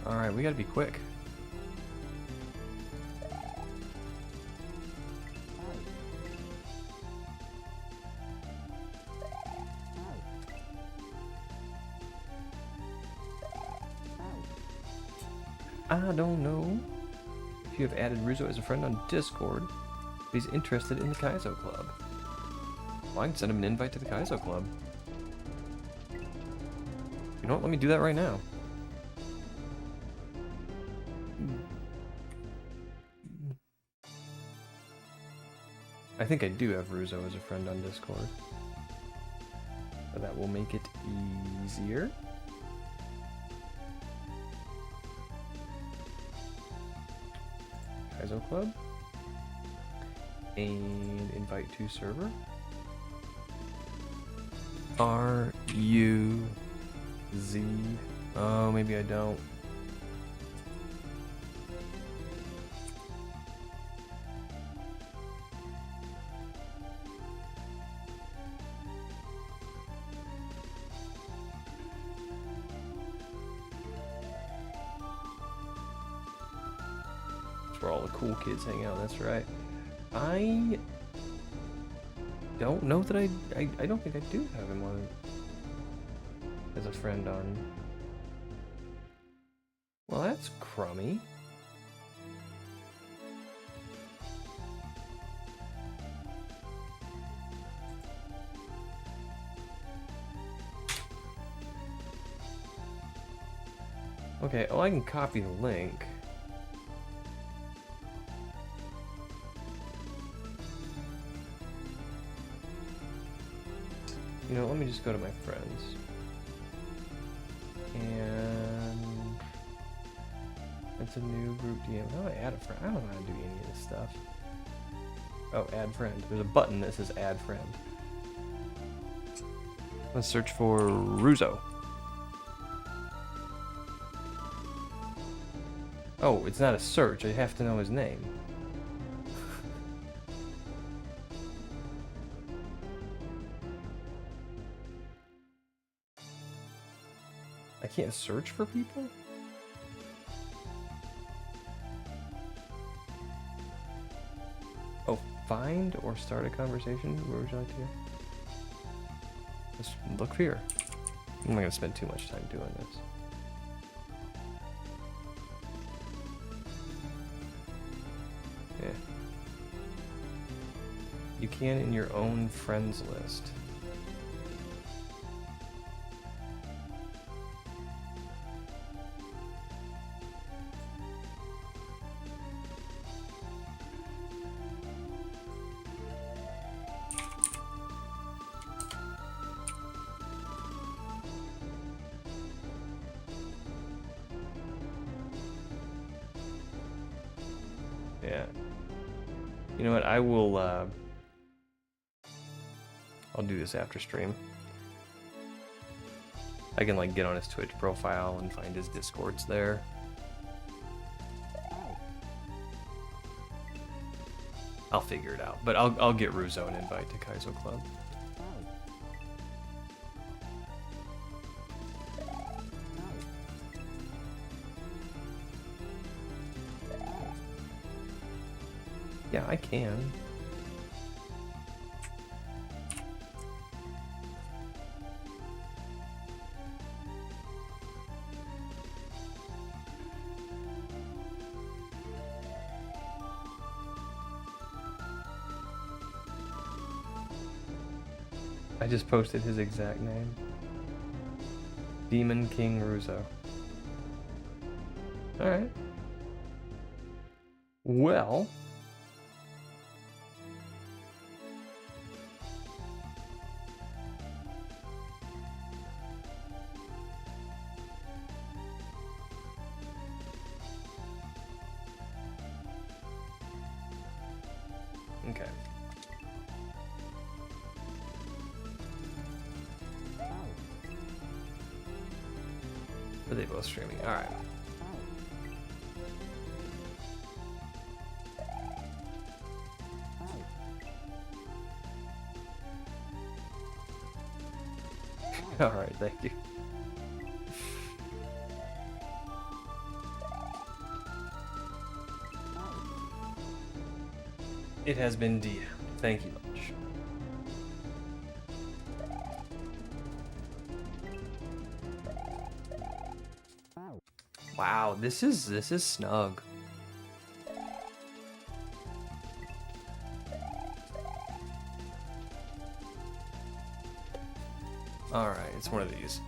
Alright, we gotta be quick. I don't know if you have added Ruzo as a friend on Discord, but he's interested in the Kaizo Club. Well, I can send him an invite to the Kaizo Club. You know what? Let me do that right now. I think I do have Ruzo as a friend on Discord. So that will make it easier. Kaizo Club. And invite to server. R-U-Z. Oh, maybe I don't. That's where all the cool kids hang out, that's right. I don't know that I don't think I do have him on as a friend on. Well, that's crummy. Okay, oh, I can copy the link. You know, let me just go to my friends. And it's a new group DM. How do I add a friend? I don't know how to do any of this stuff. Oh, add friend. There's a button that says add friend. Let's search for Ruzo. Oh, it's not a search. I have to know his name. I can't search for people? Oh, find or start a conversation? Where would you like to go? Let's look here. I'm not gonna spend too much time doing this. Yeah. You can in your own friends list. Yeah. You know what? I will, I'll do this after stream. I can, like, get on his Twitch profile and find his Discords there. I'll figure it out. But I'll get Ruzo an invite to Kaizo Club. Yeah, I can. I just posted his exact name. Demon King Ruzo. Alright. Well. Okay. Are they both streaming? Alright. Alright, thank you. It has been DM'd. Thank you much. Wow, this is snug. All right, it's one of these.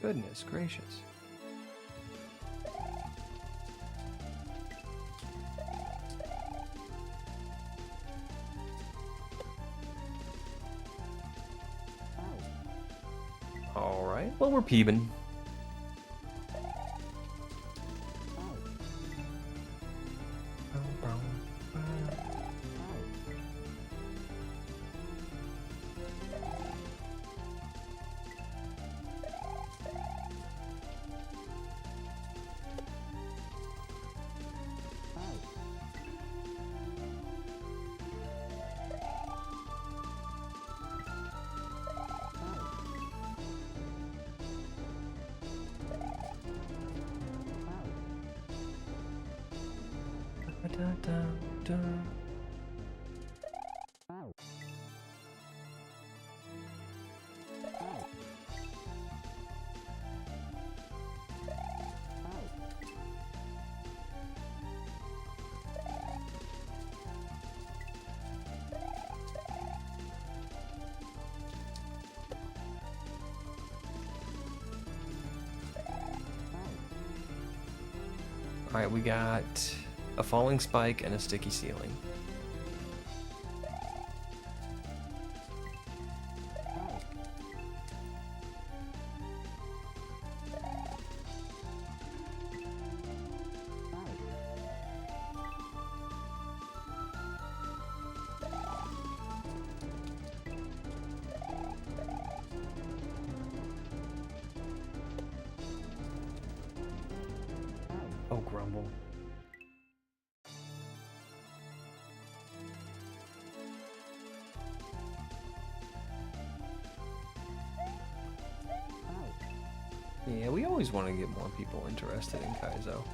Goodness gracious. Alright, well, we're peebing. Alright, we got a falling spike and a sticky ceiling. Oh, grumble. Yeah, we always want to get more people interested in kaizo.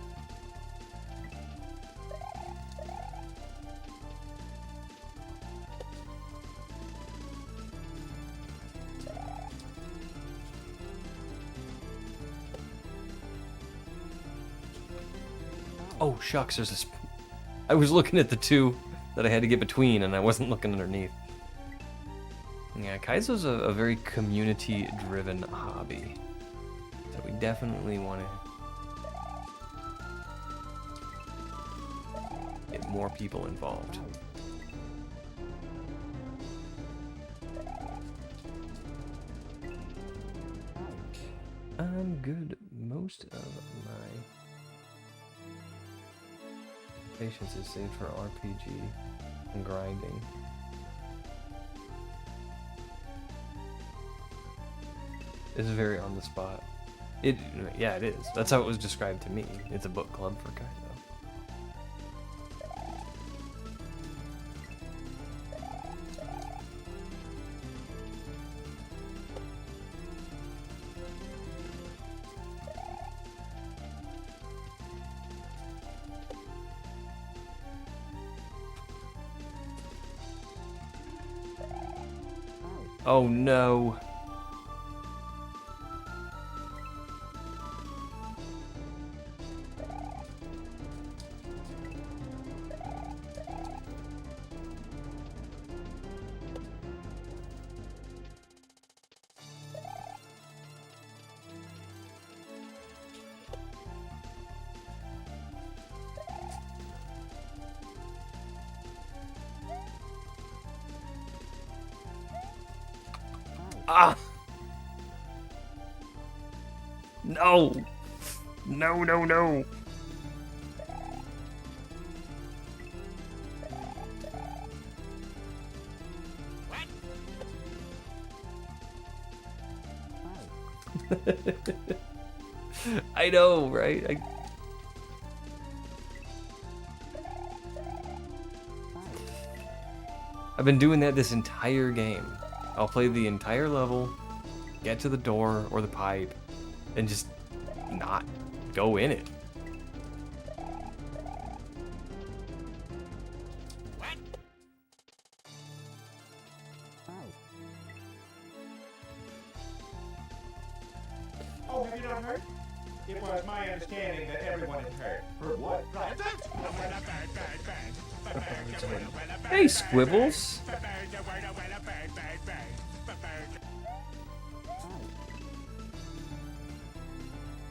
Oh, shucks, there's this... I was looking at the two that I had to get between, and I wasn't looking underneath. Yeah, kaizo's a very community-driven hobby. So we definitely want to get more people involved. I'm good. Most of my patience is saved for RPG and grinding. This is very on the spot. Yeah, it is. That's how it was described to me. It's a book club for kaizo. Oh no. Ah! No! No, no, no! I know, right? I've been doing that this entire game. I'll play the entire level, get to the door or the pipe, and just not go in it. Oh, have you not heard? It was my understanding that everyone had heard. Heard what? Hey, Squibbles!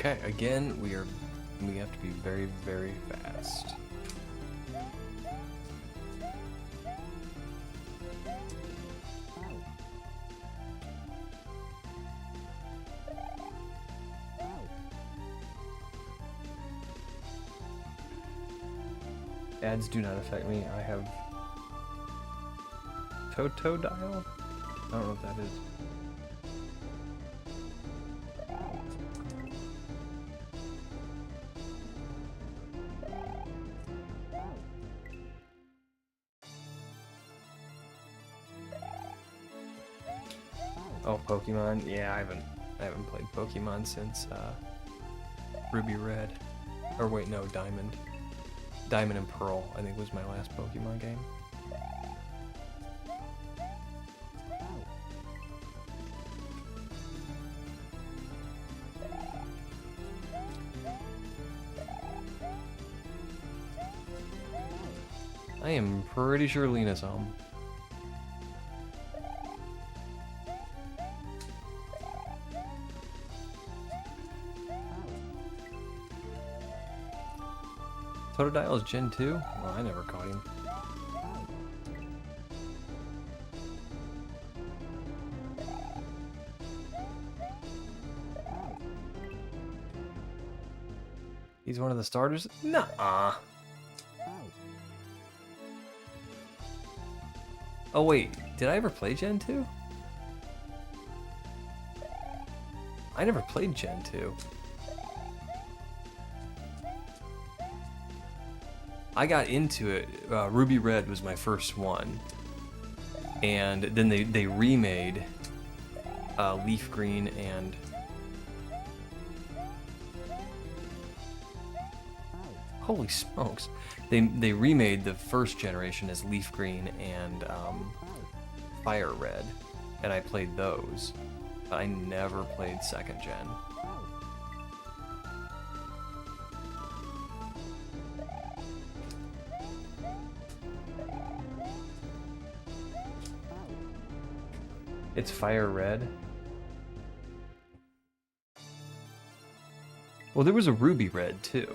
Okay, again, we have to be very, very fast. Ads do not affect me. I have Totodile? I don't know what that is. Oh, Pokemon? Yeah, I haven't played Pokemon since Ruby Red. Or wait, no, Diamond. Diamond and Pearl, I think, was my last Pokemon game. I am pretty sure Lena's home. Totodile is Gen 2? Well, I never caught him. He's one of the starters? Nuh-uh. Oh wait, did I ever play Gen 2? I never played Gen 2. I got into it, Ruby Red was my first one. And then they remade Leaf Green and... Holy smokes. They remade the first generation as Leaf Green and Fire Red. And I played those. But I never played second gen. It's Fire Red. Well, there was a Ruby Red too.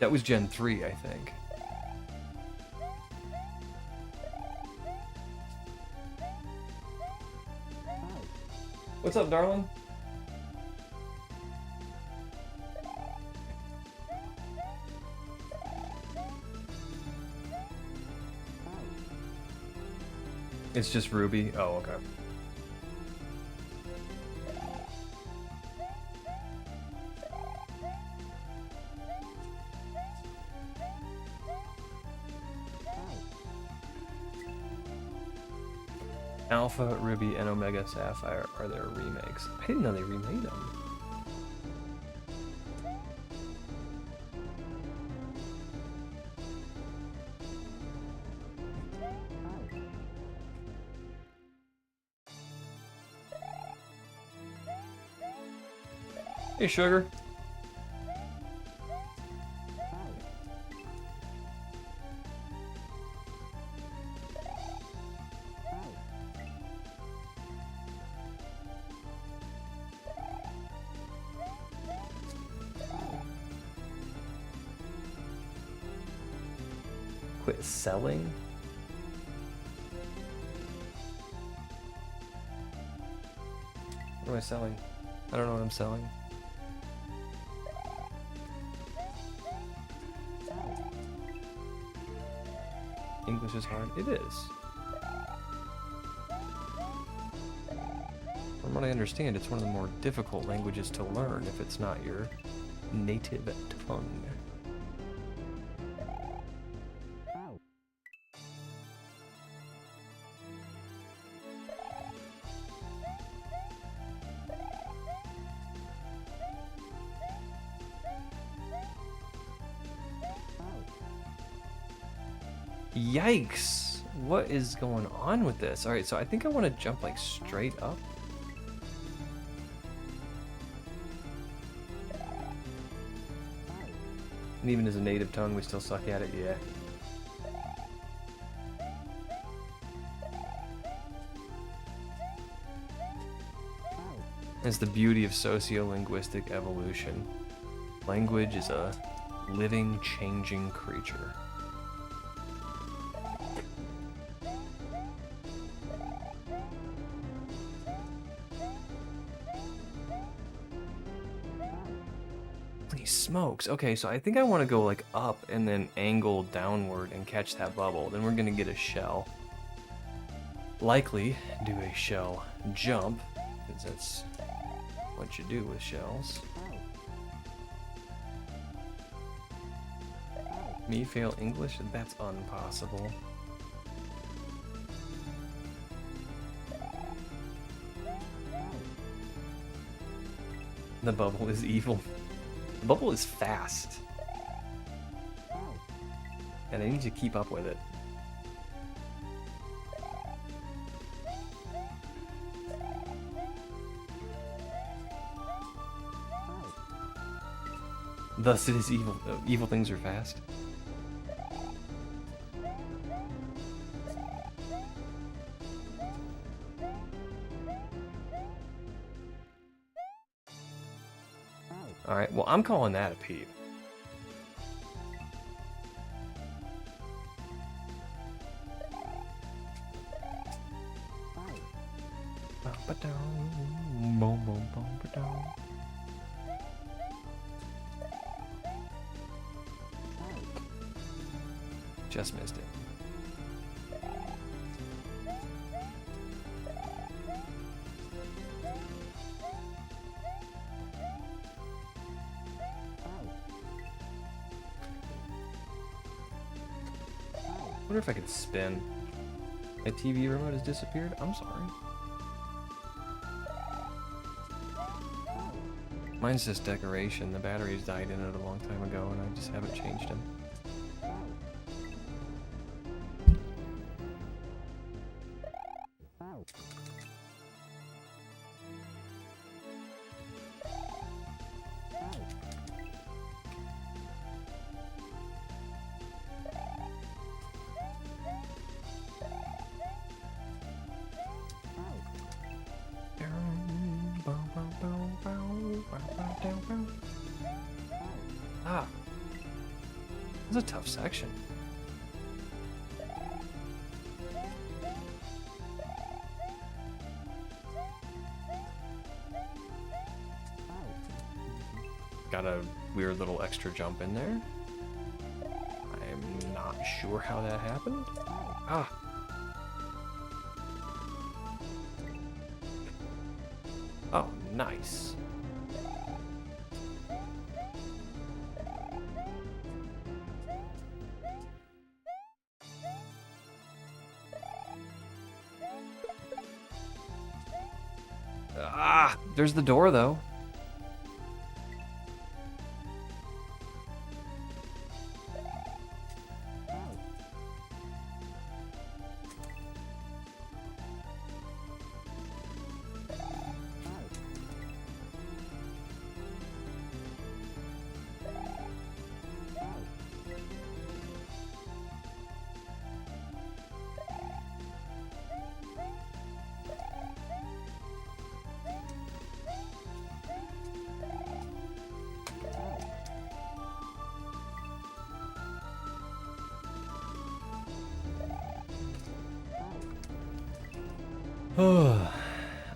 That was Gen 3, I think. What's up, darling? It's just Ruby? Oh, okay. Alpha, Ruby, and Omega Sapphire are their remakes. I didn't know they remade them. Hey, sugar. Quit selling? What am I selling? I don't know what I'm selling. English is hard. It is. From what I understand, it's one of the more difficult languages to learn if it's not your native tongue. Yikes! What is going on with this? Alright, so I think I want to jump like straight up. And even as a native tongue, we still suck at it, yeah. It's the beauty of sociolinguistic evolution. Language is a living, changing creature. Holy smokes. Okay, so I think I want to go like up and then angle downward and catch that bubble. Then we're gonna get a shell. Likely do a shell jump, because that's what you do with shells. Me fail English? That's impossible. The bubble is evil. The bubble is fast. And I need to keep up with it. Thus it is evil. Evil things are fast. Alright, well, I'm calling that a peep. Just missed it. I wonder if I could spin. My TV remote has disappeared? I'm sorry. Mine's just decoration. The batteries died in it a long time ago and I just haven't changed them. Ah, this is a tough section. Got a weird little extra jump in there. I'm not sure how that happened. Ah. Oh, nice. Ah, there's the door though.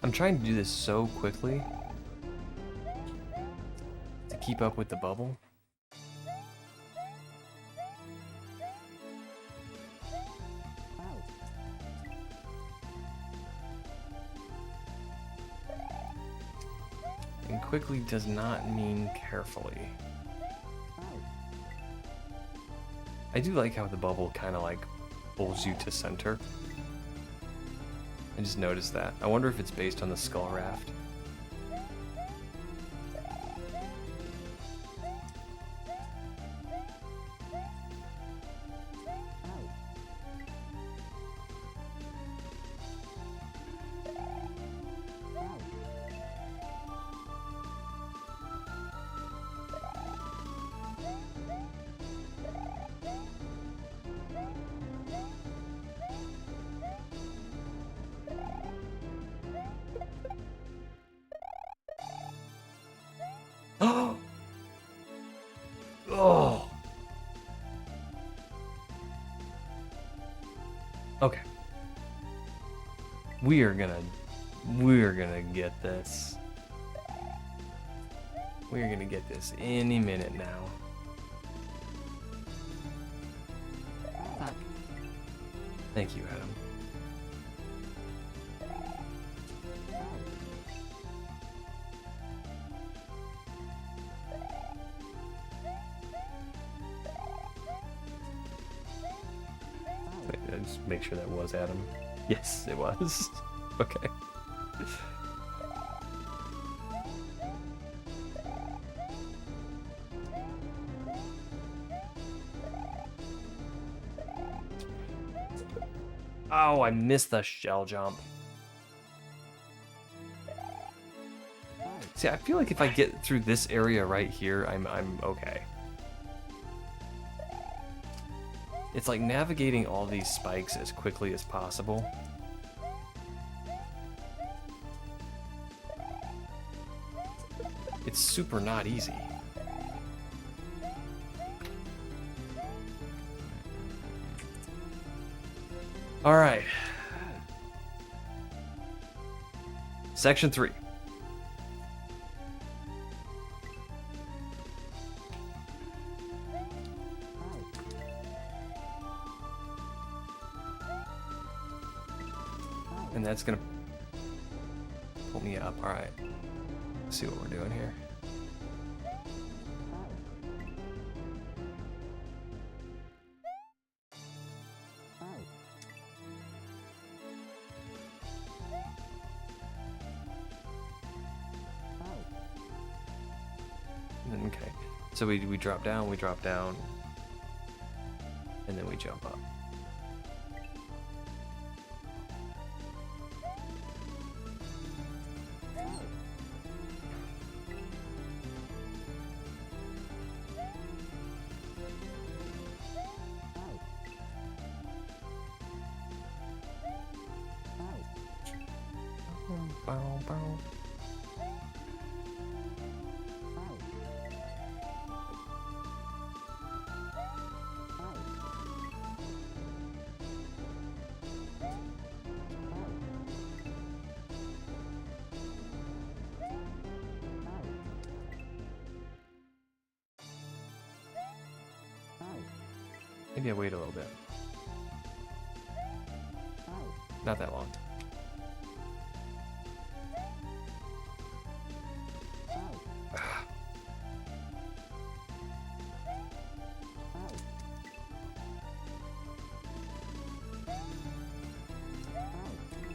I'm trying to do this so quickly to keep up with the bubble. And quickly does not mean carefully. I do like how the bubble kind of like pulls you to center. I just noticed that. I wonder if it's based on the skull raft. Oh. Okay. We're gonna get this. We're gonna get this any minute now. Fuck. Thank you, Adam. Wait, just make sure that was Adam. Yes, it was. Okay. Oh, I missed the shell jump. See, I feel like if I get through this area right here, I'm okay. It's like navigating all these spikes as quickly as possible. It's super not easy. All right. Section 3. And that's gonna pull me up. All right. Let's see what we're doing here. Okay, so we drop down, and then we jump up. Bow, bow. Maybe I wait a little bit. Not that long.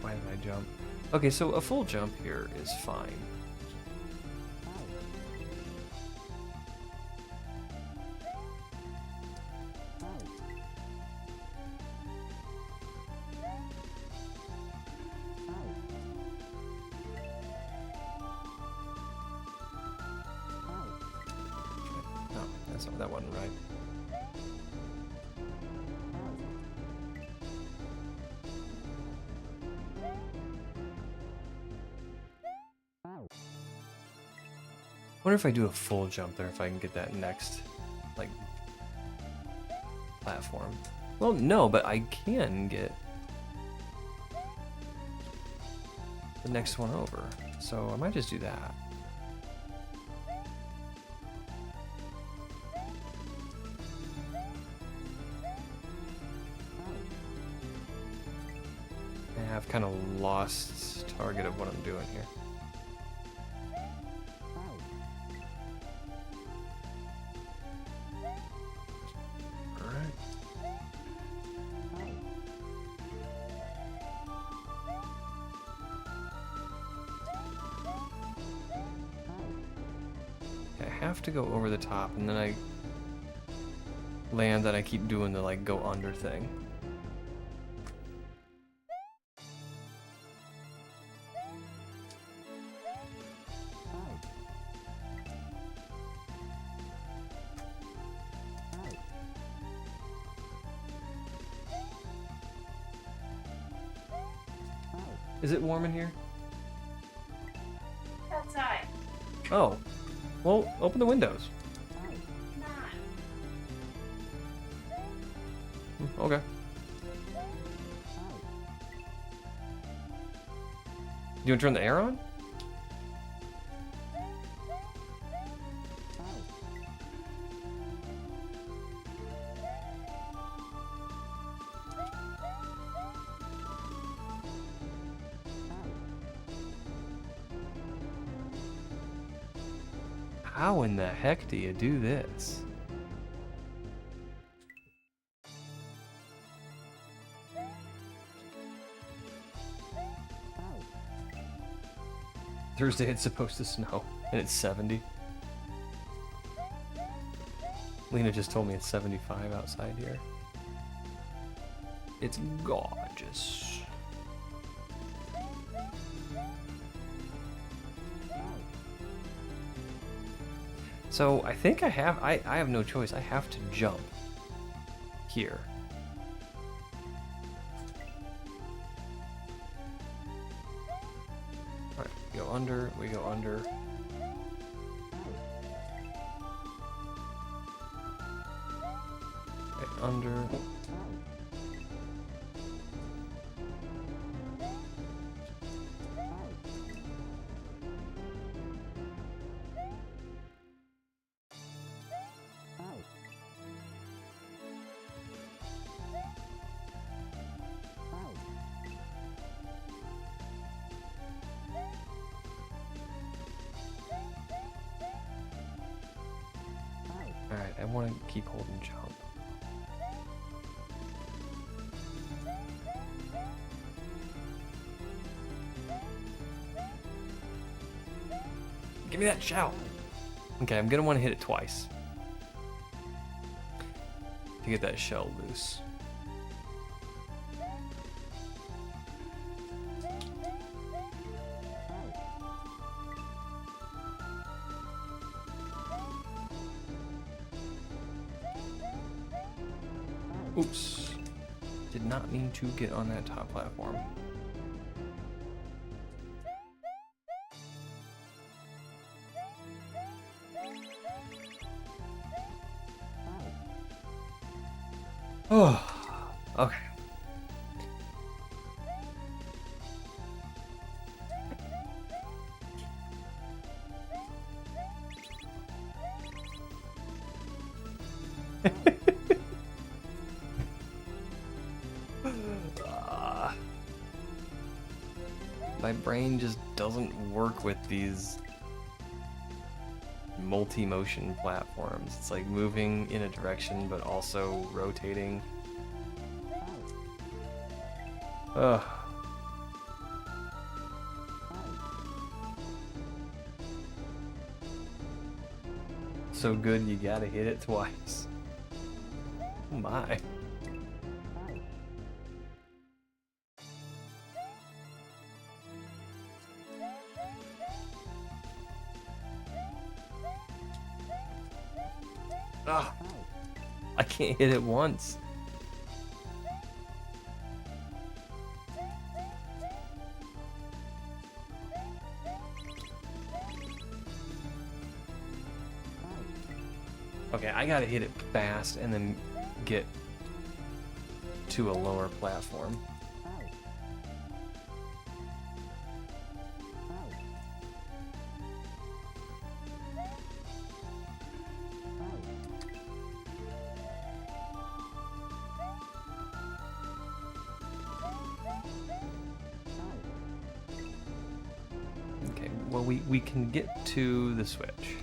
Why did I jump? Okay, so a full jump here is fine. No, that wasn't right. Wonder if I do a full jump there, if I can get that next, like, platform. Well, no, but I can get the next one over. So I might just do that. I've kind of lost target of what I'm doing here. I have to go over the top, and then I land, and I keep doing the like go under thing. Is it warm in here? Outside. Oh. Well, open the windows. Not. Okay. You want to turn the air on? How in the heck do you do this? Thursday it's supposed to snow, and it's 70. Lena just told me it's 75 outside here. It's gorgeous. So I think I have no choice. I have to jump here. Alright, go under, we go under. Okay, under. Alright, I want to keep holding jump. Give me that shout! Okay, I'm gonna want to hit it twice to get that shell loose. Oops. Did not mean to get on that top platform. Oh, okay. My brain just doesn't work with these multi-motion platforms. It's like moving in a direction but also rotating. Ugh. So good you gotta hit it twice. Oh my. Ah, I can't hit it once. Okay, I gotta hit it fast and then get to a lower platform. Okay, well we can get to the switch.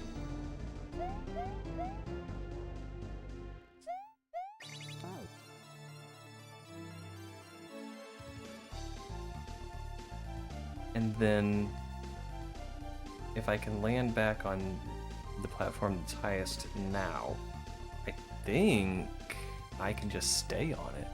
And then if I can land back on the platform that's highest now, I think I can just stay on it.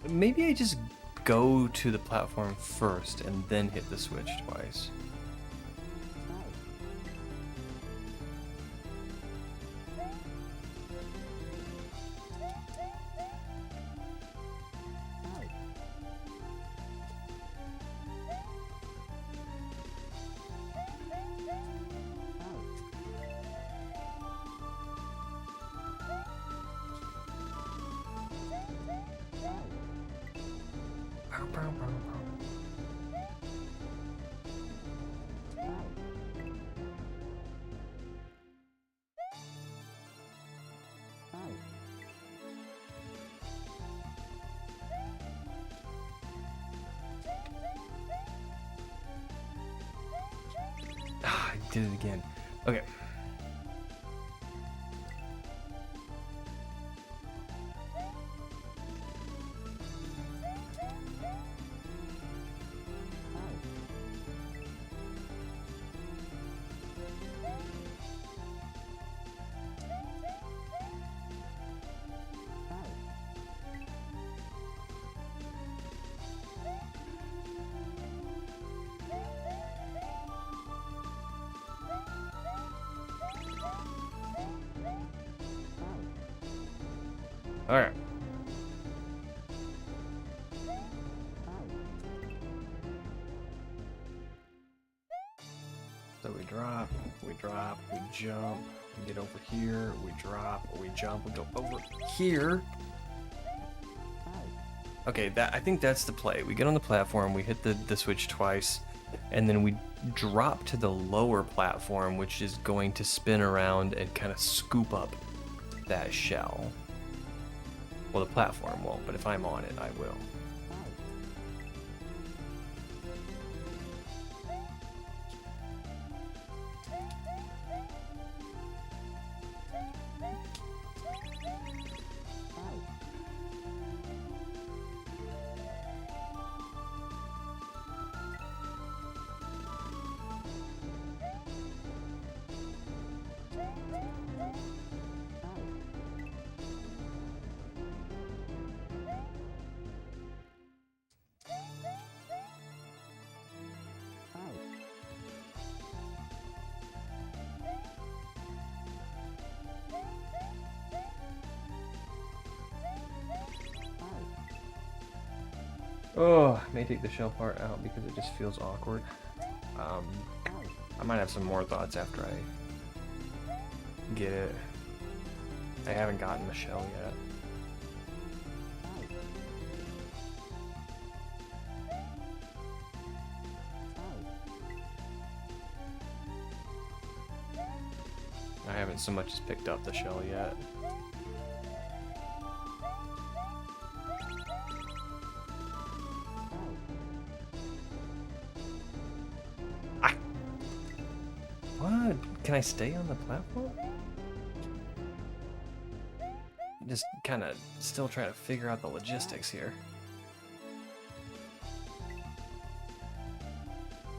Maybe I just go to the platform first and then hit the switch twice. Ah, I did it again. Okay. Alright. So we drop, we jump, we get over here, we drop, we jump, we go over here. Okay, I think that's the play. We get on the platform, we hit the switch twice, and then we drop to the lower platform, which is going to spin around and kind of scoop up that shell. Well, the platform won't, but if I'm on it, I will. Oh, I may take the shell part out because it just feels awkward. I might have some more thoughts after I get it. I haven't gotten the shell yet. I haven't so much as picked up the shell yet. What? Can I stay on the platform? Just kind of still trying to figure out the logistics here.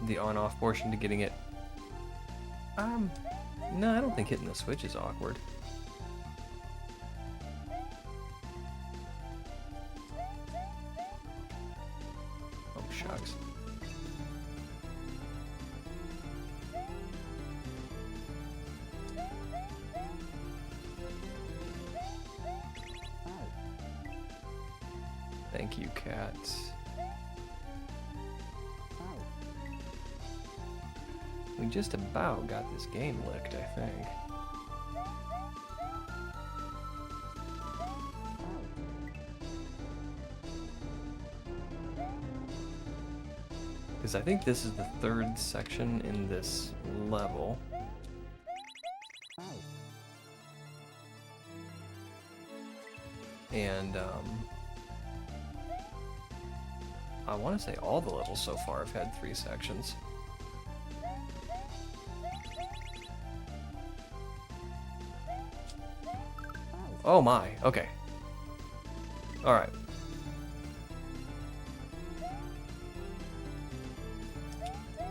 The on-off portion to getting it. No, I don't think hitting the switch is awkward. Oh, shucks. Thank you, cat. We just about got this game licked, I think. Because I think this is the third section in this level. And, I want to say all the levels so far have had 3 sections. Oh my, okay. Alright.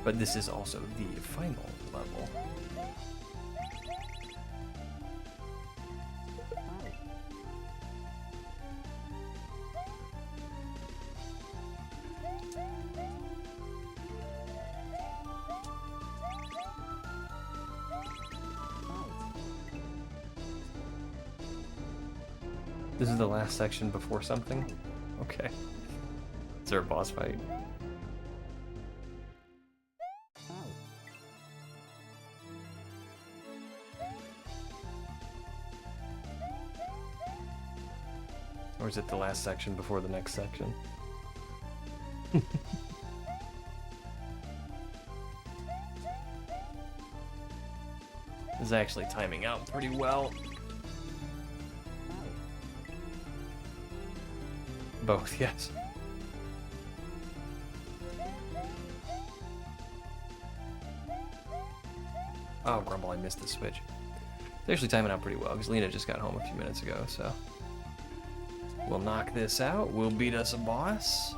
But this is also the final level. This is the last section before something? Okay. Is there a boss fight? Or is it the last section before the next section? This is actually timing out pretty well. Both, yes. Oh, Grumble, I missed the switch. It's actually timing out pretty well because Lena just got home a few minutes ago, so. We'll knock this out. We'll beat us a boss.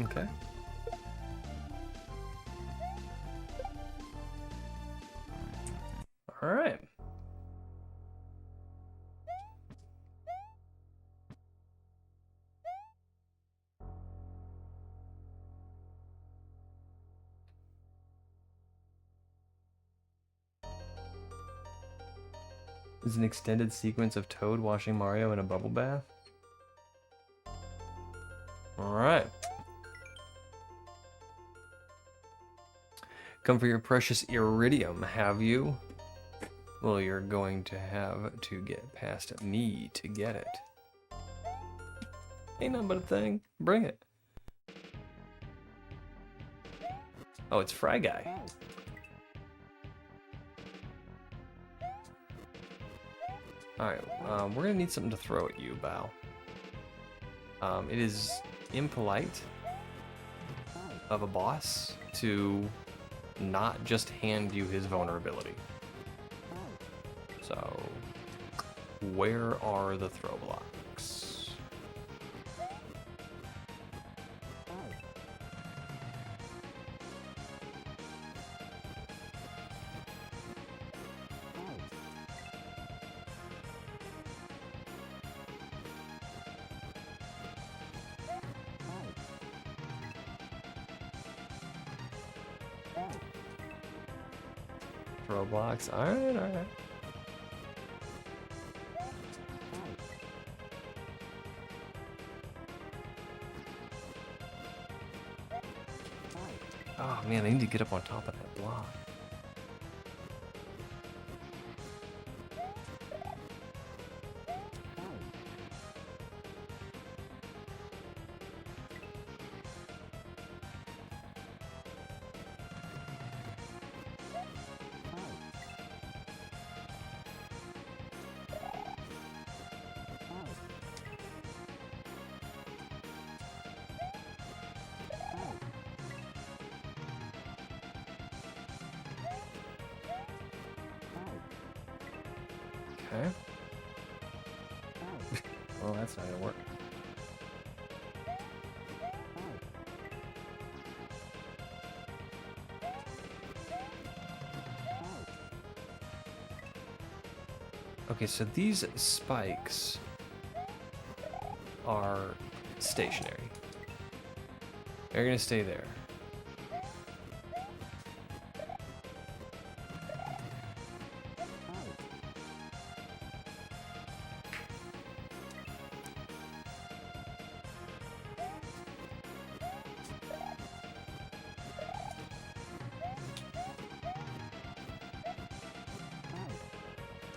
Okay. All right. This is an extended sequence of Toad washing Mario in a bubble bath. All right. Come for your precious Iridium, have you? Well, you're going to have to get past me to get it. Ain't nothing but a thing. Bring it. Oh, it's Fry Guy. Alright, we're gonna need something to throw at you, Bao. It is impolite of a boss to not just hand you his vulnerability. So, where are the throw blocks? Throw blocks. Alright, alright. Oh man, I need to get up on top of that block. Okay. Well, that's not gonna work. Okay, so these spikes are stationary. They're gonna stay there.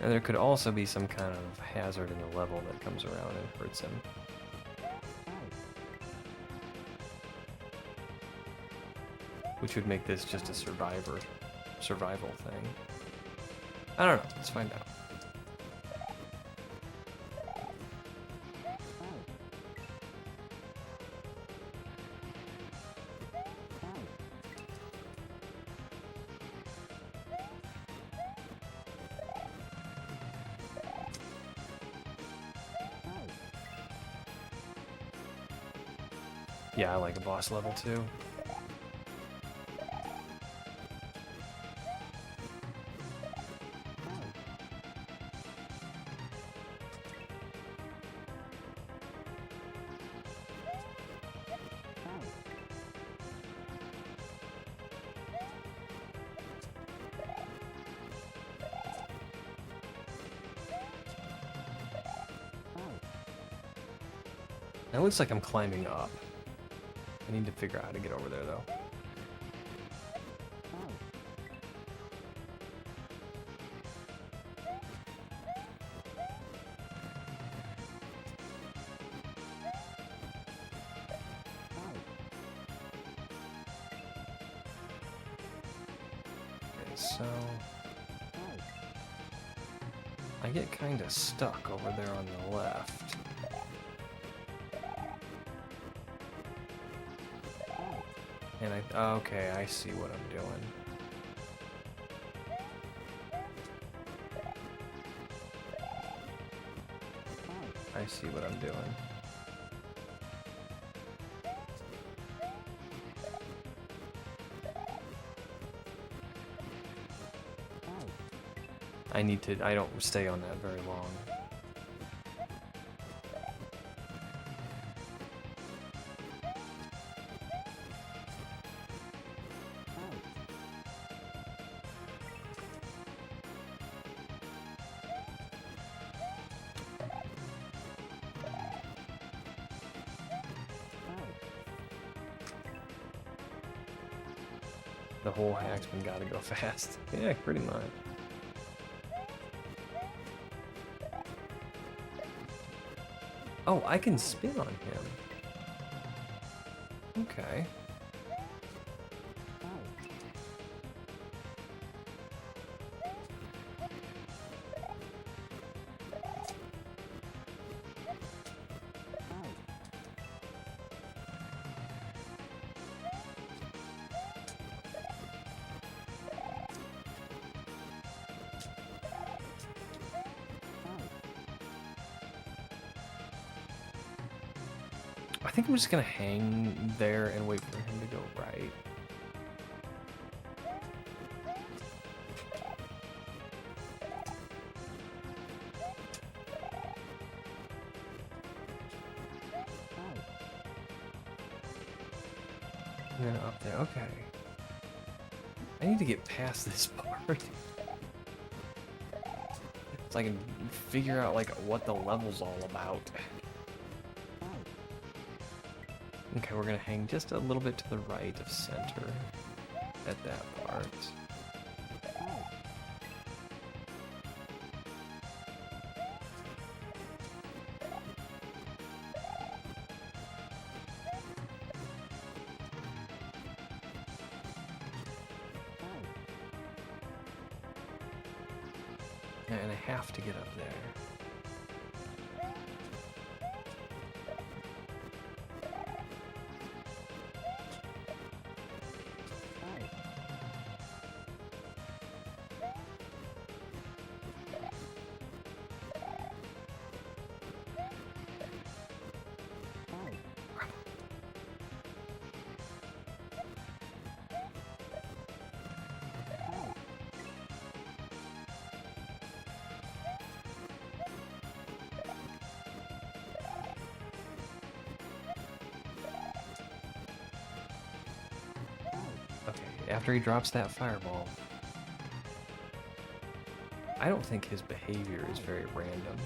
And there could also be some kind of hazard in the level that comes around and hurts him. Which would make this just a survival thing. I don't know, let's find out. Yeah, I like a boss level too. It looks like I'm climbing up. I need to figure out how to get over there, though. Okay, so... I get kind of stuck over there on the left. And okay, I see what I'm doing. I see what I'm doing. I don't stay on that very long. The whole hacksman gotta go fast. Yeah, pretty much. Oh, I can spin on him. Okay. I think I'm just gonna hang there and wait for him to go right. And then up there, okay. I need to get past this part. So I can figure out like what the level's all about. Okay, we're gonna hang just a little bit to the right of center at that part. And I have to get up there. Okay, after he drops that fireball, I don't think his behavior is very random.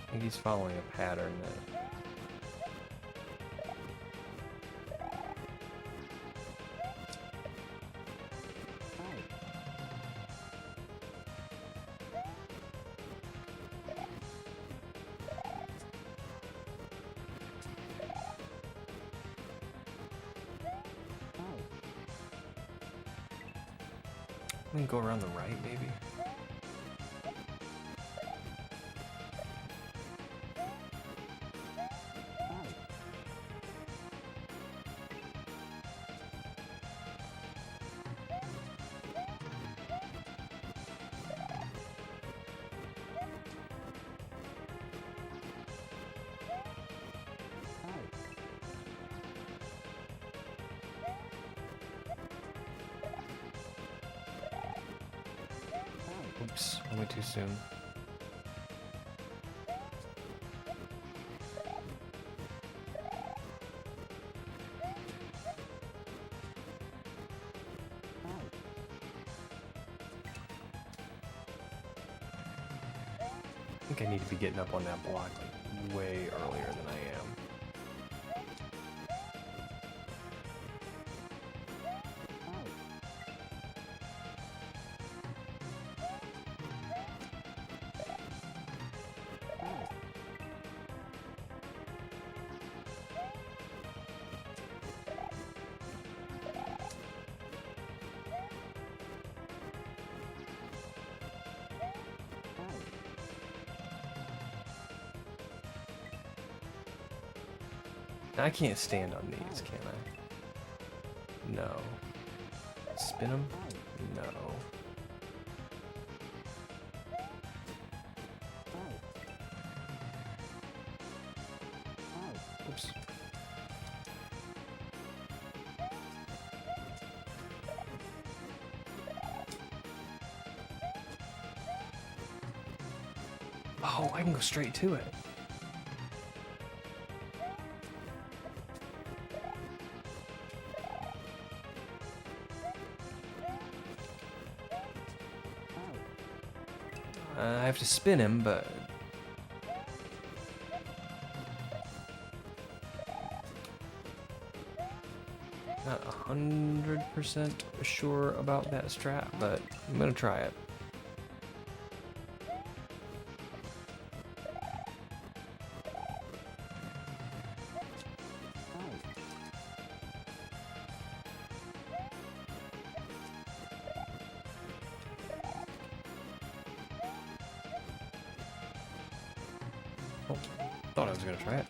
I think he's following a pattern that... We can go around the right, maybe? Oops, only too soon. I think I need to be getting up on that block like way earlier than I am. I can't stand on these, can I? No. Spin them? No. Oops. Oh, I can go straight to it. I have to spin him, but... Not 100% sure about that strat, but I'm gonna try it. Oh, thought I was gonna try it.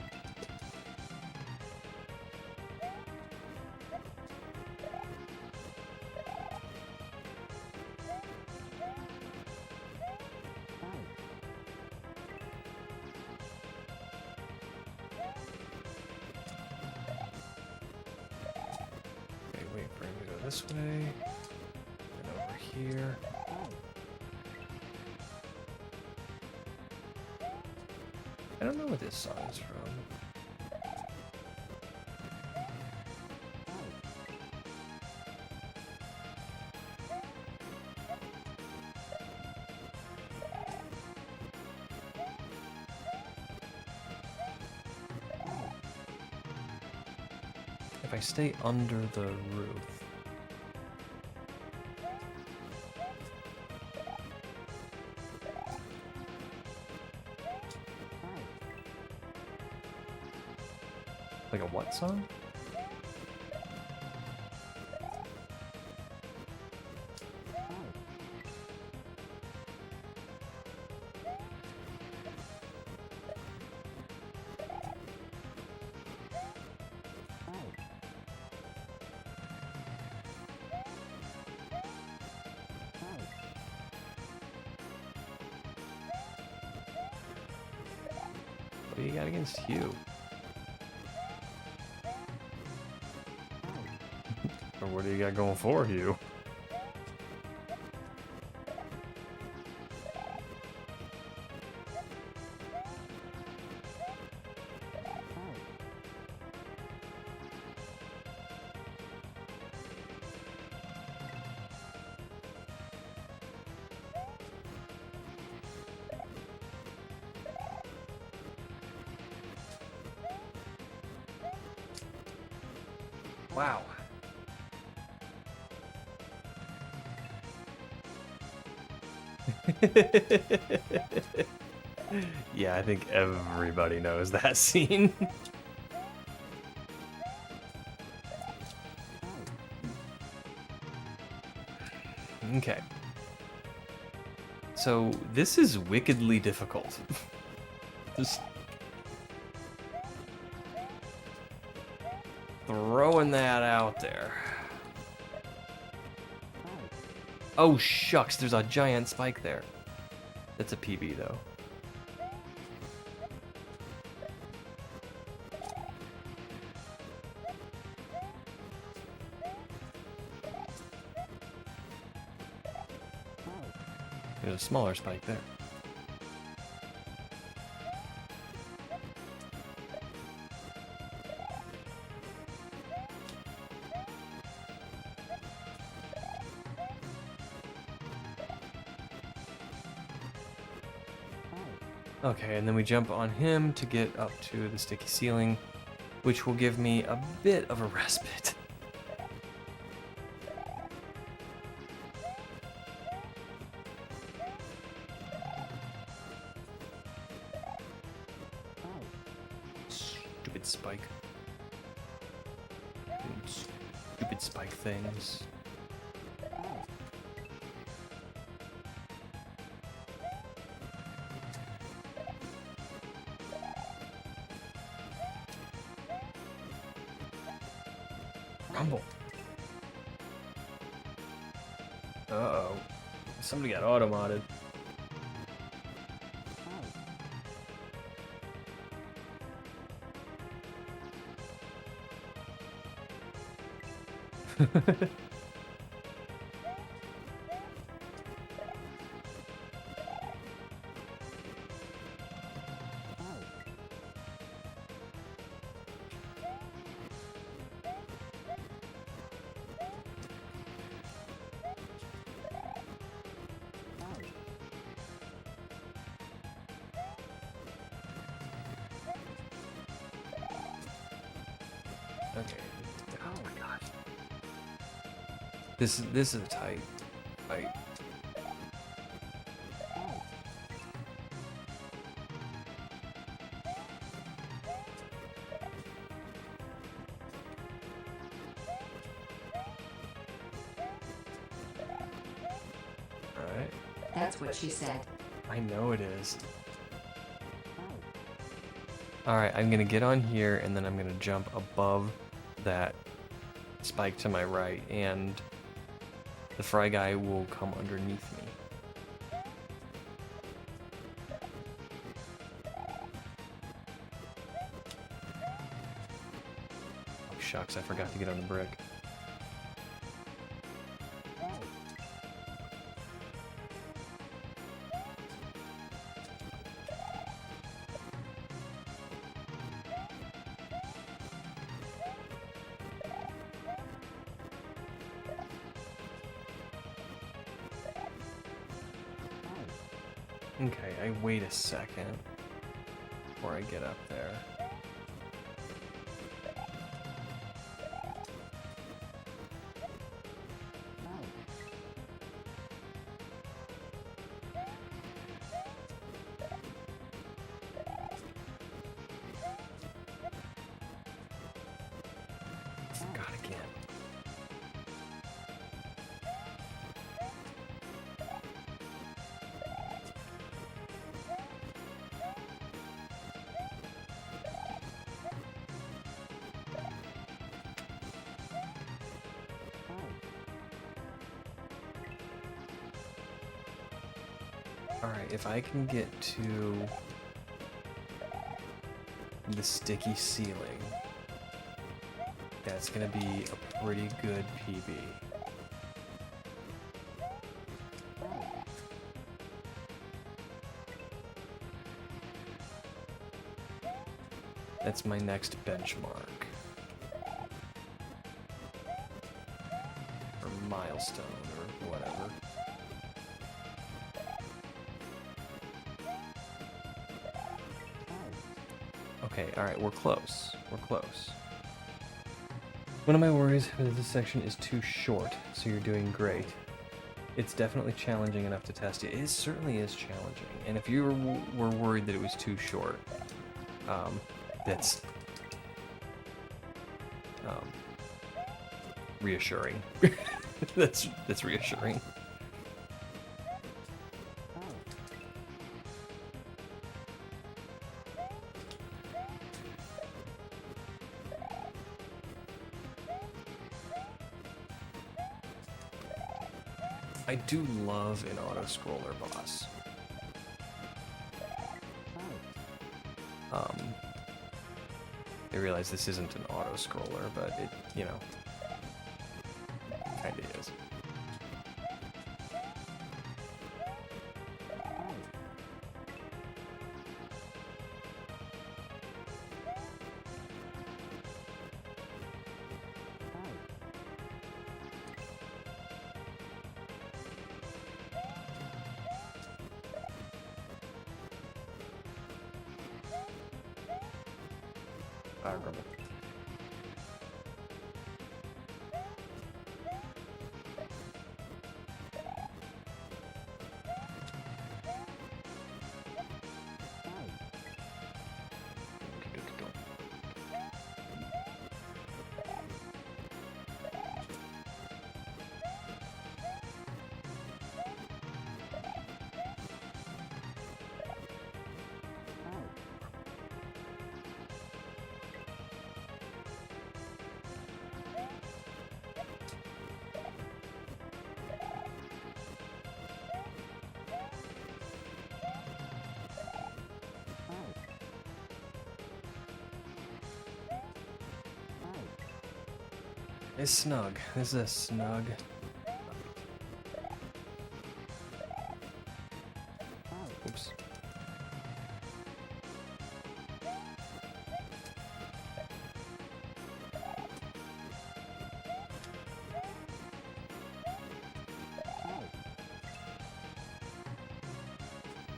Okay, wait for him to go this way. And over here. I don't know what this song is from. If I stay under the roof. Like a what song? What do you got against you? Or what do you got going for you? Wow. Yeah, I think everybody knows that scene. Okay. So, this is wickedly difficult. Just throwing that out there. Oh shucks, there's a giant spike there. That's a PB though. There's a smaller spike there. Okay, and then we jump on him to get up to the sticky ceiling, which will give me a bit of a respite. Stupid spike. Stupid spike things. Rumble. Uh-oh. Somebody got auto-modded. Okay. Oh my gosh. This is a tight fight. Alright. That's what she said. I know it is. Alright, I'm gonna get on here and then I'm gonna jump above that spike to my right, and the fry guy will come underneath me. Oh shucks, I forgot to get on the brick. Okay, I wait a second before I get up there. God, again. Alright, if I can get to the sticky ceiling, that's gonna be a pretty good PB. That's my next benchmark. Or milestone, or whatever. Okay, alright, we're close. We're close. One of my worries is that this section is too short, so you're doing great. It's definitely challenging enough to test you. It certainly is challenging. And if you were worried that it was too short, that's reassuring. that's reassuring. I do love an auto-scroller boss. I realize this isn't an auto-scroller, but it, you know, kinda is. Fire Grumble. It's snug. This is a snug. Oops.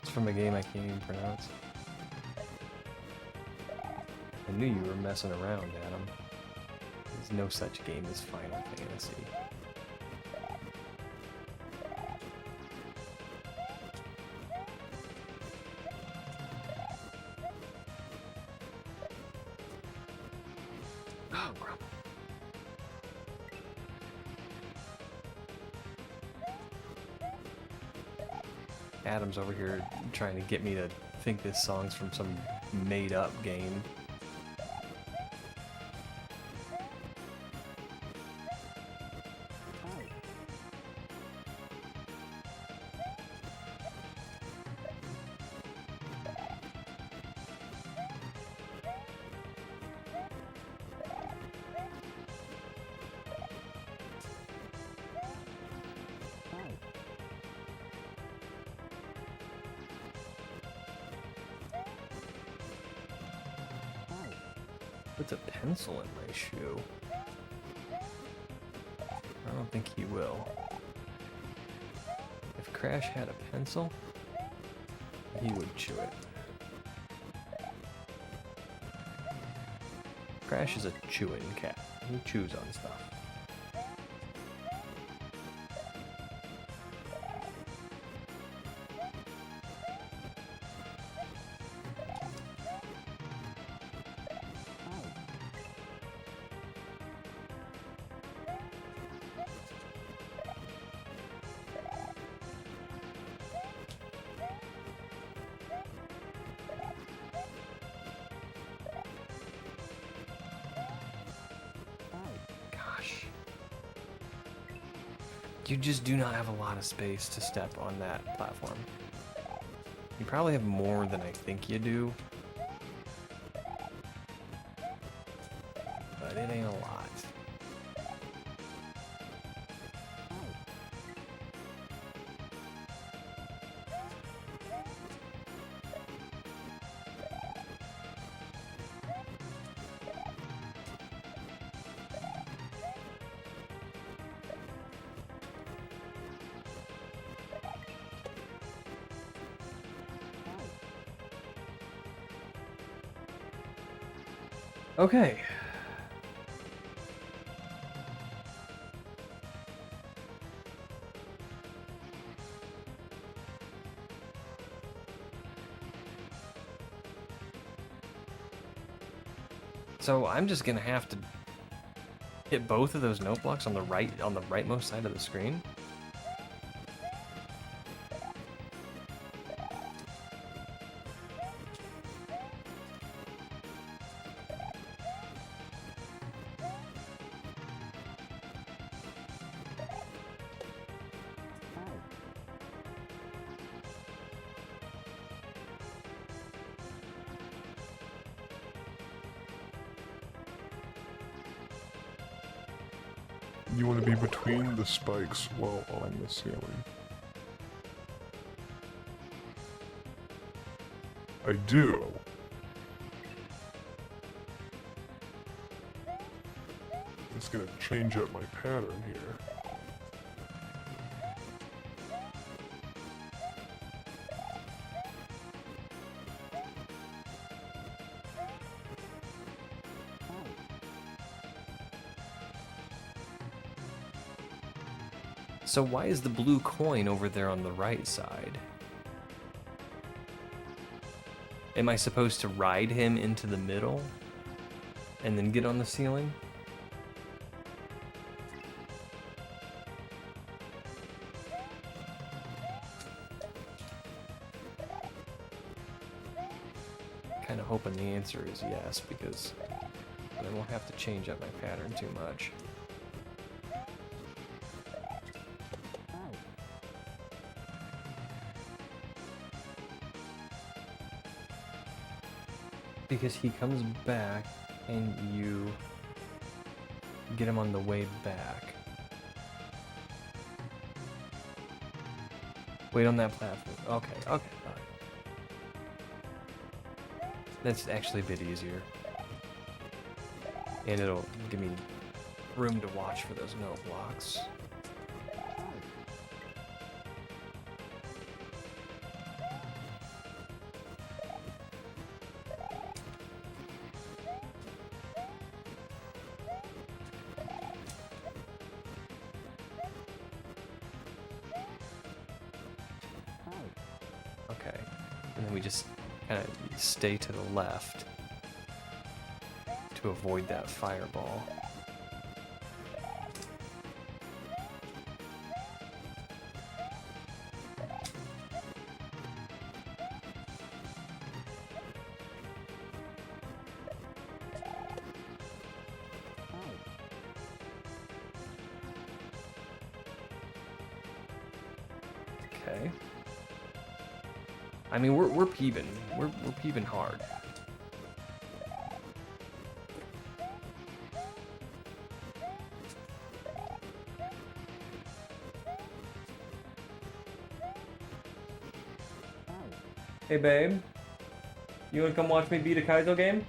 It's from a game I can't even pronounce. I knew you were messing around, Adam. There's no such game as Final Fantasy. Oh, crap. Adam's over here trying to get me to think this song's from some made-up game. Puts a pencil in my shoe. I don't think he will. If Crash had a pencil, he would chew it. Crash is a chewing cat. He chews on stuff. You just do not have a lot of space to step on that platform. You probably have more than I think you do, but it ain't a lot. Okay. So I'm just gonna have to hit both of those note blocks on the rightmost side of the screen. You want to be between the spikes while on the ceiling. I do. It's gonna change up my pattern here. So why is the blue coin over there on the right side? Am I supposed to ride him into the middle and then get on the ceiling? Kind of hoping the answer is yes, because then I won't have to change up my pattern too much. Because he comes back and you get him on the way back. Wait on that platform. Okay, okay, fine. That's actually a bit easier. And it'll give me room to watch for those note blocks. Okay, and then we just kind of stay to the left to avoid that fireball. Okay. I mean, we're peeping. We're peeping hard. Hey babe, you wanna come watch me beat a Kaizo game?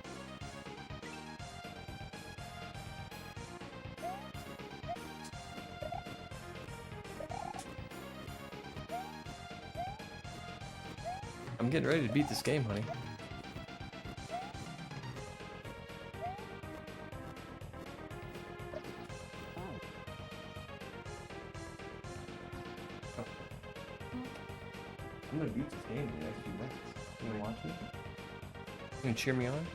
I'm getting ready to beat this game, honey. I'm gonna beat this game in the next few minutes. You gonna watch me? You gonna cheer me on?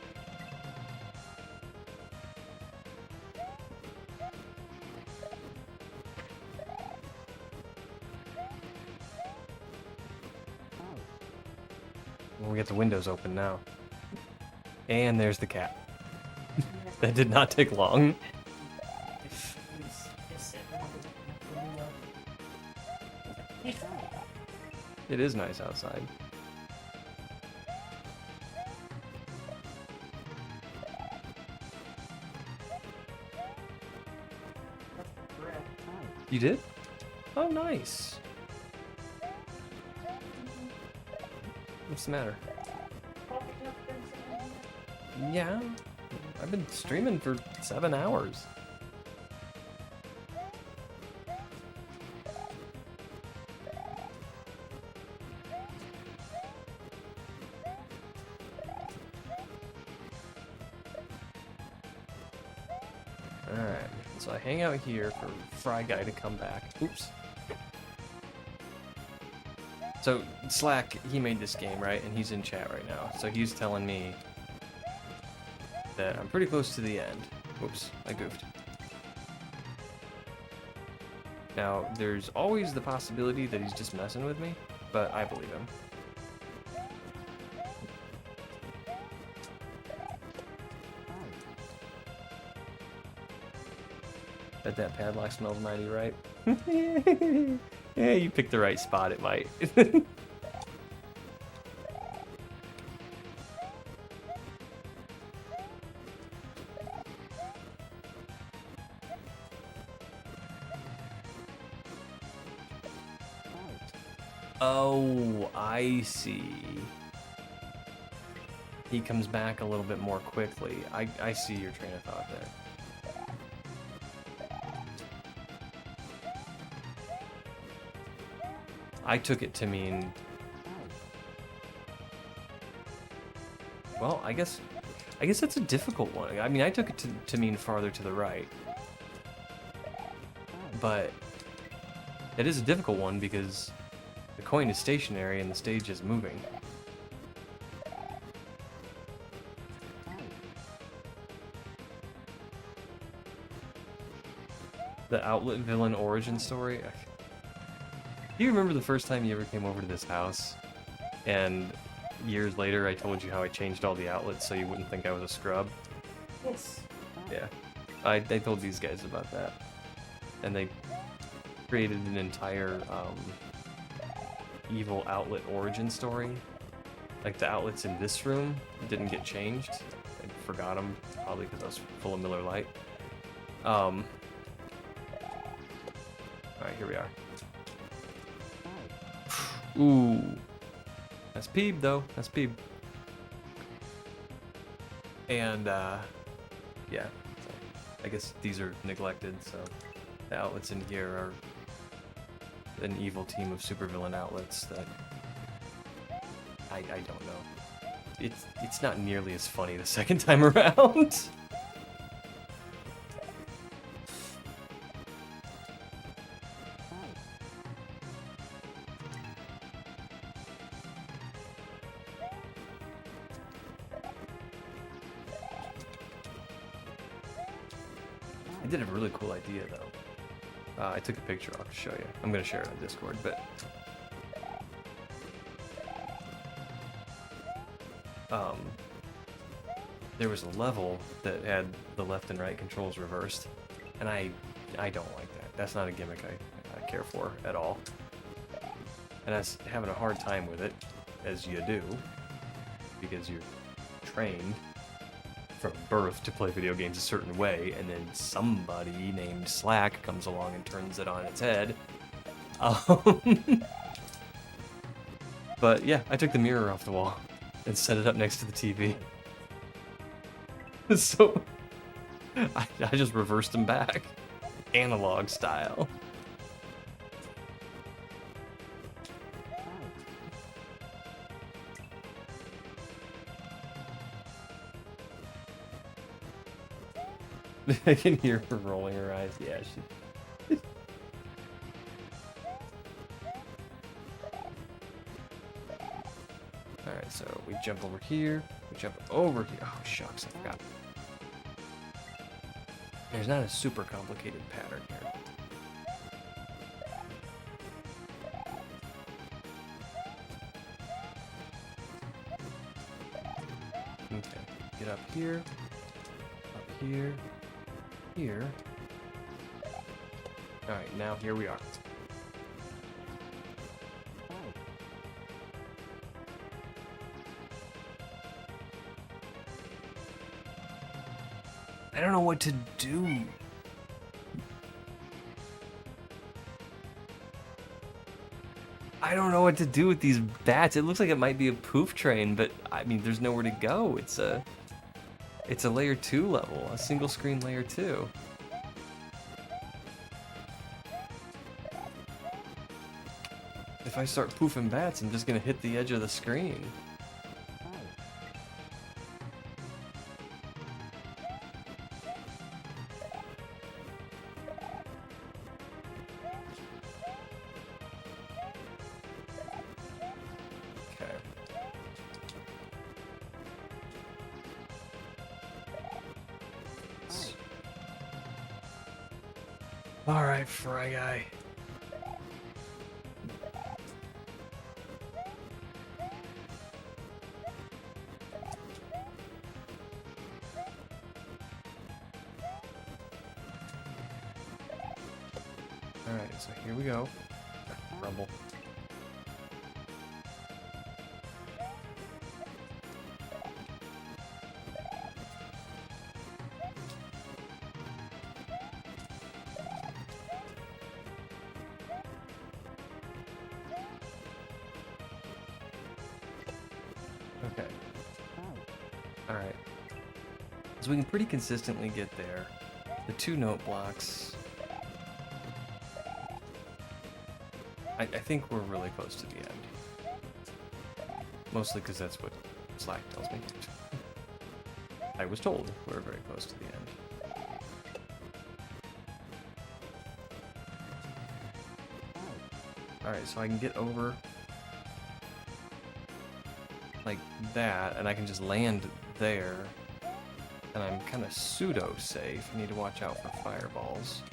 Well, we got the windows open now. And there's the cat. That did not take long. It is nice outside. You did? Oh, nice. What's the matter? Yeah, I've been streaming for 7 hours. Alright, so I hang out here for Fry Guy to come back. Oops. So, Slack, he made this game, right? And he's in chat right now. So he's telling me that I'm pretty close to the end. Whoops, I goofed. Now, there's always the possibility that he's just messing with me, but I believe him. Bet that padlock smells mighty right. Yeah, you picked the right spot, it might. Oh, I see. He comes back a little bit more quickly. I see your train of thought there. I took it to mean... Well, I guess that's a difficult one. I mean, I took it to mean farther to the right. But It is a difficult one because the coin is stationary and the stage is moving. The outlet villain origin story. Do you remember the first time you ever came over to this house? And years later I told you how I changed all the outlets so you wouldn't think I was a scrub? Yes. Yeah. I told these guys about that. And they created an entire evil outlet origin story. Like the outlets in this room didn't get changed. I forgot them, probably because I was full of Miller Lite. Alright, here we are. Ooh. That's Peeb, though. That's Peeb. And, yeah. So I guess these are neglected, so the outlets in here are an evil team of supervillain outlets that I don't know. It's not nearly as funny the second time around. I did have a really cool idea though. I took a picture, I'll show you. I'm gonna share it on Discord, but there was a level that had the left and right controls reversed, and I don't like that. That's not a gimmick I care for at all. And I was having a hard time with it, as you do, because you're trained from birth to play video games a certain way, and then somebody named Slack comes along and turns it on its head. But yeah, I took the mirror off the wall and set it up next to the TV. So I just reversed them back, analog style. I can hear her rolling her eyes. Yeah, she. Alright, so we jump over here. We jump over here. Oh, shucks, I forgot. There's not a super complicated pattern here. Okay, get up here. Up here. Here. Alright, now here we are. I don't know what to do. I don't know what to do with these bats. It looks like it might be a poof train, but I mean, there's nowhere to go. It's a layer 2 level, a single screen layer 2. If I start poofing bats, I'm just gonna hit the edge of the screen. Okay. All right, Fry Guy. All right, so here we go. Rumble. Okay. Alright. So we can pretty consistently get there. The 2 note blocks. I think we're really close to the end. Mostly because that's what Slack tells me. I was told we're very close to the end. Alright, so I can get over like that, and I can just land there. And I'm kind of pseudo-safe. I need to watch out for fireballs.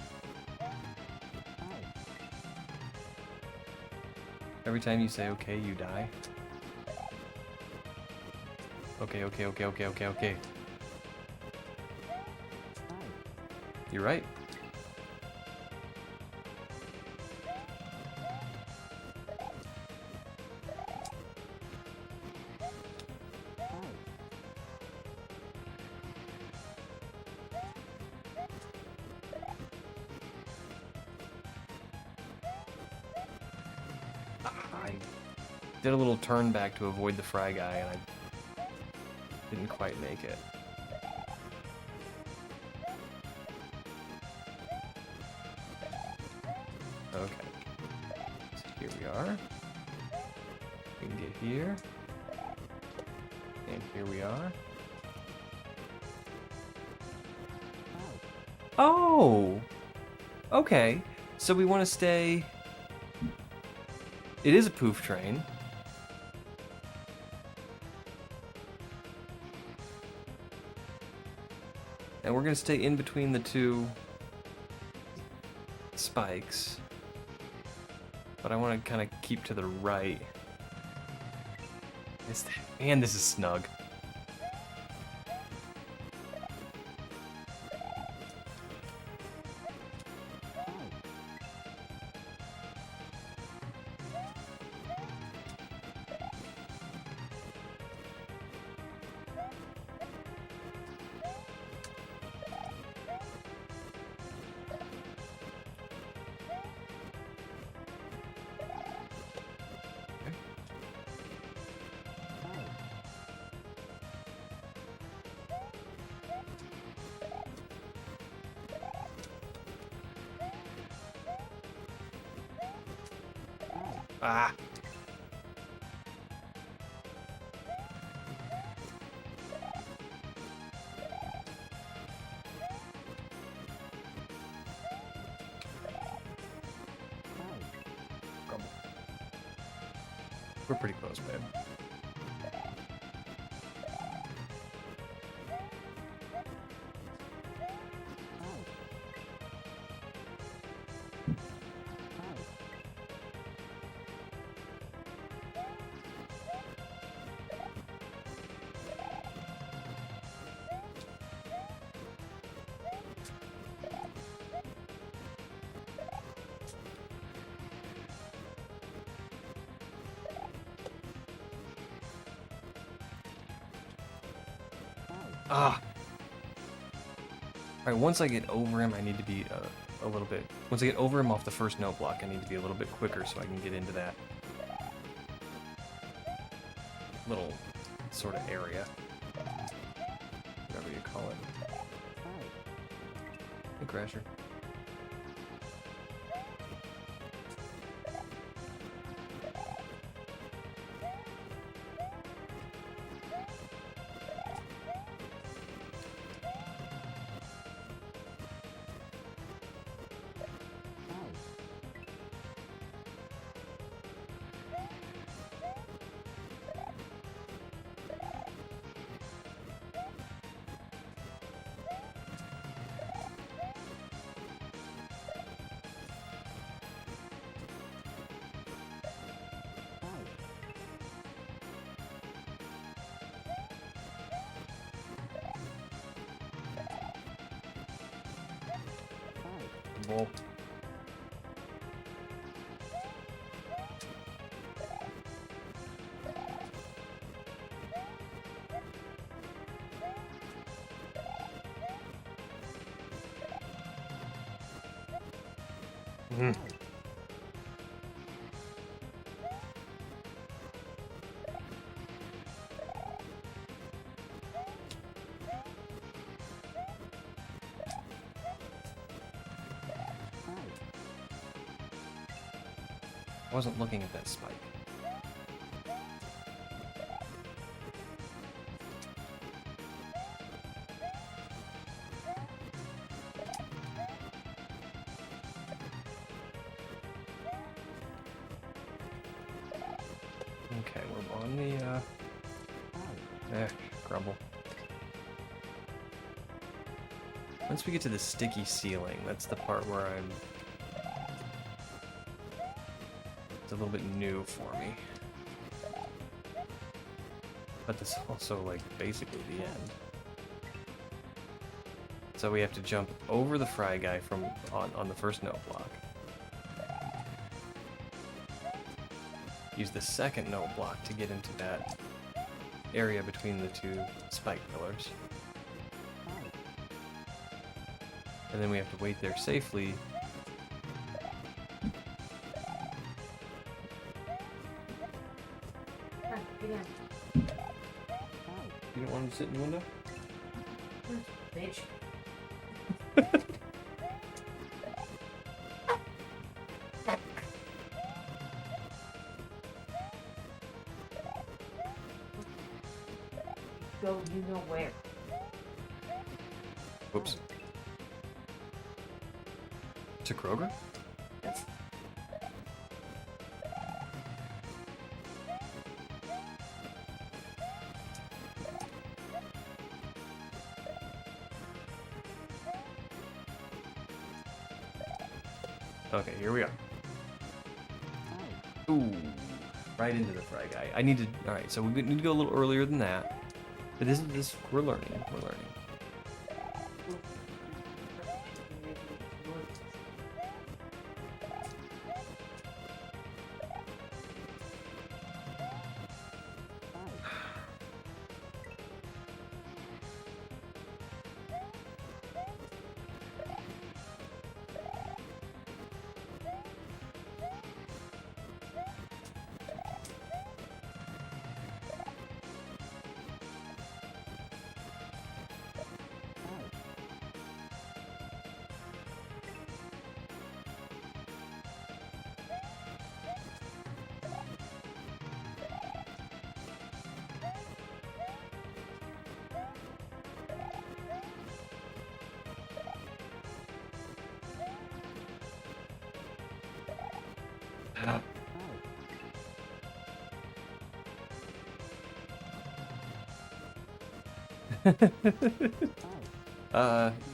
Every time you say okay, you die. Okay, okay, okay, okay, okay, okay. You're right. I did a little turn back to avoid the fry guy, and I didn't quite make it. Okay. So here we are. We can get here. And here we are. Oh! Okay. So we want to stay... It is a poof train. And we're going to stay in between the two spikes. But I want to kind of keep to the right. Man, this is snug. Ah! Grumble. We're pretty close, babe. Ah! Alright, once I get over him, I need to be a little bit... Once I get over him off the first note block, I need to be a little bit quicker so I can get into that little sort of area. Whatever you call it. Hey, Crasher. Bull. Mm-hmm. I wasn't looking at that spike. Okay, we're on the, crumble. Once we get to the sticky ceiling, that's the part where it's a little bit new for me. But this is also, like, basically the end. So we have to jump over the fry guy from on the first note block. Use the second note block to get into that area between the two spike pillars. And then we have to wait there safely. You don't want him to sit in the window? Bitch. Go, you know where. Whoops. To Kroger? That's Okay, here we are. Ooh, right into the fry guy. I need to. All right, so we need to go a little earlier than that. But this. We're learning. We're learning.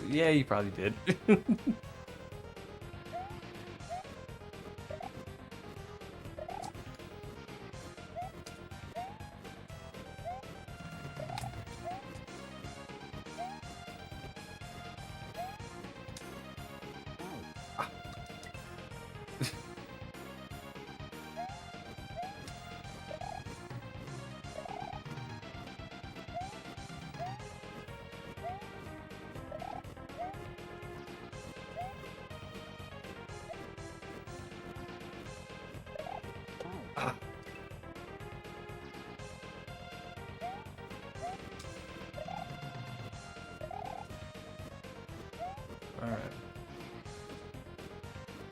Yeah, you probably did. Alright.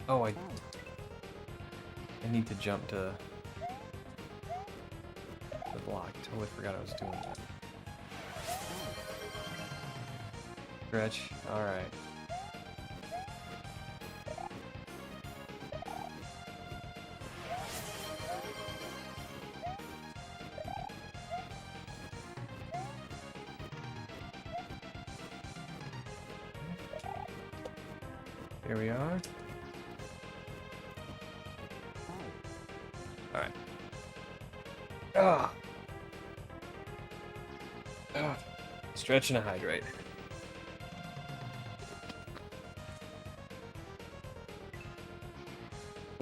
Oh, I need to jump to the block. Totally forgot I was doing that. Stretch. Alright. Here we are. Alright. Ah! Ah! Stretch and a hydrate.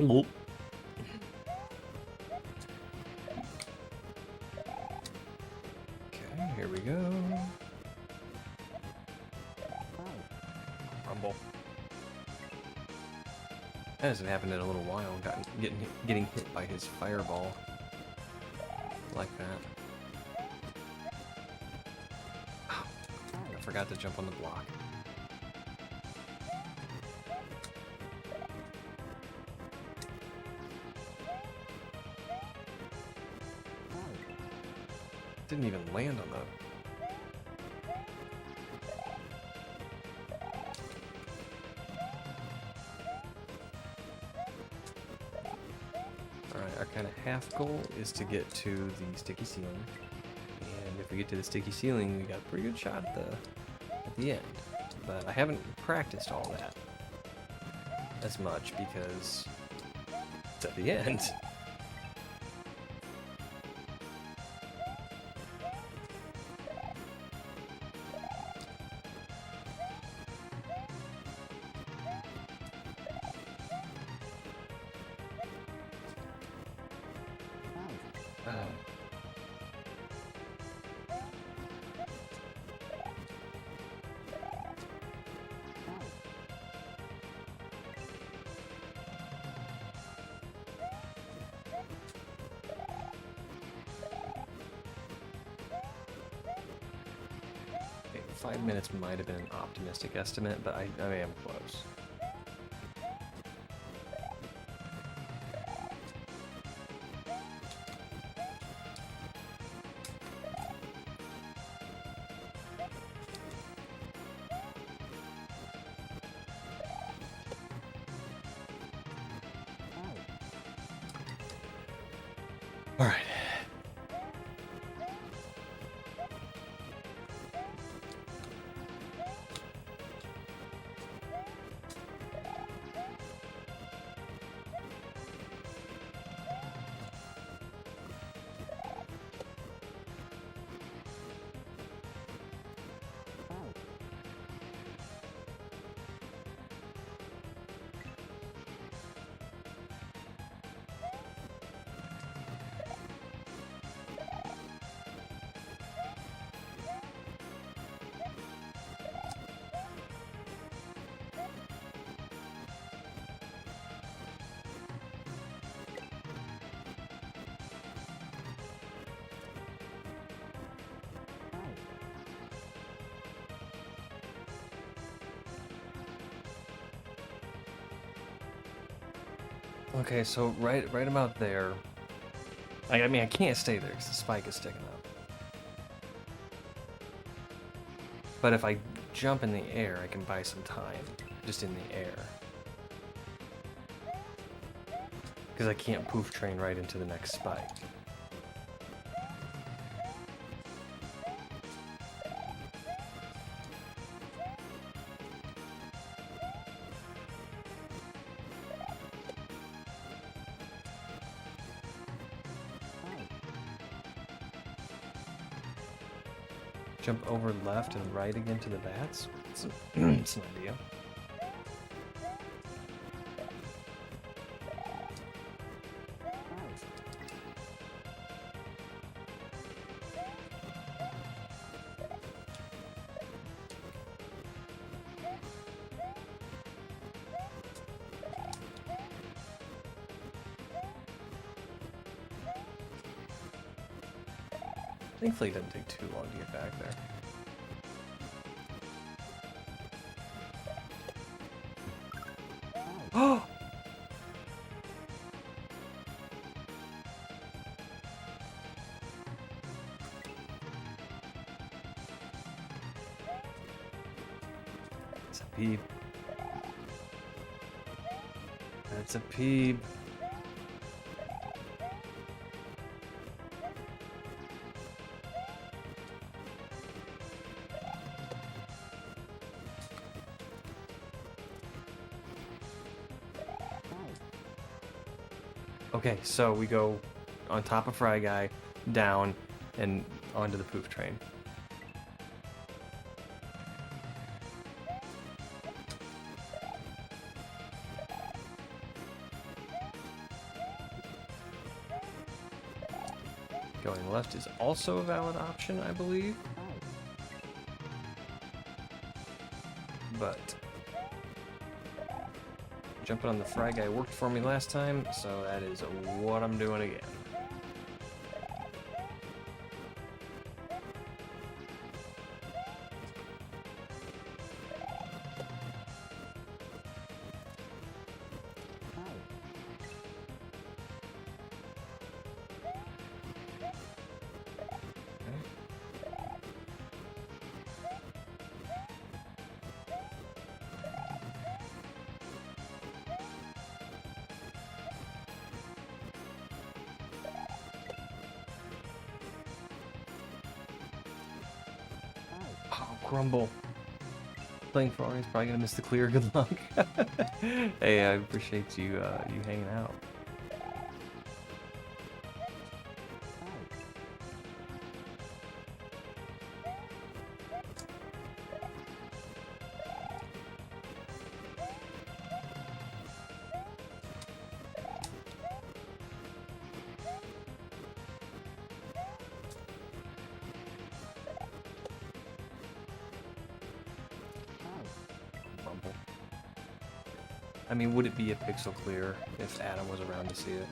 Oop. Okay, here we go. Rumble. That hasn't happened in a little while. Getting hit by his fireball like that. Oh, I forgot to jump on the block. Didn't even land on the. Alright, our kind of half goal is to get to the sticky ceiling. And if we get to the sticky ceiling, we got a pretty good shot at the end. But I haven't practiced all that as much because it's at the end. Okay, 5 minutes might have been an optimistic estimate, but I am close. All right. Okay, so right about there. I mean, I can't stay there because the spike is sticking up. But if I jump in the air, I can buy some time just in the air. Because I can't poof train right into the next spike. Jump over left and right again to the bats? It's an idea. Thankfully, it didn't take too long to get back there. Oh! It's a peep. That's a peep. Okay, so we go on top of Fry Guy, down, and onto the poof train. Going left is also a valid option, I believe. But jumping on the Fry Guy worked for me last time, so that is what I'm doing again. Grumble. Playing for Ari's probably gonna miss the clear. Good luck. Hey, I appreciate you you hanging out. I mean, would it be a pixel clear if Adam was around to see it?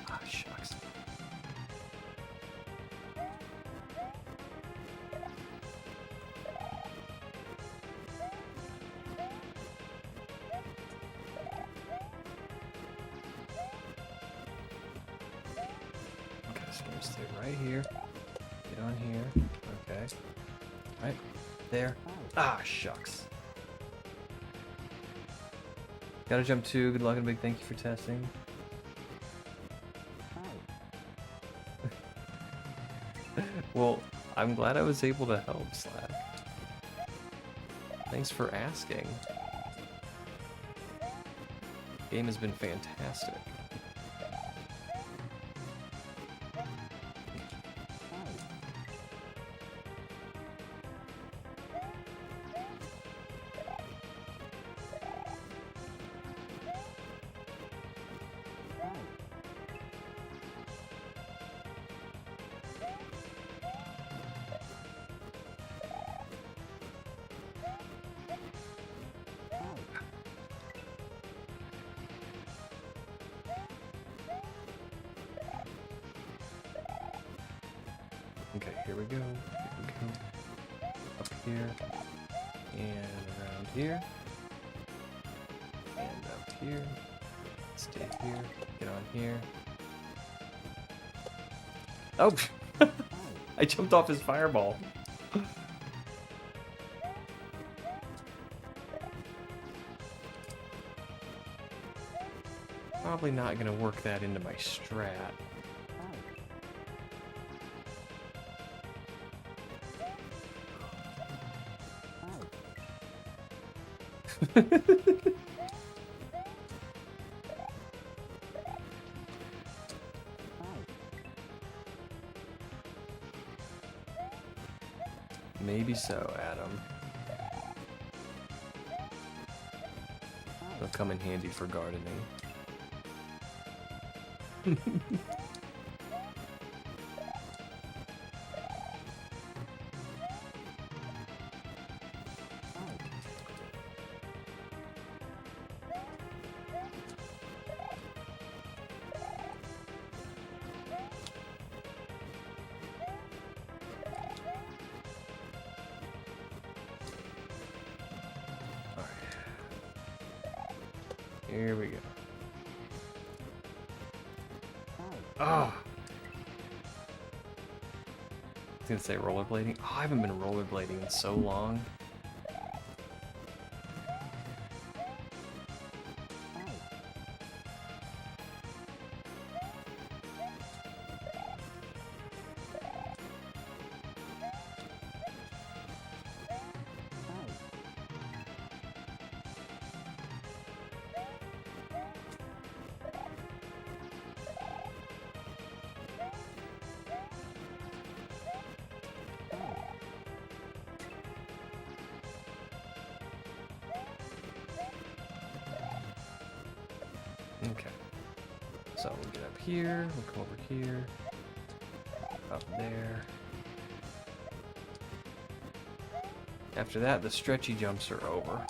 Ah, shucks. Okay, so I'm gonna stay right here. Get on here. Okay. Right there. Ah, shucks. Gotta jump 2. Good luck and a big thank you for testing. Well, I'm glad I was able to help, Slack. Thanks for asking. Game has been fantastic. Okay, here we go. Here we go. Up here. And around here. And up here. Stay here. Get on here. Oh! I jumped off his fireball. Probably not gonna work that into my strat. Maybe so, Adam. It'll come in handy for gardening. Here we go. Oh! I was gonna say rollerblading. Oh, I haven't been rollerblading in so long. Okay. So we'll get up here, we'll come over here, up there. After that, the stretchy jumps are over.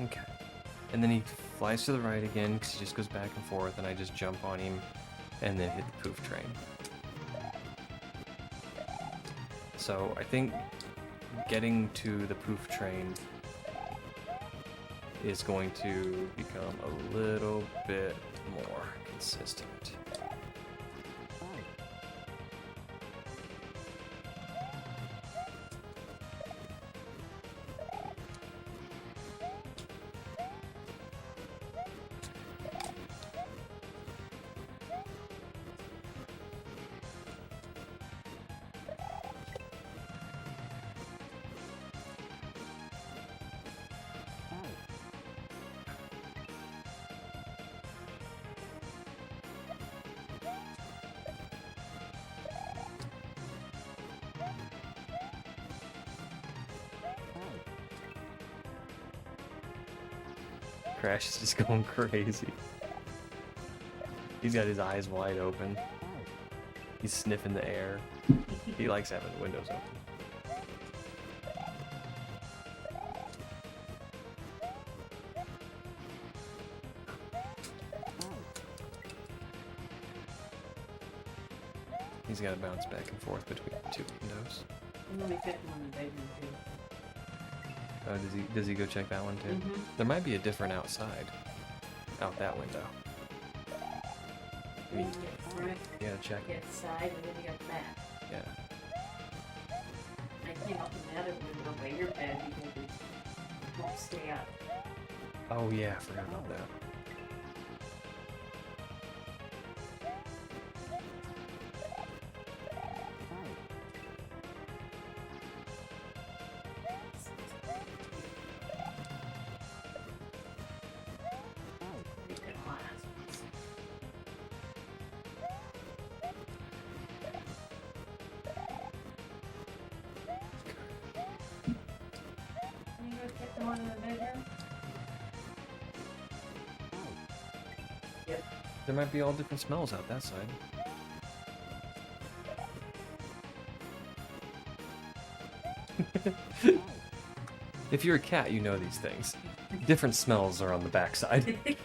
Okay. And then he flies to the right again because he just goes back and forth, and I just jump on him and then hit the poof train. So I think getting to the poof train is going to become a little bit more consistent. Crash is just going crazy. He's got his eyes wide open. He's sniffing the air. He likes having the windows open. He's got to bounce back and forth between the two windows. I'm gonna be fitting one in the bedroom too. Oh, does he go check that one too? Mm-hmm. There might be a different outside. Out that window. I mean, You get the front, you gotta check you it. get the side, and then you got the back. Yeah. I came up in the other window by your bed because it won't stay up. Oh yeah, I forgot about that. Read the last ones. You gonna get the one in the bedroom? Yep. There might be all different smells out that side. If you're a cat, you know these things. Different smells are on the backside. It's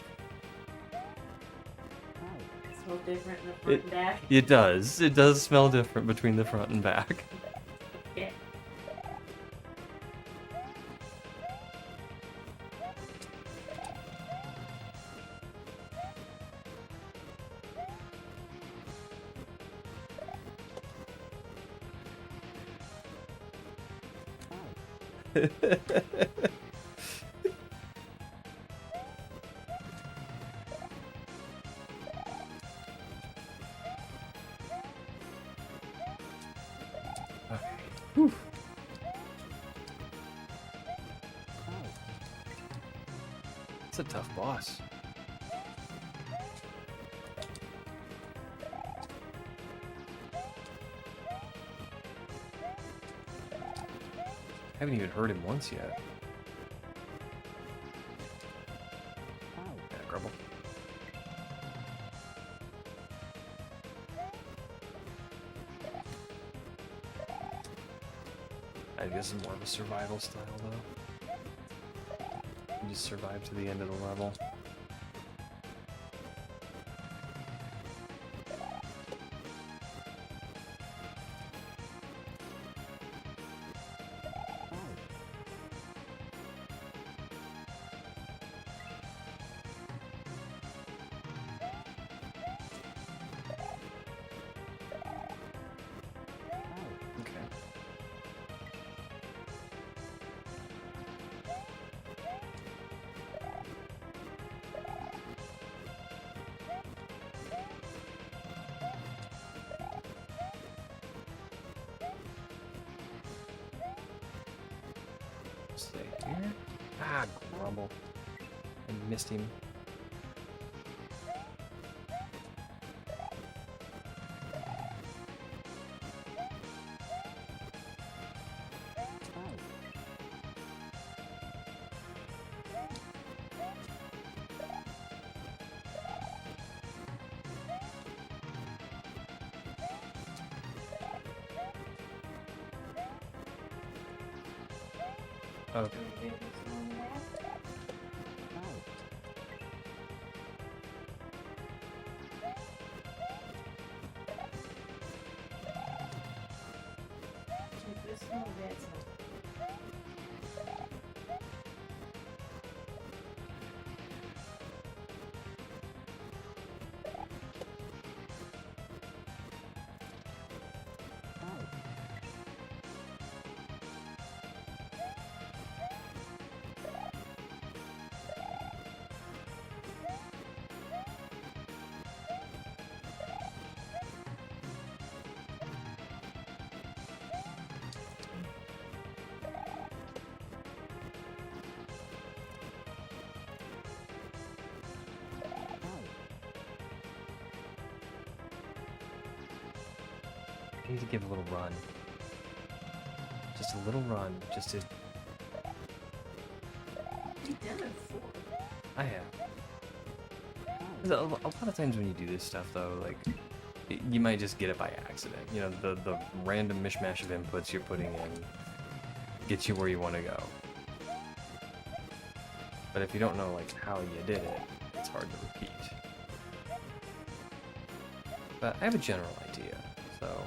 so different in the front and back. It does. It does smell different between the front and back. Yeah. It's a tough boss. I haven't even heard him once yet. Yeah, Grumble. I guess it's more of a survival style though. You just survive to the end of the level. Okay. Stay here. Ah, Grumble. I missed him. Okay. This one, that's one. I need to give a little run. Just a little run, just to... You've done it before. I have. 'Cause a lot of times when you do this stuff, though, like, you might just get it by accident. You know, the random mishmash of inputs you're putting in gets you where you want to go. But if you don't know, like, how you did it, it's hard to repeat. But I have a general idea, so...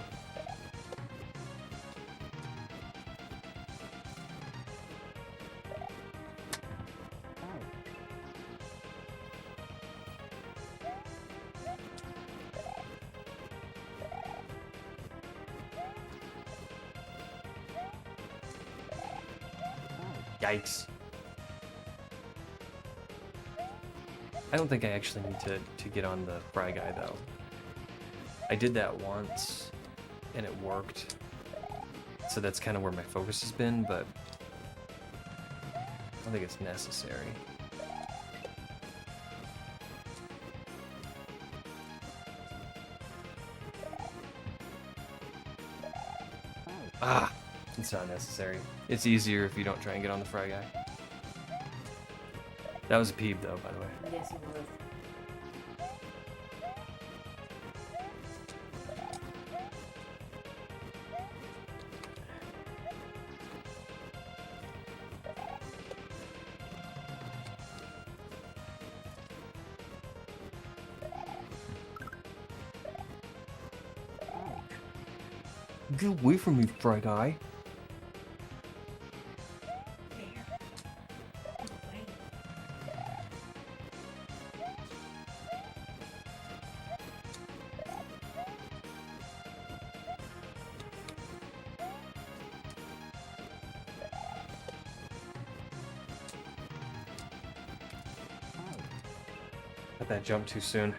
Yikes. I don't think I actually need to get on the fry guy, though. I did that once, and it worked. So that's kind of where my focus has been, but I don't think it's necessary. Ah! It's not necessary. It's easier if you don't try and get on the fry guy. That was a peeb, though, by the way. Yes, it was. Get away from me, fry guy. Let that jump too soon.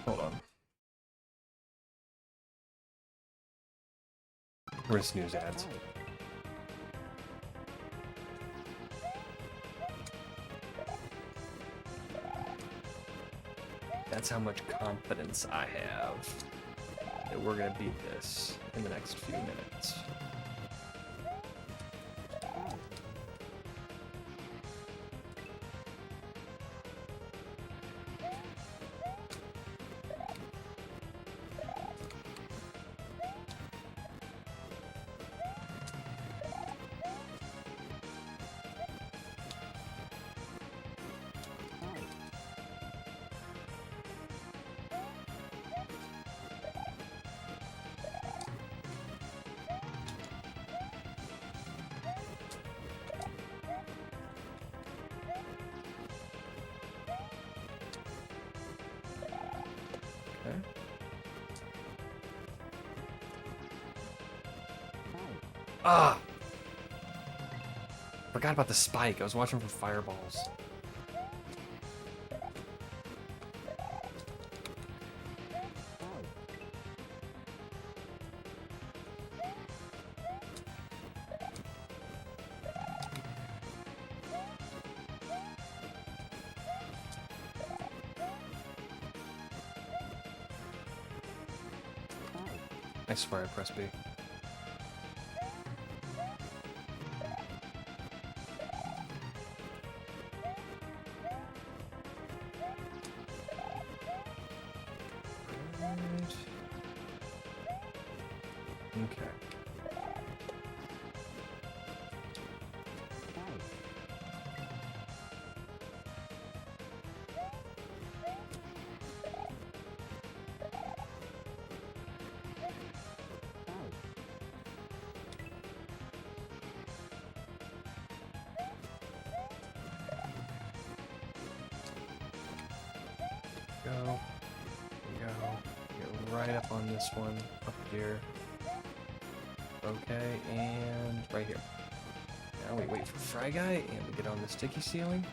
Hold on. We're gonna snooze ads. That's how much confidence I have that we're gonna beat this in the next few minutes. Okay. Ah! Forgot about the spike. I was watching for fireballs. I swear I pressed B. Okay. go. There we go. Get right up on this one. Up here. Okay, and right here. Now we wait for Fry Guy, and we get on the sticky ceiling.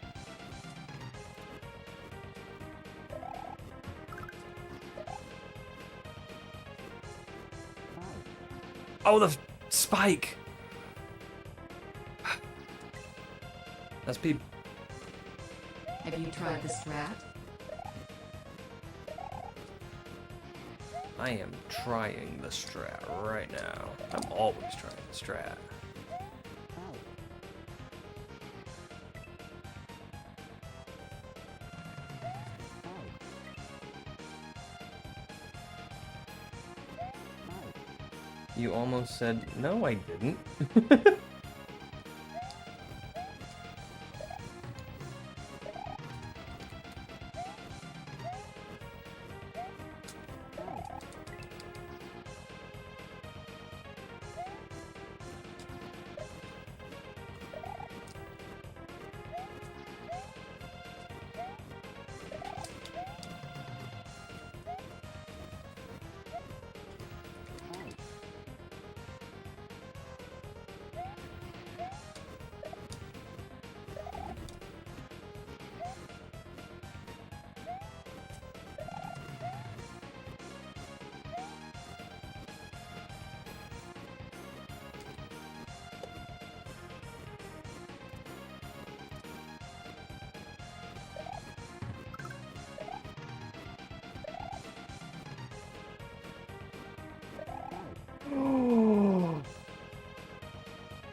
Oh, the spike! That's Peep. Have you tried the strat? I am trying the strat right now. I'm always trying the strat. You almost said, no, I didn't.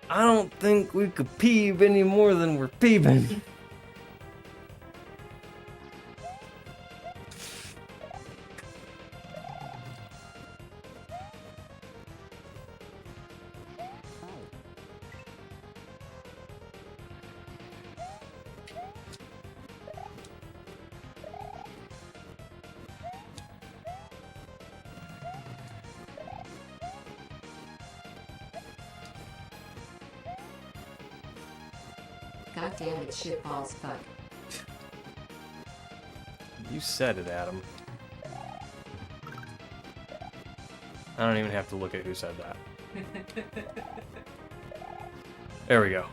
I don't think we could peeve any more than we're peeving. God damn it, shitballs fuck. You said it, Adam. I don't even have to look at who said that. There we go.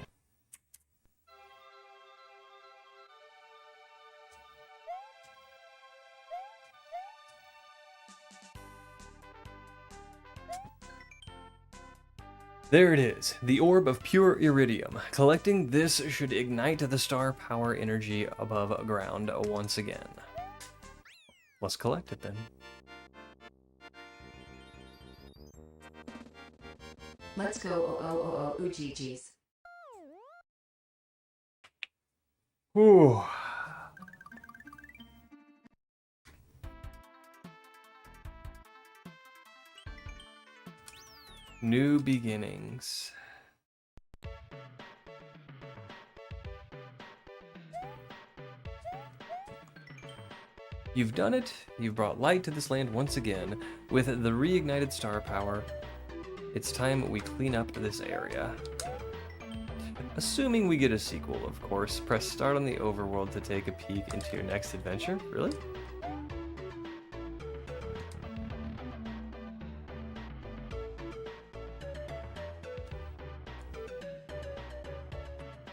There it is, the orb of pure iridium. Collecting this should ignite the star power energy above ground once again. Let's collect it then. Let's go GG's. Whew. New beginnings. You've done it. You've brought light to this land once again. With the reignited star power, it's time we clean up this area. Assuming we get a sequel, of course. Press start on the overworld to take a peek into your next adventure. Really?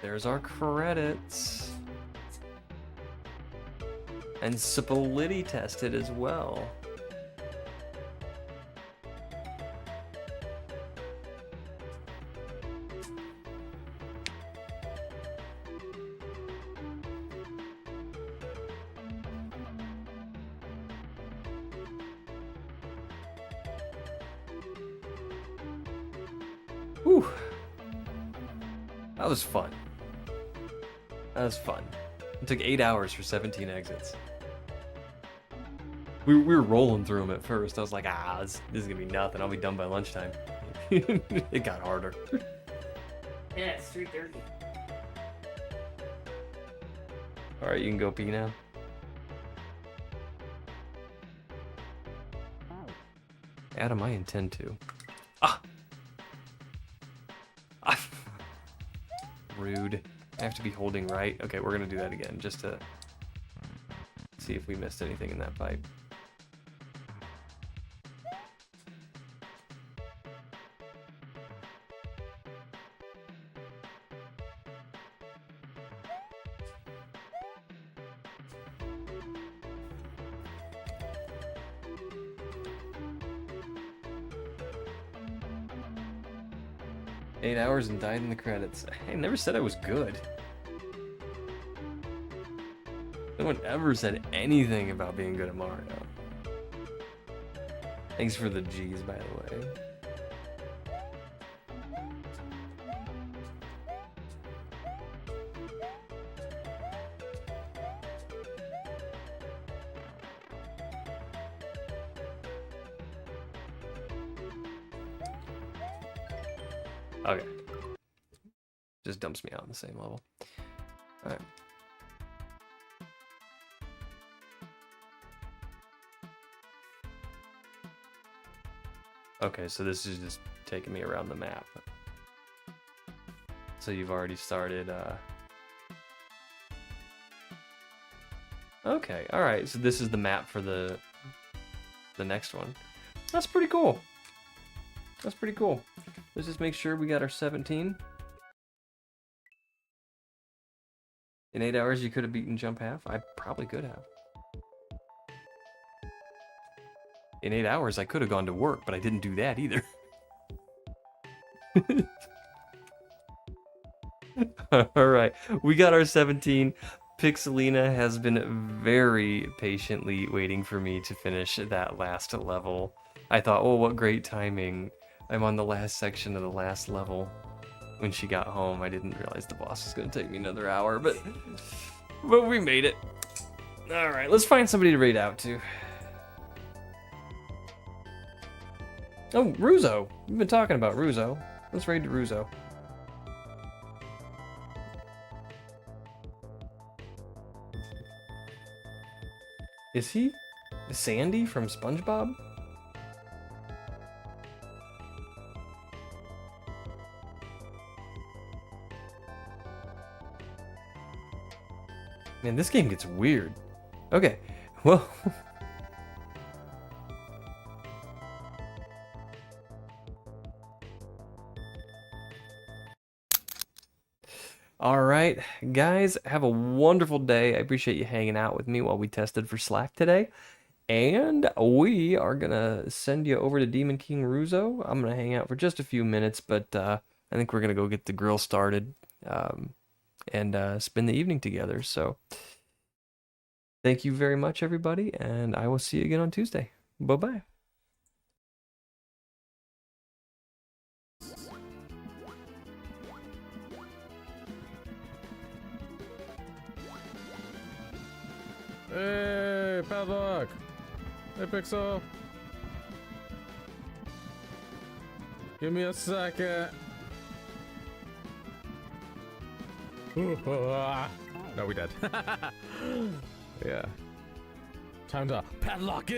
There's our credits. And Spolity tested as well. Whew. That was fun. That was fun. It took 8 hours for 17 exits. We were rolling through them at first. I was like, this is gonna be nothing. I'll be done by lunchtime. It got harder. Yeah, it's 3:30. Alright, you can go pee now. Adam, I intend to. Rude. I have to be holding right. Okay, we're gonna do that again, just to See if we missed anything in that pipe. Eight hours and died in the credits. I never said I was good. No one ever said anything about being good at Mario. Thanks for the G's, by the way. Okay. Just dumps me out on the same level. Alright. Okay, so this is just taking me around the map. So you've already started, Okay, alright, so this is the map for the next one. That's pretty cool. That's pretty cool. Let's just make sure we got our 17. In 8 hours, you could have beaten Jump Half. I probably could have. In 8 hours, I could have gone to work, but I didn't do that either. Alright, we got our 17. Pixelina has been very patiently waiting for me to finish that last level. I thought, oh, what great timing. I'm on the last section of the last level. When she got home, I didn't realize the boss was going to take me another hour, but we made it. Alright, let's find somebody to raid out to. Oh, Ruzo. We've been talking about Ruzo. Let's raid to Ruzo. Is he Sandy from SpongeBob? Man, this game gets weird. Okay, well... Alright, guys, have a wonderful day. I appreciate you hanging out with me while we tested for Slack today. And we are going to send you over to Demon King Ruzo. I'm going to hang out for just a few minutes, but I think we're going to go get the grill started and spend the evening together. So thank you very much, everybody, and I will see you again on Tuesday. Bye-bye. Hey, Padlock! Hey, Pixel! Give me a second. No, we dead. Yeah. Time to padlock it!